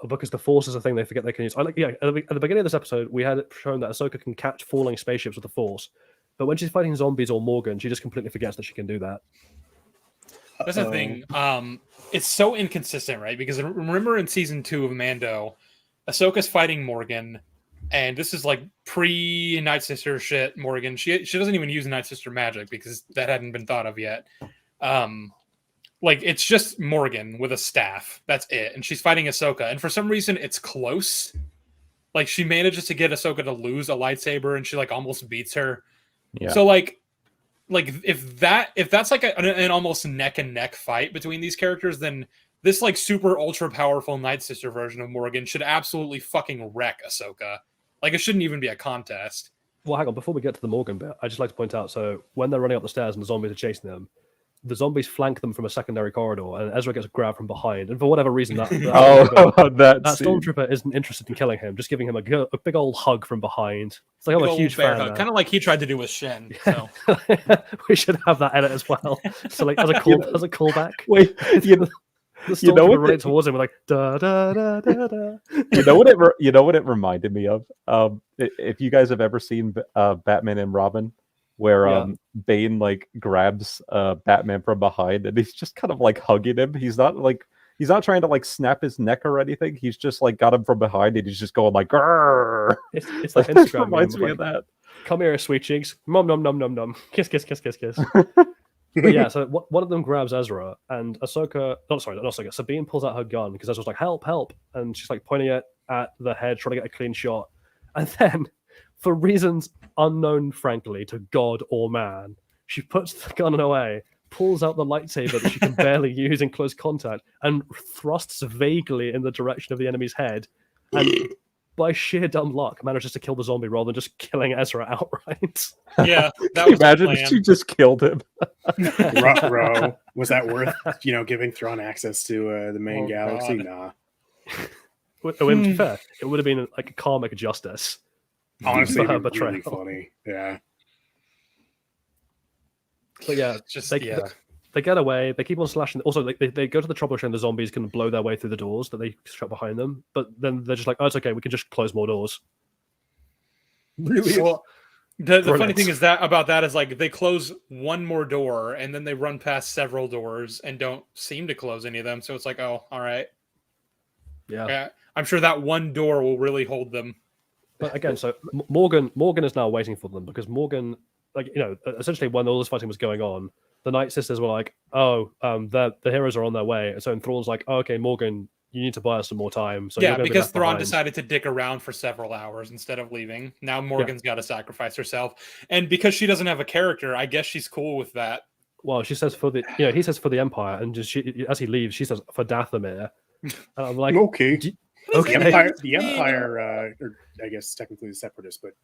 Because the Force is a thing they forget they can use. At the beginning of this episode, we had it shown that Ahsoka can catch falling spaceships with the Force, but when she's fighting zombies or Morgan, she just completely forgets that she can do that. That's the thing. It's so inconsistent, right? Because remember in season 2 of Mando, Ahsoka's fighting Morgan, and this is like pre-Nightsister shit. Morgan, she doesn't even use Nightsister magic because that hadn't been thought of yet. Like it's just Morgan with a staff. That's it, and she's fighting Ahsoka, and for some reason it's close. Like she manages to get Ahsoka to lose a lightsaber, and she like almost beats her. Yeah. So like if that's like an almost neck and neck fight between these characters, then this like super ultra powerful Nightsister version of Morgan should absolutely fucking wreck Ahsoka. Like it shouldn't even be a contest. Well, hang on, before we get to the Morgan bit, I'd just like to point out, so when they're running up the stairs and the zombies are chasing them, the zombies flank them from a secondary corridor, and Ezra gets grabbed from behind. And for whatever reason, that stormtrooper isn't interested in killing him, just giving him a big old hug from behind. It's like I'm a huge fan. Kind of like he tried to do with Shin. So. We should have that edit as well. So like as a callback. Wait, the stormtrooper running towards him with like da da da da da. You know what it reminded me of? If you guys have ever seen Batman and Robin, where Bane like grabs Batman from behind and he's just kind of like hugging him. He's not trying to like snap his neck or anything. He's just like got him from behind and he's just going like grrr. It's like Instagram reminds me of that. Come here, sweet cheeks. Nom nom nom nom nom. Kiss kiss kiss kiss kiss. But yeah, so one of them grabs Ezra, and Sabine pulls out her gun because Ezra's like, help, help. And she's like pointing it at the head, trying to get a clean shot. And then, for reasons unknown, frankly, to God or man, she puts the gun away, pulls out the lightsaber that she can barely use in close contact, and thrusts vaguely in the direction of the enemy's head. And by sheer dumb luck, manages to kill the zombie rather than just killing Ezra outright. Yeah, that was imagine if she just killed him. Ruh-roh. Was that worth giving Thrawn access to the main galaxy? God. Nah. To be fair, it would have been like a karmic justice. Honestly, her it'd be betrayal. really funny. Yeah. But yeah, they get away. They keep on slashing. Also, they go to the trouble showing the zombies can blow their way through the doors that they shut behind them. But then they're just like, oh, it's okay. We can just close more doors. Really? Well, the funny thing is that is like they close one more door and then they run past several doors and don't seem to close any of them. So it's like, oh, all right. Yeah. I'm sure that one door will really hold them. But again, so Morgan is now waiting for them because Morgan, essentially when all this fighting was going on, the Nightsisters were like, oh, the heroes are on their way. And so Thrawn's like, oh, okay, Morgan, you need to buy us some more time. So because Thrawn decided to dick around for several hours instead of leaving. Now Morgan's got to sacrifice herself. And because she doesn't have a character, I guess she's cool with that. Well, she says he says for the Empire, and just as he leaves, she says for Dathomir. And I'm like, okay. Okay. The Empire, or I guess technically the Separatists, but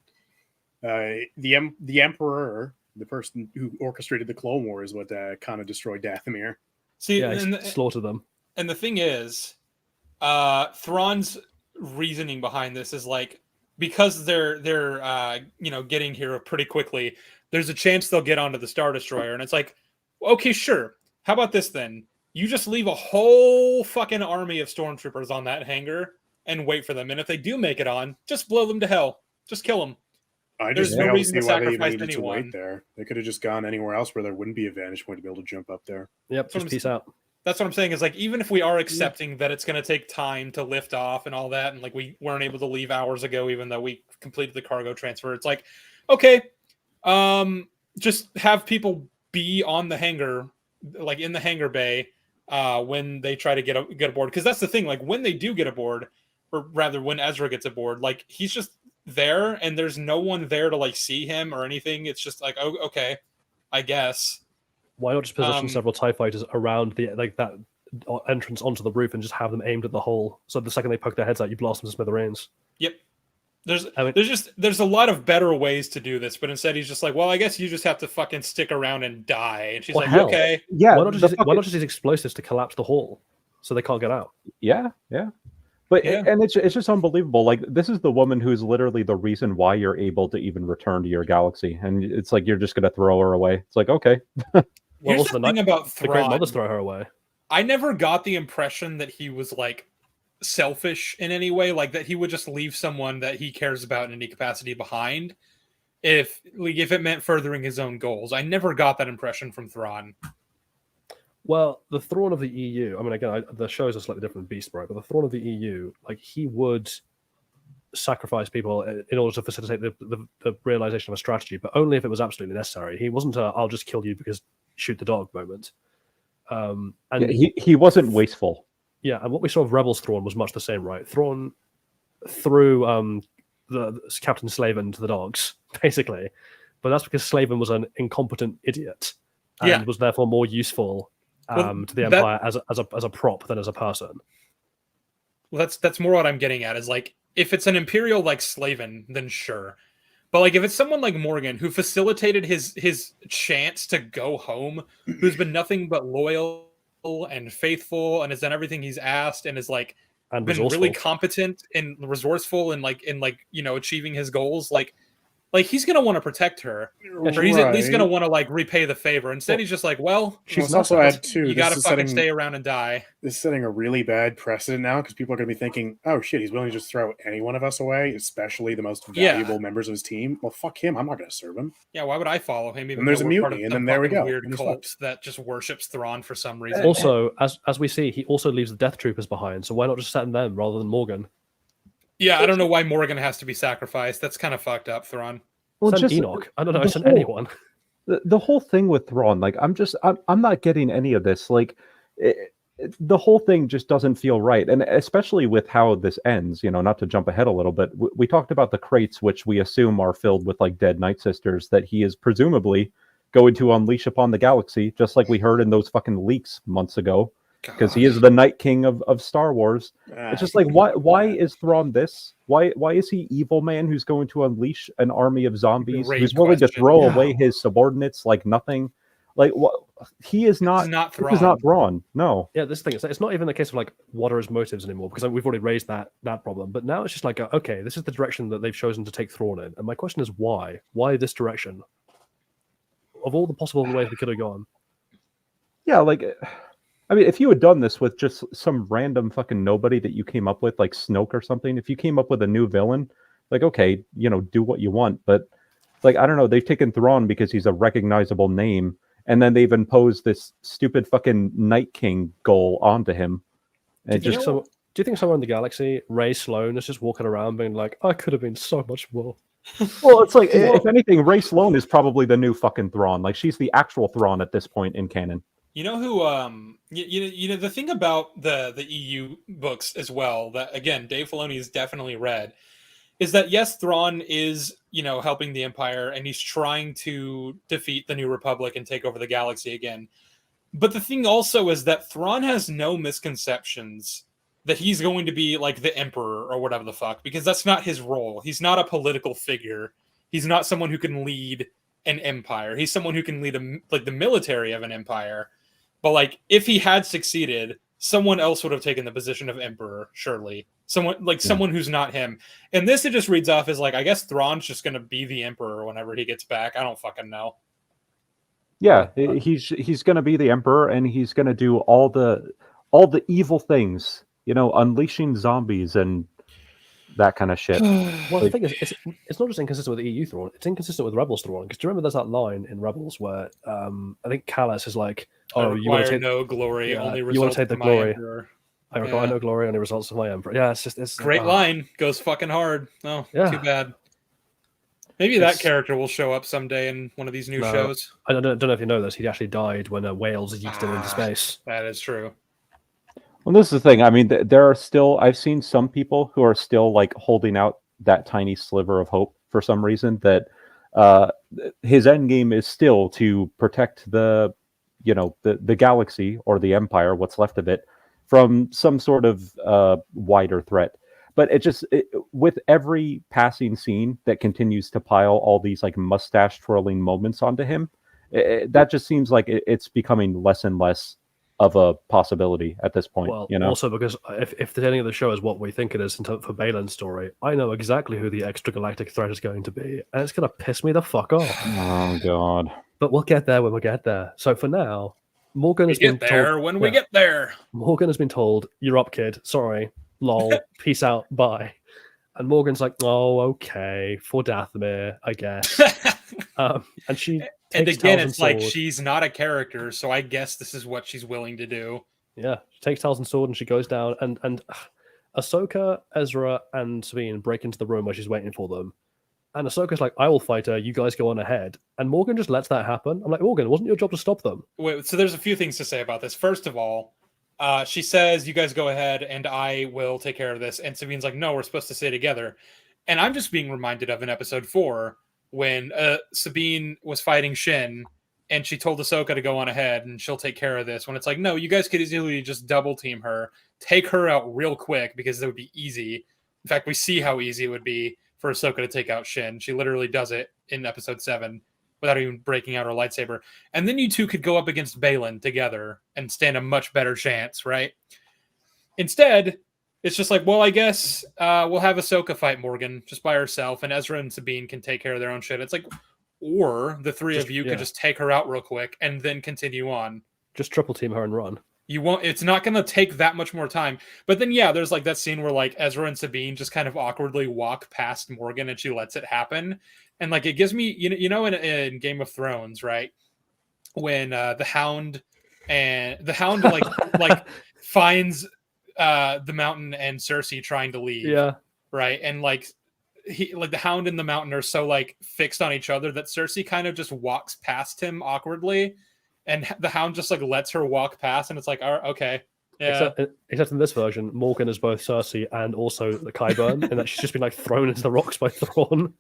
the Emperor, the person who orchestrated the Clone Wars, is what kind of destroyed Dathomir. See, slaughter them. And the thing is, Thrawn's reasoning behind this is like, because they're getting here pretty quickly, there's a chance they'll get onto the Star Destroyer. And it's like, okay, sure. How about this then? You just leave a whole fucking army of stormtroopers on that hangar and wait for them. And if they do make it on, just blow them to hell. Just kill them. There's no reason to sacrifice anyone. There, they could have just gone anywhere else where there wouldn't be a vantage point to be able to jump up there. Yep, just peace out. That's what I'm saying is like, even if we are accepting that it's going to take time to lift off and all that, and like we weren't able to leave hours ago, even though we completed the cargo transfer, it's like, okay, just have people be on the hangar, like in the hangar bay, when they try to get aboard. Because that's the thing, like when they do get aboard, or rather when Ezra gets aboard, like he's just there and there's no one there to like see him or anything. It's just like, oh, okay, I guess. Why not just position several TIE fighters around the that entrance onto the roof and just have them aimed at the hole? So the second they poke their heads out, you blast them to smithereens. Yep. There's a lot of better ways to do this, but instead he's just like, well, I guess you just have to fucking stick around and die. And she's okay. Yeah. Why not just use explosives to collapse the hall so they can't get out? Yeah. But and it's just unbelievable. Like, this is the woman who's literally the reason why you're able to even return to your galaxy, and it's like you're just gonna throw her away. It's like, okay. Well, here's the thing about Thrawn. The Great Mothers throw her away. I never got the impression that he was like selfish in any way, like that he would just leave someone that he cares about in any capacity behind if it meant furthering his own goals. I never got that impression from Thrawn. Well, the Thrawn of the EU, I mean, again, the show is a slightly different beast, right? But the Thrawn of the EU, like, he would sacrifice people in order to facilitate the realization of a strategy, but only if it was absolutely necessary. He wasn't a "I'll just kill you because shoot the dog" moment. And he wasn't wasteful. Yeah, and what we saw of Rebels Thrawn was much the same, right? Thrawn threw the Captain Slavin to the dogs, basically, but that's because Slavin was an incompetent idiot and was therefore more useful to the Empire as a prop than as a person. Well, that's more what I'm getting at, is like, if it's an Imperial like Slavin, then sure. But like, if it's someone like Morgan who facilitated his chance to go home, who's been nothing but loyal and faithful and has done everything he's asked and is like and been really competent and resourceful and like achieving his goals, like he's gonna want to protect her, or he's at least gonna want to like repay the favor. Instead, he's just like, well, she's also add too. You gotta fucking stay around and die. This is setting a really bad precedent now, because people are gonna be thinking, oh shit, he's willing to just throw any one of us away, especially the most valuable members of his team. Well, fuck him. I'm not gonna serve him. Yeah, why would I follow him? Even and there's a mutiny, and then there we go. Weird cult that just worships Thrawn for some reason. Also, as we see, he also leaves the Death Troopers behind. So why not just send them rather than Morgan? Yeah, I don't know why Morgan has to be sacrificed. That's kind of fucked up, Thrawn. Well, send Enoch. I don't know. Send anyone. The whole thing with Thrawn, like, I'm not getting any of this. Like, the whole thing just doesn't feel right, and especially with how this ends. You know, not to jump ahead a little bit, we talked about the crates, which we assume are filled with like dead Nightsisters that he is presumably going to unleash upon the galaxy, just like we heard in those fucking leaks months ago. Because he is the Night King of Star Wars. It's just like, why is Thrawn this? Why is he evil man who's going to unleash an army of zombies, who's willing to throw away his subordinates like nothing? Like, what? He is not Thrawn. This is not Thrawn. No. Yeah, this thing is, it's not even the case of like, what are his motives anymore? Because we've already raised that problem. But now it's just like, okay, this is the direction that they've chosen to take Thrawn in. And my question is, why? Why this direction? Of all the possible ways we could have gone. Yeah, like, I mean, if you had done this with just some random fucking nobody that you came up with, like Snoke or something, if you came up with a new villain, like, okay, you know, do what you want. But, like, I don't know, they've taken Thrawn because he's a recognizable name, and then they've imposed this stupid fucking Night King goal onto him. And do you think somewhere in the galaxy, Ray Sloan is just walking around being like, I could have been so much more? Well, it's like, if anything, Ray Sloan is probably the new fucking Thrawn. Like, she's the actual Thrawn at this point in canon. You know who? You know the thing about the EU books as well, that again Dave Filoni has definitely read, is that yes, Thrawn is helping the Empire and he's trying to defeat the New Republic and take over the galaxy again. But the thing also is that Thrawn has no misconceptions that he's going to be like the Emperor or whatever the fuck, because that's not his role. He's not a political figure. He's not someone who can lead an empire. He's someone who can lead the military of an empire. But like, if he had succeeded, someone else would have taken the position of Emperor, surely. Someone who's not him. And this, it just reads off as like, I guess Thrawn's just going to be the Emperor whenever he gets back. I don't fucking know. Yeah, he's going to be the Emperor, and he's going to do all the evil things, unleashing zombies and that kind of shit. Well, the thing is, it's not just inconsistent with the EU Thrawn; it's inconsistent with Rebels Thrawn. Because do you remember there's that line in Rebels where I think Callus is like, "Oh, you want to take no glory, only you want to take the glory." Emperor. I require no glory, only results of my Emperor. Yeah, it's great line. Goes fucking hard. Oh, yeah. Too bad. Maybe that character will show up someday in one of these new shows. I don't know if you know this. He actually died when whales yeeted him into space. That is true. Well, this is the thing. I mean, there are still, I've seen some people who are still like holding out that tiny sliver of hope for some reason that his end game is still to protect the galaxy or the Empire, what's left of it, from some sort of wider threat. But with every passing scene that continues to pile all these like mustache twirling moments onto him, that just seems like it's becoming less and less of a possibility at this point. Well, also because if the ending of the show is what we think it is for Balin's story, I know exactly who the extragalactic threat is going to be, and it's going to piss me the fuck off. Oh god! But we'll get there when we get there. So for now, Morgan has been told when we get there. Morgan has been told, "You're up, kid. Sorry, lol. Peace out. Bye." And Morgan's like, "Oh, okay, for Dathomir, I guess." And she. And again, it's like she's not a character, so I guess this is what she's willing to do. Yeah, she takes Talzin's sword and she goes down, and Ahsoka, Ezra, and Sabine break into the room where she's waiting for them. And Ahsoka's like, "I will fight her. You guys go on ahead." And Morgan just lets that happen. I'm like, Morgan, wasn't your job to stop them? Wait, so there's a few things to say about this. First of all, she says, "You guys go ahead, and I will take care of this." And Sabine's like, "No, we're supposed to stay together." And I'm just being reminded of in episode 4. When Sabine was fighting Shin and she told Ahsoka to go on ahead and she'll take care of this. When it's like, no, you guys could easily just double team her, take her out real quick because it would be easy. In fact, we see how easy it would be for Ahsoka to take out Shin. She literally does it in episode 7 without even breaking out her lightsaber. And then you two could go up against Balin together and stand a much better chance, right? Instead, it's just like, well, I guess we'll have Ahsoka fight Morgan just by herself, and Ezra and Sabine can take care of their own shit. It's like, or the three of you could just take her out real quick and then continue on. Just triple team her and run. You won't. It's not going to take that much more time. But then, yeah, there's like that scene where like Ezra and Sabine just kind of awkwardly walk past Morgan, and she lets it happen. And like it gives me, in Game of Thrones, right, when the Hound like finds the Mountain and Cersei trying to leave. Yeah. Right. And like the Hound and the Mountain are so like fixed on each other that Cersei kind of just walks past him awkwardly, and the Hound just like lets her walk past, and it's like, oh, okay. Yeah. Except in this version, Morgan is both Cersei and also the Qyburn, and that she's just been like thrown into the rocks by Thrawn.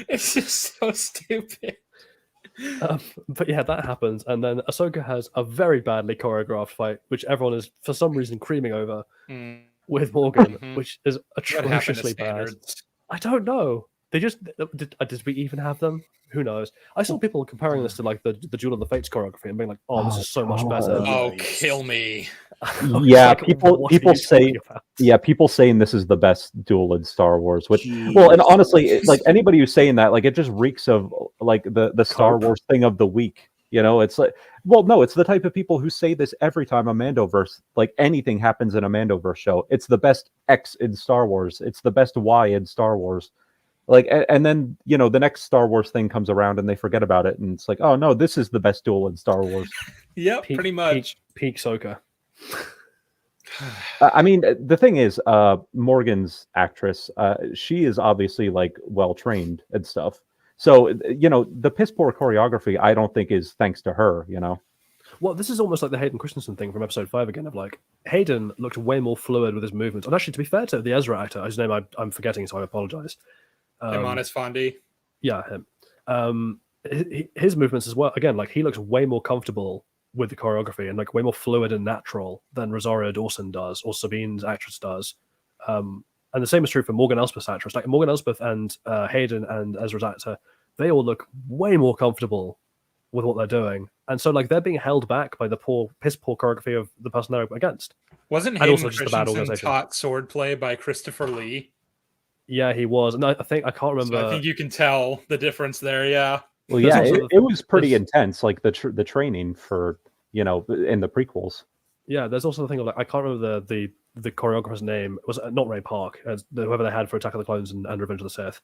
It's just so stupid. But yeah, that happens, and then Ahsoka has a very badly choreographed fight, which everyone is for some reason creaming over with Morgan, which is atrociously bad. I don't know. They just did we even have them? Who knows? I saw people comparing this to like the Duel of the Fates choreography and being like, "Oh, this is so much better." Oh, kill me! Yeah, like, people say, people saying this is the best duel in Star Wars. Which, well, and honestly, like anybody who's saying that, like it just reeks of like the Star Wars thing of the week. It's like, well, no, it's the type of people who say this every time a Mandoverse, like anything happens in a Mandoverse show. It's the best X in Star Wars. It's the best Y in Star Wars. Like, and then, the next Star Wars thing comes around and they forget about it. And it's like, oh, no, this is the best duel in Star Wars. Yep, pretty much. Peak Ahsoka. I mean, the thing is, Morgan's actress, she is obviously, like, well-trained and stuff. So, the piss-poor choreography, I don't think is thanks to her, Well, this is almost like the Hayden Christensen thing from episode 5 again, of like, Hayden looked way more fluid with his movements. And actually, to be fair to the Ezra actor, whose name I'm forgetting, so I apologize. Emanis Fondi. Yeah, him. His movements as well. Again, like he looks way more comfortable with the choreography and like way more fluid and natural than Rosario Dawson does or Sabine's actress does. And the same is true for Morgan Elspeth's actress. Like Morgan Elspeth and Hayden and Ezra's actor, they all look way more comfortable with what they're doing. And so, like, they're being held back by the piss poor choreography of the person they're up against. Wasn't And Hayden also just a bad Christensen organization. taught swordplay by Christopher Lee? Yeah, he was. And I can't remember. So I think you can tell the difference there. Yeah. Well, There's yeah, also it was pretty there's- intense, like the training for, you know, in the prequels. Yeah, there's also the thing of, like, I can't remember the choreographer's name. It was not Ray Park, whoever they had for Attack of the Clones and Revenge of the Sith.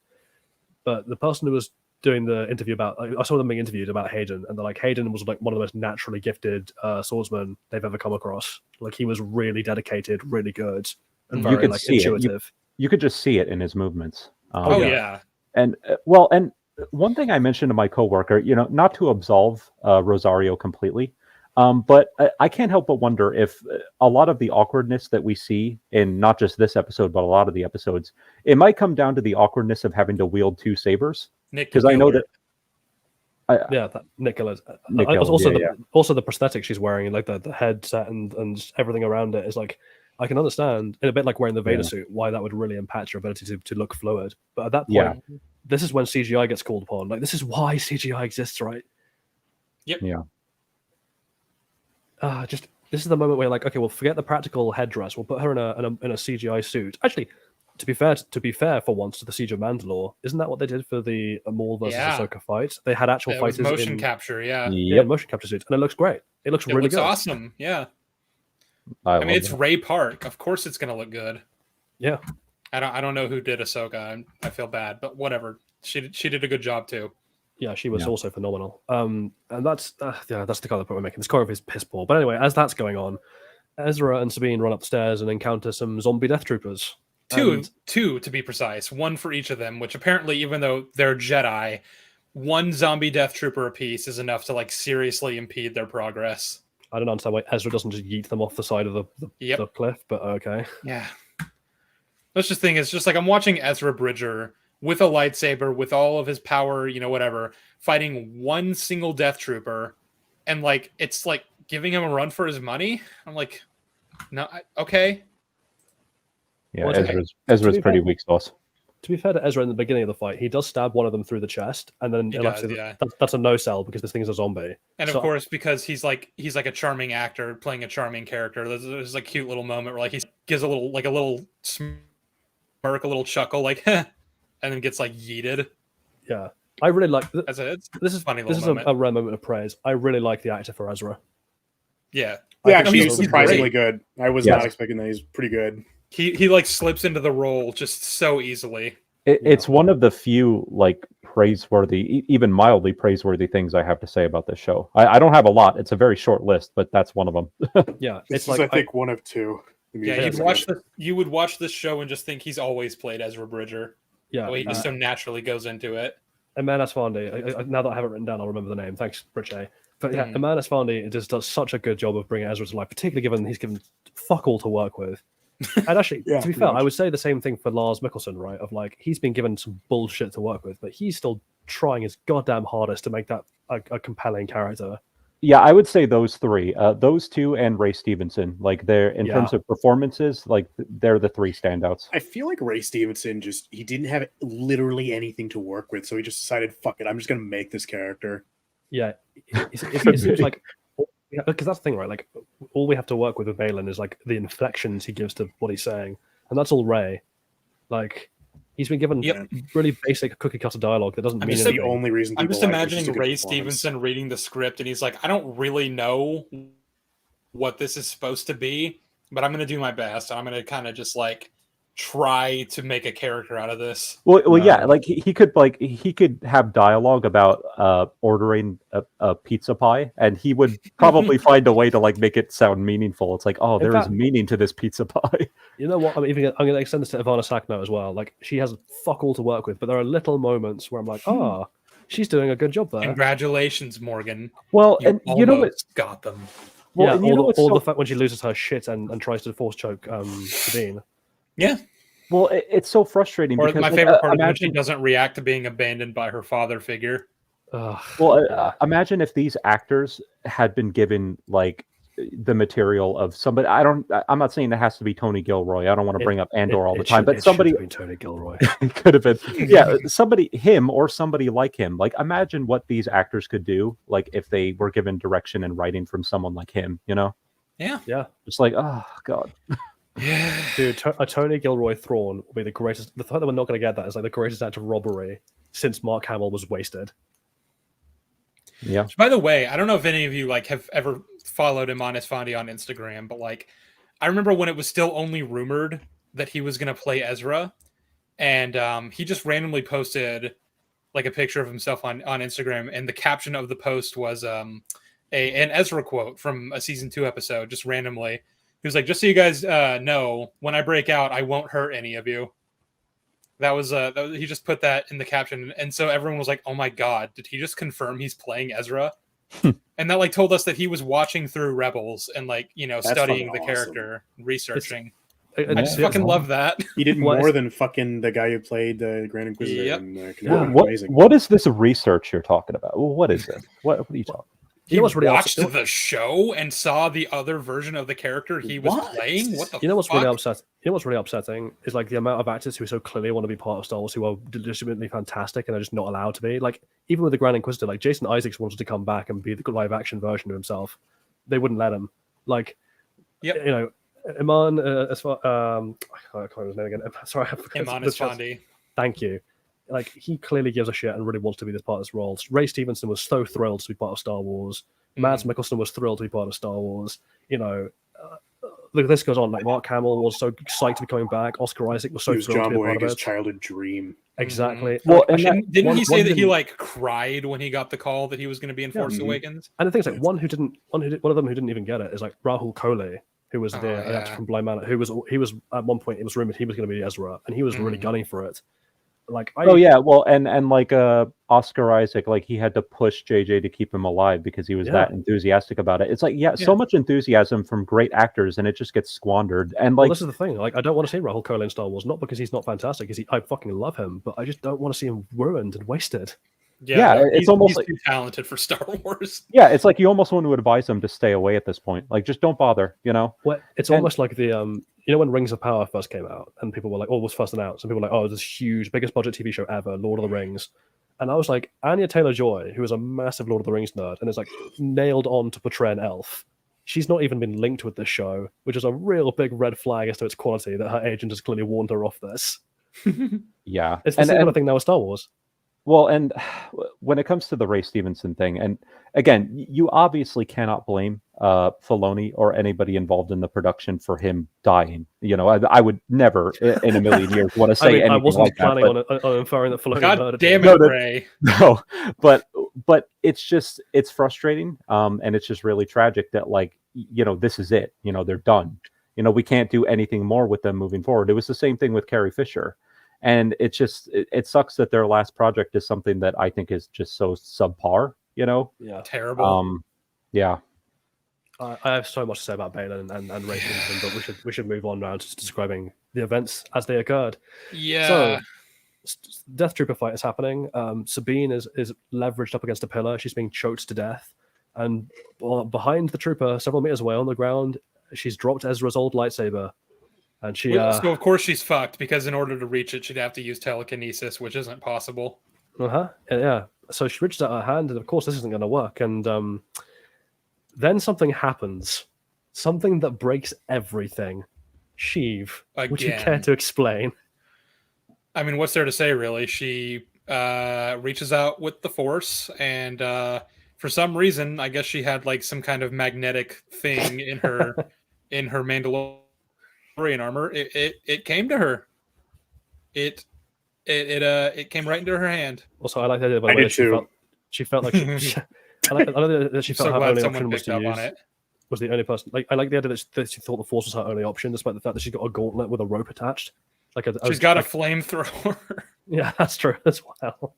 But the person who was doing the interview about, I saw them being interviewed about Hayden, and they're like, Hayden was like one of the most naturally gifted swordsmen they've ever come across. Like, he was really dedicated, really good, and You very could like see it. intuitive. You could just see it in his movements. Oh yeah. yeah. And well, and one thing I mentioned to my coworker, you know, not to absolve Rosario completely, but I can't help but wonder if a lot of the awkwardness that we see in not just this episode, but a lot of the episodes, it might come down to the awkwardness of having to wield two sabers. Because I know that. Nick Gillard. Nick Also, Gillard, also the prosthetic she's wearing, like the headset and everything around it is like, I can understand, in a bit like wearing the Vader suit, why that would really impact your ability to look fluid. But at that point, this is when CGI gets called upon. Like, this is why CGI exists, right? Yep. Yeah. Just this is the moment where you're like, okay, well, forget the practical headdress. We'll put her in a CGI suit. Actually, to be fair, for once, to the Siege of Mandalore, isn't that what they did for the Maul versus Ahsoka fight? They had actual fighters motion capture, yeah, motion capture suits, and it looks great. It looks really good. Awesome, yeah. I mean, it's Ray Park. Of course, it's gonna look good. Yeah. I don't know who did Ahsoka. I feel bad, but whatever. She did a good job too. Yeah, she was also phenomenal. And that's the kind of point we're making. This choreography is piss poor. But anyway, as that's going on, Ezra and Sabine run upstairs and encounter some zombie death troopers. Two to be precise. One for each of them, which apparently, even though they're Jedi, one zombie death trooper apiece is enough to like seriously impede their progress. I don't understand why Ezra doesn't just yeet them off the side of the cliff, but okay. Yeah. That's just thing. It's just like I'm watching Ezra Bridger with a lightsaber, with all of his power, you know, whatever, fighting one single death trooper, and like it's like giving him a run for his money. I'm like, no, okay. Yeah, Ezra's pretty weak sauce. To be fair to Ezra, in the beginning of the fight, he does stab one of them through the chest, and then that's a no-sell because this thing is a zombie. And of course, because he's like a charming actor playing a charming character, there's a cute little moment where like he gives a little smirk, a little chuckle, like, and then gets like yeeted. Yeah, I really like this is funny. This is a rare moment of praise. I really like the actor for Ezra. Yeah, actually, he's surprisingly good. I was not expecting that. He's pretty good. He like slips into the role just so easily. It's one of the few like praiseworthy, even mildly praiseworthy things I have to say about this show. I don't have a lot. It's a very short list, but that's one of them. Yeah, it's like I think one of two. Yeah, you would watch this show and just think he's always played Ezra Bridger. Yeah, the way he just so naturally goes into it. Aman Asfandi. Now that I have it written down, I'll remember the name. Thanks, Bridget. But yeah, Aman Asfandi just does such a good job of bringing Ezra to life, particularly given he's given fuck all to work with. And actually, to be fair, I would say the same thing for Lars Mikkelsen, right? Of like, he's been given some bullshit to work with, but he's still trying his goddamn hardest to make that a compelling character. Yeah, I would say those three, those two, and Ray Stevenson. Like they're in terms of performances, like they're the three standouts. I feel like Ray Stevenson he didn't have literally anything to work with, so he just decided, fuck it, I'm just gonna make this character. Yeah, it seems like. Because that's the thing, right? Like, all we have to work with Balin is like the inflections he gives to what he's saying, and that's all Ray. Like, he's been given really basic cookie cutter dialogue that doesn't mean anything. The only reason I'm just imagining Ray Stevenson reading the script, and he's like, I don't really know what this is supposed to be, but I'm going to do my best. I'm going to kind of just like try to make a character out of this. Well, yeah, like he could have dialogue about ordering a pizza pie, and he would probably find a way to like make it sound meaningful. It's like, oh, there is meaning to this pizza pie. You know what? I'm going to extend this to Ivana Sakno as well. Like, she has fuck all to work with, but there are little moments where I'm like, she's doing a good job there. Congratulations, Morgan. Well, and you know what? Got them. Well, yeah, the fact when she loses her shit and tries to force choke Sabine. Yeah. Well, it's so frustrating. Or because my favorite part is when she doesn't react to being abandoned by her father figure. Well, imagine if these actors had been given like the material of somebody. I'm not saying it has to be Tony Gilroy. I don't want to bring up Andor all the time, but somebody Tony Gilroy could have been, yeah, him or somebody like him. Like, imagine what these actors could do, like if they were given direction and writing from someone like him. Yeah. It's like, oh god. Yeah. Dude, a Tony Gilroy Thrawn will be the greatest. The fact that we're not going to get that is like the greatest act of robbery since Mark Hamill was wasted. Yeah. By the way, I don't know if any of you like have ever followed him on Esfandi on Instagram, but like I remember when it was still only rumored that he was going to play Ezra, and he just randomly posted like a picture of himself on Instagram, and the caption of the post was an Ezra quote from a season 2 episode, just randomly. He was like, "Just so you guys know, when I break out, I won't hurt any of you." That was he just put that in the caption, and so everyone was like, "Oh my god, did he just confirm he's playing Ezra?" And that like told us that he was watching through Rebels and like studying the character, researching. I just fucking love that. He did more than fucking the guy who played the Grand Inquisitor. Yep. What is this research you're talking about? What is it? What are you talking? He watched the show and saw the other version of the character he was playing. What the? You know what's fuck? really upsetting? You know what's really upsetting is like the amount of actors who so clearly want to be part of Star Wars who are legitimately fantastic and are just not allowed to be. Like even with the Grand Inquisitor, like Jason Isaacs wanted to come back and be the live action version of himself. They wouldn't let him. Like, Iman I can't remember his name again. Sorry, I forgot. Iman Esfandi. Thank you. Like he clearly gives a shit and really wants to be this part of this role. Ray Stevenson was so thrilled to be part of Star Wars. Mads Mikkelsen was thrilled to be part of Star Wars. Look, this goes on. Like Mark Hamill was so psyched to be coming back. Oscar Isaac was so thrilled John to be a part of Boyega's it. childhood dream. Exactly. Well, didn't he say that he like cried when he got the call that he was going to be in Force Awakens? And the thing is, like one of them who didn't even get it is like Rahul Kohli, who was the actor from Blind Manor, who was at one point it was rumored he was going to be Ezra, and he was really gunning for it. Like, and like Oscar Isaac, like he had to push JJ to keep him alive because he was that enthusiastic about it. It's like, so much enthusiasm from great actors, and it just gets squandered. And like, this is the thing. Like, I don't want to see Rahul Kohli in Star Wars, not because he's not fantastic, because I fucking love him, but I just don't want to see him ruined and wasted. It's almost he's too talented for Star Wars. Yeah, it's like you almost want to advise him to stay away at this point. Like, just don't bother. Well, it's almost like the when Rings of Power first came out, and people were like, "Oh, it was first announced," and people were like, "Oh, this huge, biggest budget TV show ever, Lord of the Rings," and I was like, Anya Taylor-Joy, who is a massive Lord of the Rings nerd and is like nailed on to portray an elf. She's not even been linked with this show, which is a real big red flag as to its quality. That her agent has clearly warned her off this. Yeah, it's the same kind of thing now with Star Wars. Well, and when it comes to the Ray Stevenson thing, and again, you obviously cannot blame Filoni or anybody involved in the production for him dying. I would never in a million years want to say anything I wasn't like planning that, on inferring that Filoni. God damn it, Ray! No, but it's frustrating, and it's just really tragic that this is it. They're done. We can't do anything more with them moving forward. It was the same thing with Carrie Fisher. And it sucks that their last project is something that I think is just so subpar, Yeah. Terrible. Yeah. I have so much to say about Balin and Ray Stevenson, but we should move on now to describing the events as they occurred. Yeah. So, Death Trooper fight is happening. Sabine is leveraged up against a pillar. She's being choked to death. And behind the trooper, several meters away on the ground, she's dropped Ezra's old lightsaber. And she, so of course she's fucked, because in order to reach it, she'd have to use telekinesis, which isn't possible. Yeah. So she reaches out her hand, and of course this isn't going to work. And then something happens, something that breaks everything. Sheev, would you care to explain? I mean, what's there to say, really? She reaches out with the Force, and for some reason, I guess she had like some kind of magnetic thing in her Mandalorian armor. It came to her. It came right into her hand. Also, I like the idea by the way that she felt like I like that she felt so her glad only someone option was picked to up use on it. Was the only person. Like, I like the idea that she thought the Force was her only option, despite the fact that she's got a gauntlet with a rope attached. She's got a flamethrower. Yeah, that's true as well.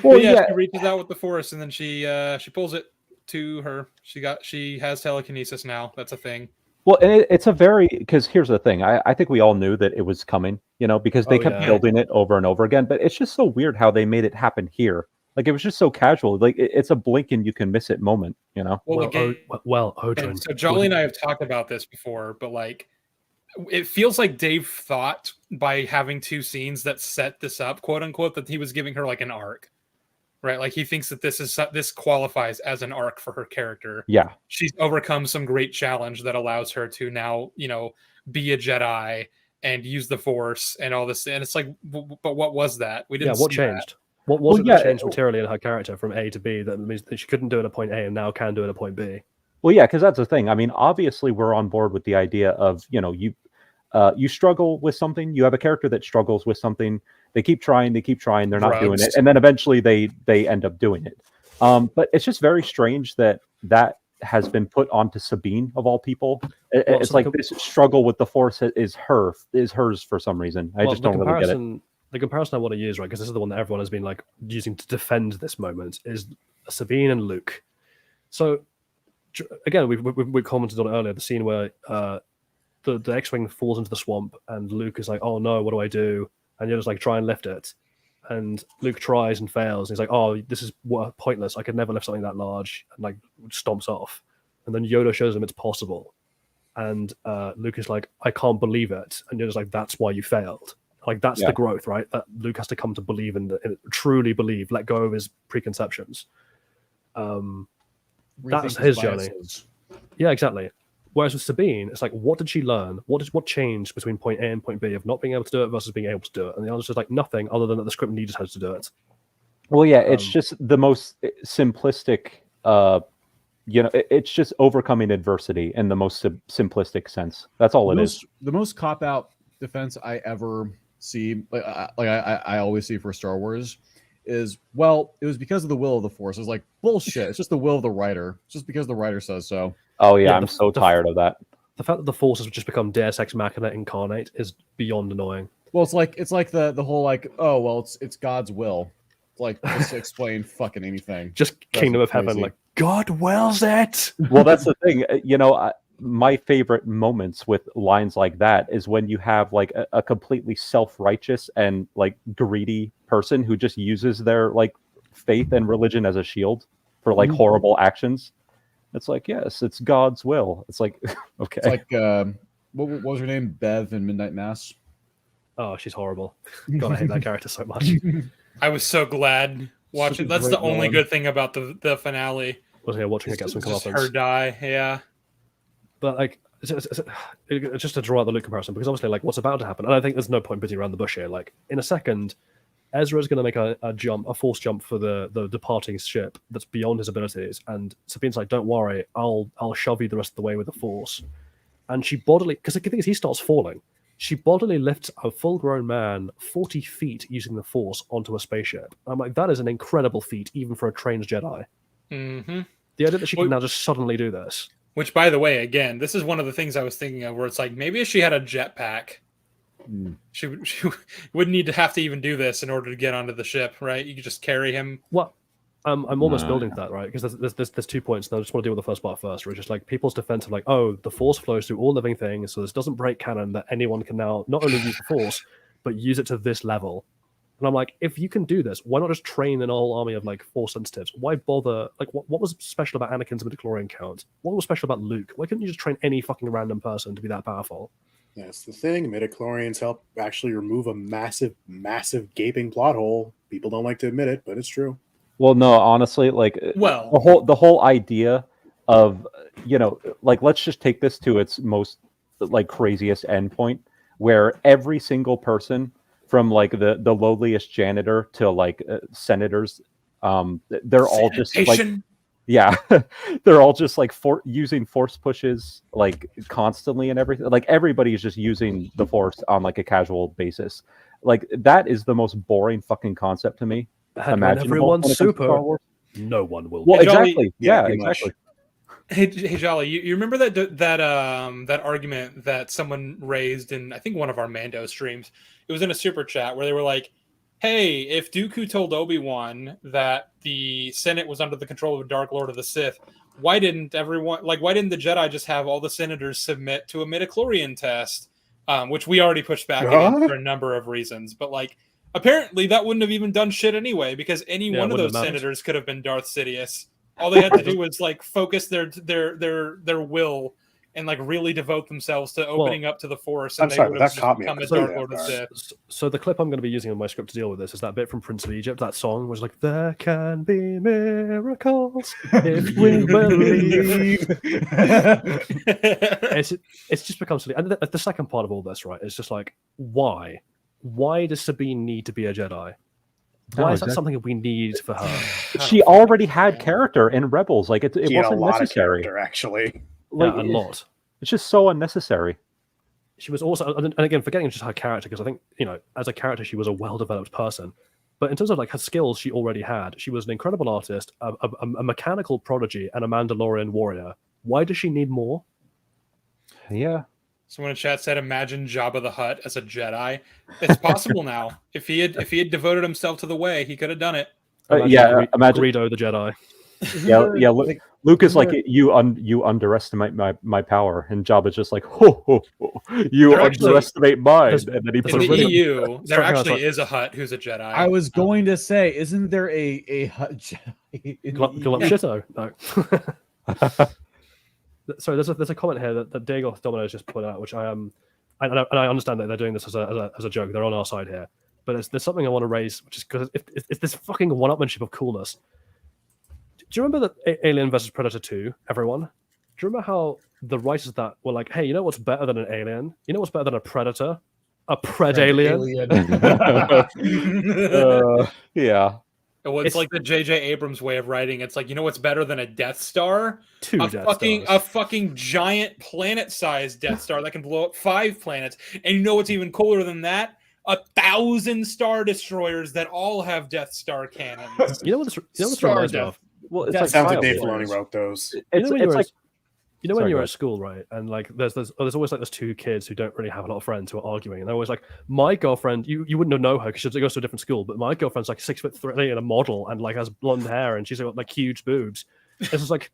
Well, she reaches out with the Force, and then she pulls it to her. She has telekinesis now. That's a thing. Well, and it's because here's the thing. I think we all knew that it was coming, because they kept building it over and over again. But it's just so weird how they made it happen here. Like it was just so casual. Like it's a blink and you can miss it moment, you know. Odrin. So Jolly and I have talked about this before, but like, it feels like Dave thought by having 2 scenes that set this up, quote unquote, that he was giving her like an arc, right? Like he thinks that this qualifies as an arc for her character. Yeah, she's overcome some great challenge that allows her to now, be a Jedi and use the Force and all this. And it's like, but what was that? We didn't. Yeah, what see changed? That. What was it that changed materially in her character from A to B that means that she couldn't do it at point A and now can do it at point B? Well, yeah, because that's the thing. I mean, obviously, we're on board with the idea of, you struggle with something. You have a character that struggles with something. They keep trying. They're not doing it, and then eventually they end up doing it. But it's just very strange that has been put onto Sabine of all people. It's like this struggle with the Force is hers for some reason. I just don't really get it. The comparison I want to use, right, because this is the one that everyone has been like using to defend this moment, is Sabine and Luke. So again, we commented on it earlier, the scene where the X-wing falls into the swamp and Luke is like, "Oh no, what do I do?" And you're just like, "Try and lift it." And Luke tries and fails. And he's like, "Oh, this is pointless. I could never lift something that large," and like stomps off. And then Yoda shows him it's possible, and Luke is like, "I can't believe it." And you're just like, "That's why you failed." Like that's the growth, right? That Luke has to come to believe in it, truly believe, let go of his preconceptions. That's his journey. Yeah, exactly. Whereas with Sabine, it's like, what did she learn? What changed between point A and point B of not being able to do it versus being able to do it? And the answer is like nothing, other than that the script needed her to do it. Well, yeah, it's just the most simplistic. It's just overcoming adversity in the most simplistic sense. That's all it is. The most cop-out defense I ever see, I always see for Star Wars, is, well, it was because of the will of the Force. It's like, bullshit. It's just the will of the writer. It's just because the writer says so. Oh yeah, I'm so tired of that. The fact that the Force has just become Deus Ex Machina incarnate is beyond annoying. Well, it's like the whole like, oh well, it's God's will. It's like, just explain fucking anything. Just Kingdom of Heaven, like God wills it. Well, that's the thing. My favorite moments with lines like that is when you have like a completely self-righteous and like greedy person who just uses their like faith and religion as a shield for like horrible actions. It's like, yes, it's God's will. It's like, okay. It's like, what was her name? Bev in Midnight Mass. Oh, she's horrible. God, I hate that character so much. I was so glad watching. That's the only good thing about the finale. Wasn't here watching her get some comeuppance. Her die, yeah. But like, it's just to draw out the Luke comparison, because obviously, like, what's about to happen, and I think there's no point beating around the bush here. Like, in a second, Ezra's going to make a force jump for the departing ship that's beyond his abilities, and Sabine's like, "Don't worry, I'll shove you the rest of the way with the Force." And she bodily, because the thing is, he starts falling. She bodily lifts a full-grown man 40 feet using the Force onto a spaceship. I'm like, that is an incredible feat, even for a trained Jedi. Mm-hmm. The idea that she can now just suddenly do this. Which, by the way, again, this is one of the things I was thinking of, where it's like, maybe if she had a jetpack, she wouldn't need to have to even do this in order to get onto the ship, right? You could just carry him. Well, I'm almost building that, right? Because there's 2 points, and I just want to deal with the first part first, where it's just like people's defense of like, oh, the Force flows through all living things, so this doesn't break canon that anyone can now not only use the Force, but use it to this level. And I'm like, if you can do this, why not just train an whole army of like Force sensitives? Why bother? Like, what was special about Anakin's midichlorian count? What was special about Luke? Why couldn't you just train any fucking random person to be that powerful? That's the thing. Midichlorians help actually remove a massive, massive gaping plot hole. People don't like to admit it, but it's true. Well, no, honestly, like, well, the whole idea of, like, let's just take this to its most like craziest endpoint, where every single person, from like the lowliest janitor to like senators, they're all just like, yeah, they're all just like using Force pushes like constantly and everything. Like everybody is just using the Force on like a casual basis. Like that is the most boring fucking concept to me. And when everyone's super, no one will. Well, Hey, Jolly, exactly. Yeah, exactly. Hey Jolly, you remember that argument that someone raised in, I think, one of our Mando streams? It was in a super chat where they were like, "Hey, if Dooku told Obi-Wan that the Senate was under the control of a Dark Lord of the Sith, why didn't the Jedi just have all the senators submit to a midichlorian test?" Which we already pushed back against for a number of reasons. But like, apparently that wouldn't have even done shit anyway, because any one of those senators could have been Darth Sidious. All they had to do was like focus their will and like really devote themselves to opening up to the Force, and they would have become a Dark Lord of Sith. So the clip I'm going to be using in my script to deal with this is that bit from Prince of Egypt. That song was like, "There can be miracles if we believe." It's just become silly. And the second part of all this, right, is just like, why? Why does Sabine need to be a Jedi? Why is that something that we need for her? She already had character in Rebels. Like it wasn't necessary. Actually, like a lot. It's just so unnecessary. She was also, and again, forgetting just her character, because I think, you know, as a character, she was a well-developed person. But in terms of like her skills, she already had. She was an incredible artist, a mechanical prodigy, and a Mandalorian warrior. Why does she need more? Yeah. Someone in chat said, "Imagine Jabba the Hutt as a Jedi." It's possible now. If he had devoted himself to the way, he could have done it. Imagine Greedo the Jedi. Yeah. Luke is like, you underestimate my power, and Jabba's just like, you underestimate mine. And then he puts in the EU, there actually is a Hutt who's a Jedi. I was going to say, isn't there a Hutt Jedi? Shitto. No. Sorry, there's a comment here that Diego Domino's just put out, which I understand that they're doing this as a joke. They're on our side here, but there's something I want to raise, which is because it's this fucking one-upmanship of coolness. Do you remember that Alien vs Predator 2? Everyone, do you remember how the writers of that were like, "Hey, you know what's better than an alien? You know what's better than a predator? A pred-alien." Yeah. Well, it's like the J.J. Abrams way of writing. It's like, you know what's better than a Death Star? A fucking giant planet-sized Death Star that can blow up 5 planets. And you know what's even cooler than that? 1,000 Star Destroyers that all have Death Star cannons. You know what this reminds me of? Well, it's like sounds like Dave Filoni wrote those. You know when you're at school, right? And like there's always like those 2 kids who don't really have a lot of friends who are arguing, and they're always like, "My girlfriend, you wouldn't know her because she goes to a different school, but my girlfriend's like 6'3" and a model and like has blonde hair and she's got like huge boobs." It's just like,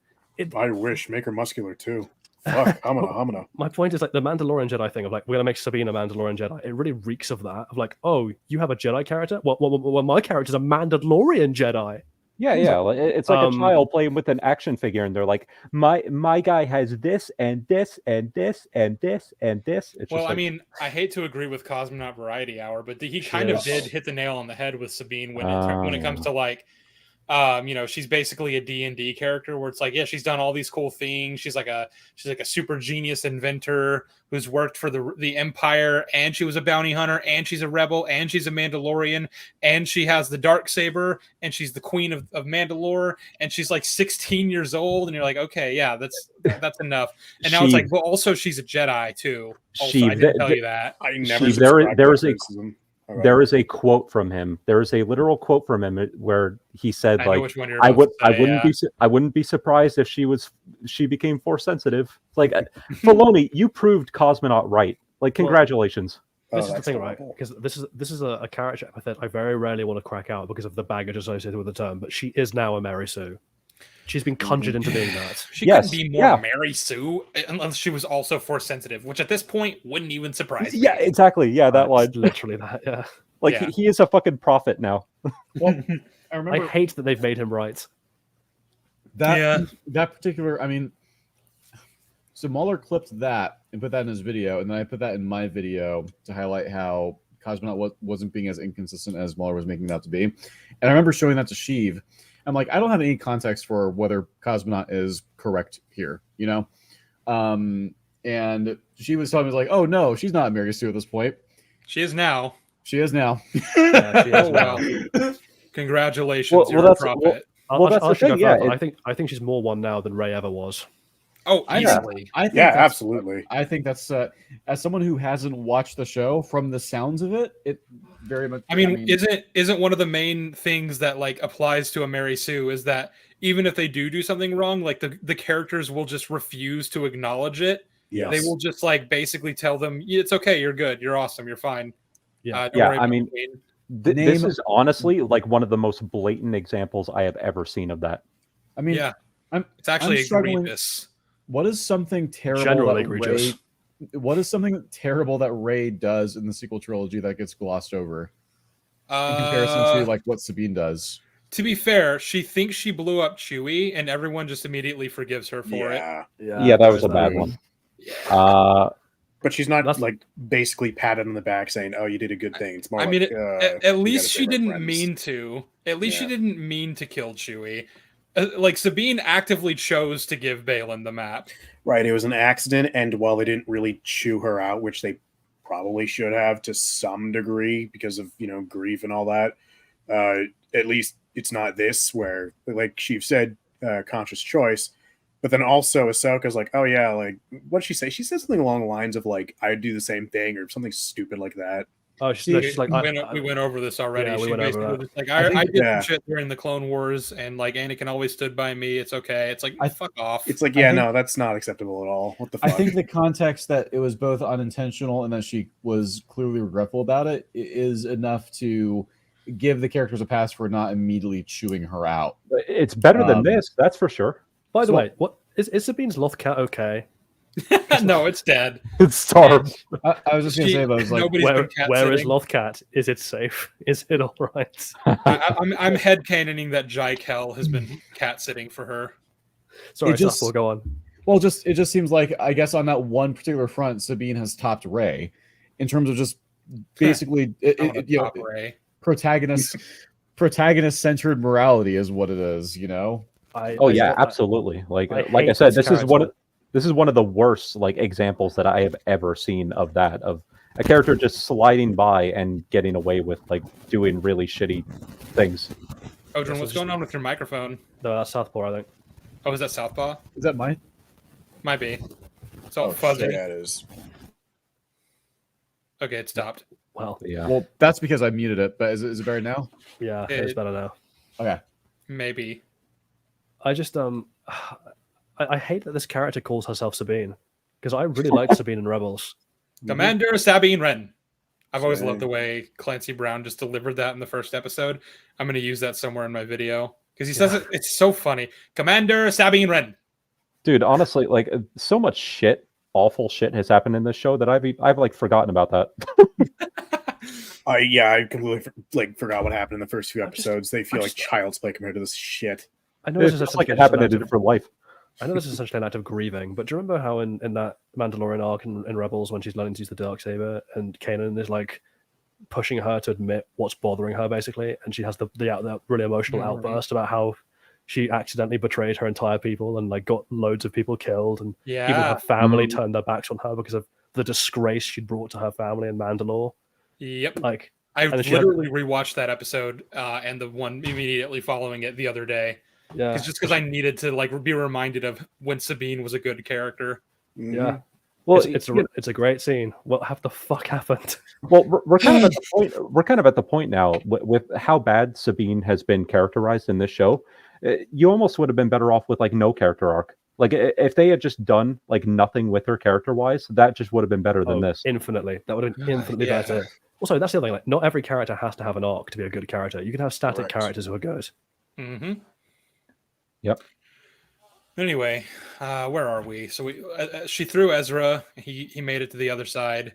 I wish, make her muscular too. Fuck, hamina. My point is like the Mandalorian Jedi thing of like, we're gonna make Sabine a Mandalorian Jedi. It really reeks of that. Of like, oh, you have a Jedi character? Well, my character's a Mandalorian Jedi. Yeah. It's like a child playing with an action figure, and they're like, my guy has this and this and this and this and this. It's I mean, I hate to agree with Cosmonaut Variety Hour, but he kind of did hit the nail on the head with Sabine when it comes to like, she's basically a D&D character where it's like, yeah, she's done all these cool things. She's like a super genius inventor who's worked for the Empire, and she was a bounty hunter, and she's a rebel, and she's a Mandalorian, and she has the Darksaber, and she's the queen of Mandalore, and she's like 16 years old, and you're like, okay, yeah, that's enough. And now it's like, well, also she's a Jedi too. Also, I didn't tell you that. I never. There is a quote from him. There is a literal quote from him where he said, "Like, I wouldn't be surprised if she became Force sensitive." Like, Filoni, you proved Cosmonaut right. Like, congratulations. This is the thing, right? Because this is a character epithet I very rarely want to crack out because of the baggage associated with the term. But she is now a Mary Sue. She's been conjured into being that. She couldn't be more Mary Sue unless she was also Force sensitive, which at this point wouldn't even surprise me. Yeah, exactly. Yeah, that line. Literally that, yeah. Like, he is a fucking prophet now. Well, I hate that they've made him right. That particular, I mean, so Mahler clipped that and put that in his video, and then I put that in my video to highlight how Cosmonaut wasn't being as inconsistent as Mahler was making it out to be. And I remember showing that to Sheev. I'm like, I don't have any context for whether Cosmonaut is correct here, you know? And she was telling me, like, oh, no, she's not Mary Sue at this point. She is now. She is now. Yeah, she is now. Congratulations, you're a prophet. That's the thing, yeah. I think she's more one now than Rey ever was. Oh, easily. Absolutely. I think that's as someone who hasn't watched the show, from the sounds of it, it very much. I mean, isn't one of the main things that like applies to a Mary Sue is that even if they do something wrong, like the characters will just refuse to acknowledge it. Yes. They will just like basically tell them, it's okay, you're good, you're awesome, you're fine. Yeah, I mean, this is honestly like one of the most blatant examples I have ever seen of that. I mean, it's actually egregious. What is something terrible? Generally egregious. What is something terrible that Rey does in the sequel trilogy that gets glossed over? in comparison to like what Sabine does. To be fair, she thinks she blew up Chewie, and everyone just immediately forgives her for it. Yeah, that was a bad one. But she's not like basically patted on the back saying, "Oh, you did a good thing." It's more. At least she didn't mean to. At least she didn't mean to kill Chewie. Like Sabine actively chose to give Balin the map. Right, it was an accident, and while they didn't really chew her out, which they probably should have to some degree because of grief and all that, at least it's not this where, like Sheev said, conscious choice. But then also Ahsoka's like, oh yeah, like what did she say? She said something along the lines of like, I'd do the same thing or something stupid like that. Oh, she's like, we went over this already. Yeah, we went over that. Like, I did some shit during the Clone Wars, and like Anakin always stood by me. It's okay. It's like, fuck off. It's like, no, that's not acceptable at all. What the fuck? I think the context that it was both unintentional and that she was clearly regretful about it is enough to give the characters a pass for not immediately chewing her out. It's better than this, that's for sure. By the way, what is Sabine's Loth cat okay? No, it's dead. It's starved. I was just gonna say, but I was like, where is Loth cat? Is it safe? Is it all right? I'm headcanoning that Jai Kell has been cat sitting for her. Sorry, we'll go on. Well, it just seems like, I guess on that one particular front, Sabine has topped Rey in terms of just basically protagonist centered morality is what it is, absolutely. Like I said, this is one of the worst like examples that I have ever seen of that, of a character just sliding by and getting away with like doing really shitty things. Odrin, what's going on with your microphone? No, that's Southpaw, I think. Oh, is that Southpaw? Is that mine? Might be. It's all fuzzy. Yeah, it is. Okay, it stopped. Well, yeah. Well, that's because I muted it. But is it better now? Yeah, it's better now. Okay. Maybe. I just I hate that this character calls herself Sabine, because I really liked Sabine in Rebels. Commander Sabine Wren. I've always loved the way Clancy Brown just delivered that in the first episode. I'm going to use that somewhere in my video because he says it's so funny. Commander Sabine Wren. Dude, honestly, like so much awful shit has happened in this show that I've like forgotten about that. I completely forgot what happened in the first few episodes. They feel like child's play compared to this shit. I know this is like it happened in a different life. I know this is essentially an act of grieving, but do you remember how in that Mandalorian arc in Rebels, when she's learning to use the Darksaber, and Kanan is like pushing her to admit what's bothering her, basically, and she has the really emotional outburst about how she accidentally betrayed her entire people and like got loads of people killed, and even her family turned their backs on her because of the disgrace she'd brought to her family in Mandalore. Yep. Like I literally rewatched that episode and the one immediately following it the other day. Yeah, it's just because I needed to like be reminded of when Sabine was a good character. Yeah, well, it's a great scene. What the fuck happened? Well, we're kind of at the point. We're kind of at the point now with how bad Sabine has been characterized in this show. You almost would have been better off with like no character arc. Like if they had just done like nothing with her character wise, that just would have been better than this. Infinitely, that would have been infinitely better. Also, that's the other thing. Like, not every character has to have an arc to be a good character. You can have static characters who are good. Mm-hmm. Yep. Anyway, where are we? So she threw Ezra. He made it to the other side,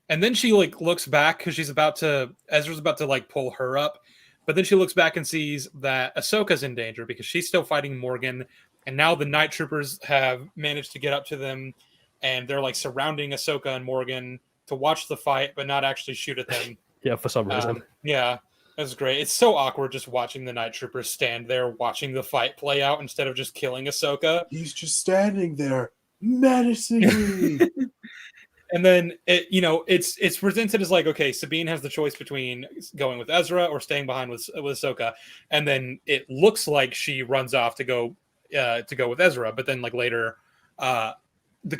and then she like looks back because Ezra's about to like pull her up, but then she looks back and sees that Ahsoka's in danger because she's still fighting Morgan, and now the Night Troopers have managed to get up to them, and they're like surrounding Ahsoka and Morgan to watch the fight, but not actually shoot at them. Yeah, for some reason. Yeah. That's great. It's so awkward just watching the Night Troopers stand there watching the fight play out instead of just killing Ahsoka. He's just standing there menacingly. And then it's presented as like, okay, Sabine has the choice between going with Ezra or staying behind with Ahsoka. And then it looks like she runs off to go with Ezra, but then like later the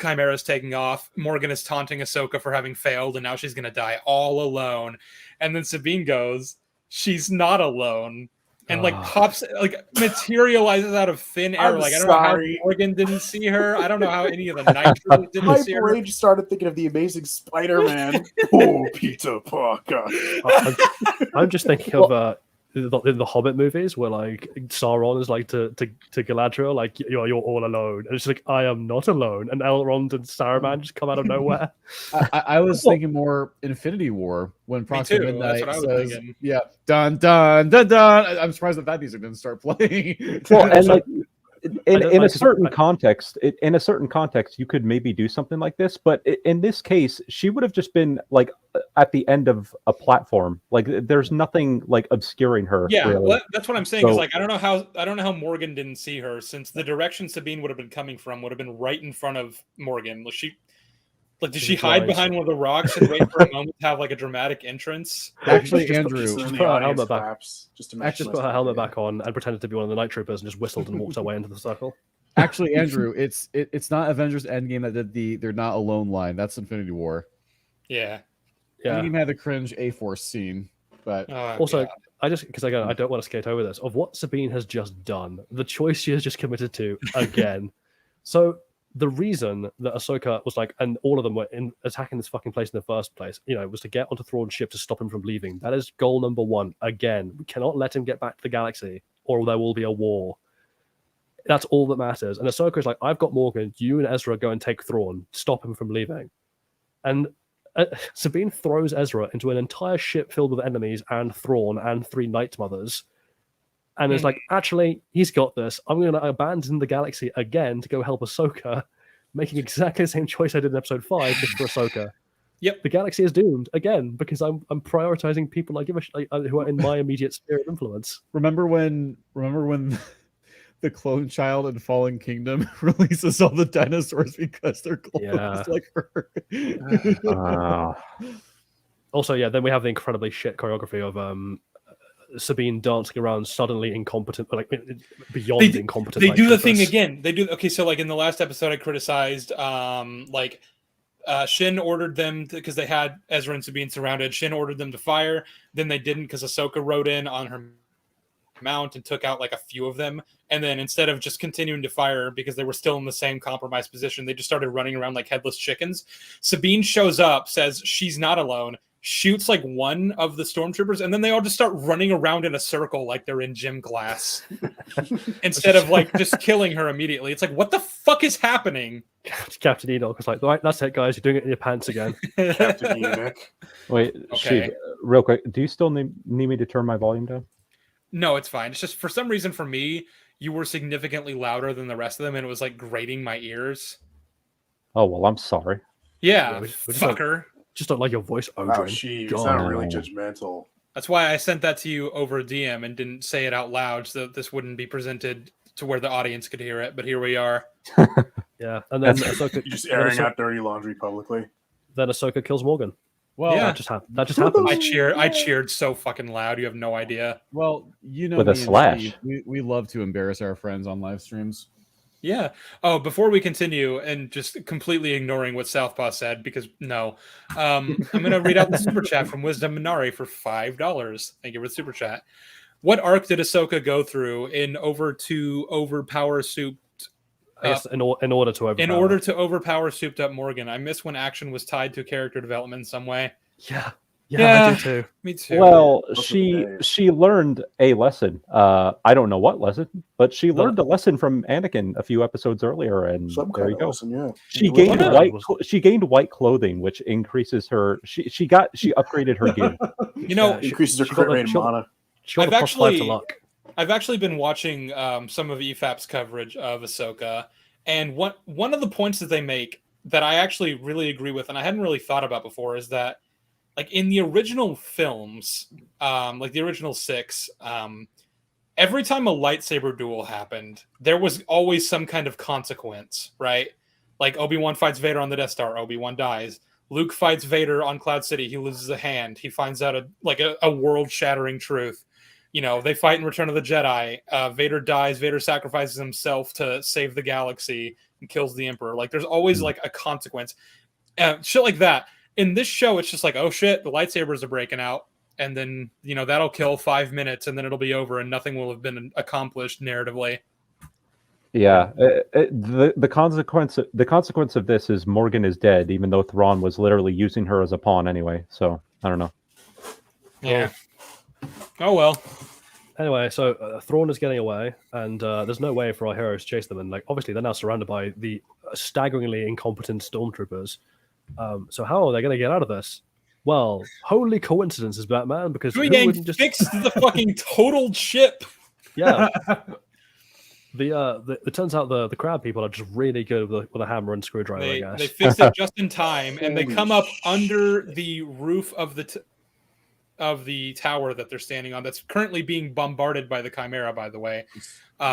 Chimera's taking off. Morgan is taunting Ahsoka for having failed, and now she's gonna die all alone. And then Sabine goes, she's not alone, and like pops, like materializes out of thin air. I don't know how Morgan didn't see her. I don't know how any of the Night Troopers didn't see her. My brain just started thinking of the Amazing Spider-Man. Oh, Peter Parker. I'm just thinking of in the Hobbit movies, where like Sauron is like to Galadriel, like you're all alone, and it's like I am not alone, and Elrond and Saruman just come out of nowhere. I was thinking more Infinity War when Proxima Midnight That's what I was says, thinking. "Yeah, dun dun dun dun." I'm surprised that music didn't start playing. Well, and like in a certain context, you could maybe do something like this, but in this case, she would have just been like at the end of a platform. Like there's nothing like obscuring her. Yeah, really. well, that's what I'm saying. Is like I don't know how Morgan didn't see her, since the direction Sabine would have been coming from would have been right in front of Morgan. Did she hide behind one of the rocks and wait for a moment to have like a dramatic entrance? Actually, Andrew, just put her helmet back. Just put her helmet back on and pretended to be one of the night troopers and just whistled and walked her way into the circle. Actually, Andrew, it's not Avengers Endgame that did the "they're not alone" line. That's Infinity War. Yeah. Endgame had the cringe A-Force scene, but also. God. I don't want to skate over this of what Sabine has just done, the choice she has just committed to again. So the reason that Ahsoka was like, and all of them were attacking this fucking place in the first place, was to get onto Thrawn's ship to stop him from leaving. That is goal number one. Again, we cannot let him get back to the galaxy, or there will be a war. That's all that matters. And Ahsoka is like, I've got Morgan. You and Ezra go and take Thrawn. Stop him from leaving. And Sabine throws Ezra into an entire ship filled with enemies and Thrawn and 3 Night Mothers. And it's like, actually, he's got this. I'm going to abandon the galaxy again to go help Ahsoka, making exactly the same choice I did in episode 5 just for Ahsoka. Yep. The galaxy is doomed again because I'm prioritizing people I give who are in my immediate sphere of influence. Remember when the clone child in Fallen Kingdom releases all the dinosaurs because they're clones like her? Also, then we have the incredibly shit choreography of Sabine dancing around suddenly incompetent, like beyond incompetent. They do the thing again. They do. Okay, so like in the last episode, I criticized Shin ordered them because they had Ezra and Sabine surrounded. Shin ordered them to fire. Then they didn't because Ahsoka rode in on her mount and took out like a few of them. And then instead of just continuing to fire because they were still in the same compromised position, they just started running around like headless chickens. Sabine shows up, says she's not alone, shoots like one of the stormtroopers, and then they all just start running around in a circle like they're in gym class instead of like just killing her immediately. It's like, what the fuck is happening? Captain Enoch was like, right, that's it, guys. You're doing it in your pants again. Captain Enoch. Wait, okay. Sheev, real quick. Do you still need me to turn my volume down? No, it's fine. It's just for some reason for me, you were significantly louder than the rest of them, and it was like grating my ears. Oh, well, I'm sorry. Yeah, fucker. Just don't like your voice, Odin. Oh, Sheev, it's not really judgmental. That's why I sent that to you over DM and didn't say it out loud so that this wouldn't be presented to where the audience could hear it. But here we are. Yeah, and then Ahsoka, you're just airing out dirty laundry publicly. Then Ahsoka kills Morgan. Well, yeah, that just happened. I cheered so fucking loud. You have no idea. Well, with a slash. We love to embarrass our friends on live streams. Yeah. Oh, before we continue and just completely ignoring what Southpaw said, because no, I'm going to read out the super chat from Wisdom Minari for $5. Thank you for the super chat. What arc did Ahsoka go through in order to overpower souped? In order to overpower souped up Morgan? I miss when action was tied to character development in some way. Yeah, I do too. Me too. Well, she learned a lesson. I don't know what lesson, but she learned a lesson from Anakin a few episons earlier, and there you go. Lesson, yeah. She gained white clothing, which increases her. She upgraded her gear. Increases her crit rate mana. I've actually been watching some of EFAP's coverage of Ahsoka, and one of the points that they make that I actually really agree with, and I hadn't really thought about before, is that like in the original films, like the original 6, every time a lightsaber duel happened, there was always some kind of consequence, right? Like Obi-Wan fights Vader on the Death Star, Obi-Wan dies. Luke fights Vader on Cloud City, he loses a hand. He finds out a world-shattering truth. They fight in Return of the Jedi. Vader dies. Vader sacrifices himself to save the galaxy and kills the Emperor. Like, there's always, like, a consequence. Shit like that. In this show, it's just like, oh, shit, the lightsabers are breaking out. And then, that'll kill 5 minutes, and then it'll be over, and nothing will have been accomplished narratively. Yeah. The consequence of this is Morgan is dead, even though Thrawn was literally using her as a pawn anyway. So, I don't know. Yeah. Oh, well. Anyway, so Thrawn is getting away, and there's no way for our heroes to chase them. And like, obviously, they're now surrounded by the staggeringly incompetent stormtroopers. So how are they going to get out of this? Well, holy coincidences, Batman, because who wouldn't just fixed the fucking totaled ship? Yeah. It turns out the crab people are just really good with a hammer and screwdriver. I guess they fixed it just in time, and they come up under the roof of the tower that they're standing on. That's currently being bombarded by the Chimera, by the way,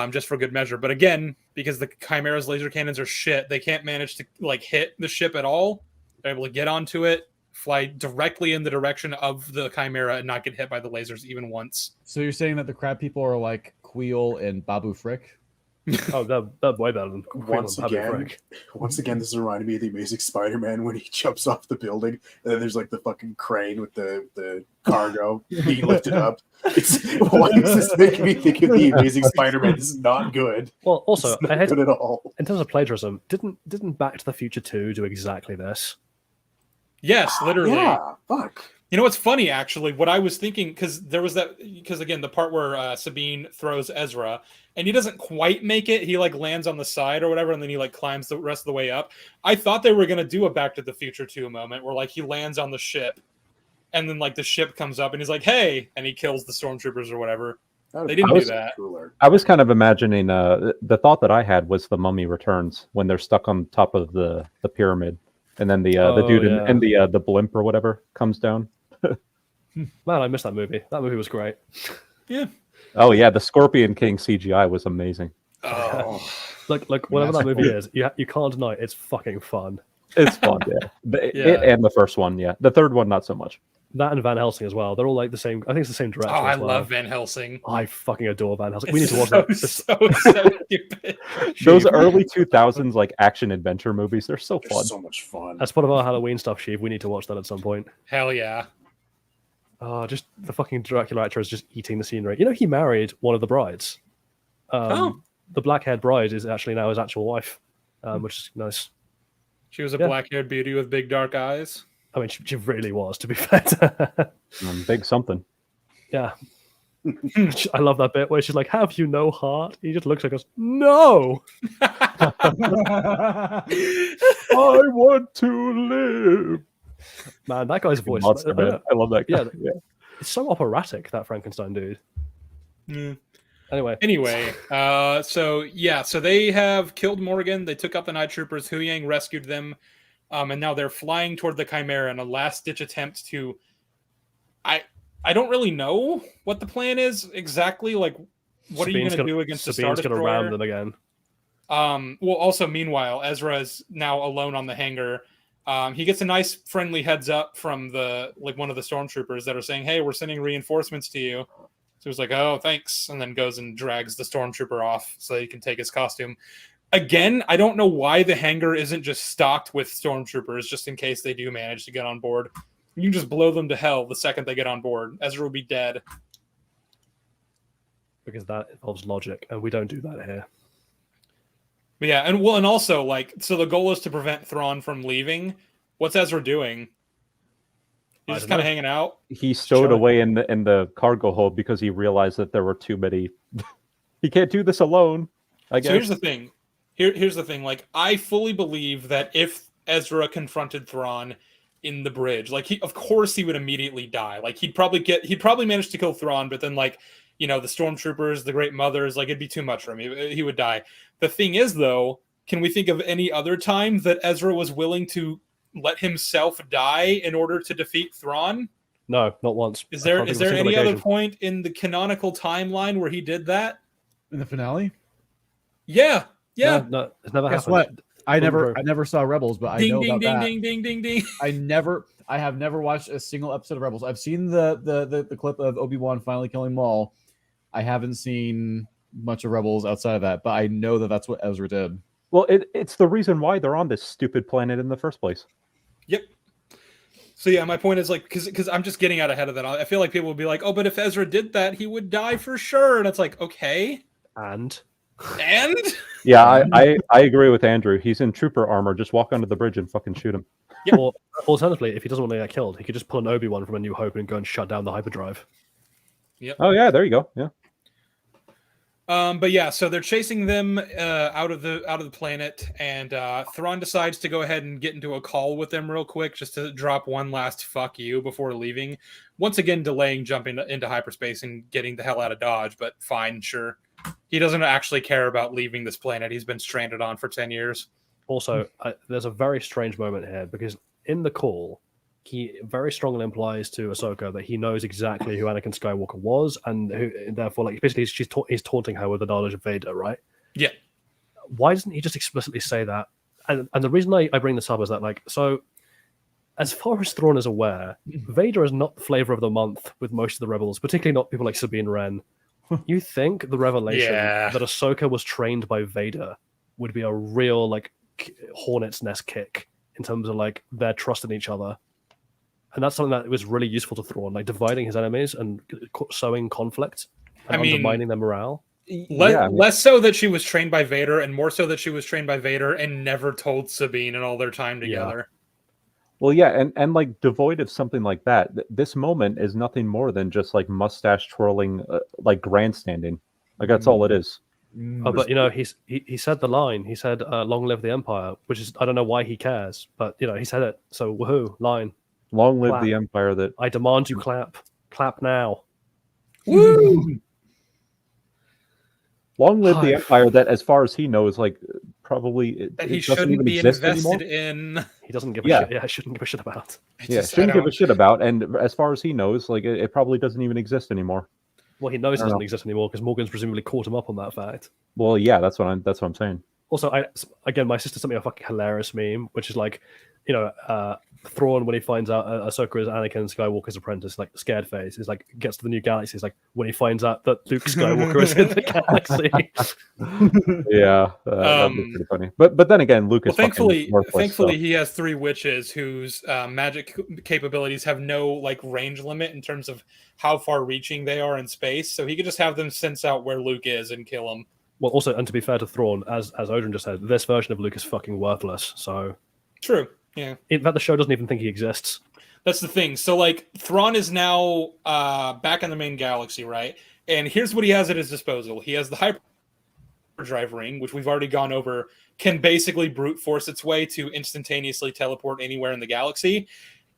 just for good measure. But again, because the Chimera's laser cannons are shit, they can't manage to like hit the ship at all. They're able to get onto it, fly directly in the direction of the Chimera, and not get hit by the lasers even once. So you're saying that the crab people are like Queel and Babu Frick? Oh, they're way better than once again, this reminded me of the Amazing Spider-Man when he jumps off the building, and then there's like the fucking crane with the cargo being lifted up. Why is this making me think of the Amazing Spider-Man? This is not good. Well, also, I hate it at all. In terms of plagiarism, didn't Back to the Future 2 do exactly this? Yes, literally. Yeah, fuck. You know what's funny, actually? What I was thinking, because again, the part where Sabine throws Ezra, and he doesn't quite make it. He like lands on the side or whatever, and then he like climbs the rest of the way up. I thought they were gonna do a Back to the Future 2 moment where like he lands on the ship, and then like the ship comes up, and he's like, "Hey," and he kills the stormtroopers or whatever. They didn't do that. Cooler. I was kind of imagining the thought that I had was the Mummy Returns when they're stuck on top of the pyramid, and then the dude and the blimp or whatever comes down. Man, I missed that movie. That movie was great. Yeah. Oh yeah, the Scorpion King CGI was amazing. Oh, look, whatever that movie is, you can't deny it's fucking fun. It's fun, yeah. It and the first one, yeah. The third one, not so much. That and Van Helsing as well. They're all like the same. I think it's the same director. Oh, I as well. love Van Helsing. I fucking adore Van Helsing. We need to watch that. So stupid. Those early 2000s like action adventure movies, they're so fun. So much fun. As part of our Halloween stuff, Sheev, we need to watch that at some point. Hell yeah. Oh, just the fucking Dracula actor is just eating the scenery. You know, he married one of the brides. The black-haired bride is actually now his actual wife, which is nice. She was a black-haired beauty with big dark eyes. I mean, she really was, to be fair. Big something. Yeah. I love that bit where she's like, "Have you no heart?" He just looks like us. No. I want to live. Man, that guy's voice. Monster, man. I love that guy. Yeah. It's so operatic, that Frankenstein dude. Yeah. Anyway, so they have killed Morgan. They took out the Night Troopers. Hu Yang rescued them, and now they're flying toward the Chimera in a last-ditch attempt to. I don't really know what the plan is exactly. Like, what are you going to do against the Star Destroyer? Sabine's going to ram them again. Well, also, meanwhile, Ezra is now alone on the hangar. He gets a nice friendly heads up from one of the stormtroopers that are saying, "Hey, we're sending reinforcements to you." So he's like, "Oh, thanks," and then goes and drags the stormtrooper off so he can take his costume. Again, I don't know why the hangar isn't just stocked with stormtroopers just in case they do manage to get on board. You can just blow them to hell the second they get on board. Ezra will be dead. Because that involves logic, and we don't do that here. But yeah, and also, like, so the goal is to prevent Thrawn from leaving. What's Ezra doing? He's just kind of hanging out. He stowed away in the cargo hold because he realized that there were too many. He can't do this alone, I guess. So here's the thing. Here's the thing. Like, I fully believe that if Ezra confronted Thrawn in the bridge, like, of course he would immediately die. Like, he'd probably manage to kill Thrawn, but then, like, you know, the stormtroopers, the Great Mothers, like, it'd be too much for him. He would die. The thing is, though, can we think of any other time that Ezra was willing to let himself die in order to defeat Thrawn? No, not once. Is there any other point in the canonical timeline where he did that? In the finale? Yeah. No, it's never happened. Guess what? I never saw Rebels, but I know about that. Ding. I have never watched a single episode of Rebels. I've seen the clip of Obi-Wan finally killing Maul. I haven't seen much of Rebels outside of that, but I know that that's what Ezra did. Well, it's the reason why they're on this stupid planet in the first place. Yep. So yeah, my point is, like, because I'm just getting out ahead of that. I feel like people would be like, "Oh, but if Ezra did that, he would die for sure," and it's like, okay, and yeah, I agree with Andrew. He's in trooper armor. Just walk under the bridge and fucking shoot him. Yeah. Or alternatively, if he doesn't want to get killed, he could just pull an Obi-Wan from A New Hope and go and shut down the hyperdrive. Yep. Oh yeah, there you go. Yeah. But yeah, so they're chasing them out of the planet, and Thrawn decides to go ahead and get into a call with them real quick, just to drop one last "fuck you" before leaving. Once again, delaying jumping into hyperspace and getting the hell out of Dodge. But fine, sure. He doesn't actually care about leaving this planet. He's been stranded on for 10 years. Also, there's a very strange moment here because in the call, he very strongly implies to Ahsoka that he knows exactly who Anakin Skywalker was, and who, therefore, like, basically, he's taunting her with the knowledge of Vader, right? Yeah. Why doesn't he just explicitly say that? And the reason I bring this up is that, like, so as far as Thrawn is aware, Vader is not the flavor of the month with most of the rebels, particularly not people like Sabine Wren. You think the revelation that Ahsoka was trained by Vader would be a real, like, hornet's nest kick in terms of, like, their trust in each other? And that's something that was really useful to Thrawn, like dividing his enemies and sowing conflict and undermining their morale. Less so that she was trained by Vader, and more so that she was trained by Vader and never told Sabine in all their time together. Well, yeah, and like devoid of something like that, this moment is nothing more than just like mustache twirling, like grandstanding. Like that's all it is. But you know, he said the line. He said, "Long live the Empire," which is, I don't know why he cares, but you know, he said it. So woohoo, line. Long live the Empire that I demand you clap. Clap now. Woo! Long live the Empire that, as far as he knows, like probably that he shouldn't be invested in. He doesn't give a shit. Yeah, shouldn't give a shit about. Shouldn't give a shit about. And as far as he knows, like it probably doesn't even exist anymore. Well, he knows it doesn't exist anymore because Morgan's presumably caught him up on that fact. Well, yeah, that's what I'm saying. Also, my sister sent me a fucking hilarious meme, which is like, you know, Thrawn, when he finds out Ahsoka is Anakin Skywalker's apprentice, like scared face, is like gets to the new galaxy. It's like when he finds out that Luke Skywalker is in the galaxy. Yeah, that'd be pretty funny. But then again, Luke is thankfully he has 3 witches whose magic capabilities have no like range limit in terms of how far reaching they are in space. So he could just have them sense out where Luke is and kill him. Well, also, and to be fair to Thrawn, as Odin just said, this version of Luke is fucking worthless. So true. Yeah. In fact, the show doesn't even think he exists. That's the thing. So, like, Thrawn is now back in the main galaxy, right? And here's what he has at his disposal. He has the hyperdrive ring, which we've already gone over, can basically brute force its way to instantaneously teleport anywhere in the galaxy.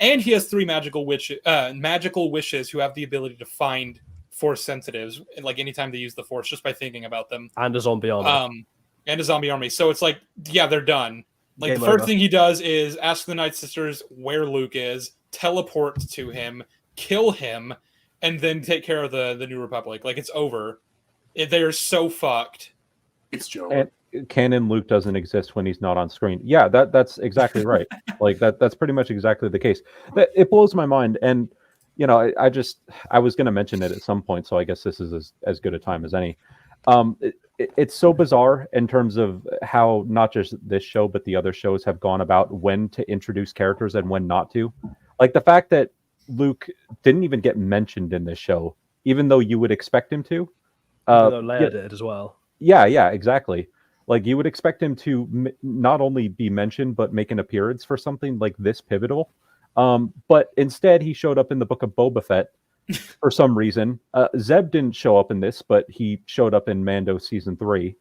And he has 3 magical wishes who have the ability to find Force sensitives, like anytime they use the Force, just by thinking about them. And a zombie army. So it's like, yeah, they're done. Like, the first thing he does is ask the Nightsisters where Luke is, teleport to him, kill him, and then take care of the New Republic. Like, it's over. They are so fucked. It's Joe. And canon Luke doesn't exist when he's not on screen. Yeah, that's exactly right. Like that's pretty much exactly the case. It blows my mind. And you know, I was going to mention it at some point, so I guess this is as good a time as any. It's so bizarre in terms of how not just this show, but the other shows have gone about when to introduce characters and when not to. Like the fact that Luke didn't even get mentioned in this show, even though you would expect him to. Leia did as well. Yeah, exactly. Like you would expect him to not only be mentioned, but make an appearance for something like this pivotal. But instead, he showed up in the Book of Boba Fett for some reason. Zeb didn't show up in this, but he showed up in Mando season 3.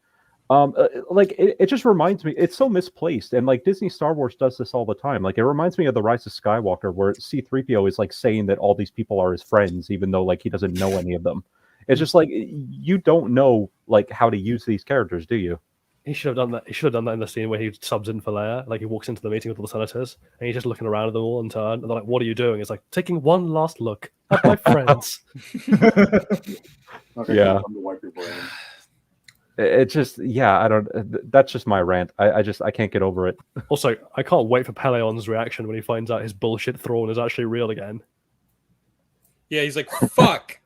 Like it just reminds me, it's so misplaced, and like Disney Star Wars does this all the time. Like it reminds me of The Rise of Skywalker, where C-3PO is like saying that all these people are his friends, even though like he doesn't know any of them. It's just like you don't know like how to use these characters, do you? He should have done that. He should have done that in the scene where he subs in for Leia. Like he walks into the meeting with all the senators, and he's just looking around at them all in turn. And they're like, "What are you doing?" It's like taking one last look at my friends. Yeah. It just, I don't. That's just my rant. I can't get over it. Also, I can't wait for Peleon's reaction when he finds out his bullshit Thrawn is actually real again. Yeah, he's like, "Fuck!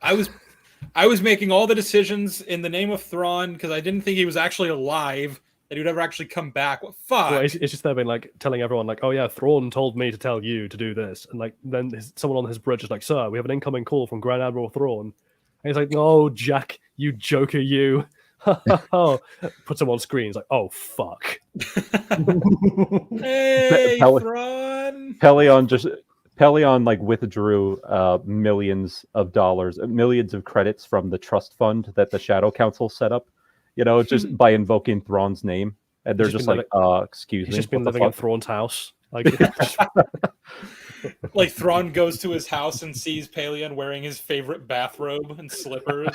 I was making all the decisions in the name of Thrawn because I didn't think he was actually alive, that he would ever actually come back. What fuck?" Well, it's just there being like telling everyone like, "Oh yeah, Thrawn told me to tell you to do this," and like then someone on his bridge is like, "Sir, we have an incoming call from Grand Admiral Thrawn," and he's like, "No, Jack, you joker, you." Puts him on screen. He's like, "Oh fuck!" Hey, Thrawn. Pelion like withdrew millions of dollars, millions of credits from the trust fund that the Shadow Council set up. Just by invoking Thrawn's name, and they're just like, excuse me. He's just been living in Thrawn's house. Like, like Thrawn goes to his house and sees Pelion wearing his favorite bathrobe and slippers.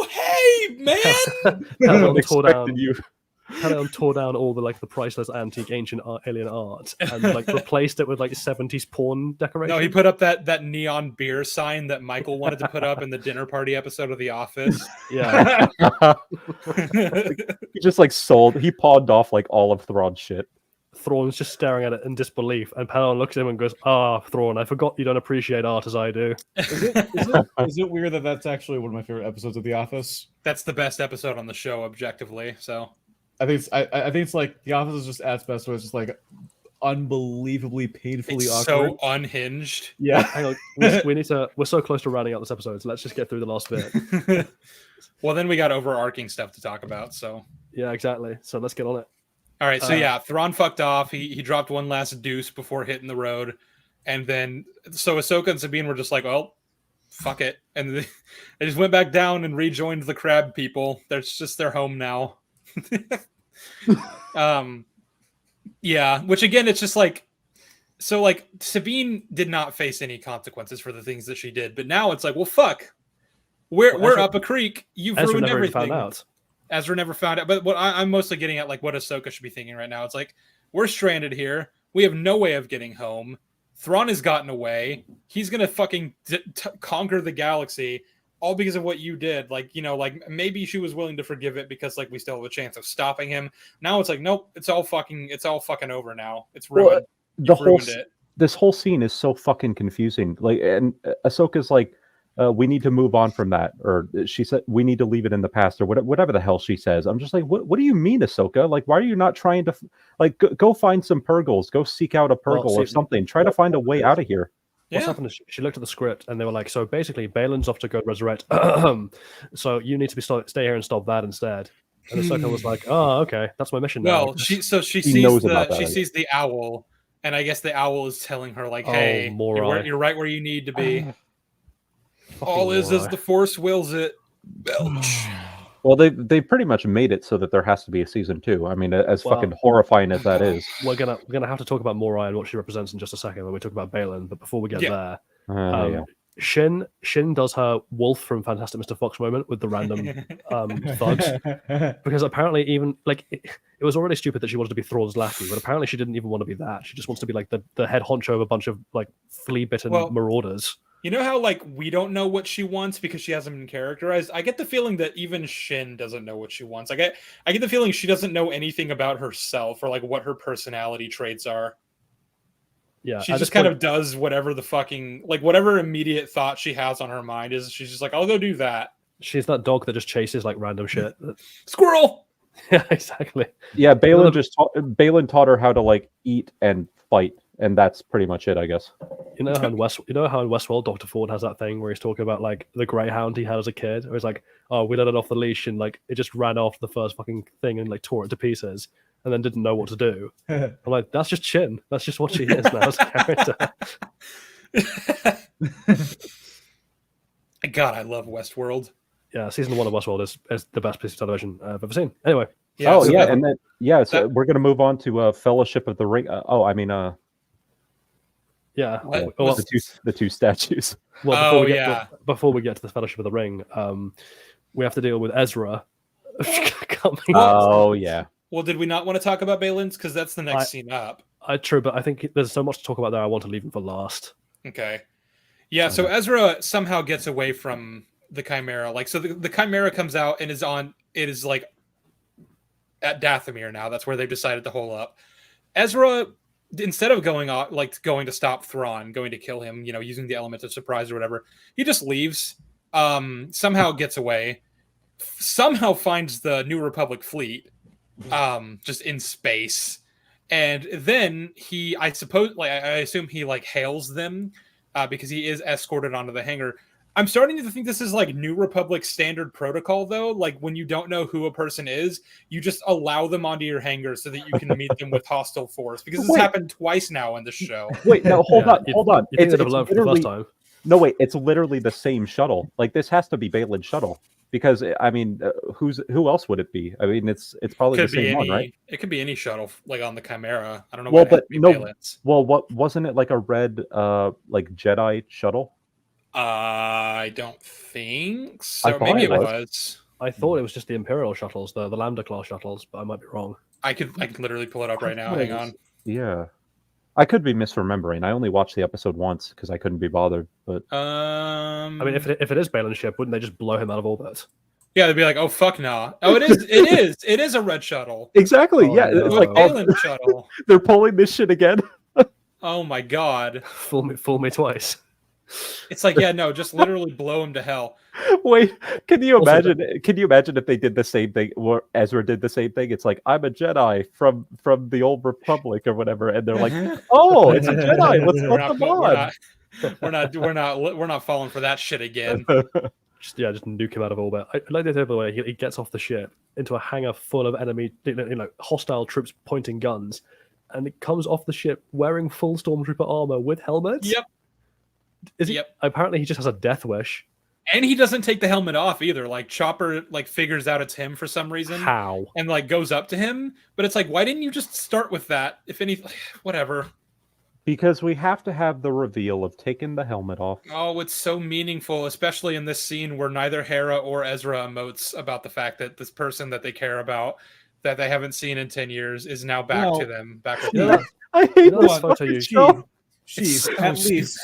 Hey, man! Pelion tore down all the priceless antique ancient alien art and replaced it with 70s porn decoration. No, he put up that neon beer sign that Michael wanted to put up in the dinner party episode of The Office. Yeah. He just he pawned off all of Thrawn's shit. Thrawn's just staring at it in disbelief, and Pelion looks at him and goes, Thrawn, I forgot you don't appreciate art as I do. Is it weird that that's actually one of my favorite episodes of The Office? That's the best episode on the show, objectively, so... I think it's The Office is just at its best, where it's just unbelievably painfully awkward. So unhinged. Yeah. Hang on, we're so close to rounding out this episode, so let's just get through the last bit. Well, then we got overarching stuff to talk about, so... Yeah, exactly. So let's get on it. All right, so Thrawn fucked off. He dropped one last deuce before hitting the road. And then, so Ahsoka and Sabine were just like, well, fuck it. And they just went back down and rejoined the crab people. That's just their home now. Yeah, which again, it's just Sabine did not face any consequences for the things that she did, but now it's well, fuck, we're up a creek. You've ruined everything. Found out. Ezra never found out. But what I'm mostly getting at, what Ahsoka should be thinking right now, it's we're stranded here. We have no way of getting home. Thrawn has gotten away. He's gonna fucking conquer the galaxy. All because of what you did. Maybe she was willing to forgive it because we still have a chance of stopping him. Now it's nope, it's all fucking over now. It's ruined. This whole scene is so fucking confusing. And Ahsoka's we need to move on from that, or she said we need to leave it in the past, or whatever the hell she says. I'm just what do you mean, Ahsoka? Why are you not trying to go find some Purgles, go seek out a Purgle or something, try to find a way out of here. What's happened is she looked at the script and they were so basically Balin's off to go resurrect. So you need to stay here and stop that instead. And Ahsoka was okay, that's my mission now. Well, she sees the owl, and I guess the owl is telling her hey, you're right where you need to be. All is as the Force wills it. Belch. Well, they pretty much made it so that there has to be a season 2. I mean, as fucking horrifying as that is. We're gonna have to talk about Morai and what she represents in just a second when we talk about Balin. But before we get there, Shin does her Wolf from Fantastic Mr. Fox moment with the random thugs, because apparently even it was already stupid that she wanted to be Thrawn's lackey, but apparently she didn't even want to be that. She just wants to be the head honcho of a bunch of flea-bitten marauders. You know how we don't know what she wants because she hasn't been characterized? I get the feeling that even Shin doesn't know what she wants. I get the feeling she doesn't know anything about herself or what her personality traits are. Yeah. She just kind of does whatever the fucking whatever immediate thought she has on her mind is. She's just I'll go do that. She's that dog that just chases random shit. Squirrel. Yeah, exactly. Yeah, Balin taught her how to eat and fight. And that's pretty much it, I guess. You know how in Westworld, Dr. Ford has that thing where he's talking about the greyhound he had as a kid. Where he's we let it off the leash and it just ran off the first fucking thing and tore it to pieces and then didn't know what to do. I'm that's just Shin. That's just what she is now as a character. God, I love Westworld. Yeah, season 1 of Westworld is the best piece of television I've ever seen. Anyway. Yeah, so we're gonna move on to Fellowship of the Ring. Yeah, the two statues. Well, before we get to the Fellowship of the Ring, we have to deal with Ezra coming. Oh yeah. Well, did we not want to talk about Balin's because that's the next scene up? True, but I think there's so much to talk about there. I want to leave it for last. Okay. Yeah. So Ezra somehow gets away from the Chimera. So the Chimera comes out and is at Dathomir now. That's where they've decided to hole up. Ezra, instead of going to stop Thrawn, going to kill him, using the element of surprise or whatever, he just leaves, somehow gets away, somehow finds the New Republic fleet, just in space. And then I assume he hails them, because he is escorted onto the hangar. I'm starting to think this is like New Republic standard protocol, though. Like when you don't know who a person is, you just allow them onto your hangar so that you can meet them with hostile force. Because this happened twice now in the show. Wait, no, hold on. It's literally no, wait, it's literally the same shuttle. Like this has to be Balin's shuttle because I mean, who else would it be? I mean, it's probably the same one, right? It could be any shuttle, like on the Chimera. I don't know. Well, but no. Well, what wasn't it like a red, like Jedi shuttle? I don't think so. I thought Maybe it was. I thought it was just the Imperial shuttles, the Lambda class shuttles, but I might be wrong. I could literally pull it up right now. Hang on. Yeah, I could be misremembering. I only watched the episode once because I couldn't be bothered. But I mean, if it is Balin's ship, wouldn't they just blow him out of orbit? Yeah, they'd be like, "Oh fuck, nah." Oh, it is a red shuttle. Exactly. Yeah, it's like Balin shuttle. They're pulling this shit again. Oh my god! Fool me twice. It's like, yeah, no, just literally blow him to hell. Wait, can you imagine? Can you imagine if they did the same thing? Or Ezra did the same thing? It's like, I'm a Jedi from the old Republic or whatever, and they're like, oh, it's a Jedi. Let's put them on. We're not falling for that shit again. Just nuke him out of orbit. I like the other way. He gets off the ship into a hangar full of enemy, hostile troops pointing guns, and it comes off the ship wearing full stormtrooper armor with helmets. Yep. Apparently he just has a death wish. And he doesn't take the helmet off either. Like Chopper figures out it's him for some reason. How? And goes up to him. But it's like, why didn't you just start with that? If anything, whatever. Because we have to have the reveal of taking the helmet off. Oh, it's so meaningful, especially in this scene where neither Hera or Ezra emotes about the fact that this person that they care about, that they haven't seen in 10 years, is now back to them. Back with them. I hate this photo you. Sheev, at least...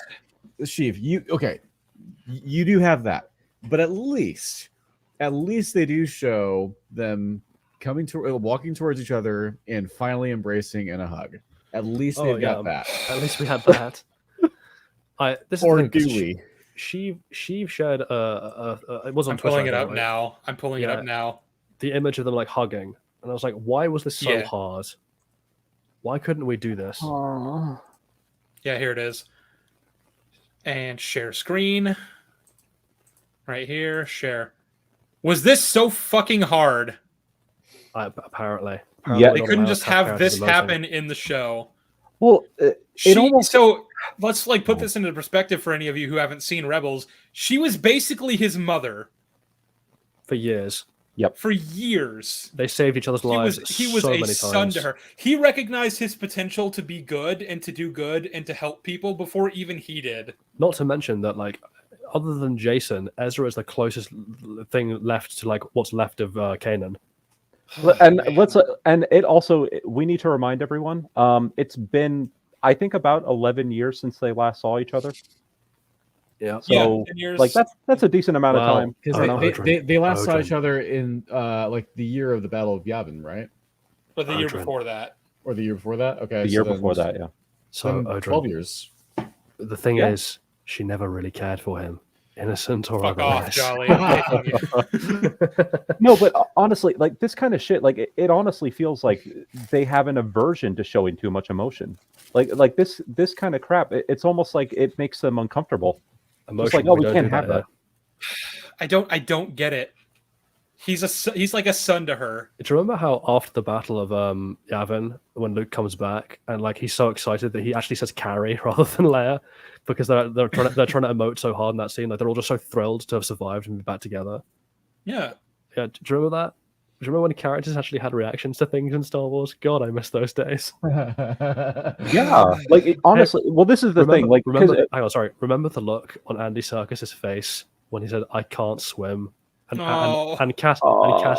Sheev, you do have that, but at least they do show them walking towards each other and finally embracing in a hug. At least they've got that. At least we had that. This or is do we? Sheev shared it was on I'm Twitter. pulling it up now. I'm pulling it up now. The image of them hugging, and I was like, why was this so hard? Why couldn't we do this? Aww. Yeah, here it is. And share screen. Right here, share. Was this so fucking hard? Apparently. Yeah, they couldn't just have this happen in the show. Well, so let's put this into perspective for any of you who haven't seen Rebels. She was basically his mother for years. Yep. For years. They saved each other's lives. He was a son to her. He recognized his potential to be good and to do good and to help people before even he did. Not to mention that, other than Jason, Ezra is the closest thing left to what's left of Kanan. And it also, we need to remind everyone, it's been, I think, about 11 years since they last saw each other. Yeah. So that's a decent amount of time. Because they last saw each other in the year of the Battle of Yavin, right? But the year before that. Or the year before that? Okay. The year before that, yeah. So 12 years. The thing is, she never really cared for him. Innocent or Fuck otherwise. Off, Jolly. No, but honestly, this kind of shit, it honestly feels like they have an aversion to showing too much emotion. Like this kind of crap, it's almost like it makes them uncomfortable. Emotion, we can't have that. I don't get it. He's like a son to her. Do you remember how after the battle of Yavin, when Luke comes back and he's so excited that he actually says Carrie rather than Leia, because they're trying to emote so hard in that scene, they're all just so thrilled to have survived and be back together. Yeah. Do you remember that? Do you remember when characters actually had reactions to things in Star Wars? God, I miss those days. Yeah, honestly, well, this is the thing. Remember the look on Andy Serkis's face when he said, "I can't swim," and Cass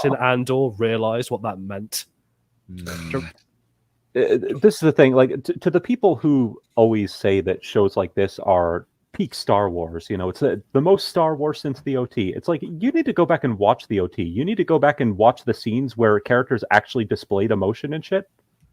in Andor realized what that meant. This is the thing. To the people who always say that shows like this are peak Star Wars, it's the most Star Wars since the OT. It's like, you need to go back and watch the OT. You need to go back and watch the scenes where characters actually displayed emotion and shit.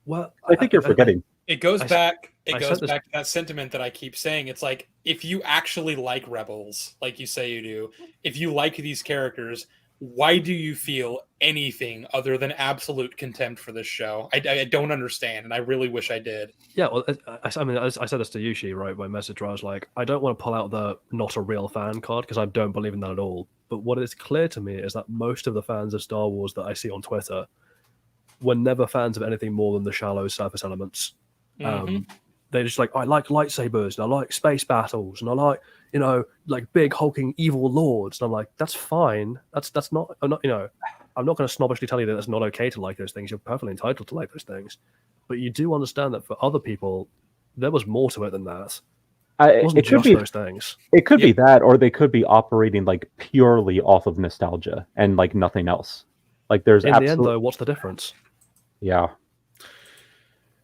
Well, I think you're forgetting. It goes back to that sentiment that I keep saying. It's like, if you actually like Rebels, like you say you do, if you like these characters, why do you feel anything other than absolute contempt for this show? I don't understand, and I really wish I did. Yeah, well, I mean, I said this to Yushi, right? My message where I was like, I don't want to pull out the not a real fan card because I don't believe in that at all. But what is clear to me is that most of the fans of Star Wars that I see on Twitter were never fans of anything more than the shallow surface elements. They're just like, I like lightsabers, and I like space battles, and I like, like big hulking evil lords. And I'm like, that's fine. That's not, I'm not, I'm not going to snobbishly tell you that it's not okay to like those things. You're perfectly entitled to like those things. But you do understand that for other people, there was more to it than that. It wasn't just those things. It could be that, or they could be operating like purely off of nostalgia and like nothing else. Like there's in the end, though, what's the difference? Yeah.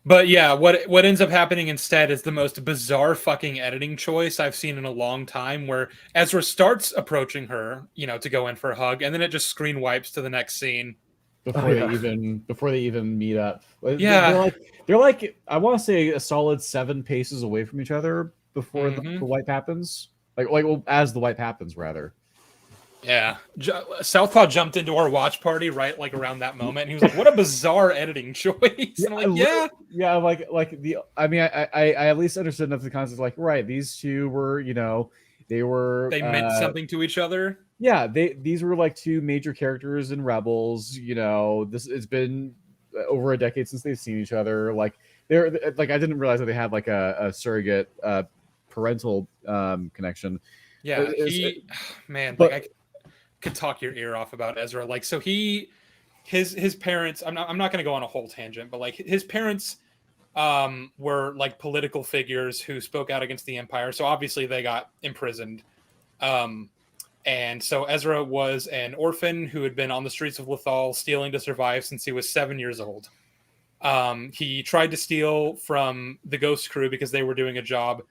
But yeah, what ends up happening instead is the most bizarre fucking editing choice I've seen in a long time, where Ezra starts approaching her, to go in for a hug, and then it just screen wipes to the next scene. Before they even meet up. Yeah. They're like I want to say a solid 7 paces away from each other before the wipe happens. As the wipe happens, rather. Yeah, Southpaw jumped into our watch party right around that moment, and he was like, "What a bizarre editing choice!" And I'm like, I at least understood enough of the concept. Like, right, these two were, they meant something to each other. Yeah, these were like 2 major characters in Rebels. It's been over a decade since they've seen each other. Like, they're like, I didn't realize that they had like a surrogate parental connection. Yeah, I could talk your ear off about Ezra. Like, so his parents, I'm not going to go on a whole tangent, but like his parents were like political figures who spoke out against the Empire. So obviously they got imprisoned. And so Ezra was an orphan who had been on the streets of Lothal stealing to survive since he was 7 years old. He tried to steal from the Ghost crew because they were doing a job,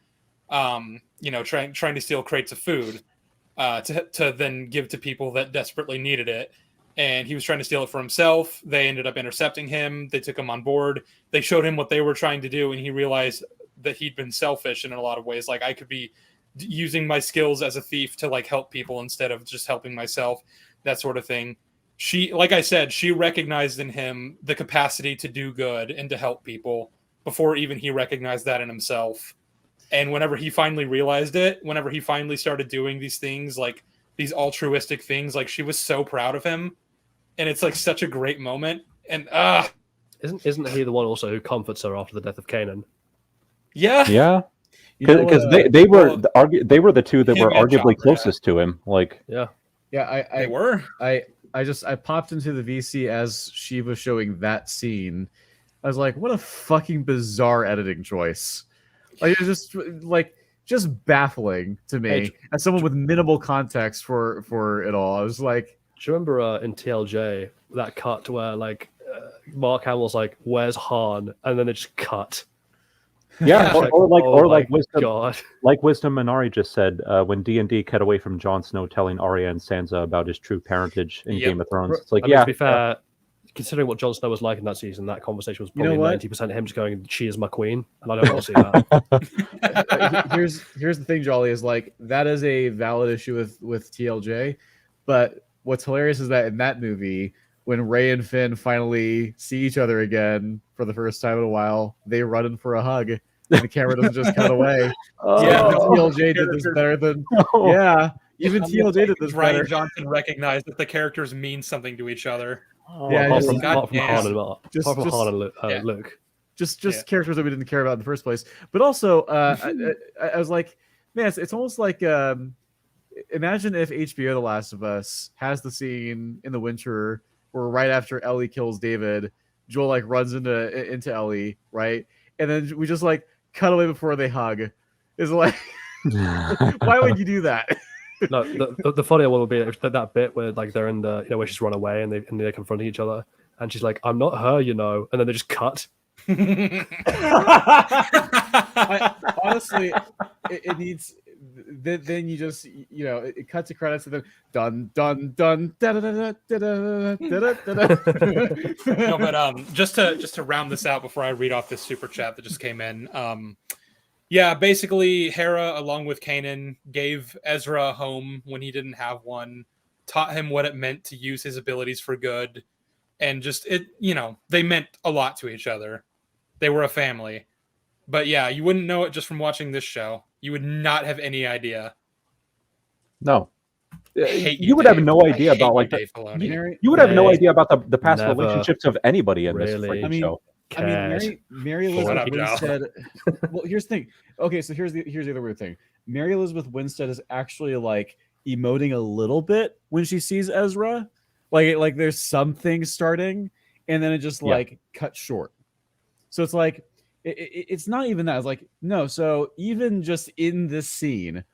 trying to steal crates of food. To then give to people that desperately needed it. And he was trying to steal it for himself. They ended up intercepting him. They took him on board. They showed him what they were trying to do, and he realized that he'd been selfish in a lot of ways. Like, I could be using my skills as a thief to like help people instead of just helping myself, that sort of thing. She recognized in him the capacity to do good and to help people before even he recognized that in himself. And whenever he finally realized it, whenever he finally started doing these things, like these altruistic things, like she was so proud of him. And it's like such a great moment. And isn't he the one also who comforts her after the death of Kanan? Yeah. Yeah. Because they were the 2 that were arguably closest to him. Like, they were. I popped into the VC as she was showing that scene. I was like, what a fucking bizarre editing choice. Like, it's just baffling to me as someone with minimal context for it all. I was like, do you remember in TLJ that cut where like Mark Hamill's like, "Where's Han?" and then it just cut. Yeah, like Wisdom, God. Like Wisdom Minari just said, when D&D cut away from Jon Snow telling Arya and Sansa about his true parentage in Game of Thrones. It's like, to be fair, considering what Jon Snow was like in that season, that conversation was probably 90% him just going, "She is my queen," and I don't want to see that. Here's the thing, Jolly, is like, that is a valid issue with TLJ, but what's hilarious is that in that movie, when Rey and Finn finally see each other again for the first time in a while, they run in for a hug, and the camera doesn't just cut away. TLJ did this better than even TLJ did this better. Rian Johnson recognized that the characters mean something to each other. Apart from Han and Luke. Just characters that we didn't care about in the first place. But also, I was like, man, it's almost like imagine if HBO The Last of Us has the scene in the winter where right after Ellie kills David, Joel like runs into Ellie, right? And then we just like cut away before they hug. It's like, why would you do that? No, the funnier one would be that bit where like they're in the where she's run away and they're confronting each other, and she's like, "I'm not her," and then they just cut. Honestly, it needs. Then you just it cuts to credits and then dun dun dun da da da da da da da. No, but just to round this out before I read off this super chat that just came in. Basically Hera, along with Kanan, gave Ezra a home when he didn't have one. taught him what it meant to use his abilities for good. And just they meant a lot to each other. They were a family. But yeah, you wouldn't know it just from watching this show. You would not have any idea. No. You would have no idea about like you would have no idea about the past relationships of anybody in this freaking show. I mean, Mary Elizabeth Winstead. Well, here's the thing. Okay, so here's the other weird thing. Mary Elizabeth Winstead is actually like emoting a little bit when she sees Ezra. Like there's something starting, and then it just like cuts short. So it's like it's not even that. It's like no. So even just in this scene,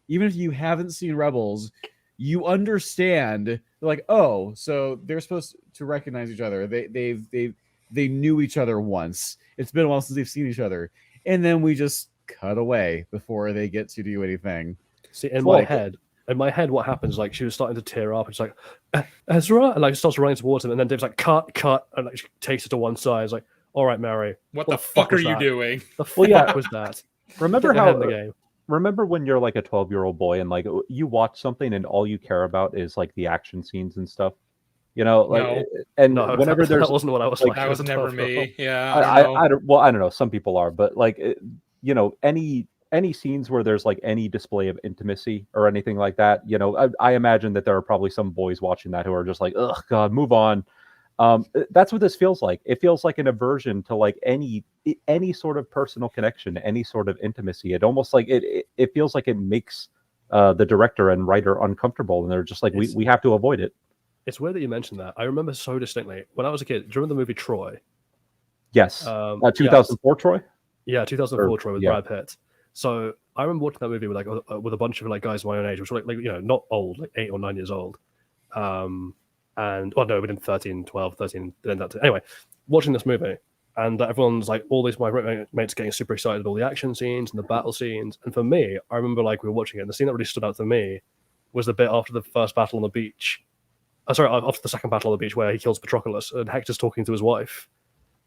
even if you haven't seen Rebels, you understand. Like, oh, so they're supposed to recognize each other. They knew each other once. It's been a while since they've seen each other, and then we just cut away before they get to do anything. See, in my head, what happens? Like she was starting to tear up. It's like Ezra, and like starts running towards him, and then Dave's like, cut, and like she takes it to one side. It's like, all right, Mary, what the fuck are you doing? The fuck was that? Remember when you're like a 12-year-old boy and like you watch something and all you care about is like the action scenes and stuff. You know, like, whenever there's that wasn't what I was like. That was never me. Yeah, I don't know. Some people are, but like, any scenes where there's like any display of intimacy or anything like that, I imagine that there are probably some boys watching that who are just like, ugh, God, move on. That's what this feels like. It feels like an aversion to like any sort of personal connection, any sort of intimacy. It almost like it feels like it makes the director and writer uncomfortable, and they're just like, we have to avoid it. It's weird that you mentioned that. I remember so distinctly when I was a kid. Do you remember the movie Troy? Yes. 2004 Troy. Yeah, 2004 Troy with Brad Pitt. So I remember watching that movie with a bunch of like guys my own age, which were like not old, like 8 or 9 years old. And we did 13, 12, 13. Anyway, watching this movie, and everyone's like, all these my mates getting super excited about all the action scenes and the battle scenes. And for me, I remember like we were watching it, and the scene that really stood out to me was the bit after the first battle on the beach. After the second battle on the beach where he kills Patroclus, and Hector's talking to his wife,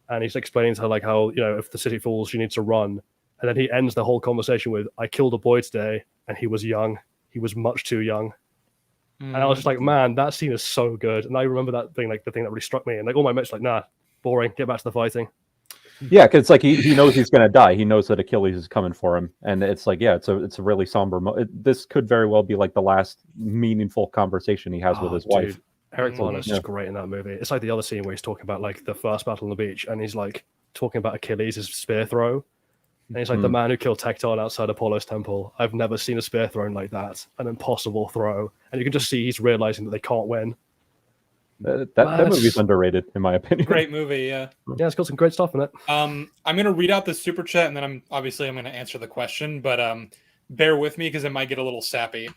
and he's explaining to her like how if the city falls, she needs to run. And then he ends the whole conversation with, "I killed a boy today, and he was young. He was much too young." And I was just like, man, that scene is so good. And I remember that being like the thing that really struck me. And like all my mates were like, nah, boring. Get back to the fighting. Yeah, because it's like he knows he's going to die. He knows that Achilles is coming for him, and it's like, yeah, it's a really somber. This could very well be like the last meaningful conversation he has with his wife. Eric Bana is just great in that movie. It's like the other scene where he's talking about like the first battle on the beach, and he's like talking about Achilles' spear throw. And he's like, the man who killed Tecton outside Apollo's temple. I've never seen a spear thrown like that. An impossible throw. And you can just see he's realizing that they can't win. That movie's underrated, in my opinion. Great movie, yeah. Yeah, it's got some great stuff in it. I'm going to read out the super chat, and then I'm going to answer the question. But bear with me because it might get a little sappy.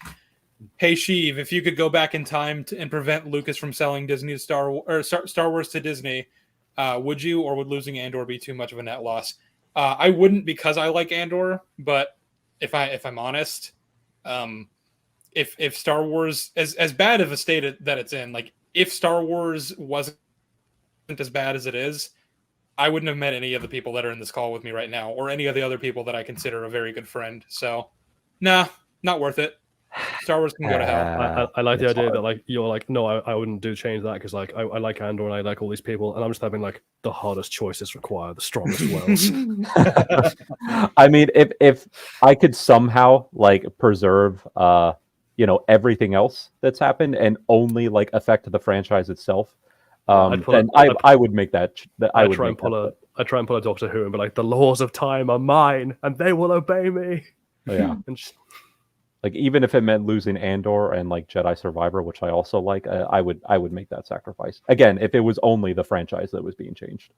Hey, Sheev, if you could go back in time and prevent Lucas from selling Disney to Star Wars to Disney, would you, or would losing Andor be too much of a net loss? I wouldn't, because I like Andor, but if I'm honest, if Star Wars, as bad of a state that it's in, like if Star Wars wasn't as bad as it is, I wouldn't have met any of the people that are in this call with me right now, or any of the other people that I consider a very good friend. So, nah, not worth it. Star Wars can go to hell. I like the idea that like you're like, no, I wouldn't change that because like I like Andor and I like all these people, and I'm just having like the hardest choices require the strongest wills. I mean, if I could somehow like preserve everything else that's happened and only like affect the franchise itself, then I would make that. I try and pull a Doctor Who and be like, the laws of time are mine and they will obey me. Yeah. Like even if it meant losing Andor and like Jedi Survivor, which I also like, I would make that sacrifice. Again, if it was only the franchise that was being changed.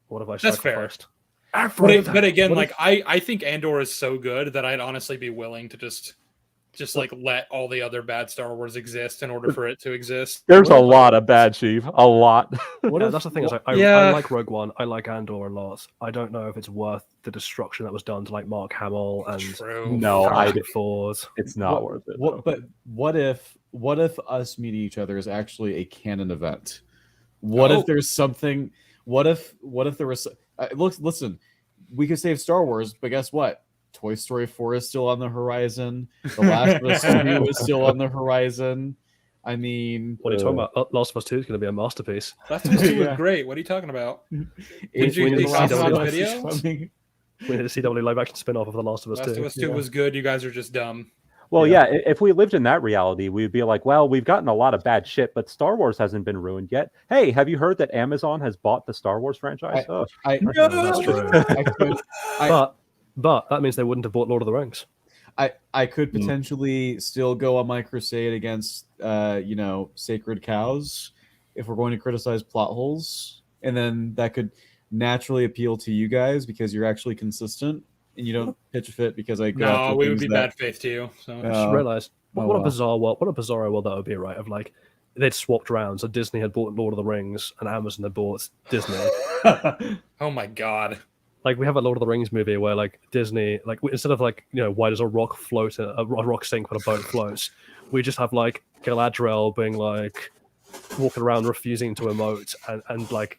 What have I sacrificed? That's fair. But again, like I think Andor is so good that I'd honestly be willing to just like let all the other bad Star Wars exist in order for it to exist. There's a lot of bad, Sheev. A lot. That's the thing. I like Rogue One. I like Andor a lot. I don't know if it's worth the destruction that was done to like Mark Hamill and Ford. It's not worth it. But what if us meeting each other is actually a canon event? What if there's something? What if there was? Listen, we could save Star Wars, but guess what? Toy Story 4 is still on the horizon. The Last of Us 2 is still on the horizon. I mean, What are you talking about? Last of Us 2 is going to be a masterpiece. Last of Us 2 was Yeah. great. What are you talking about? Did you see Last of CW Us video? We need a CW live action spin off of The Last of Us 2. Last of Us 2 was good. You guys are just dumb. Well, yeah, if we lived in that reality, we'd be like, well, we've gotten a lot of bad shit, but Star Wars hasn't been ruined yet. Hey, have you heard that Amazon has bought the Star Wars franchise? That's true. But that means they wouldn't have bought Lord of the Rings. I could potentially still go on my crusade against sacred cows if we're going to criticize plot holes, and then that could naturally appeal to you guys because you're actually consistent and you don't pitch a fit because I no, we would be bad faith too. So I just realized what a bizarre world that would be, right? Of like they'd swapped around, so Disney had bought Lord of the Rings and Amazon had bought Disney. Oh my god. Like we have a Lord of the Rings movie where like Disney, like instead of like why does a rock float, a rock sink when a boat floats, we just have like Galadriel being like walking around refusing to emote and like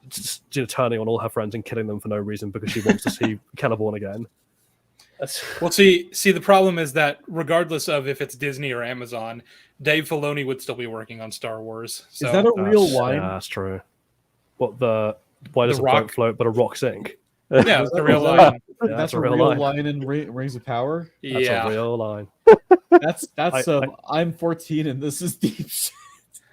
just, turning on all her friends and killing them for no reason because she wants to see Celeborn again. Well, see, the problem is that regardless of if it's Disney or Amazon, Dave Filoni would still be working on Star Wars. So is that a real line? Yeah, that's true. Why does a rock boat float but a rock sink? Yeah, that's the real line. That's a real line in Rings of Power. That's a real line. That's I'm 14 and this is deep shit.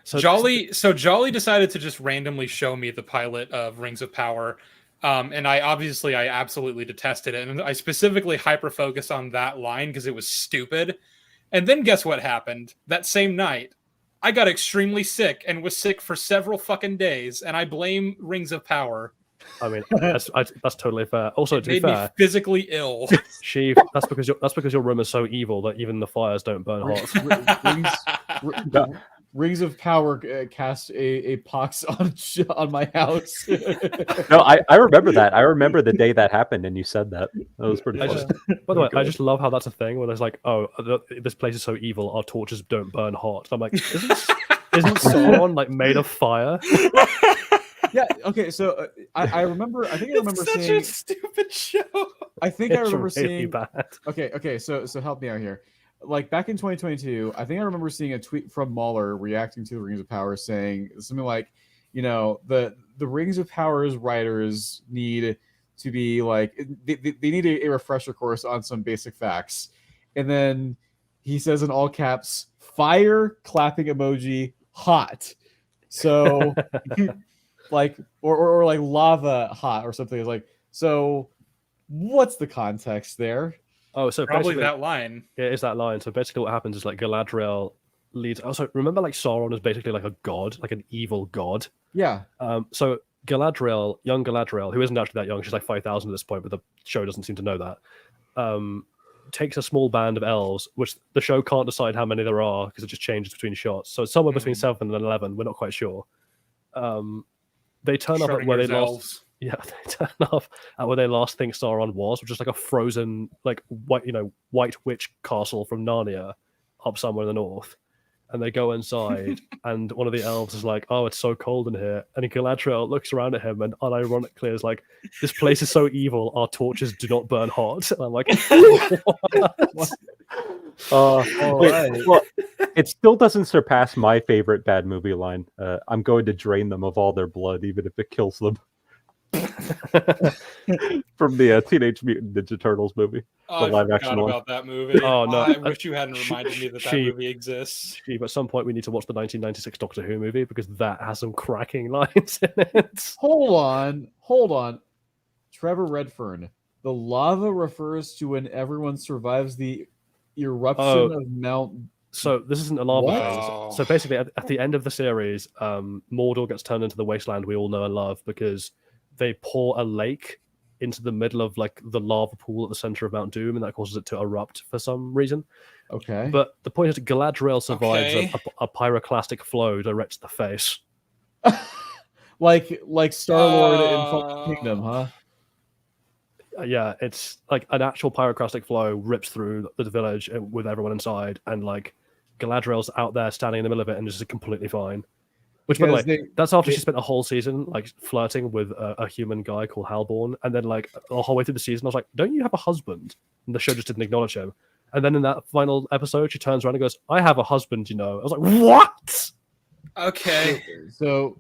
So Jolly decided to just randomly show me the pilot of Rings of Power, and I absolutely detested it, and I specifically hyper-focused on that line because it was stupid. And then guess what happened? That same night, I got extremely sick and was sick for several fucking days, and I blame Rings of Power. I mean, that's totally fair. Also, to be fair, made me physically ill. Sheev, that's because your room is so evil that even the fires don't burn hot. Rings of Power cast a pox on my house. No, I remember that. I remember the day that happened, and you said that. That was pretty funny. By the way, I just love how that's a thing where there's like, oh, this place is so evil, our torches don't burn hot. I'm like, isn't Sauron like made of fire? Yeah. Okay. So I remember. I think I remember such seeing a stupid show. I think I remember really seeing. bad. Okay. So help me out here. Like back in 2022, I think I remember seeing a tweet from Mahler reacting to the Rings of Power, saying something like, the Rings of Power's writers need to be like they need a refresher course on some basic facts, and then he says in all caps, "Fire clapping emoji hot." So. Like or like lava hot or something. It's like, so what's the context there? Oh, so probably that line. Yeah, it's that line. So basically what happens is like Galadriel leads. Also, remember like Sauron is basically like a god, like an evil god. Yeah. So Galadriel, young Galadriel, who isn't actually that young, she's like 5,000 at this point, but the show doesn't seem to know that. Takes a small band of elves, which the show can't decide how many there are because it just changes between shots. So it's somewhere between 7 and 11. We're not quite sure. They turn up at where they last. Yeah, they turn up at where they last think Sauron was, which is like a frozen, like white witch castle from Narnia, up somewhere in the north. And they go inside, and one of the elves is like, "Oh, it's so cold in here." And Galadriel looks around at him, and unironically is like, "This place is so evil. Our torches do not burn hot." And I'm like, "What?" Well, it still doesn't surpass my favorite bad movie line. I'm going to drain them of all their blood, even if it kills them. From the Teenage Mutant Ninja Turtles movie, the live action one. About that movie. Oh no! I wish you hadn't reminded me that movie exists. At some point, we need to watch the 1996 Doctor Who movie because that has some cracking lines in it. Hold on. Trevor Redfern. The lava refers to when everyone survives the eruption of Mount. So this isn't a lava thing. So basically, at the end of the series, Mordor gets turned into the wasteland we all know and love because they pour a lake into the middle of like the lava pool at the center of Mount Doom, and that causes it to erupt for some reason. Okay. But the point is that Galadriel survives a pyroclastic flow direct to the face. like Star-Lord in Fallen Kingdom, huh? Yeah, it's like an actual pyroclastic flow rips through the village with everyone inside, and like Galadriel's out there standing in the middle of it and just completely fine. Which, by the way, that's after she spent a whole season like flirting with a human guy called Halborn, and then like the whole way through the season, I was like, "Don't you have a husband?" And the show just didn't acknowledge him. And then in that final episode, she turns around and goes, "I have a husband, you know." I was like, "What?" Okay. So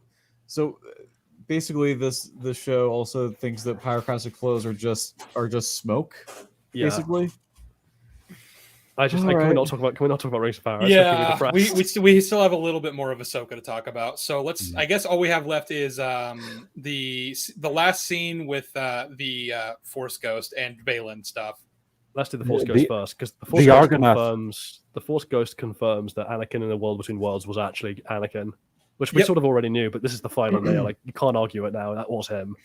basically, this show also thinks that pyroclastic flows are just smoke. Yeah. Basically. Can we not talk about Rings of Power? Yeah, we still have a little bit more of Ahsoka to talk about. So let's. I guess all we have left is the last scene with the Force Ghost and Balin stuff. Let's do the Force Ghost first, because the Force Ghost confirms that Anakin in the World Between Worlds was actually Anakin, which we sort of already knew. But this is the final nail. Like, you can't argue it now. That was him.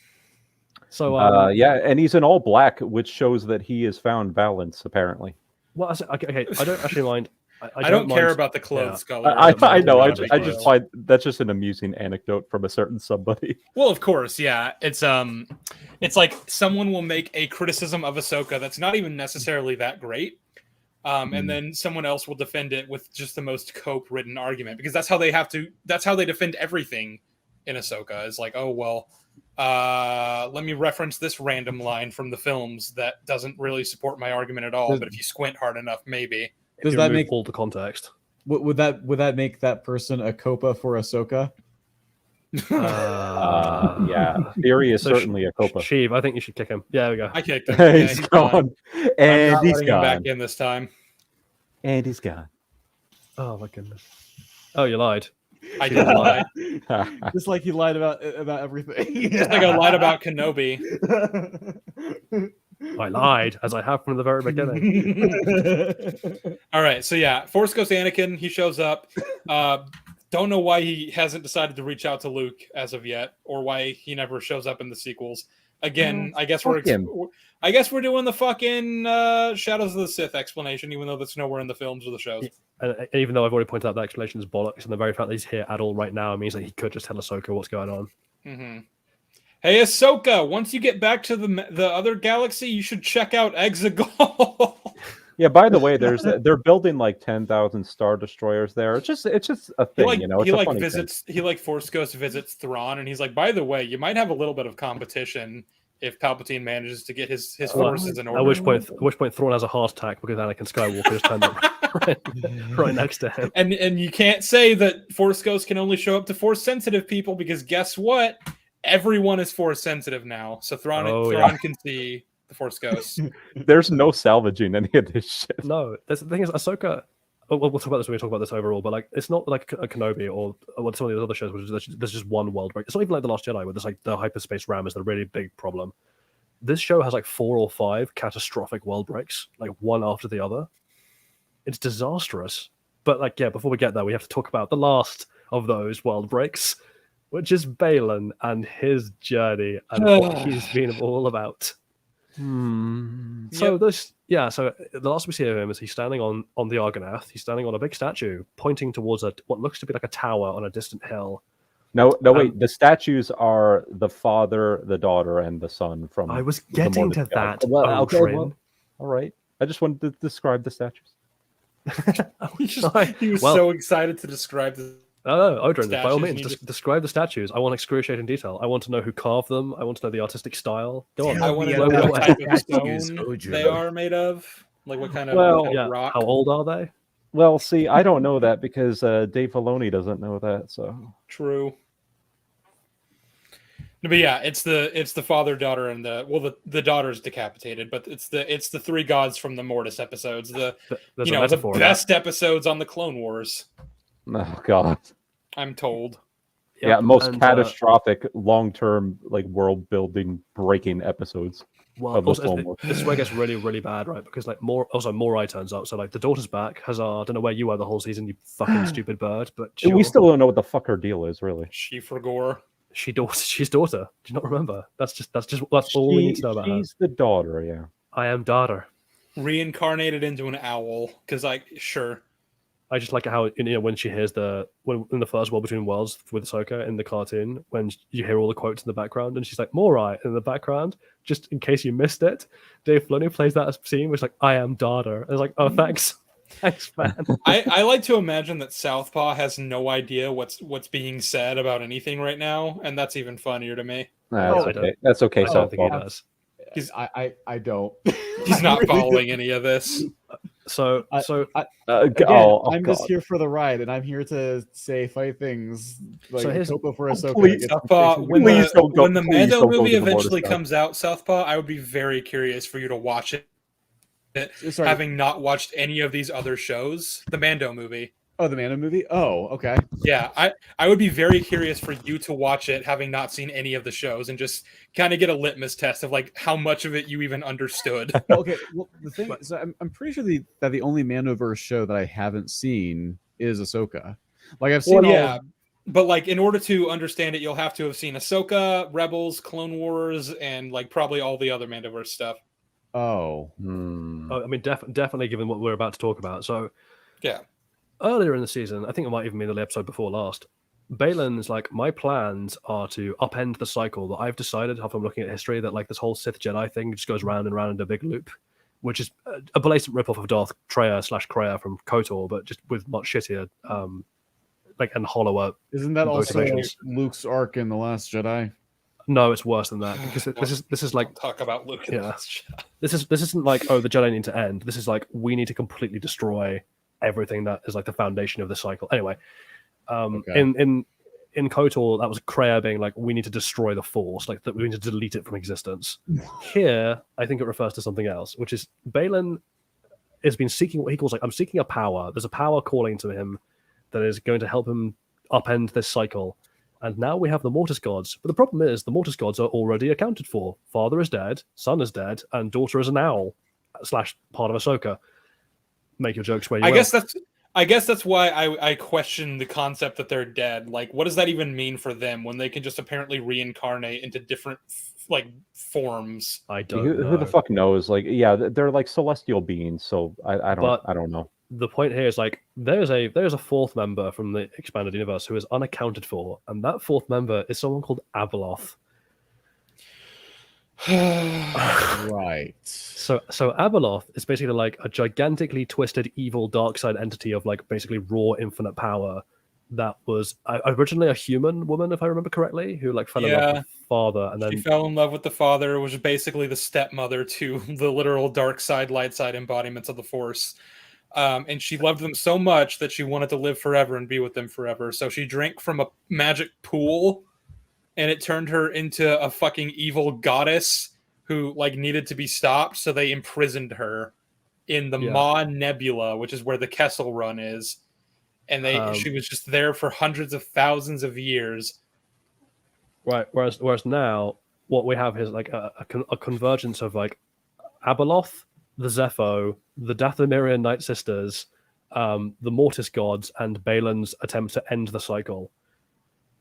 So and he's in all black, which shows that he has found balance apparently. Well, okay, I don't actually mind. I don't care about the clothes color. I know. I just find that's just an amusing anecdote from a certain somebody. Well, of course, yeah. It's like someone will make a criticism of Ahsoka that's not even necessarily that great, and then someone else will defend it with just the most cope-ridden argument, because that's how they have to. That's how they defend everything in Ahsoka. Is like, oh well. Let me reference this random line from the films that doesn't really support my argument at all. But if you squint hard enough, maybe. Does that make all the context? Would that make that person a copa for Ahsoka? Yeah, Theory is certainly a copa. Sheev, I think you should kick him. Yeah, there we go. I kicked him. He's gone, and he's gone. Him back in this time, and he's gone. Oh my goodness! Oh, you lied. I didn't lie. Just like he lied about everything. Just like I lied about Kenobi. I lied, as I have from the very beginning. All right, so yeah, Force Ghost Anakin, he shows up. Don't know why he hasn't decided to reach out to Luke as of yet, or why he never shows up in the sequels. Again, I guess we're doing the fucking Shadows of the Sith explanation, even though that's nowhere in the films or the shows. And even though I've already pointed out that explanation is bollocks, and the very fact that he's here at all right now means that he could just tell Ahsoka what's going on. Mm-hmm. Hey, Ahsoka, once you get back to the other galaxy, you should check out Exegol. Yeah, by the way, they're building like 10,000 Star Destroyers there. It's just a thing, you know. He Force Ghost visits Thrawn, and he's like, by the way, you might have a little bit of competition if Palpatine manages to get his forces in order. At which point Thrawn has a heart attack because Anakin Skywalker just turned up right next to him. And you can't say that Force Ghosts can only show up to Force sensitive people, because guess what? Everyone is Force sensitive now. So Thrawn can see the Force Ghosts. There's no salvaging any of this shit. No, the thing is, Ahsoka. We'll talk about this when we talk about this overall, but like, it's not like a Kenobi or some of the other shows, which there's just one world break. It's not even like The Last Jedi, where there's like the hyperspace ram is the really big problem. This show has like 4 or 5 catastrophic world breaks, like one after the other. It's disastrous. But like, yeah, before we get there, we have to talk about the last of those world breaks, which is Balin and his journey and what he's been all about. So so the last we see of him is he's standing on the Argonath. He's standing on a big statue pointing towards what looks to be like a tower on a distant hill. No, wait. The statues are the father, the daughter, and the son from. I was getting to that. Well, all right. I just wanted to describe the statues. He was so excited to describe the. No, Odrin, by all means, describe the statues. I want excruciating detail. I want to know who carved them. I want to know the artistic style. Go on. I want to know what type of stone they are made of. Like what kind of rock. How old are they? Well, see, I don't know that because Dave Filoni doesn't know that. So true. But yeah, it's the father, daughter, and the daughter's decapitated, but it's the 3 gods from the Mortis episodes. The best episodes on the Clone Wars. Oh God. I'm told. Yeah, most catastrophic, long-term, like world-building, breaking episodes. Well, also, this is where it gets really, really bad, right? Because like Morai turns up, so like the daughter's back. Huzzah! I don't know where you were the whole season, you fucking stupid bird. But sure. We still don't know what the fuck her deal is, really. Sheev R'gor. She's daughter. Do you not remember? That's all we need to know about her. She's the daughter, yeah. I am daughter. Reincarnated into an owl, because sure. I just like how when she hears in the first World Between Worlds with Ahsoka in the cartoon, when you hear all the quotes in the background, and she's like Morai in the background. Just in case you missed it, Dave Filoni plays that scene, which is like I am daughter. And it's like, oh, thanks, man. I like to imagine that Southpaw has no idea what's being said about anything right now, and that's even funnier to me. That's okay. I don't think he does. I don't. He's not following any of this. So I'm just here for the ride, and I'm here to say fight things like Topo for Ahsoka. Please, Southpaw, when please don't go. when the Please Mando don't go movie to the eventually Mortis comes out, Southpaw, I would be very curious for you to watch it. Sorry. Having not watched any of these other shows, the Mando movie. Oh, the Mando movie? Oh, okay. Yeah, I would be very curious for you to watch it, having not seen any of the shows, and just kind of get a litmus test of like how much of it you even understood. Well, okay. Well, the thing is, I'm pretty sure that the only Mandoverse show that I haven't seen is Ahsoka. Like I've seen but like in order to understand it, you'll have to have seen Ahsoka, Rebels, Clone Wars, and like probably all the other Mandoverse stuff. Oh. I mean, definitely given what we're about to talk about. So, yeah. Earlier in the season, I think it might even be the episode before last, Balin's like, my plans are to upend the cycle that I've decided, if I'm looking at history, that like this whole Sith Jedi thing just goes round and round in a big loop, which is a blatant ripoff of Darth Treya/Kreia from KOTOR, but just with much shittier, like, and hollower. Isn't that also Luke's arc in The Last Jedi? No, it's worse than that, because this is like talk about Luke. Yeah, this isn't like, oh, the Jedi need to end. This is like, we need to completely destroy everything that is like the foundation of the cycle. Anyway, in KOTOR, that was Kreia being like, we need to destroy the Force, like that we need to delete it from existence. Here, I think it refers to something else, which is Balin has been seeking what he calls like, I'm seeking a power. There's a power calling to him that is going to help him upend this cycle. And now we have the Mortis gods. But the problem is the Mortis gods are already accounted for. Father is dead, son is dead, and daughter is an owl / part of Ahsoka. Make your jokes where you will. I guess that's why I question the concept that they're dead. Like, what does that even mean for them when they can just apparently reincarnate into different like forms? I don't know. Who the fuck knows? Like, yeah, they're like celestial beings, so I don't know. The point here is like there's a fourth member from the expanded universe who is unaccounted for, and that fourth member is someone called Abeloth. Right. So Abeloth is basically like a gigantically twisted evil dark side entity of like basically raw infinite power that was originally a human woman, if I remember correctly, who like fell in love with the father, and then she fell in love with the father, which was basically the stepmother to the literal dark side, light side embodiments of the Force. And she loved them so much that she wanted to live forever and be with them forever. So she drank from a magic pool, and it turned her into a fucking evil goddess who like needed to be stopped. So they imprisoned her in the Maw Nebula, which is where the Kessel Run is. And she was just there for hundreds of thousands of years. Right. Whereas now what we have is like a convergence of like Abeloth, the Zepho, the Dathomirian Nightsisters, the Mortis gods, and Balin's attempt to end the cycle.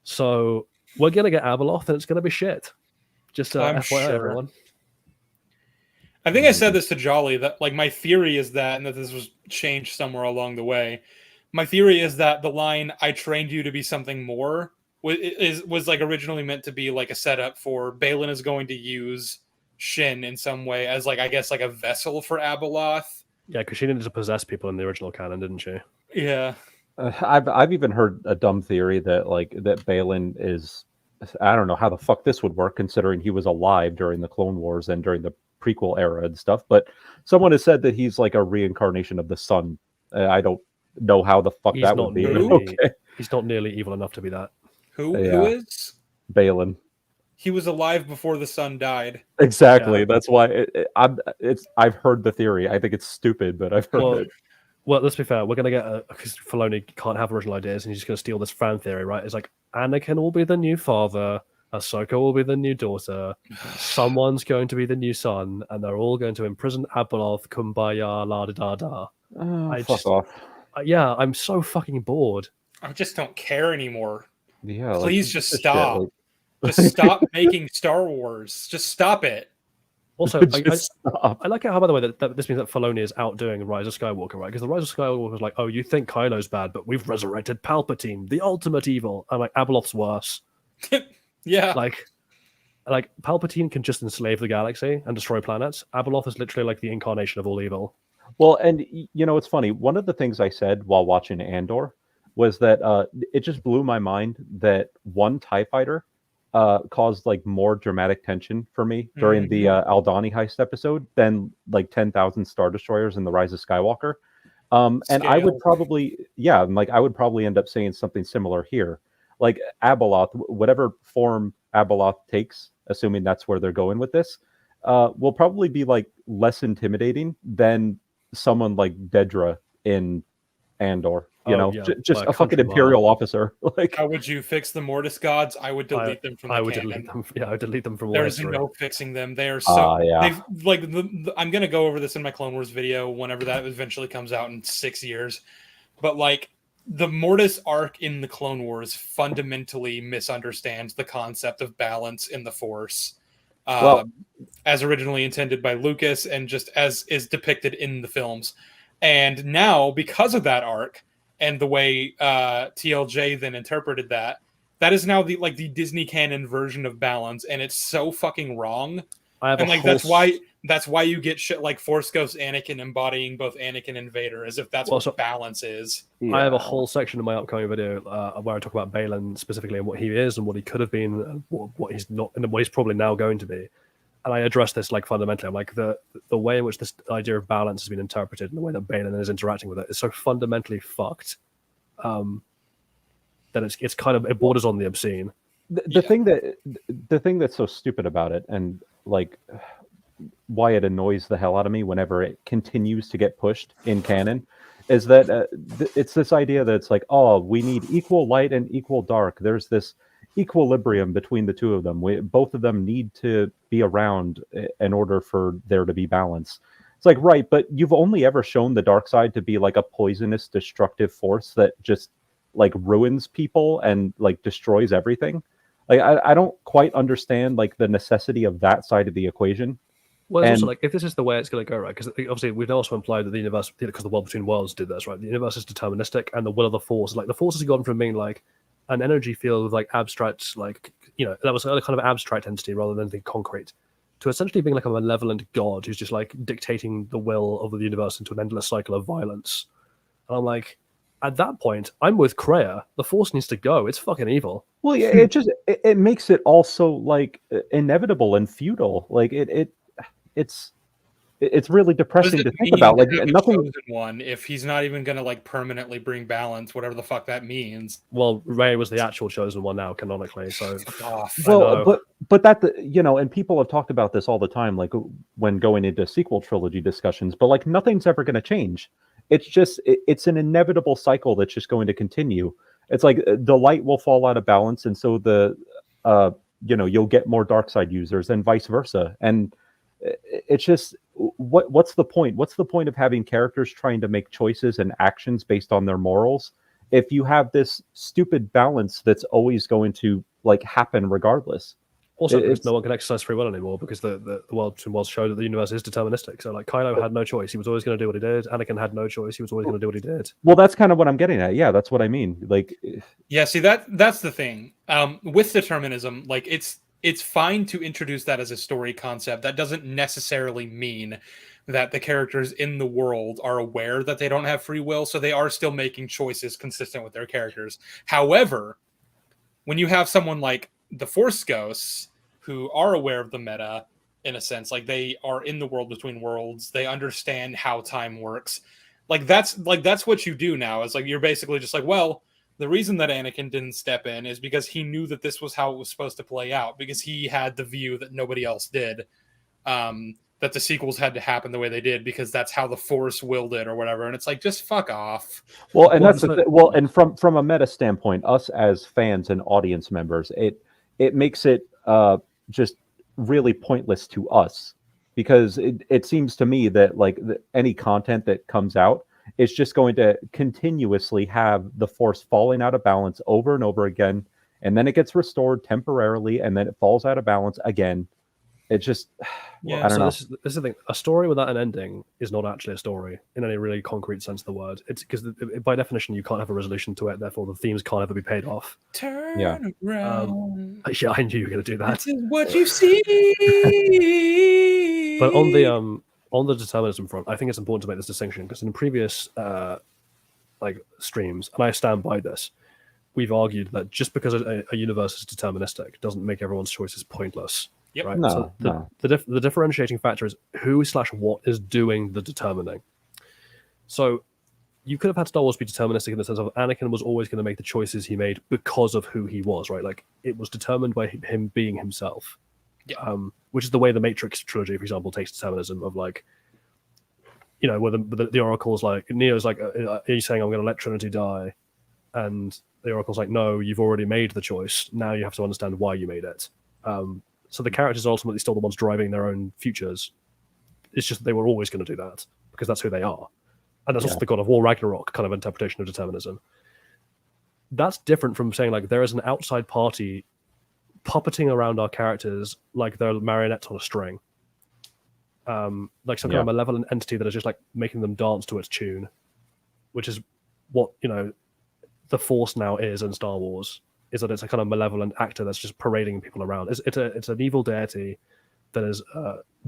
So we're gonna get Abeloth, and it's gonna be shit. Just FYI, sure. everyone. I think I said this to Jolly that like my theory is that, and that this was changed somewhere along the way. My theory is that the line "I trained you to be something more" was like originally meant to be like a setup for Balin is going to use Shin in some way as like, I guess, like a vessel for Abeloth. Yeah, because she needed to possess people in the original canon, didn't she? Yeah. I've even heard a dumb theory that Balin is, I don't know how the fuck this would work considering he was alive during the Clone Wars and during the prequel era and stuff, but someone has said that he's like a reincarnation of the sun. I don't know how the fuck that would be. Okay. He's not nearly evil enough to be that. Who is? Balin. He was alive before the sun died. Exactly. Yeah. That's why I've heard the theory. I think it's stupid, but I've heard it. Well, let's be fair. We're going to get because Filoni can't have original ideas, and he's just going to steal this fan theory, right? It's like Anakin will be the new father, Ahsoka will be the new daughter, someone's going to be the new son, and they're all going to imprison Abeloth, kumbaya, la da da da. Fuck off. Yeah, I'm so fucking bored. I just don't care anymore. Yeah, please just stop. Just stop making Star Wars. Just stop it. Also, I like how, by the way, that this means that Filoni is outdoing Rise of Skywalker, right? Because the Rise of Skywalker was like, oh, you think Kylo's bad, but we've resurrected Palpatine, the ultimate evil. I'm like, Abeloth's worse. Yeah. Like Palpatine can just enslave the galaxy and destroy planets. Abeloth is literally like the incarnation of all evil. Well, and you know, it's funny. One of the things I said while watching Andor was that it just blew my mind that one TIE fighter caused like more dramatic tension for me during the Aldhani heist episode than like 10,000 Star Destroyers in The Rise of Skywalker. And I would probably, I would probably end up saying something similar here. Like Abeloth, whatever form Abeloth takes, assuming that's where they're going with this, will probably be like less intimidating than someone like Dedra in Andor. Just a fucking Imperial officer. Like, how would you fix the Mortis gods? I would delete them from the canon. Delete them. Yeah, I would delete them from. There's no fixing them. They are so. They've like I'm gonna go over this in my Clone Wars video whenever that eventually comes out in 6 years, but like the Mortis arc in the Clone Wars fundamentally misunderstands the concept of balance in the Force, as originally intended by Lucas and just as is depicted in the films, and now because of that arc. And the way TLJ then interpreted that is now the Disney canon version of balance, and it's so fucking wrong. That's why you get shit like Force Ghost Anakin embodying both Anakin and Vader, as if that's what balance is. I have a whole section in my upcoming video where I talk about Balin specifically and what he is and what he could have been, and what he's not, and what he's probably now going to be. And I address this like fundamentally. I'm like the way in which this idea of balance has been interpreted and the way that Balin is interacting with it is so fundamentally fucked that it's kind of, it borders on the obscene. The thing that's so stupid about it, and like why it annoys the hell out of me whenever it continues to get pushed in canon, is that it's this idea that it's like, oh, we need equal light and equal dark. There's this equilibrium between the two of them. Both of them need to be around in order for there to be balance. It's like, right, but you've only ever shown the dark side to be like a poisonous, destructive force that just like ruins people and like destroys everything. Like, I don't quite understand like the necessity of that side of the equation. Well, it's also like, if this is the way it's going to go, right? Because obviously we've also implied that the universe, because the world between worlds did this, right? The universe is deterministic, and the will of the Force, like the Force has gone from being like an energy field with like abstract, like, that was a kind of abstract entity rather than anything concrete, to essentially being like a malevolent god who's just like dictating the will of the universe into an endless cycle of violence. And I'm like, at that point, I'm with Kreia. The Force needs to go. It's fucking evil. Well, yeah, it makes it also like inevitable and futile. Like it's really depressing to think about. Like nothing. One, if he's not even going to like permanently bring balance, whatever the fuck that means. Well, Rey was the actual chosen one now, canonically. So, but that and people have talked about this all the time, like when going into sequel trilogy discussions. But like nothing's ever going to change. It's just it's an inevitable cycle that's just going to continue. It's like the light will fall out of balance, and so you'll get more dark side users, and vice versa. And it's just what's the point? What's the point of having characters trying to make choices and actions based on their morals if you have this stupid balance that's always going to like happen regardless? Also, no one can exercise free will anymore because the world between worlds showed that the universe is deterministic. So, like, Kylo had no choice; he was always going to do what he did. Anakin had no choice; he was always going to do what he did. Well, that's kind of what I'm getting at. Yeah, that's what I mean. Like, yeah, see that's the thing with determinism. Like, it's fine to introduce that as a story concept. That doesn't necessarily mean that the characters in the world are aware that they don't have free will, so they are still making choices consistent with their characters. However, when you have someone like the Force Ghosts who are aware of the meta, in a sense, like they are in the world between worlds, they understand how time works. That's what you do now. It's like you're basically just like, well, the reason that Anakin didn't step in is because he knew that this was how it was supposed to play out, because he had the view that nobody else did, that the sequels had to happen the way they did because that's how the Force willed it or whatever. And it's like, just fuck off. Well, and and from a meta standpoint, us as fans and audience members, it makes it just really pointless to us, because it seems to me that like any content that comes out is just going to continuously have the Force falling out of balance over and over again, and then it gets restored temporarily, and then it falls out of balance again. It just, I don't know. This is the thing. A story without an ending is not actually a story in any really concrete sense of the word. It's because by definition you can't have a resolution to it. Therefore, the themes can't ever be paid off. Turn around. Yeah, I knew you were going to do that. This is what you see. But on the determinism front, I think it's important to make this distinction because in previous streams, and I stand by this, we've argued that just because a universe is deterministic doesn't make everyone's choices pointless. Yep. Right? No, So no. the differentiating factor is who/what is doing the determining. So you could have had Star Wars be deterministic in the sense of Anakin was always going to make the choices he made because of who he was, right? Like it was determined by him being himself. Yeah. Which is the way the Matrix trilogy, for example, takes determinism of like, you know, where the Oracle's like, Neo's like, are you saying I'm going to let Trinity die? And the Oracle's like, no, you've already made the choice. Now you have to understand why you made it. So the characters are ultimately still the ones driving their own futures. It's just that they were always going to do that because that's who they are. And that's also the God of War Ragnarok kind of interpretation of determinism. That's different from saying like there is an outside party puppeting around our characters like they're marionettes on a string. Like some kind of malevolent entity that is just like making them dance to its tune, which is what, you know, the Force now is in Star Wars, is that it's a kind of malevolent actor that's just parading people around. It's an evil deity that is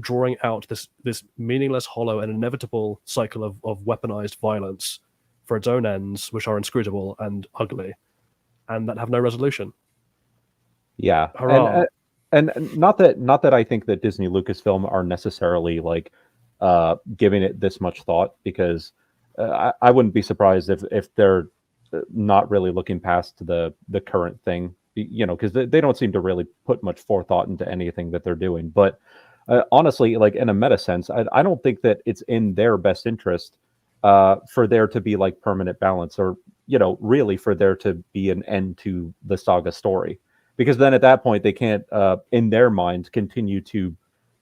drawing out this meaningless, hollow, and inevitable cycle of weaponized violence for its own ends, which are inscrutable and ugly, and that have no resolution. Yeah, Hurrah. and not that I think that Disney Lucasfilm are necessarily like giving it this much thought, because I wouldn't be surprised if they're not really looking past the current thing, you know, because they don't seem to really put much forethought into anything that they're doing. But honestly, like in a meta sense, I don't think that it's in their best interest for there to be like permanent balance, or, you know, really for there to be an end to the saga story, because then at that point they can't in their minds continue to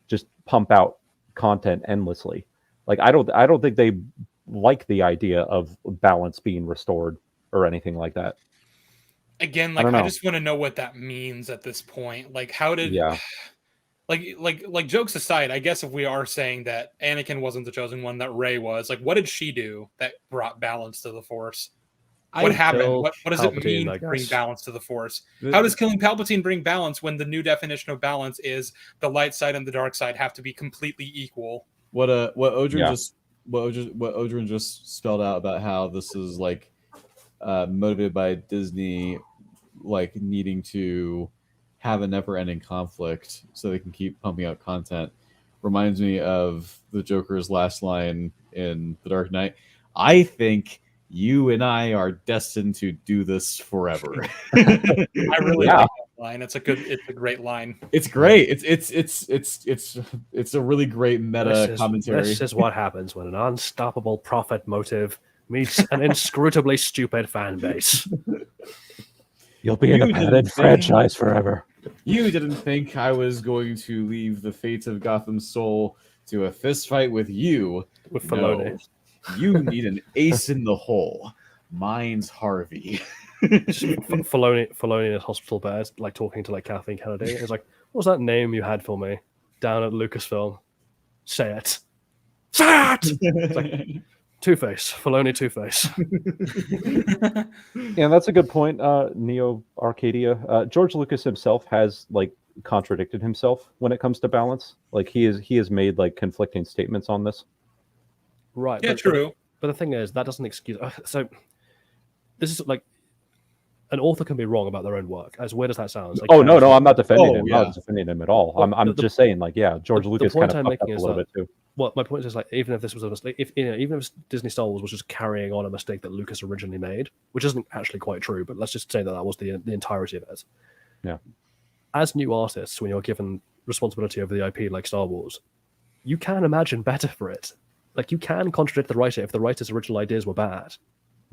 just pump out content endlessly. Like I don't think they like the idea of balance being restored or anything like that. Again, like I just want to know what that means at this point. Like how did like jokes aside, I guess if we are saying that Anakin wasn't the chosen one, that Rey was, like what did she do that brought balance to the Force? What happened? What does it mean to bring balance to the Force? How does killing Palpatine bring balance when the new definition of balance is the light side and the dark side have to be completely equal? What Odrin just spelled out about how this is like motivated by Disney, like needing to have a never-ending conflict so they can keep pumping out content, reminds me of the Joker's last line in The Dark Knight. I think you and I are destined to do this forever. I really like that line. It's a great line. It's great. It's a really great meta commentary. This is what happens when an unstoppable profit motive meets an inscrutably stupid fan base. You'll be in a padded franchise forever. You didn't think I was going to leave the fate of Gotham Soul to a fist fight with you. With Filoni. No. You need an ace in the hole. Mine's Harvey. Filoni in his hospital bed, like talking to like Kathleen Kennedy. It's like, what was that name you had for me down at Lucasfilm? Say it. Say it! It's like, Two-Face. Filoni Two-Face. Yeah, that's a good point. Neo Arcadia. George Lucas himself has like contradicted himself when it comes to balance. Like he has made like conflicting statements on this. Right. Yeah, true. But the thing is, that doesn't excuse. So this is like an author can be wrong about their own work. As weird as that sounds. Like, no, I'm not defending him. Yeah. I'm not defending him at all. I'm just saying, like, yeah, George Lucas kind of fucked up a little bit too. Well, my point is like, even if this was a mistake, even if Disney Star Wars was just carrying on a mistake that Lucas originally made, which isn't actually quite true, but let's just say that was the entirety of it. Yeah. As new artists, when you're given responsibility over the IP like Star Wars, you can imagine better for it. Like you can contradict the writer if the writer's original ideas were bad.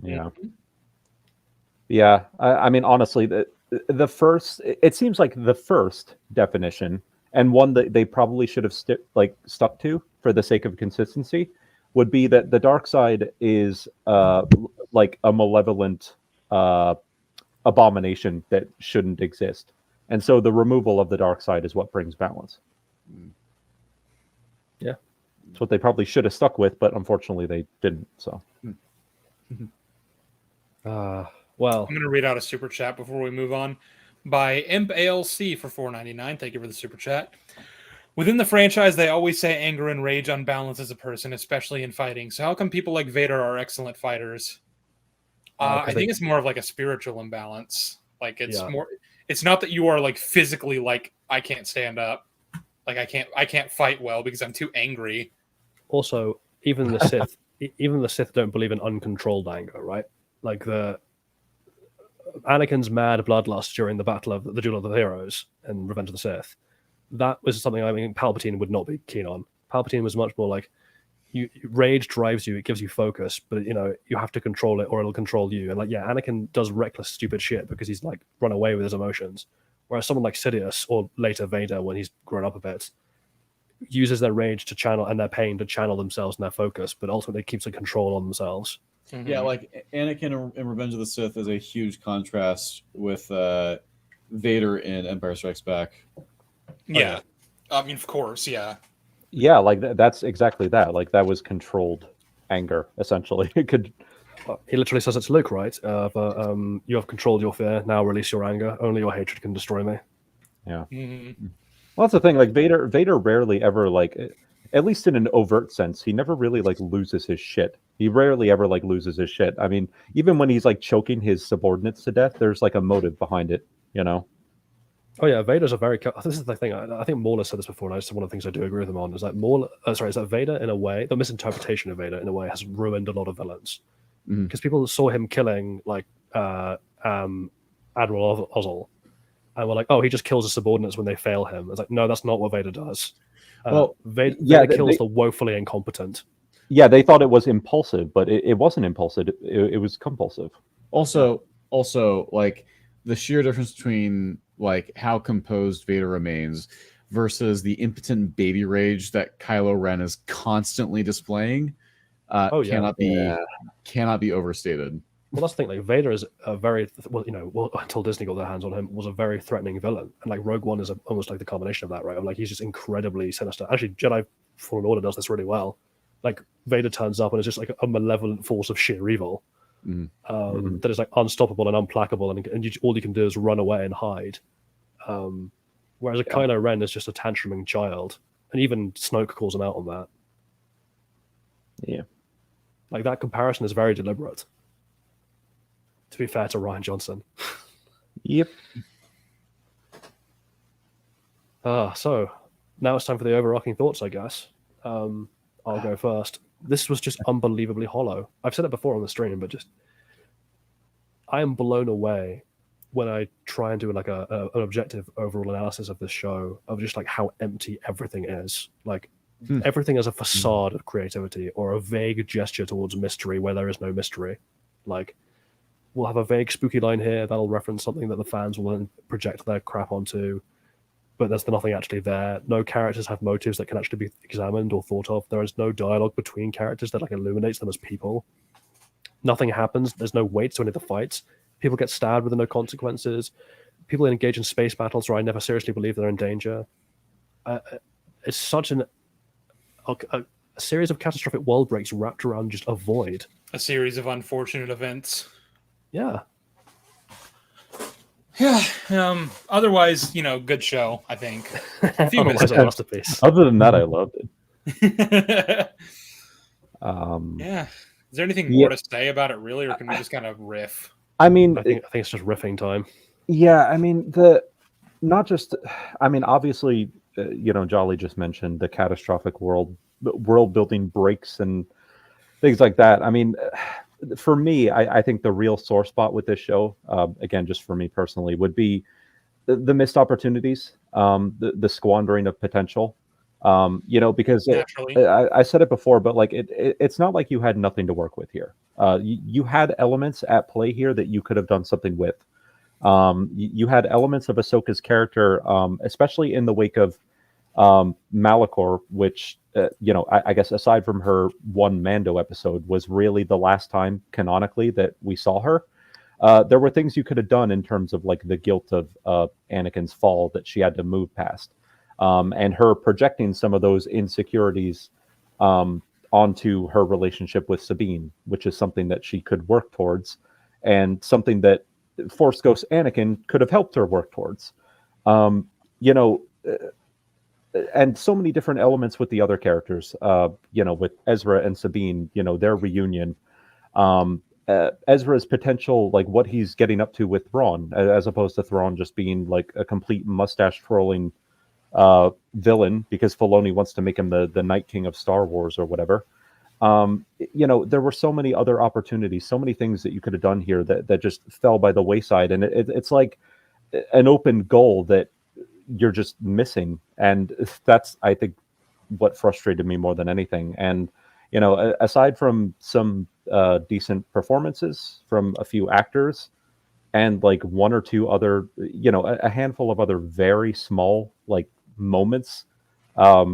Yeah. Yeah. I mean, honestly, the first, it seems like the first definition, and one that they probably should have stuck to for the sake of consistency, would be that the dark side is like a malevolent abomination that shouldn't exist. And so the removal of the dark side is what brings balance. Yeah. It's what they probably should have stuck with, but unfortunately they didn't. So, well, I'm going to read out a super chat before we move on by Imp ALC for $4.99. Thank you for the super chat. Within the franchise, they always say anger and rage unbalances a person, especially in fighting. So how come people like Vader are excellent fighters? I think it's more of like a spiritual imbalance. Like it's more. It's not that you are like physically like I can't stand up, like I can't fight well because I'm too angry. Also, even the Sith don't believe in uncontrolled anger, right? Like the Anakin's mad bloodlust during the battle of the Duel of the Heroes and Revenge of the Sith. That was something I mean Palpatine would not be keen on. Palpatine was much more like, rage drives you, it gives you focus, but you have to control it or it'll control you. And like, yeah, Anakin does reckless, stupid shit because he's like run away with his emotions. Whereas someone like Sidious or later Vader, when he's grown up a bit, uses their rage to channel and their pain to channel themselves and their focus, but ultimately keeps a control on themselves. Mm-hmm. Yeah, like Anakin in Revenge of the Sith is a huge contrast with Vader in Empire Strikes Back. Yeah, I mean, of course, yeah. Yeah, like that's exactly that. Like that was controlled anger, essentially. It could. He literally says it to Luke, right? But you have controlled your fear. Now release your anger. Only your hatred can destroy me. Yeah. Mm-hmm. Well, that's the thing. Like Vader rarely ever like, at least in an overt sense, he never really like loses his shit. He rarely ever like loses his shit. I mean, even when he's like choking his subordinates to death, there's like a motive behind it. Oh yeah, Vader's a very. This is the thing. I think Mauler said this before, and it's one of the things I do agree with him on. Is that is that Vader in a way, the misinterpretation of Vader in a way has ruined a lot of villains because people saw him killing like Admiral Ozzel, and were like, oh, he just kills his subordinates when they fail him. It's like, no, that's not what Vader does. Vader kills the woefully incompetent. Yeah, they thought it was impulsive, but it wasn't impulsive. It was compulsive. Also, like the sheer difference between like how composed Vader remains versus the impotent baby rage that Kylo Ren is constantly displaying cannot be overstated. Well, that's the thing. Like Vader is a very until Disney got their hands on him, was a very threatening villain, and like Rogue One is almost like the combination of that, right? Of like he's just incredibly sinister. Actually, Jedi Fallen Order does this really well. Like Vader turns up and is just like a malevolent force of sheer evil. That is like unstoppable and unplacable, and all you can do is run away and hide. Whereas a Kylo Ren is just a tantruming child, and even Snoke calls him out on that. Yeah, like that comparison is very deliberate. To be fair to Rian Johnson. Yep. So now it's time for the overarching thoughts, I guess. I'll go first. This was just unbelievably hollow. I've said it before on the stream, but just I am blown away when I try and do like an objective overall analysis of this show of just like how empty everything is. Like everything is a facade of creativity or a vague gesture towards mystery where there is no mystery. Like we'll have a vague spooky line here that'll reference something that the fans will then project their crap onto, but there's nothing actually there. No characters have motives that can actually be examined or thought of. There is no dialogue between characters that like illuminates them as people. Nothing happens. There's no weight to any of the fights. People get stabbed with no consequences. People engage in space battles where I never seriously believe they're in danger. It's such a series of catastrophic world breaks wrapped around just a void. A series of unfortunate events. Yeah. Yeah. Otherwise, good show, I think. A few minutes of masterpiece. Other than that, I loved it. Yeah. Is there anything more to say about it, really, or can we just kind of riff? I mean, I think it's just riffing time. Yeah, I mean, obviously, Jolly just mentioned the catastrophic world building breaks and things like that. I mean, for me, I think the real sore spot with this show, again, just for me personally, would be the missed opportunities, the squandering of potential. Because I said it before, but like it's not like you had nothing to work with here. You had elements at play here that you could have done something with. You had elements of Ahsoka's character, especially in the wake of Malachor, which I guess aside from her one Mando episode, was really the last time canonically that we saw her. There were things you could have done in terms of like the guilt of Anakin's fall that she had to move past. And her projecting some of those insecurities onto her relationship with Sabine, which is something that she could work towards, and something that Force Ghost Anakin could have helped her work towards. And so many different elements with the other characters, with Ezra and Sabine, their reunion. Ezra's potential, like what he's getting up to with Thrawn, as opposed to Thrawn just being like a complete mustache twirling villain because Filoni wants to make him the Night King of Star Wars or whatever. There were so many other opportunities, so many things that you could have done here that just fell by the wayside, and it's like an open goal that you're just missing, and that's, I think, what frustrated me more than anything. And aside from some decent performances from a few actors and like one or two other, a handful of other very small like moments, there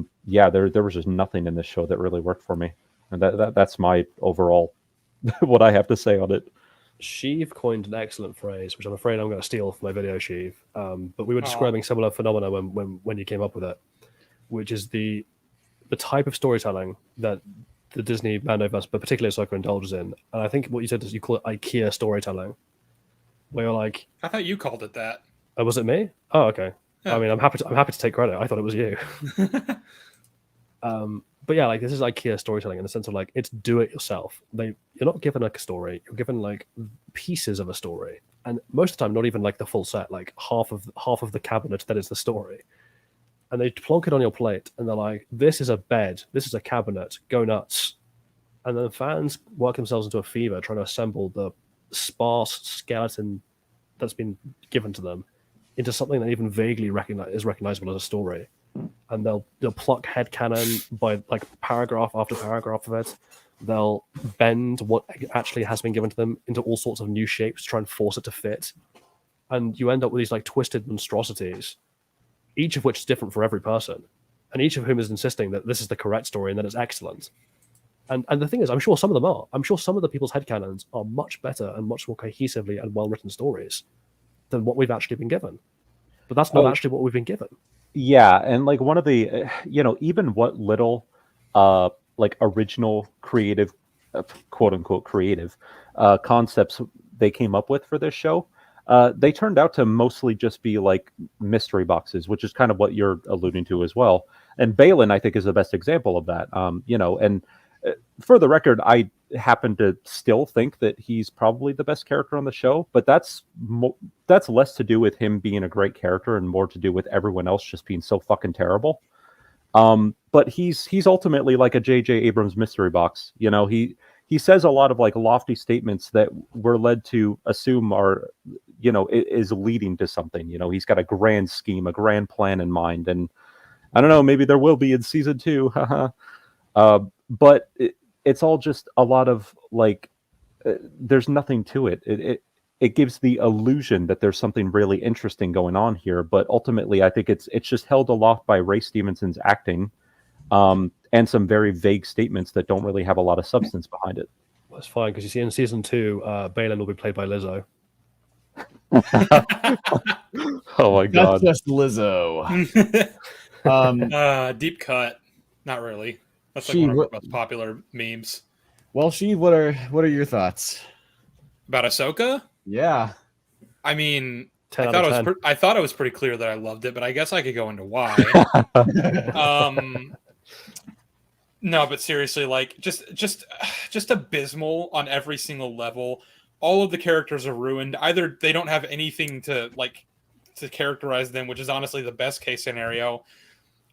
was just nothing in this show that really worked for me. And that's my overall what I have to say on it. Sheev coined an excellent phrase, which I'm afraid I'm going to steal from my video, Sheev. But we were describing similar phenomena when you came up with it, which is the type of storytelling that the Disney Mandoverse, but particularly Ahsoka, indulges in. And I think what you said is you call it IKEA storytelling, where you're like, I thought you called it that. Oh, was it me? Oh, okay. Yeah. I mean, I'm happy to take credit. I thought it was you. But yeah, like this is IKEA storytelling in the sense of like it's do it yourself. You're not given like a story. You're given like pieces of a story, and most of the time, not even like the full set. Like half of the cabinet that is the story. And they plonk it on your plate, and they're like, "This is a bed. This is a cabinet. Go nuts!" And then fans work themselves into a fever trying to assemble the sparse skeleton that's been given to them into something that even vaguely is recognizable as a story. And they'll pluck headcanon by like paragraph after paragraph of it. They'll bend what actually has been given to them into all sorts of new shapes to try and force it to fit. And you end up with these like twisted monstrosities, each of which is different for every person, and each of whom is insisting that this is the correct story and that it's excellent. And the thing is, I'm sure some of them are. I'm sure some of the people's headcanons are much better and much more cohesively and well-written stories than what we've actually been given. But that's not actually what we've been given. Yeah, and like one of the, even what little, like original creative, quote unquote creative, concepts they came up with for this show, they turned out to mostly just be like mystery boxes, which is kind of what you're alluding to as well. And Balin, I think, is the best example of that. And for the record, I happen to still think that he's probably the best character on the show, but that's less to do with him being a great character and more to do with everyone else just being so fucking terrible. But he's ultimately like a J.J. Abrams mystery box. He says a lot of like lofty statements that we're led to assume are, is leading to something. He's got a grand scheme, a grand plan in mind, and I don't know, maybe there will be in season 2. But it's all just a lot of like, there's nothing to it. It gives the illusion that there's something really interesting going on here, but ultimately I think it's just held aloft by Ray Stevenson's acting, and some very vague statements that don't really have a lot of substance behind it. That's fine, because you see in season 2, Balin will be played by Lizzo. Oh my god, that's just Lizzo. Deep cut. Not really. That's like one of our most popular memes. Well, Sheev, what are your thoughts about Ahsoka? Yeah, I mean, 10 I thought it was pretty clear that I loved it, but I guess I could go into why. No, but seriously, like just abysmal on every single level. All of the characters are ruined. Either they don't have anything to characterize them, which is honestly the best case scenario,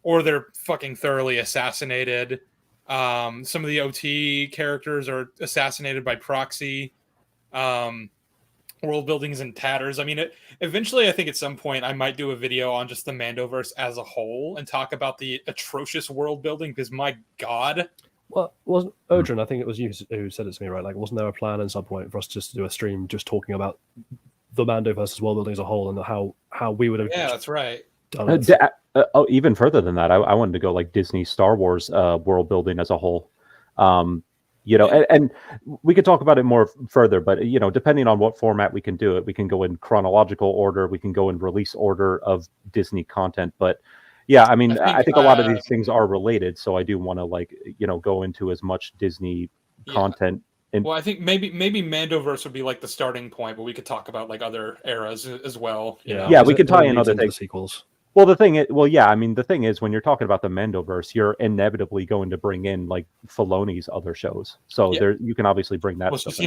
or they're fucking thoroughly assassinated. Some of the OT characters are assassinated by proxy. World building's in tatters. I mean, eventually, I think at some point I might do a video on just the Mandoverse as a whole and talk about the atrocious world building, because my god. Well, wasn't Odrin, I think it was you who said it to me, right? Like, wasn't there a plan at some point for us just to do a stream just talking about the Mandoverse world building as a whole and how we would have... Yeah, that's right. Done it. Even further than that, I wanted to go like Disney Star Wars world building as a whole. And we could talk about it more further, but depending on what format we can do it, we can go in chronological order, we can go in release order of Disney content. But yeah, I mean, I think a lot of these things are related, so I do want to go into as much Disney content. Well, I think maybe Mandoverse would be like the starting point, but we could talk about like other eras as well. Yeah, we could tie in other things. Sequels. Well, the thing is, the thing is, when you're talking about the Mandoverse, you're inevitably going to bring in like Filoni's other shows. So there, you can obviously bring that. Well, just,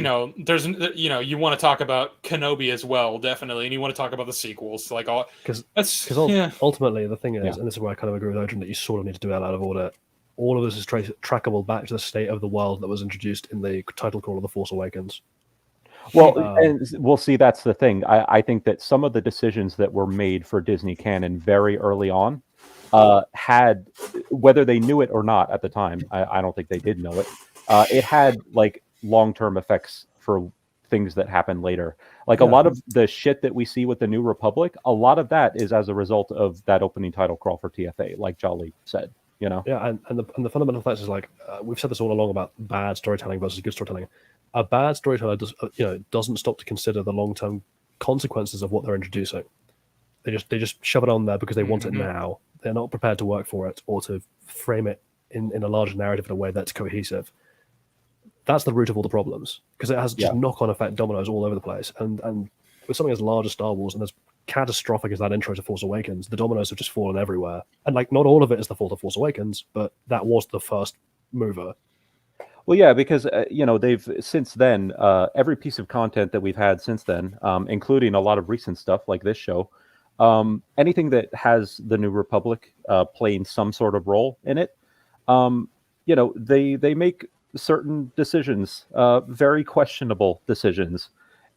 there's, you want to talk about Kenobi as well, definitely, and you want to talk about the sequels, like all because ultimately the thing is, and this is where I kind of agree with Adrian, that you sort of need to do that out of order. All of this is trackable back to the state of the world that was introduced in the title crawl of The Force Awakens. Well, and we'll see. That's the thing. I think that some of the decisions that were made for Disney canon very early on had, whether they knew it or not at the time, I don't think they did know it. It had like long-term effects for things that happened later. Like a lot of the shit that we see with the New Republic, a lot of that is as a result of that opening title crawl for TFA, like Jolly said. Yeah, and the fundamental fact is like we've said this all along about bad storytelling versus good storytelling. A bad storyteller doesn't stop to consider the long-term consequences of what they're introducing. They just shove it on there because they want it now. They're not prepared to work for it or to frame it in a larger narrative in a way that's cohesive. That's the root of all the problems, because it has just knock-on effect dominoes all over the place. And with something as large as Star Wars and as catastrophic as that intro to Force Awakens, the dominoes have just fallen everywhere. And like, not all of it is the fault of Force Awakens, but that was the first mover. Well, yeah, because they've since then every piece of content that we've had since then, including a lot of recent stuff like this show, anything that has the New Republic playing some sort of role in it, they make certain decisions, very questionable decisions,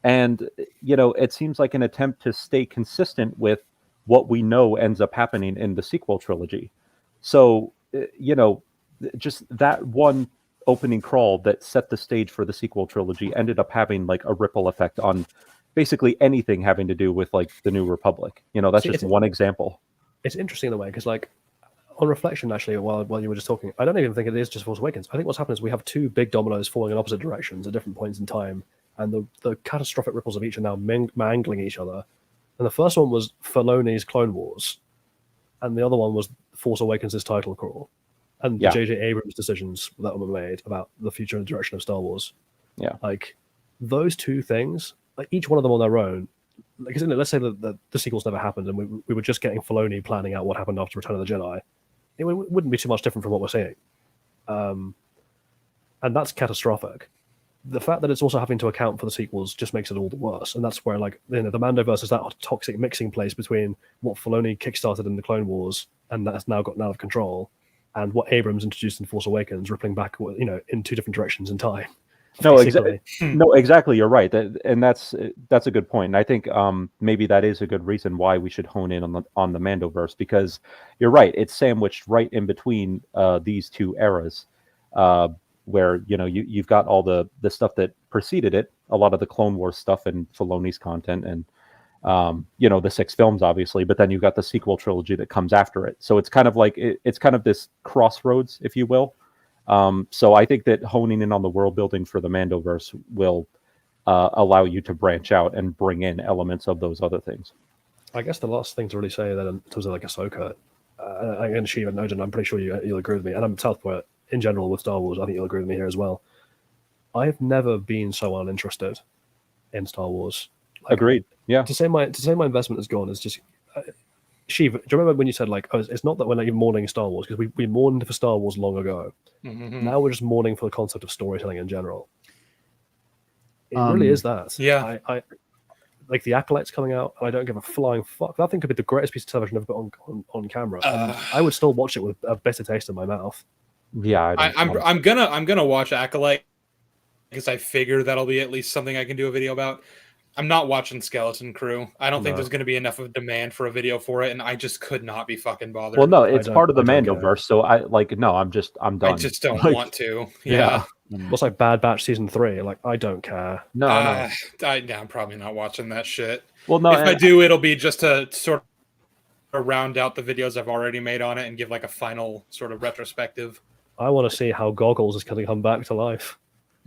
and it seems like an attempt to stay consistent with what we know ends up happening in the sequel trilogy. So just that one opening crawl that set the stage for the sequel trilogy ended up having like a ripple effect on basically anything having to do with like the New Republic. That's just one example. It's interesting in a way, because like on reflection, actually, while you were just talking, I don't even think it is just Force Awakens. I think what's happened is we have two big dominoes falling in opposite directions at different points in time, and the catastrophic ripples of each are now mangling each other. And the first one was Filoni's Clone Wars, and the other one was Force Awakens' title crawl. And the J.J. Abrams decisions that were made about the future and direction of Star Wars. Yeah. Like, those two things, like each one of them on their own, like, let's say that the sequels never happened and we were just getting Filoni planning out what happened after Return of the Jedi, it wouldn't be too much different from what we're seeing. And that's catastrophic. The fact that it's also having to account for the sequels just makes it all the worse. And that's where, like, the Mandoverse is that toxic mixing place between what Filoni kickstarted in the Clone Wars and that's now gotten out of control, and what Abrams introduced in Force Awakens, rippling back, in two different directions in time. No, exactly. You're right, and that's a good point. And I think maybe that is a good reason why we should hone in on the Mandoverse, because you're right. It's sandwiched right in between these two eras, where you've got all the stuff that preceded it, a lot of the Clone Wars stuff and Filoni's content, and the 6 films, obviously, but then you've got the sequel trilogy that comes after it. So it's kind of like, it's kind of this crossroads, if you will. So I think that honing in on the world building for the Mandoverse will allow you to branch out and bring in elements of those other things. I guess the last thing to really say then in terms of like Ahsoka, and Sheev and Odin, I'm pretty sure you'll agree with me, and I'm Southport in general with Star Wars, I think you'll agree with me here as well. I've never been so uninterested in Star Wars. Agreed. Yeah. To say my investment is gone is just Sheev. Do you remember when you said like, oh, it's not that we're not even mourning Star Wars, because we mourned for Star Wars long ago. Mm-hmm. Now we're just mourning for the concept of storytelling in general. It really is that. Yeah. I like the Acolyte's coming out, and I don't give a flying fuck. That thing could be the greatest piece of television ever put on camera. And I would still watch it with a bitter taste in my mouth. Yeah, I'm gonna watch Acolyte because I figure that'll be at least something I can do a video about. I'm not watching Skeleton Crew. I don't think there's going to be enough of demand for a video for it, and I just could not be fucking bothered. Well, no, it's part of the Mandoverse, so I'm done. I just don't want to. Yeah. What's like Bad Batch season 3? Like, I don't care. No. I'm probably not watching that shit. Well, no. If I do, it'll be just to sort of round out the videos I've already made on it and give like a final sort of retrospective. I want to see how Goggles is going to come back to life.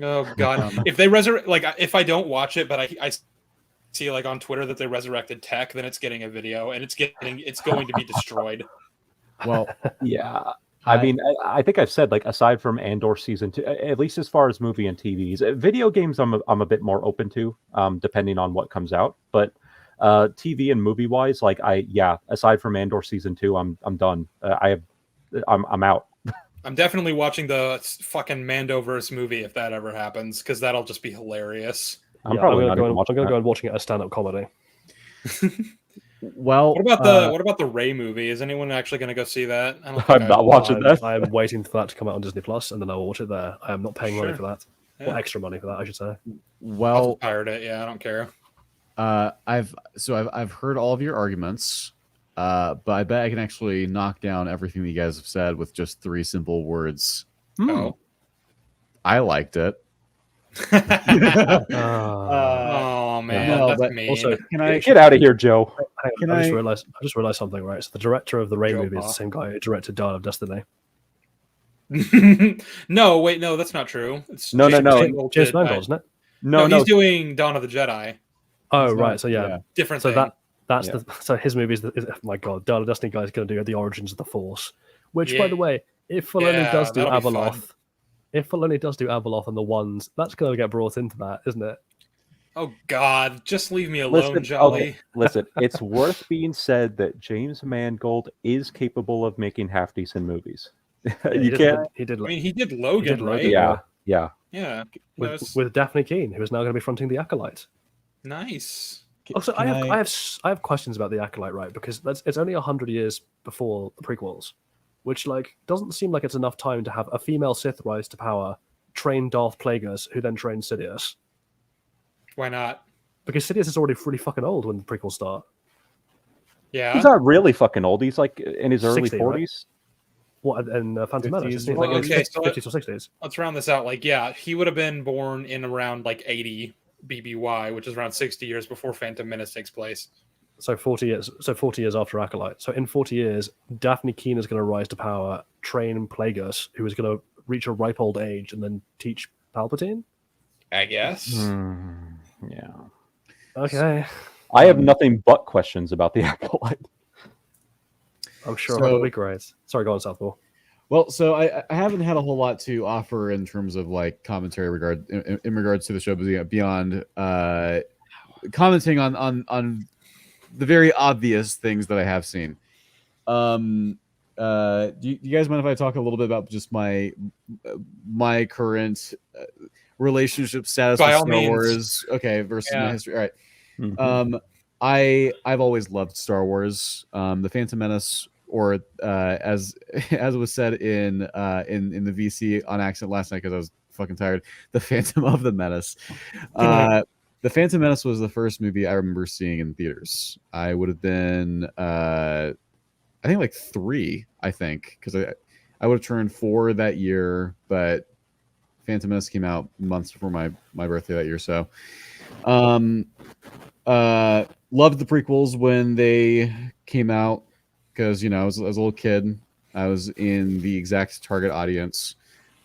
Oh God! If they resurrect, like, if I don't watch it, but I see like on Twitter that they resurrected Tech, then it's getting a video and it's going to be destroyed. Well, yeah. I mean, I think I've said, like, aside from Andor season 2, at least as far as movie and TVs, video games I'm a bit more open to, depending on what comes out. But TV and movie wise, like aside from Andor season 2, I'm done. I'm out. I'm definitely watching the fucking Mandoverse movie if that ever happens, because that'll just be hilarious. I'm gonna go and watch it as stand-up comedy. Well, what about the Rey movie? Is anyone actually going to go see that? I'm not watching that. I'm waiting for that to come out on Disney Plus, and then I will watch it there. I am not paying money for that, or extra money for that, I should say. Well, I'll just pirate it. Yeah, I don't care. I've heard all of your arguments, but I bet I can actually knock down everything that you guys have said with just 3 simple words. Oh, I liked it. Oh man, no, that's but mean. Also, can I get out of here, Joe? I just realized something. Right, so the director of the Rey movie is the same guy who directed Dawn of Destiny. No, wait, no, that's not true. It's No. James Mangold, isn't it? No, he's doing Dawn of the Jedi. Oh, right. So yeah, different. So thing. So his movie is oh my god, Dawn of Destiny guy is going to do the origins of the Force, which by the way, if Filoni does do Abeloth. If Filoni does do Abeloth and the ones, that's going to get brought into that, isn't it? Oh God, just leave me alone, Jolly. Okay, listen, it's worth being said that James Mangold is capable of making half decent movies. He did Logan, right? Yeah. With Daphne Keane, who is now going to be fronting the Acolyte. Nice. Also, I have questions about the Acolyte, right? Because it's only 100 years before the prequels, which doesn't seem like it's enough time to have a female Sith rise to power, train Darth Plagueis, who then trains Sidious. Why not? Because Sidious is already really fucking old when the prequels start. Yeah, he's not really fucking old. He's like in his early 40s. Right? What, in Phantom Menace? So 50s or 60s. Let's round this out. He would have been born in around 80 BBY, which is around 60 years before Phantom Menace takes place. So 40 years. So 40 years after Acolyte. So in 40 years, Daphne Keane is going to rise to power, train Plagueis, who is going to reach a ripe old age, and then teach Palpatine. I guess. Yeah. Okay. I have nothing but questions about the Acolyte. I'm sure it'll be great. Sorry, go on, Southpaw. Well, so I haven't had a whole lot to offer in terms of commentary in regards to the show beyond commenting on the very obvious things that I have seen. Do you guys mind if I talk a little bit about just my current relationship status with Star Wars? Okay, versus my history. All right. Mm-hmm. I've always loved Star Wars. The Phantom Menace, or as was said in the VC on accident last night because I was fucking tired. The Phantom of the Menace. The Phantom Menace was the first movie I remember seeing in theaters. I would have been, I think 3. I think because I would have turned 4 that year, but Phantom Menace came out months before my birthday that year. So, loved the prequels when they came out because I was a little kid. I was in the exact target audience.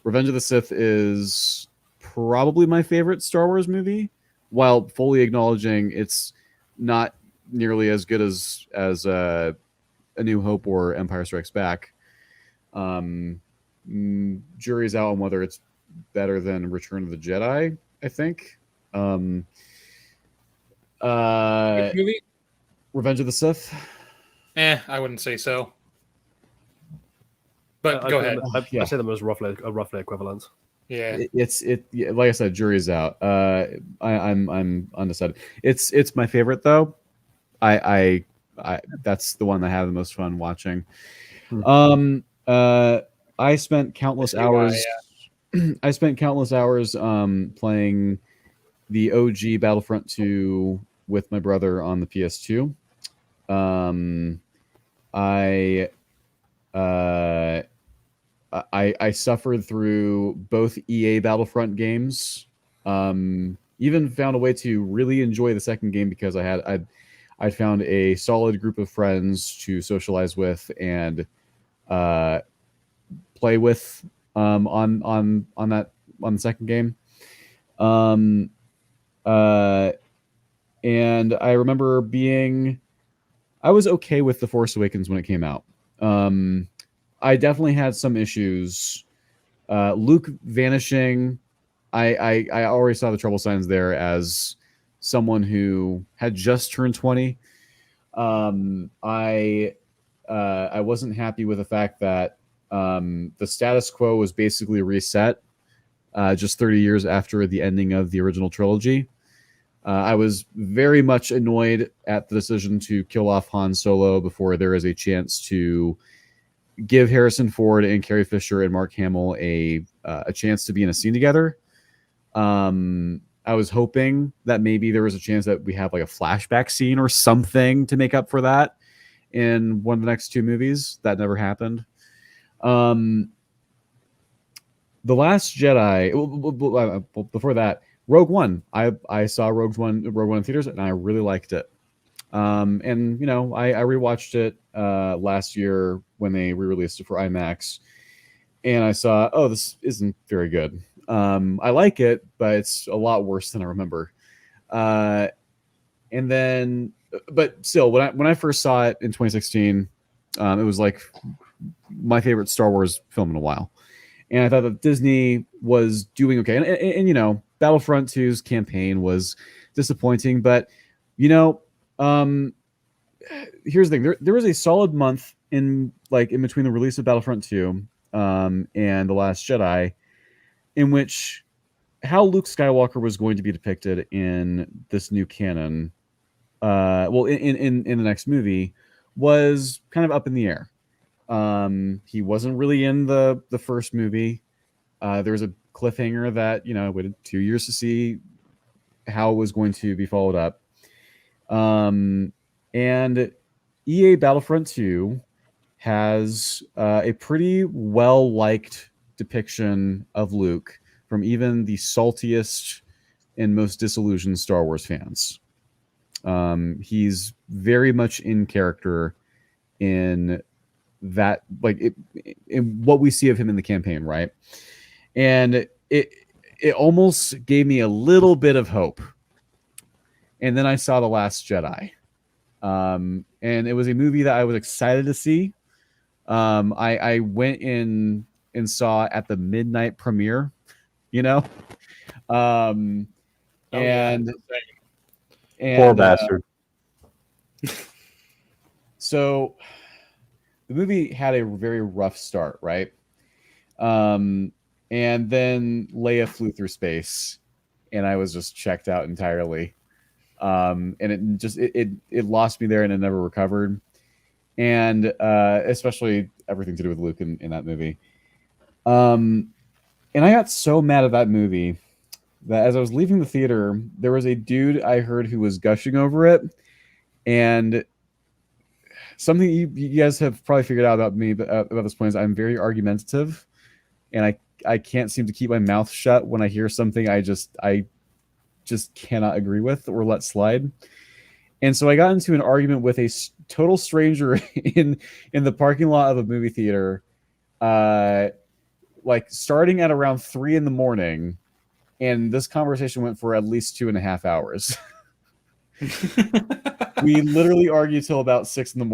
Revenge of the Sith is probably my favorite Star Wars movie, while fully acknowledging it's not nearly as good as A New Hope or Empire Strikes Back. Jury's out on whether it's better than Return of the Jedi, I think. Which movie? Revenge of the Sith. I wouldn't say so. But go ahead. I say them as roughly equivalent. Yeah, like I said, jury's out. I'm undecided. It's my favorite though. I that's the one I have the most fun watching. I spent countless hours. I spent countless hours playing the OG Battlefront 2 with my brother on the PS2. I suffered through both EA Battlefront games. Even found a way to really enjoy the second game because I found a solid group of friends to socialize with and play with on the second game. And I remember I was okay with The Force Awakens when it came out. I definitely had some issues. Luke vanishing, I already saw the trouble signs there as someone who had just turned 20, I wasn't happy with the fact that the status quo was basically reset just 30 years after the ending of the original trilogy. I was very much annoyed at the decision to kill off Han Solo before there is a chance to give Harrison Ford and Carrie Fisher and Mark Hamill a chance to be in a scene together. I was hoping that maybe there was a chance that we have like a flashback scene or something to make up for that in one of the next two movies. That never happened. The Last Jedi. Before that, Rogue One. I saw Rogue One in theaters, and I really liked it. And you know, I rewatched it last year when they re-released it for IMAX, and I saw, oh, this isn't very good. I like it, but it's a lot worse than I remember. And then, but still, when I first saw it in 2016, it was like my favorite Star Wars film in a while. And I thought that Disney was doing okay. And you know, Battlefront 2's campaign was disappointing, but you know, here's the thing. There was a solid month in between the release of Battlefront 2 and The Last Jedi, in which how Luke Skywalker was going to be depicted in this new canon, in the next movie, was kind of up in the air. He wasn't really in the first movie. There was a cliffhanger that, you know, I waited 2 years to see how it was going to be followed up. And EA Battlefront 2 has a pretty well-liked depiction of Luke from even the saltiest and most disillusioned Star Wars fans. He's very much in character in that, in what we see of him in the campaign, right? And it almost gave me a little bit of hope. And then I saw The Last Jedi. And it was a movie that I was excited to see. I went in and saw at the midnight premiere, you know? And poor bastard. So the movie had a very rough start, right? And then Leia flew through space, and I was just checked out entirely. And it lost me there, and it never recovered. And especially everything to do with Luke in that movie. And I got so mad at that movie that as I was leaving the theater, there was a dude I heard who was gushing over it. And something you guys have probably figured out about me about this point is I'm very argumentative, and I can't seem to keep my mouth shut when I hear something I just cannot agree with or let slide. And so I got into an argument with a total stranger in the parking lot of a movie theater, starting at around 3 a.m, and this conversation went for at least 2.5 hours. We literally argued till about 6 a.m.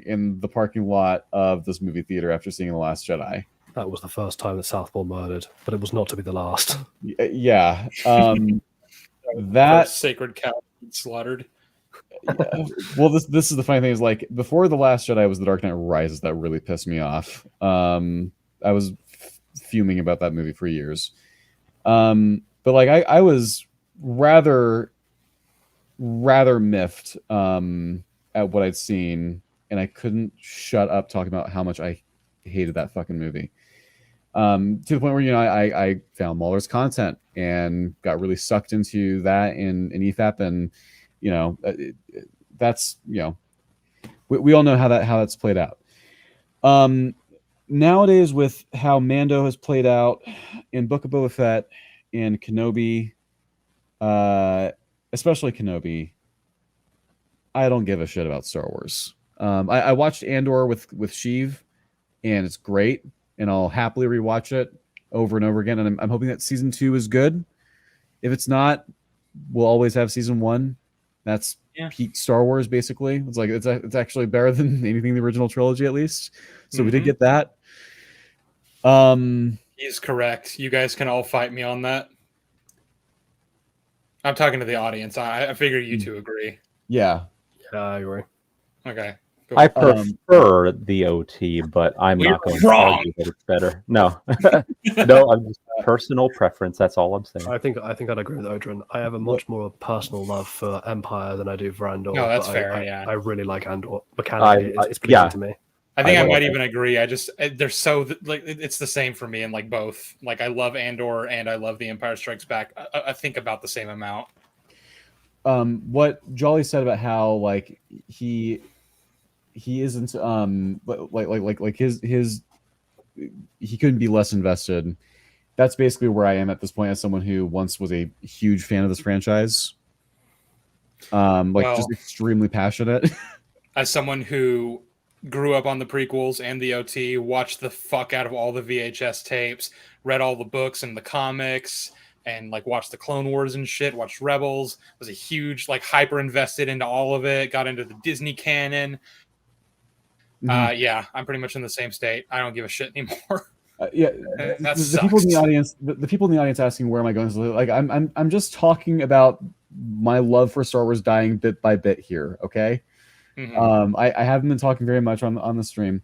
in the parking lot of this movie theater after seeing The Last Jedi. That was the first time that Southpaw murdered, but it was not to be the last. Yeah. That sacred cow slaughtered. Well, this is the funny thing is, like, before The Last Jedi was The Dark Knight Rises that really pissed me off. I was fuming about that movie for years. But like I was rather miffed at what I'd seen, and I couldn't shut up talking about how much I hated that fucking movie. To the point where, you know, I found Mahler's content and got really sucked into that in EFAP, and you know, that's, you know, we all know how that's played out. Nowadays, with how Mando has played out in Book of Boba Fett and Kenobi, especially Kenobi, I don't give a shit about Star Wars. I watched Andor with Sheev, and it's great, and I'll happily rewatch it over and over again. And I'm hoping that season 2 is good. If it's not, we'll always have season 1. That's peak Star Wars, basically. It's like it's actually better than anything in the original trilogy, at least. So we did get that. He's correct. You guys can all fight me on that. I'm talking to the audience. I figure you two agree. Yeah. Yeah, I agree. Okay. Cool. I prefer the OT, but I'm not going to argue that it's better. No, no, I'm just personal preference. That's all I'm saying. I think I'd agree with Odrin. I have a much more personal love for Empire than I do for Andor. No, that's fair. I really like Andor. Mechanically, it's pleasing yeah. to me. I think I might even agree. They're so like it's the same for me in like both. Like I love Andor and I love The Empire Strikes Back. I think about the same amount. What Jolly said about how like he isn't like his he couldn't be less invested. That's basically where I am at this point as someone who once was a huge fan of this franchise. Just extremely passionate. As someone who grew up on the prequels and the OT, watched the fuck out of all the VHS tapes, read all the books and the comics, and like watched the Clone Wars and shit, watched Rebels, was a huge like hyper invested into all of it, got into the Disney canon. Yeah, I'm pretty much in the same state. I don't give a shit anymore. The people in the audience, the people in the audience asking where am I going? Like I'm just talking about my love for Star Wars dying bit by bit here. Okay. Mm-hmm. I haven't been talking very much on the stream,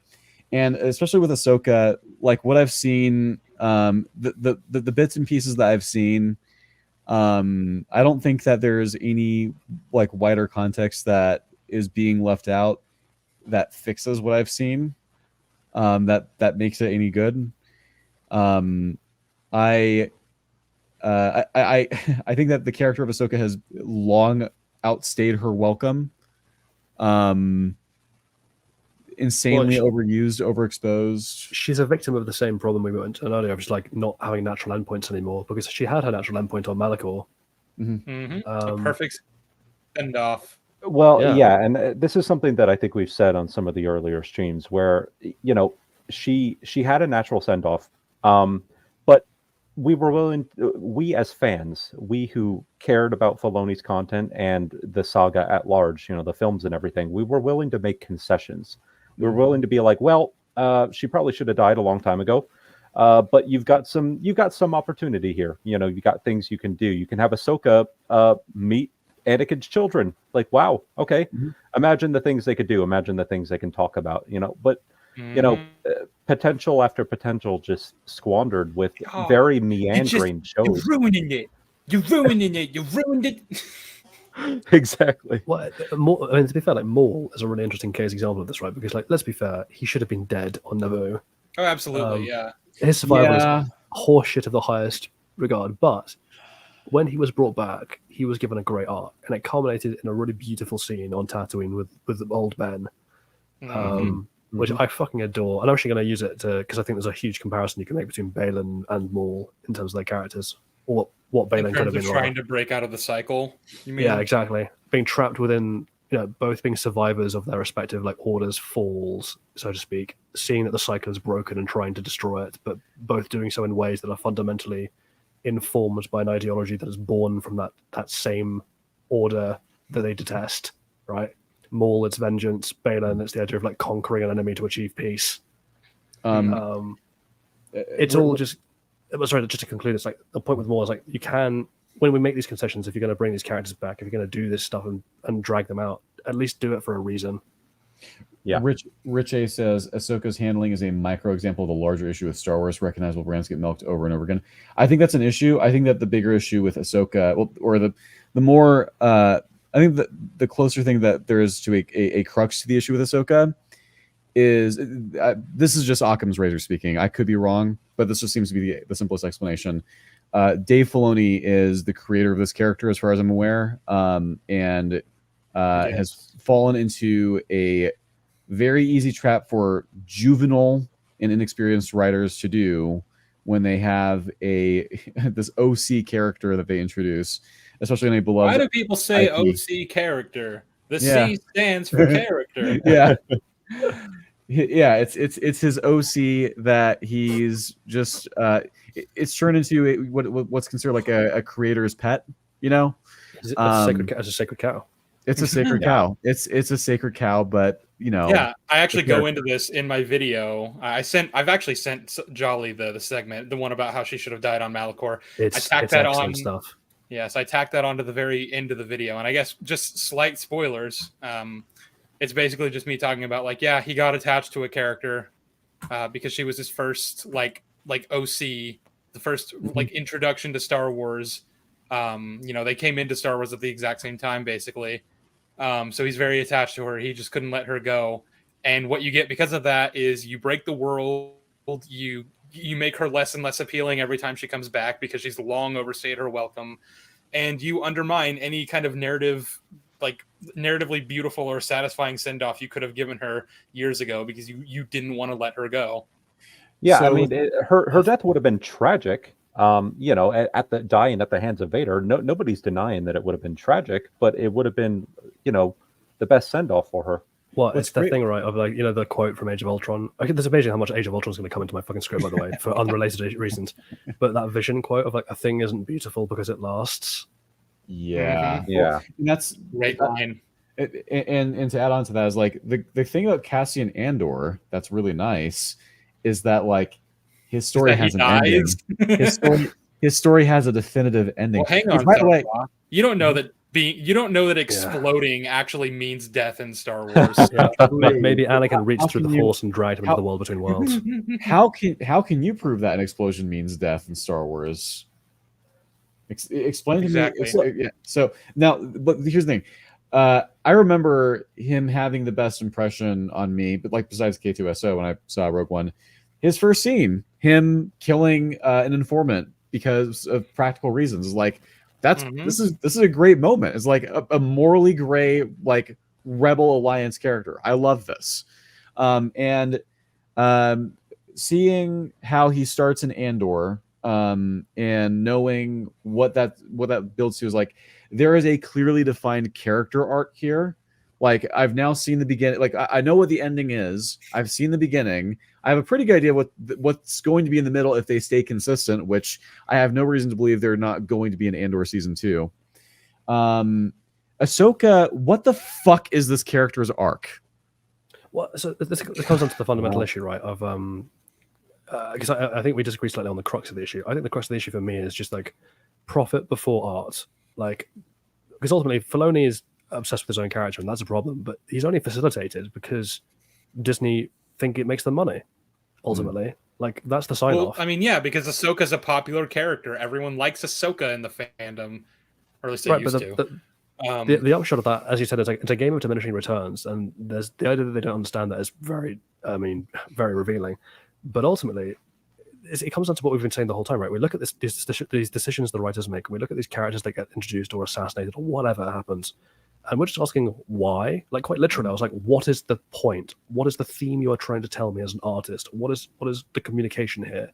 and especially with Ahsoka, like what I've seen, the bits and pieces that I've seen, I don't think that there's any like wider context that is being left out that fixes what I've seen, that makes it any good. I think that the character of Ahsoka has long outstayed her welcome. Insanely overused, overexposed. She's a victim of the same problem we went to earlier, of just like not having natural endpoints anymore, because she had her natural endpoint on Malachor. A perfect send off. Well, yeah, and this is something that I think we've said on some of the earlier streams, where she had a natural send off, but we were willing. We as fans, we who cared about Filoni's content and the saga at large, the films and everything, we were willing to make concessions. We were willing to be like, well, she probably should have died a long time ago, but you've got some opportunity here. You got things you can do. You can have Ahsoka meet Anakin's children. Like, wow, okay. Imagine the things they could do. Imagine the things they can talk about. But potential after potential just squandered with very meandering shows. You're ruining it. You ruined it. Exactly. Well, to be fair, like Maul is a really interesting case example of this, right? Because, like, let's be fair, he should have been dead on Naboo. Oh, absolutely, yeah. His survival is horseshit of the highest regard, but when he was brought back, he was given a great arc, and it culminated in a really beautiful scene on Tatooine with old Ben, which I fucking adore. And I'm actually going to use it because I think there's a huge comparison you can make between Balin and Maul in terms of their characters, or what Balin could have been. Trying to break out of the cycle, you mean? Yeah, exactly. Being trapped within, both being survivors of their respective like orders' falls, so to speak, seeing that the cycle is broken and trying to destroy it, but both doing so in ways that are fundamentally informed by an ideology that is born from that same order that they detest, right? Maul, it's vengeance. Balin, it's the idea of like conquering an enemy to achieve peace. It's all just. Sorry, just to conclude, it's like the point with Maul is like you can, when we make these concessions, if you're going to bring these characters back, if you're going to do this stuff and drag them out, at least do it for a reason. Yeah. Rich A says Ahsoka's handling is a micro example of the larger issue with Star Wars. Recognizable brands get milked over and over again. I think that's an issue. I think that the bigger issue with Ahsoka, or the more, I think the closer thing that there is to a crux to the issue with Ahsoka is this is just Occam's razor speaking. I could be wrong, but this just seems to be the simplest explanation. Dave Filoni is the creator of this character, as far as I'm aware, and has fallen into a very easy trap for juvenile and inexperienced writers to do when they have this OC character that they introduce, especially in a beloved. Why do people say IP. OC character? The C stands for character. Yeah. Yeah, it's his OC that he's just it's turned into what's considered like a creator's pet, As a sacred cow. It's a sacred cow. It's a sacred cow, but Yeah, I actually go into this in my video. I've actually sent Jolly the segment, the one about how she should have died on Malachor. I tacked that on stuff. Yes, I tacked that onto the very end of the video, and I guess just slight spoilers. It's basically just me talking about like, yeah, he got attached to a character because she was his first like OC, the first like introduction to Star Wars. They came into Star Wars at the exact same time, basically. So he's very attached to her. He just couldn't let her go. And what you get because of that is you break the world. You make her less and less appealing every time she comes back because she's long overstayed her welcome, and you undermine any kind of narratively beautiful or satisfying send off you could have given her years ago because you didn't want to let her go. Yeah, So I mean, her death would have been tragic. At the dying at the hands of Vader. Nobody's denying that it would have been tragic, but it would have been, the best send off for her. Well, it's the thing, right, of like, the quote from Age of Ultron. Okay, there's amazing how much Age of Ultron is going to come into my fucking script, by the way, for unrelated reasons. But that Vision quote of like, a thing isn't beautiful because it lasts. Yeah. Yeah. Well, and that's Great line. And to add on to that is like the thing about Cassian Andor that's really nice is that like his story has an ending. His story has a definitive ending. Well, hang on, by the way, you don't know that exploding actually means death in Star Wars. Yeah. Maybe Anakin reached through the Force and dragged him into the world between worlds. How can you prove that an explosion means death in Star Wars? Explain exactly. To me. Yeah. So now, but here's the thing. I remember him having the best impression on me, but like besides K2SO when I saw Rogue One, his first scene, him killing an informant because of practical reasons, like this is a great moment. It's like a morally gray like Rebel Alliance character. I love this, and seeing how he starts in Andor, and knowing what that builds to is like there is a clearly defined character arc here. Like I've now seen the beginning. Like I know what the ending is. I've seen the beginning. I have a pretty good idea what's going to be in the middle if they stay consistent, which I have no reason to believe they're not going to be in Andor season 2. Ahsoka, what the fuck is this character's arc? Well, so this comes on to the fundamental issue, right? Of because I think we disagree slightly on the crux of the issue. I think the crux of the issue for me is just like profit before art. Like, because ultimately Filoni is obsessed with his own character, and that's a problem. But he's only facilitated because Disney think it makes them money. Ultimately, like that's the sign off. I mean, yeah, because Ahsoka's a popular character. Everyone likes Ahsoka in the fandom, or at least they used to. The upshot of that, as you said, is like it's a game of diminishing returns, and there's the idea that they don't understand that is very revealing. But ultimately, it comes down to what we've been saying the whole time, right? We look at these decisions the writers make. We look at these characters that get introduced or assassinated or whatever happens. And we're just asking why, like quite literally. I was like, what is the point? What is the theme you are trying to tell me as an artist? What is the communication here?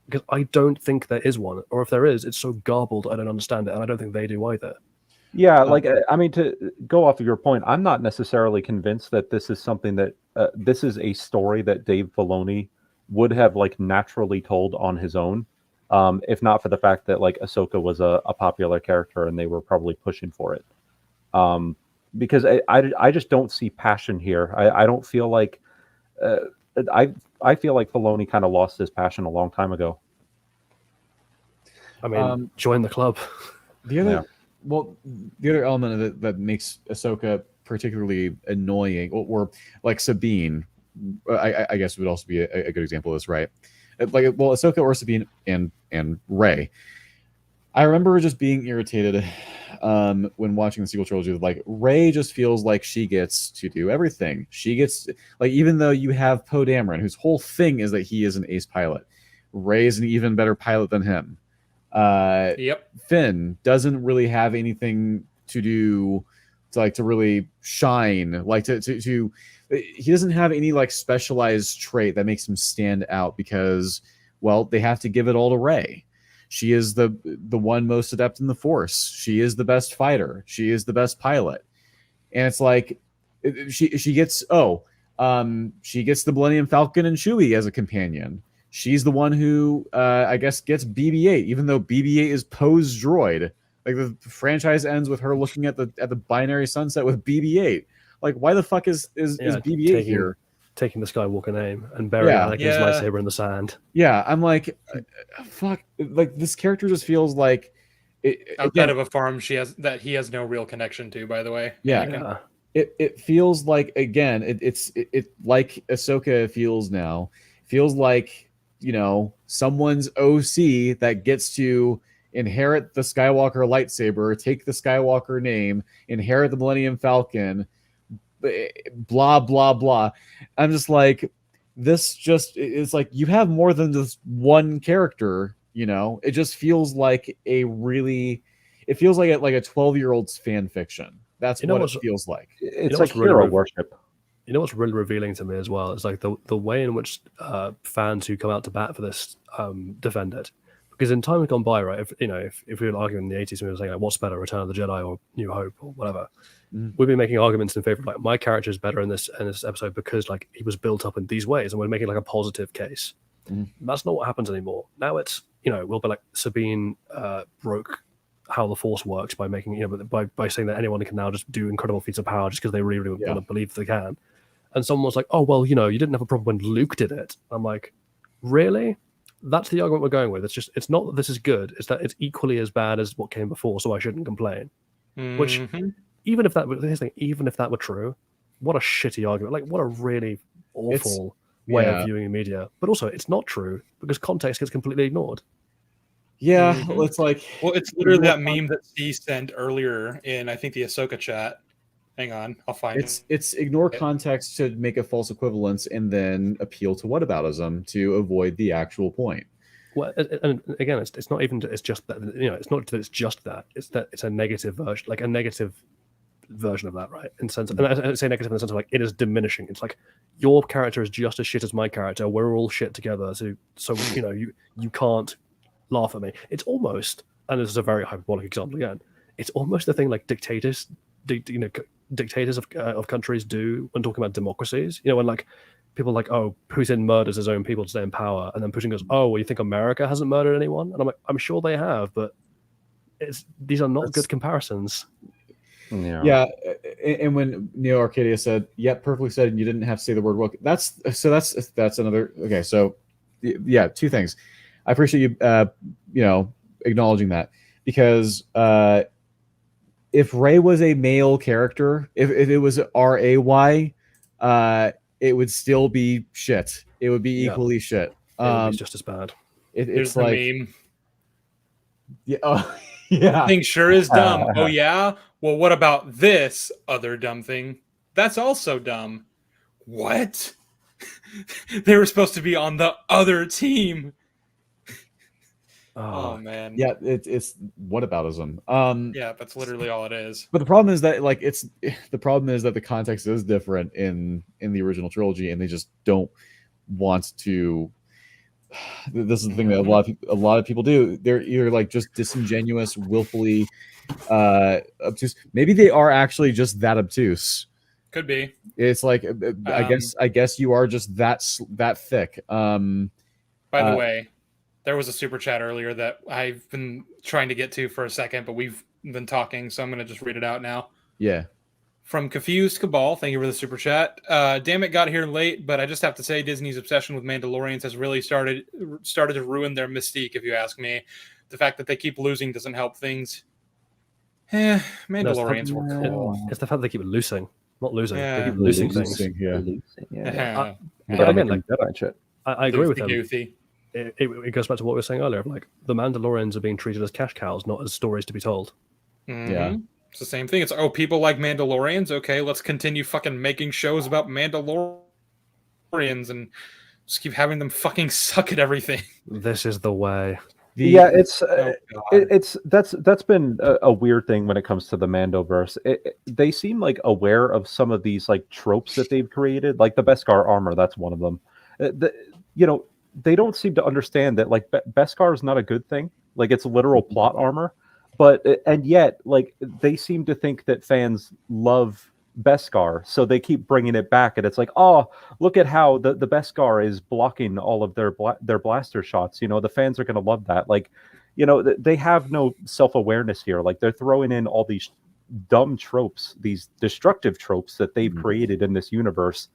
Because I don't think there is one. Or if there is, it's so garbled, I don't understand it. And I don't think they do either. Yeah, like, I mean, to go off of your point, I'm not necessarily convinced that this is something that, this is a story that Dave Filoni would have like naturally told on his own. If not for the fact that like Ahsoka was a popular character and they were probably pushing for it. Because I just don't see passion here. I don't feel like I feel like Filoni kind of lost his passion a long time ago. I mean, join the club. The other element of it that makes Ahsoka particularly annoying, or like Sabine, I guess would also be a good example of this, right? Like, well, Ahsoka or Sabine and Rey. I remember just being irritated when watching the sequel trilogy. Like, Rey just feels like she gets to do everything. She gets, like, even though you have Poe Dameron, whose whole thing is that he is an ace pilot, Rey is an even better pilot than him. Finn doesn't really have anything to do to really shine. Like to he doesn't have any like specialized trait that makes him stand out because, well, they have to give it all to Rey. She is the one most adept in the Force. She is the best fighter. She is the best pilot. And it's like she gets the Millennium Falcon and Chewie as a companion. She's the one who I guess gets BB-8, even though BB-8 is Poe's droid. Like the franchise ends with her looking at the binary sunset with BB-8. Like, why the fuck is BB-8 here? Taking the Skywalker name and burying Anakin's lightsaber in the sand. Yeah, I'm like, fuck. Like, this character just feels like outside of a farm he has no real connection to, by the way. Yeah. It feels like, again, it's like Ahsoka feels now. Feels like, someone's OC that gets to inherit the Skywalker lightsaber, take the Skywalker name, inherit the Millennium Falcon, blah blah blah. I'm just like, it's like you have more than just one character. It just feels like it feels like a 12-year-old's fan fiction. That's what it feels like. It's like hero worship. You know what's really revealing to me as well? It's like the way in which fans who come out to bat for this defend it. Because in time gone by, right? If we were arguing in the 80s, we were saying, like, what's better, Return of the Jedi or New Hope or whatever, we've been making arguments in favor of, like, my character is better in this episode because, like, he was built up in these ways, and we're making like a positive case. That's not what happens anymore. Now it's we'll be like, Sabine broke how the Force works by making by saying that anyone can now just do incredible feats of power just because they really want to believe they can. And someone was like, oh well, you didn't have a problem when Luke did it. I'm like, really? That's the argument we're going with. It's not that this is good. It's that it's equally as bad as what came before, so I shouldn't complain. Which, even if that were true, what a shitty argument. Like, what a really awful way of viewing media. But also, it's not true because context gets completely ignored. Yeah, it's like, well, it's literally that meme that C sent earlier in, I think, the Ahsoka chat. Hang on, I'll find it. It's ignore context to make a false equivalence and then appeal to whataboutism to avoid the actual point. Well, and again, it's not even. It's just that it's not that it's just that. It's that it's a negative version, like a negative version of that, right? In sense, and I say negative in the sense of, like, it is diminishing. It's like, your character is just as shit as my character. We're all shit together. So you can't laugh at me. It's almost, and this is a very hyperbolic example again. It's almost the thing like dictators of countries do when talking about democracies. When, like, people are like, oh, Putin murders his own people to stay in power, and then Putin goes, oh, well, you think America hasn't murdered anyone? And I'm like, I'm sure they have, but these are not good comparisons. Yeah, and when Neo Arcadia said, "Yeah, perfectly said," and you didn't have to say the word woke. That's another. Okay, so yeah, two things. I appreciate you, acknowledging that, because if Rey was a male character, if it was RAY, it would still be shit. It would be equally shit. It would be just as bad. It's like, meme. Yeah. Oh, yeah. Thing sure is dumb. Oh yeah. Well, what about this other dumb thing? That's also dumb. What? They were supposed to be on the other team. Oh man. Yeah, it's whataboutism. Yeah, that's literally all it is. But the problem is that, like, the context is different in the original trilogy, and they just don't want to. This is the thing that a lot of people do. They're either, like, just disingenuous, willfully obtuse. Maybe they are actually just that obtuse. Could be. It's like, I guess you are just that thick. By the way, there was a super chat earlier that I've been trying to get to for a second, but we've been talking, so I'm going to just read it out now. Yeah. From Confused Cabal, thank you for the super chat. Damn it, got here late, but I just have to say Disney's obsession with Mandalorians has really started to ruin their mystique, if you ask me. The fact that they keep losing doesn't help things. Mandalorians were cool. It's the fact they keep losing, not losing. They keep losing things. Yeah. But again, like, shit. I agree with them. It goes back to what we were saying earlier. Like, the Mandalorians are being treated as cash cows, not as stories to be told. Mm-hmm. Yeah. It's the same thing. It's, oh, people like Mandalorians? Okay, let's continue fucking making shows about Mandalorians and just keep having them fucking suck at everything. This is the way. That's been a weird thing when it comes to the Mandoverse. They seem like aware of some of these, like, tropes that they've created, like the Beskar armor. That's one of them. They don't seem to understand that, like, Beskar is not a good thing. Like, it's literal plot armor. And yet, like, they seem to think that fans love Beskar, so they keep bringing it back, and it's like, oh, look at how the Beskar is blocking all of their blaster shots. The fans are going to love that. Like, they have no self-awareness here. Like, they're throwing in all these dumb tropes, these destructive tropes that they've created in this universe,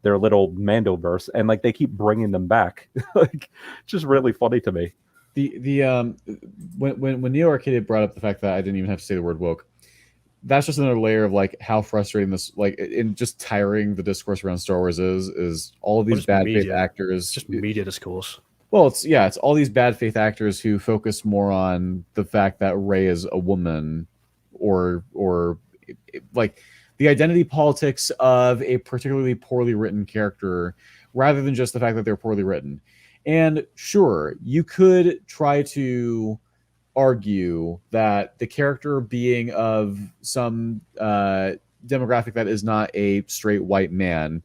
their little Mandoverse, and, like, they keep bringing them back. Like, just really funny to me. when Neo Arcade brought up the fact that I didn't even have to say the word woke, that's just another layer of like how frustrating this, like, in just tiring the discourse around Star Wars is all these bad faith actors, just media discourse. Well, it's all these bad faith actors who focus more on the fact that Rey is a woman, or like the identity politics of a particularly poorly written character, rather than just the fact that they're poorly written. And sure, you could try to argue that the character being of some demographic that is not a straight white man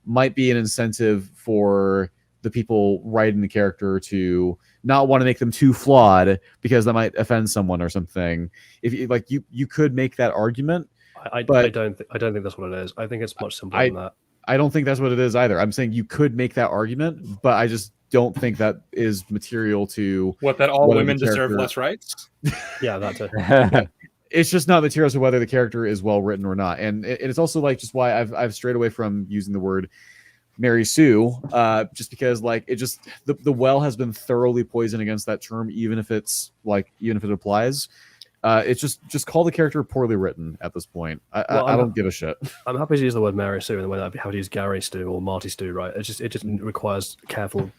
might be an incentive for the people writing the character to not want to make them too flawed because that might offend someone or something. If you could make that argument, I don't think that's what it is. I think it's much simpler than that. I don't think that's what it is either. I'm saying you could make that argument, but I just don't think that is material to that all women deserve less rights. Yeah, that's it. It's just not material to whether the character is well written or not, and it's also like just why I've strayed away from using the word Mary Sue, just because like it just the well has been thoroughly poisoned against that term, even if it applies. It's just call the character poorly written at this point. I don't give a shit. I'm happy to use the word Mary Sue in the way that I'd be happy to use Gary Stu or Marty Stu, right? It just requires careful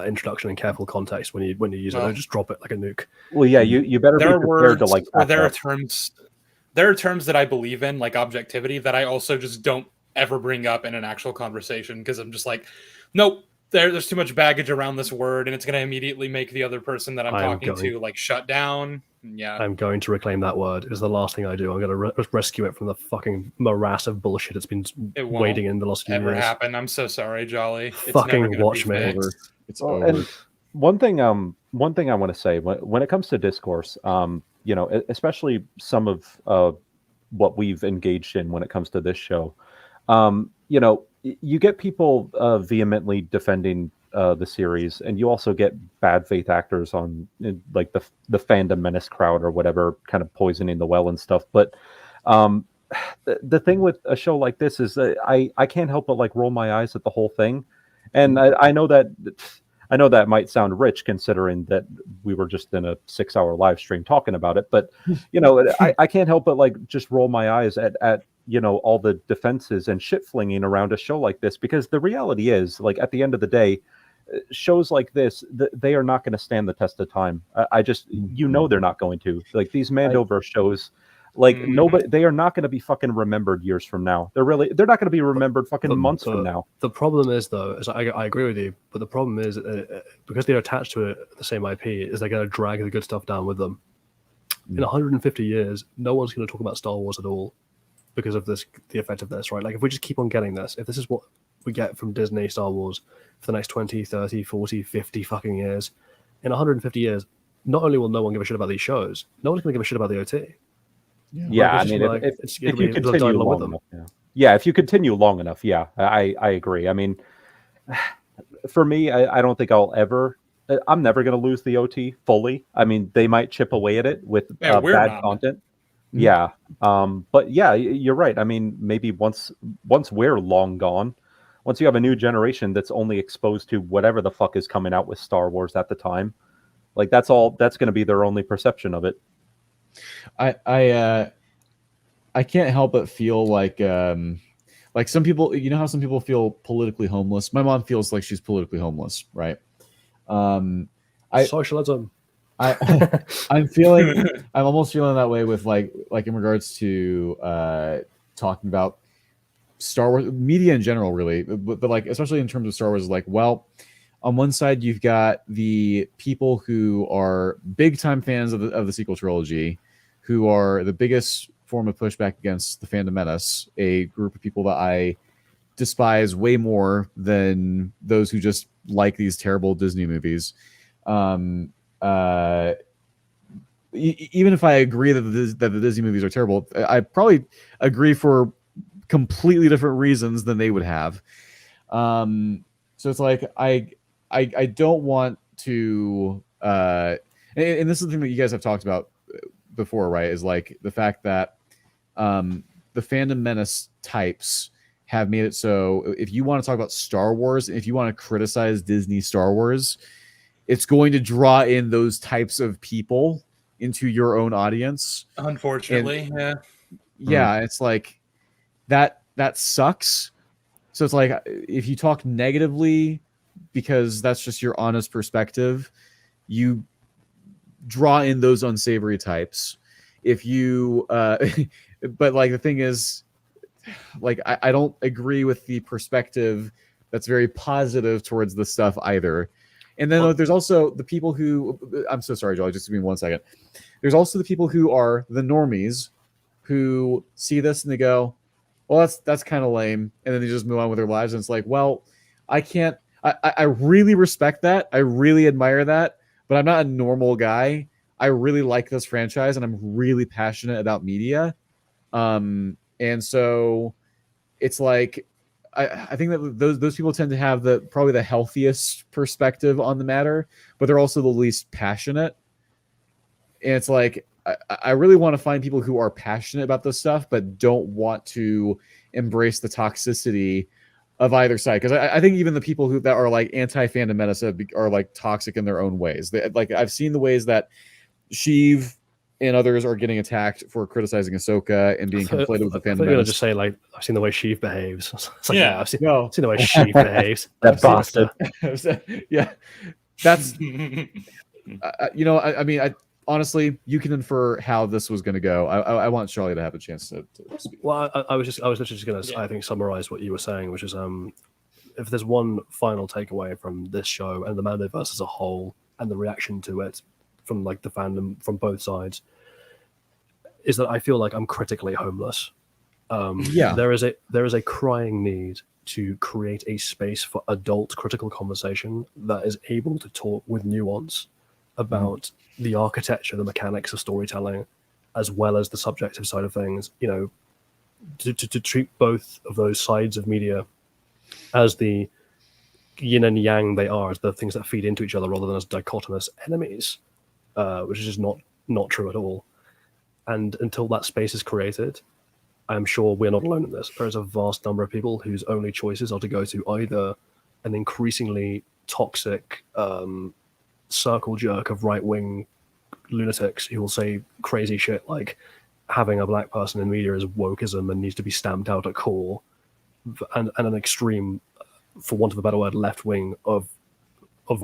introduction and careful context when you use it. Don't just drop it like a nuke. Well, yeah, you better be prepared to like. There are terms that I believe in, like objectivity, that I also just don't ever bring up in an actual conversation because I'm just like, nope. There's too much baggage around this word, and it's going to immediately make the other person that I'm talking to like shut down. Yeah, I'm going to reclaim that word. It's the last thing I do. I'm going to rescue it from the fucking morass of bullshit it's been wading in the last few years. Happen. I'm so sorry, Jolly. Fucking watch me. It's over. And one thing I want to say when it comes to discourse, especially some of what we've engaged in when it comes to this show, you get people vehemently defending the series, and you also get bad faith actors on like the fandom menace crowd or whatever, kind of poisoning the well and stuff. But the thing with a show like this is that I can't help but like roll my eyes at the whole thing, and I know that might sound rich considering that we were just in a 6-hour live stream talking about it, but I can't help but like just roll my eyes at all the defenses and shit flinging around a show like this, because the reality is, like, at the end of the day, shows like this, they are not going to stand the test of time. I just, they're not going to. Like, these Mandoverse shows, like, nobody, they are not going to be fucking remembered years from now. They're not going to be remembered fucking months from now. The problem is, though, is I agree with you, but the problem is, because they're attached to the same IP, is they're going to drag the good stuff down with them. In 150 years, no one's going to talk about Star Wars at all, because of the effect of this, right? Like, if we just keep on getting this, if this is what we get from Disney Star Wars for the next 20, 30, 40, 50 fucking years, in 150 years, not only will no one give a shit about these shows, no one's going to give a shit about the OT. Yeah, I mean, if you continue long enough, if you continue long enough, I agree. I mean, for me, I don't think I'm never going to lose the OT fully. I mean, they might chip away at it with bad content. Yeah. But yeah, you're right. I mean, maybe once we're long gone, once you have a new generation that's only exposed to whatever the fuck is coming out with Star Wars at the time, like that's going to be their only perception of it. I can't help but feel like some people, how some people feel politically homeless. My mom feels like she's politically homeless, right? Socialism. I'm almost feeling that way with like in regards to talking about Star Wars media in general, really, but like especially in terms of Star Wars, like, well, on one side you've got the people who are big time fans of the sequel trilogy, who are the biggest form of pushback against the fandom menace, a group of people that I despise way more than those who just like these terrible Disney movies. Even if I agree that the Disney movies are terrible, I probably agree for completely different reasons than they would have. So it's like I don't want to, and this is the thing that you guys have talked about before, right? Is like the fact that the fandom menace types have made it so if you want to talk about Star Wars, if you want to criticize Disney Star Wars, it's going to draw in those types of people into your own audience. Unfortunately, yeah, it's like that sucks. So it's like if you talk negatively because that's just your honest perspective, you draw in those unsavory types. If you but like the thing is, like I don't agree with the perspective that's very positive towards this stuff either. And then there's also the people who, I'm so sorry, Joel, just give me 1 second. There's also the people who are the normies who see this and they go, well, that's kind of lame. And then they just move on with their lives. And it's like, well, I really respect that. I really admire that, but I'm not a normal guy. I really like this franchise and I'm really passionate about media. And so it's like, I think that those people tend to have probably the healthiest perspective on the matter, but they're also the least passionate. And it's like, I really want to find people who are passionate about this stuff, but don't want to embrace the toxicity of either side. Because I think even the people that are like anti-fandom meta are like toxic in their own ways. Like I've seen the ways that Sheev and others are getting attacked for criticizing Ahsoka and being conflated with the fandom. I'm going to just say, like, I've seen the way Sheev behaves. It's like, Yeah. I've seen the way Sheev behaves. That bastard. Yeah, that's I mean, honestly, you can infer how this was going to go. I want Charlie to have a chance to speak. Well, I was literally just going to, I think, summarize what you were saying, which is, if there's one final takeaway from this show and the Mandoverse as a whole, and the reaction to it from like the fandom from both sides, is that I feel like I'm critically homeless. There is a crying need to create a space for adult critical conversation that is able to talk with nuance about the architecture, the mechanics of storytelling, as well as the subjective side of things. You know, to treat both of those sides of media as the yin and yang they are, as the things that feed into each other, rather than as dichotomous enemies, which is just not true at all. And until that space is created, I'm sure we're not alone in this. There is a vast number of people whose only choices are to go to either an increasingly toxic circle jerk of right-wing lunatics who will say crazy shit like having a black person in media is wokeism and needs to be stamped out at core, and an extreme, for want of a better word, left-wing of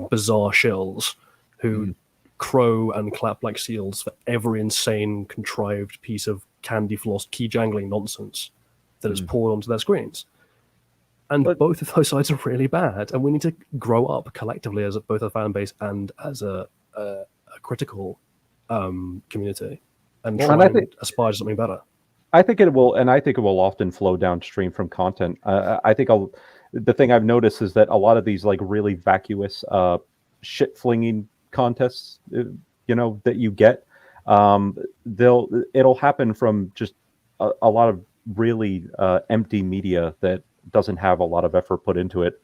bizarre shills who crow and clap like seals for every insane contrived piece of candy floss key jangling nonsense that is poured onto their screens. And both of those sides are really bad, and we need to grow up collectively as both a fan base and as a critical community, and try and aspire to something better. I think it will, and I think it will often flow downstream from content. I think the thing I've noticed is that a lot of these like really vacuous shit flinging contests, that you get, it'll happen from just a lot of really empty media that doesn't have a lot of effort put into it.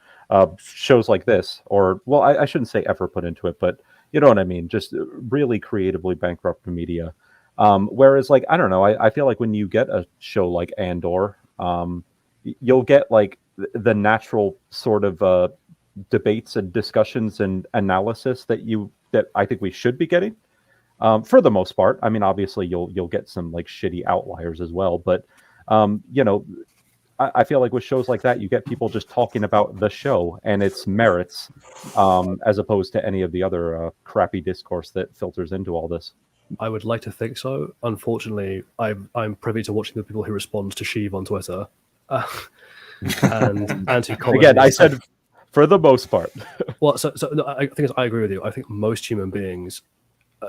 Shows like this, or well, I shouldn't say effort put into it, but you know what I mean, just really creatively bankrupt media. Whereas, like, I don't know, I feel like when you get a show like Andor, you'll get like the natural sort of debates and discussions and analysis that I think we should be getting. For the most part, I mean, obviously you'll get some like shitty outliers as well, but I feel like with shows like that, you get people just talking about the show and its merits, as opposed to any of the other crappy discourse that filters into all this. I would like to think so. Unfortunately, I'm privy to watching the people who respond to Sheev on Twitter, and who comment. Again, I said for the most part. Well, so no, I agree with you. I think most human beings,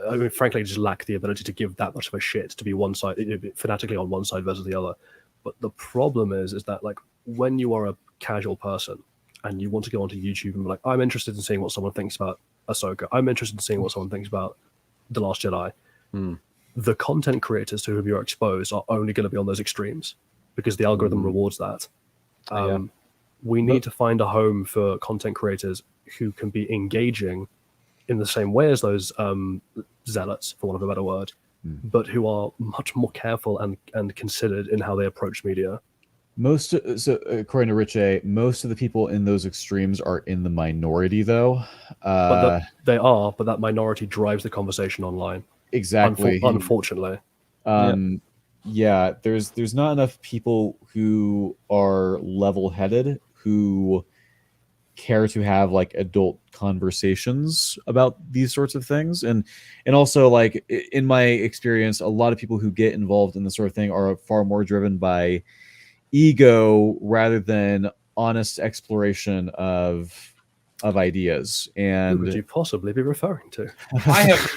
I mean, frankly, just lack the ability to give that much of a shit to be one side, fanatically on one side versus the other. But the problem is that like when you are a casual person and you want to go onto YouTube and be like, I'm interested in seeing what someone thinks about Ahsoka, I'm interested in seeing what someone thinks about The Last Jedi. The content creators to whom you're exposed are only going to be on those extremes because the algorithm rewards that. We need to find a home for content creators who can be engaging in the same way as those zealots, for want of a better word, but who are much more careful and considered in how they approach media. So according to Richie, most of the people in those extremes are in the minority, though. But that minority drives the conversation online. Exactly. Unfortunately. Yeah, there's not enough people who are level-headed who care to have like adult conversations about these sorts of things, and also, like, in my experience, a lot of people who get involved in this sort of thing are far more driven by ego rather than honest exploration of Who ideas. would And you possibly be referring to? I have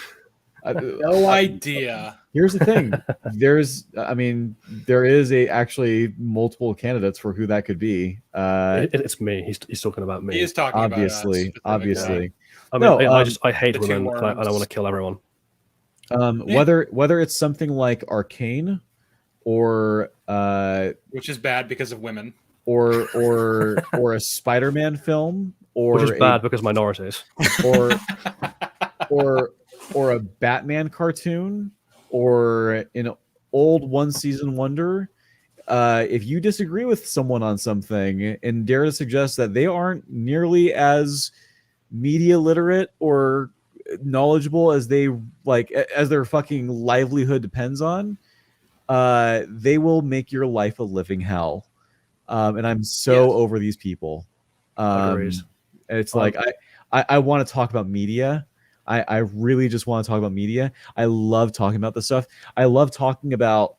no idea. Here's the thing. There is actually multiple candidates for who that could be. It's me. He's talking about me. He is talking obviously. about us. Obviously. I mean, No, I hate the two women and I worms. want to kill everyone. Whether it's something like Arcane or Which is bad because of women. or a Spider-Man film, or Which is bad because minorities. or a Batman cartoon, or an old one-season wonder. If you disagree with someone on something and dare to suggest that they aren't nearly as media literate or knowledgeable as as their fucking livelihood depends on, they will make your life a living hell. And I'm so over these people. Agreed. It's like I want to talk about media. I really just want to talk about media. I love talking about this stuff. I love talking about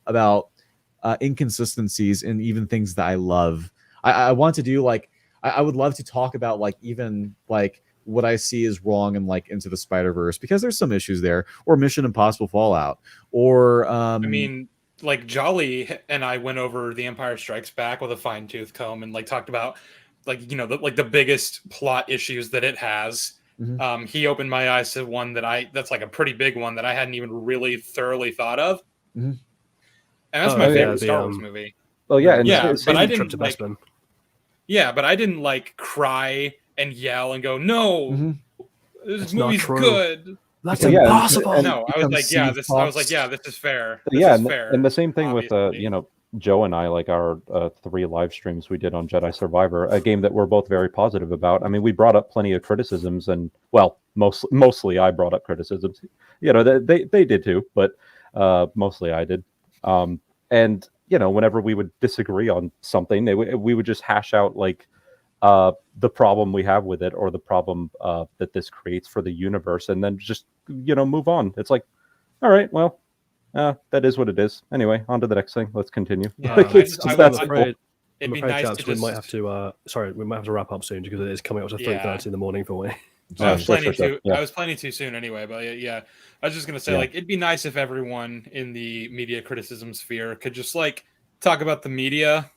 inconsistencies in even things that I love. I want to do, like, I would love to talk about, like, even like what I see is wrong in, like, Into the Spider-Verse, because there's some issues there, or Mission Impossible Fallout, or I mean, like, Jolly and I went over The Empire Strikes Back with a fine-tooth comb and, like, talked about, like, you know, the biggest plot issues that it has. Mhm. He opened my eyes to one that's like a pretty big one that I hadn't even really thoroughly thought of. Mhm. And that's my favorite Star Wars movie. Well, yeah, but I didn't like. Yeah, but I didn't like cry and yell and go, "No, this movie's good." That's impossible. No, I was like, this is fair. Fair. And the same thing obviously. With Joe and I, like our 3 live streams we did on Jedi Survivor, a game that we're both very positive about. I mean, we brought up plenty of criticisms, and well, mostly I brought up criticisms. They did too, but mostly I did. And whenever we would disagree on something, we would just hash out, like, the problem we have with it, or the problem that this creates for the universe, and then just move on. It's like, all right, well, that is what it is. Anyway, on to the next thing. Let's continue. Yeah, that's afraid, it'd be nice to we might have to we might have to wrap up soon, because it is coming up to 3:30 in the morning for me. I was planning too soon anyway, but yeah, I was just gonna say, like, it'd be nice if everyone in the media criticism sphere could just, like, talk about the media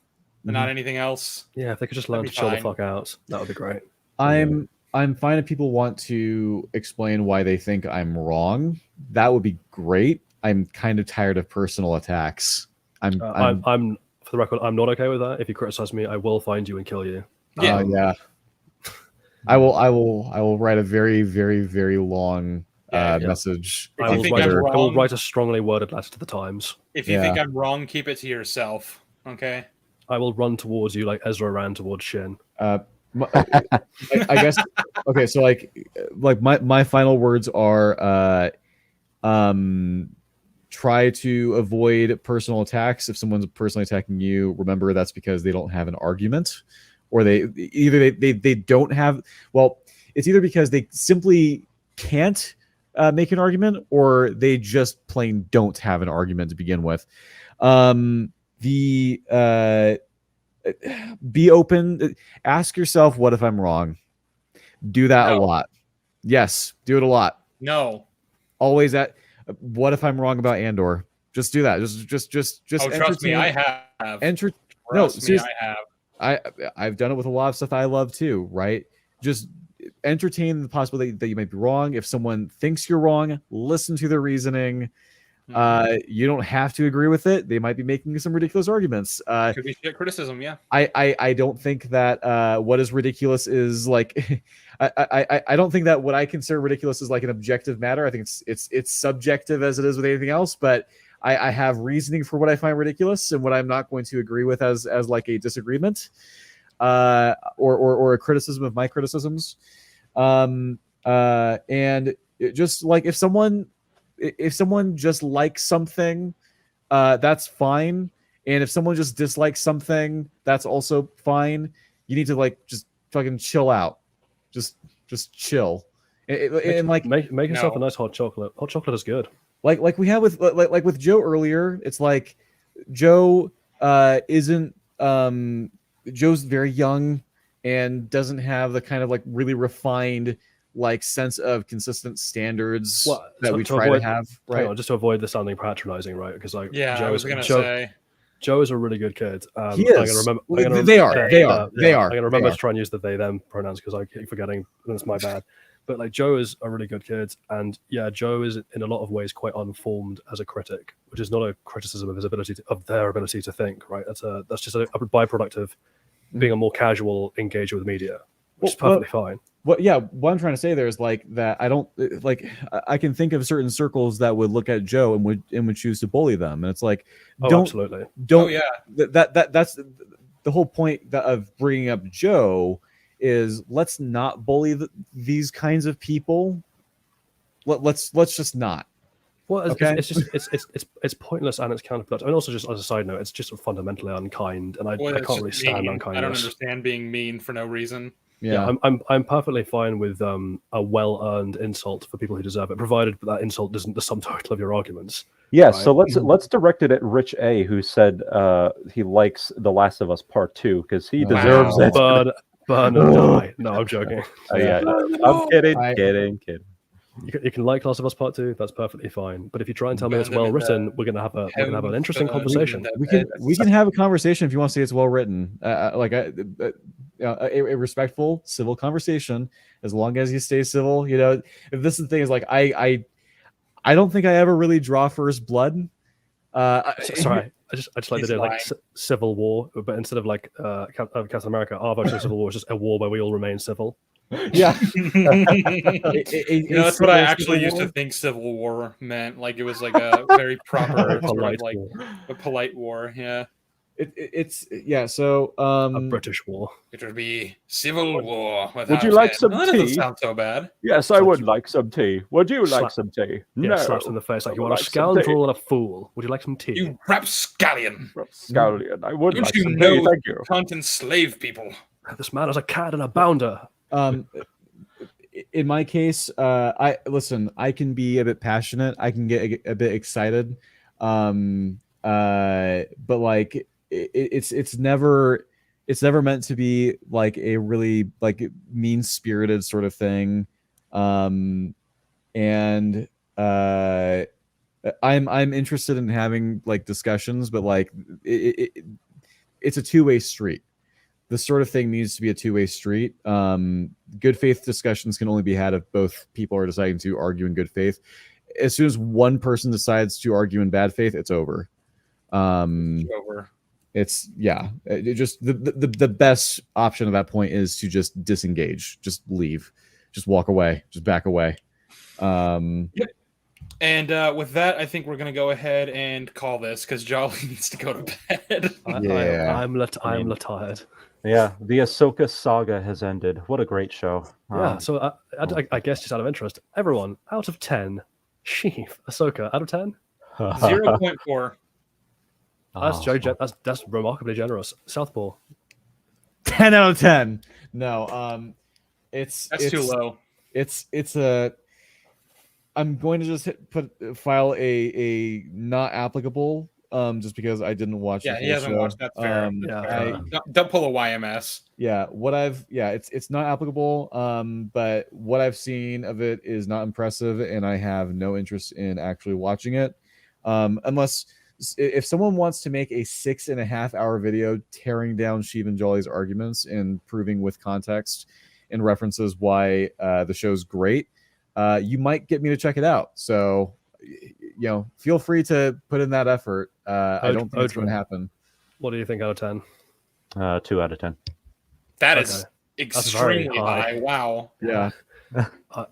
and not anything else. Yeah, if they could just learn to chill the fuck out, that would be great. I'm fine if people want to explain why they think I'm wrong. That would be great. I'm kind of tired of personal attacks. I'm for the record, I'm not okay with that. If you criticize me, I will find you and kill you. Yeah. I will write a very, very, very long message. I will write a strongly worded letter to the Times. If you think I'm wrong, keep it to yourself. Okay. I will run towards you like Ezra ran towards Shin. I guess. Okay, so like my final words are, try to avoid personal attacks. If someone's personally attacking you, remember that's because they don't have an argument, or they don't have. Well, it's either because they simply can't make an argument, or they just plain don't have an argument to begin with. Be open. Ask yourself, what if I'm wrong? Do that a lot. Yes, do it a lot. No. Always what if I'm wrong about Andor? Just do that. Just oh, trust me, I have. Seriously, I have. I've done it with a lot of stuff that I love too, right? Just entertain the possibility that you might be wrong. If someone thinks you're wrong, listen to their reasoning. You don't have to agree with it. They might be making some ridiculous arguments. Could be shit criticism, yeah. I don't think that what is ridiculous is like I don't think that what I consider ridiculous is like an objective matter. I think it's subjective as it is with anything else. But I have reasoning for what I find ridiculous and what I'm not going to agree with as like a disagreement, or a criticism of my criticisms. And it just like if someone just likes something, that's fine. And if someone just dislikes something, that's also fine. You need to like just fucking chill out. Just chill. And like make yourself a nice hot chocolate. Hot chocolate is good. Like we had with like with Joe earlier. It's like Joe isn't Joe's very young and doesn't have the kind of like really refined like sense of consistent standards that we try to have, right? Hang on, just to avoid the sounding patronizing, right? Because like I was gonna say Joe is a really good kid. He is. They are. I'm gonna remember to try and use the they/them pronouns because I keep forgetting. That's my bad. But like Joe is a really good kid, and yeah, Joe is in a lot of ways quite unformed as a critic, which is not a criticism of his ability of their ability to think. Right? That's just a byproduct of being a more casual engager with media, which is perfectly fine. What I'm trying to say there is like that I don't like I can think of certain circles that would look at Joe and would choose to bully them, and it's like absolutely don't that's the whole point of bringing up Joe is let's not bully these kinds of people. Let's just not. Well, okay? it's pointless and it's counterproductive. And also, just as a side note, it's just fundamentally unkind, and I can't really stand unkindness. I don't understand being mean for no reason. Yeah, I'm perfectly fine with a well-earned insult for people who deserve it, provided that insult isn't the sum total of your arguments. Yeah, right? So let's direct it at Rich A, who said he likes The Last of Us Part 2 because he deserves it. Burn and die. No, I'm joking. I'm kidding. You can like Last of Us Part 2. That's perfectly fine. But if you try and tell me it's well written, we're gonna have an interesting conversation. We can have a conversation if you want to say it's well written. A respectful, civil conversation. As long as you stay civil, you know. If this is the thing is like I don't think I ever really draw first blood. Sorry, I just like to do like civil war, but instead of like Captain America, our version of civil war is just a war where we all remain civil. Yeah, that's what I actually used to think Civil War meant. Like it was like a very proper, polite, like a polite war. Yeah, So a British war. It would be Civil War. Would you like some tea? That doesn't sound so bad. Yes, I would like some tea. Would you like some tea? Yeah, no. Slaps in the face like you are a scoundrel and a fool. Would you like some tea? You rapscallion. Rapscallion. I would like some tea. Thank you. Can't enslave people. This man is a cat and a bounder. In my case, I can be a bit passionate. I can get a bit excited. But like it's never meant to be like a really like mean-spirited sort of thing. I'm interested in having like discussions, but like it's a two-way street. This sort of thing needs to be a two-way street. Good faith discussions can only be had if both people are deciding to argue in good faith. As soon as one person decides to argue in bad faith, it's over. It's just the best option at that point is to just disengage, just leave, just walk away, just back away. Yep. And with that, I think we're going to go ahead and call this because Jolly needs to go to bed. I'm retired. Yeah, the Ahsoka saga has ended. What a great show. Yeah, so I guess just out of interest, everyone, out of 10, Sheev, Ahsoka, out of 10? 0.4. That's remarkably generous. Southpaw. 10 out of 10. No, it's too low. I'm going to just file a not applicable. Just because I didn't watch. Yeah, he hasn't watched. That's fair. Don't pull a YMS. Yeah, it's not applicable. But what I've seen of it is not impressive, and I have no interest in actually watching it. Unless if someone wants to make a 6.5 hour video tearing down Sheev and Jolly's arguments and proving with context and references why the show's great, you might get me to check it out. So. Feel free to put in that effort. I don't think it's going to happen. What do you think out of 10? 2 out of 10. That is extremely high. Wow. Yeah.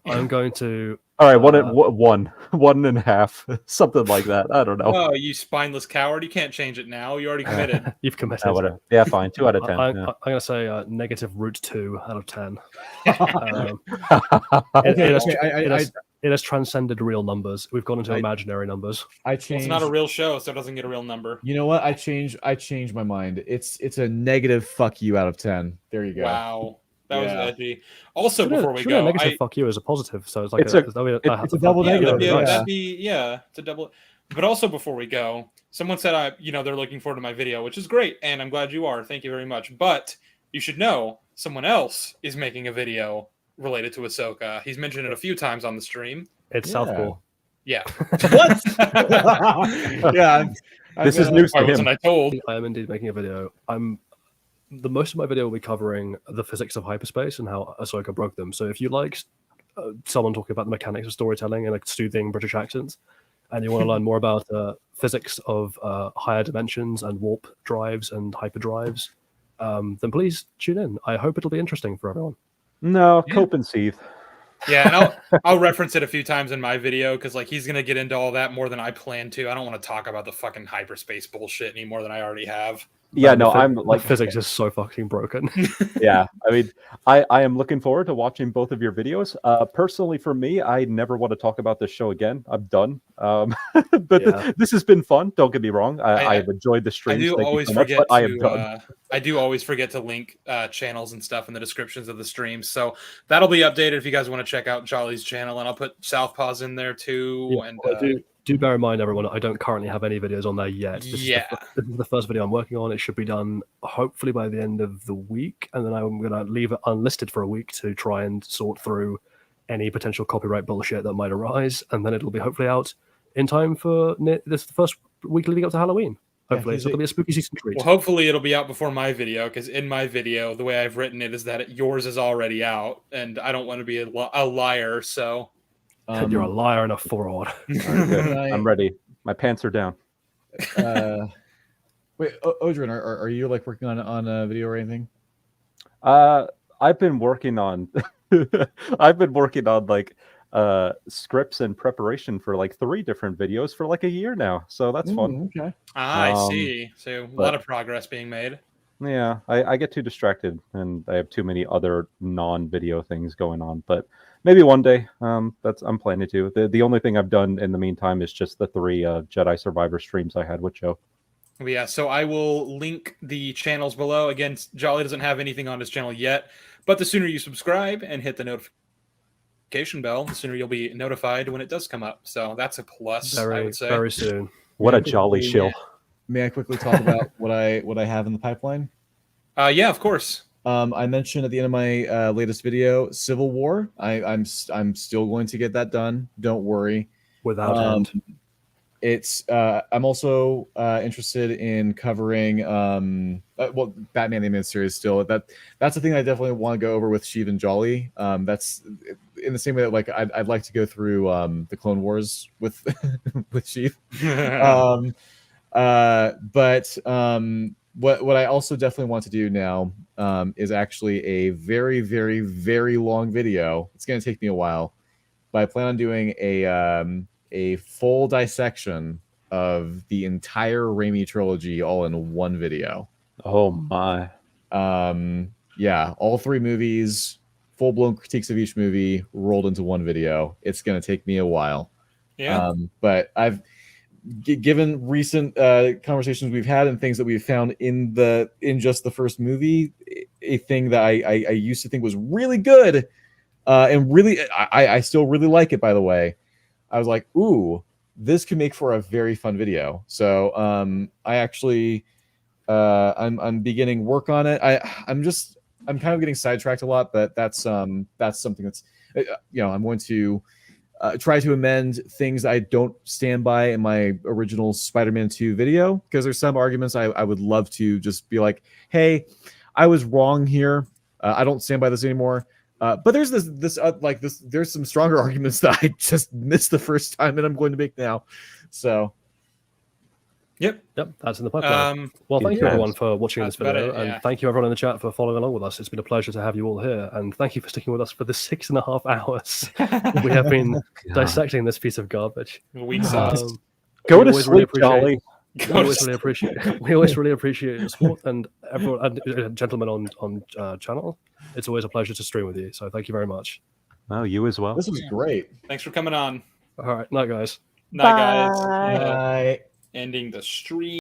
I'm going to All right, 1.5, something like that. I don't know. Oh, you spineless coward! You can't change it now. You already committed. You've committed. Whatever. Yeah, fine. 2 out of 10. I'm gonna say negative root 2 out of 10. It has transcended real numbers. We've gone into imaginary numbers. I changed. Well, it's not a real show, so it doesn't get a real number. You know what? I changed my mind. It's a negative fuck you out of 10. There you go. Wow. That was edgy. Also, before we a go, negative fuck you is a positive, so it's like it's a double negative. It's a double. But also, before we go, someone said they're looking forward to my video, which is great, and I'm glad you are. Thank you very much. But you should know someone else is making a video related to Ahsoka. He's mentioned it a few times on the stream. It's Southpaw. Yeah. What? Yeah. This is news to him. Wasn't I told? I am indeed making a video. The most of my video will be covering the physics of hyperspace and how Ahsoka broke them. So if you like someone talking about the mechanics of storytelling in a soothing British accent, and you want to learn more about physics of higher dimensions and warp drives and hyperdrives, then please tune in. I hope it'll be interesting for everyone. No, cope and seethe. Yeah, and I'll reference it a few times in my video because he's gonna get into all that more than I plan to. I don't want to talk about the fucking hyperspace bullshit any more than I already have. Yeah, no, I'm like physics is so fucking broken. Yeah, I mean, I am looking forward to watching both of your videos. Personally, for me, I never want to talk about this show again. I'm done. But this has been fun. Don't get me wrong. I've enjoyed the streams. I do always forget to link channels and stuff in the descriptions of the streams. So that'll be updated if you guys want to check out Jolly's channel, and I'll put Southpaw's in there too. Yeah, and do bear in mind, everyone, I don't currently have any videos on there yet. This is the first video I'm working on. It should be done hopefully by the end of the week, and then I'm going to leave it unlisted for a week to try and sort through any potential copyright bullshit that might arise, and then it'll be hopefully out in time for the first week leading up to Halloween. Hopefully, so it'll be a spooky season treat. Well, hopefully it'll be out before my video, because in my video, the way I've written it is that yours is already out, and I don't want to be a liar, so... You're a liar and a fraud. I'm ready. My pants are down. Wait, Odrin, are you working on a video or anything? I've been working on scripts and preparation for 3 different videos for a year now. So that's fun. Okay. I see. So a lot of progress being made. Yeah, I get too distracted and I have too many other non-video things going on, but maybe one day. I'm planning to. The only thing I've done in the meantime is just the 3 Jedi Survivor streams I had with Joe. Yeah, so I will link the channels below. Again, Jolly doesn't have anything on his channel yet, but the sooner you subscribe and hit the notification bell, the sooner you'll be notified when it does come up. So that's a plus, I would say. Very soon. What a jolly shill. May I quickly talk about what I have in the pipeline? Yeah, of course. I mentioned at the end of my latest video, Civil War. I'm still going to get that done. Don't worry. Without end. I'm also interested in covering Batman the Animated Series. Still, that's the thing I definitely want to go over with Sheev and Jolly. That's in the same way that I'd like to go through the Clone Wars with with Sheev. What I also definitely want to do now is actually a very, very, very long video. It's going to take me a while, but I plan on doing a full dissection of the entire Raimi trilogy all in one video. Oh my. Yeah, all 3 movies, full-blown critiques of each movie rolled into one video. It's going to take me a while. Yeah. But I've given recent conversations we've had and things that we've found in just the first movie, a thing that I used to think was really good, and really I still really like it, by the way. I was like, ooh, this could make for a very fun video. So I actually I'm beginning work on it. I'm kind of getting sidetracked a lot, but that's something that's I'm going to try to amend things I don't stand by in my original Spider-Man 2 video, because there's some arguments I would love to just be like, hey, I was wrong here. I don't stand by this anymore. But there's there's some stronger arguments that I just missed the first time and I'm going to make now. So Yep. That's in the pipeline. Well, thank you everyone for watching this video, and thank you everyone in the chat for following along with us. It's been a pleasure to have you all here, and thank you for sticking with us for the 6.5 hours we have been dissecting this piece of garbage. Go to sleep, Jolly. We always really appreciate your support, and everyone, and gentlemen on channel. It's always a pleasure to stream with you. So thank you very much. Oh, you as well. This was great. Thanks for coming on. All right, night guys. Night guys. Bye. Ending the stream.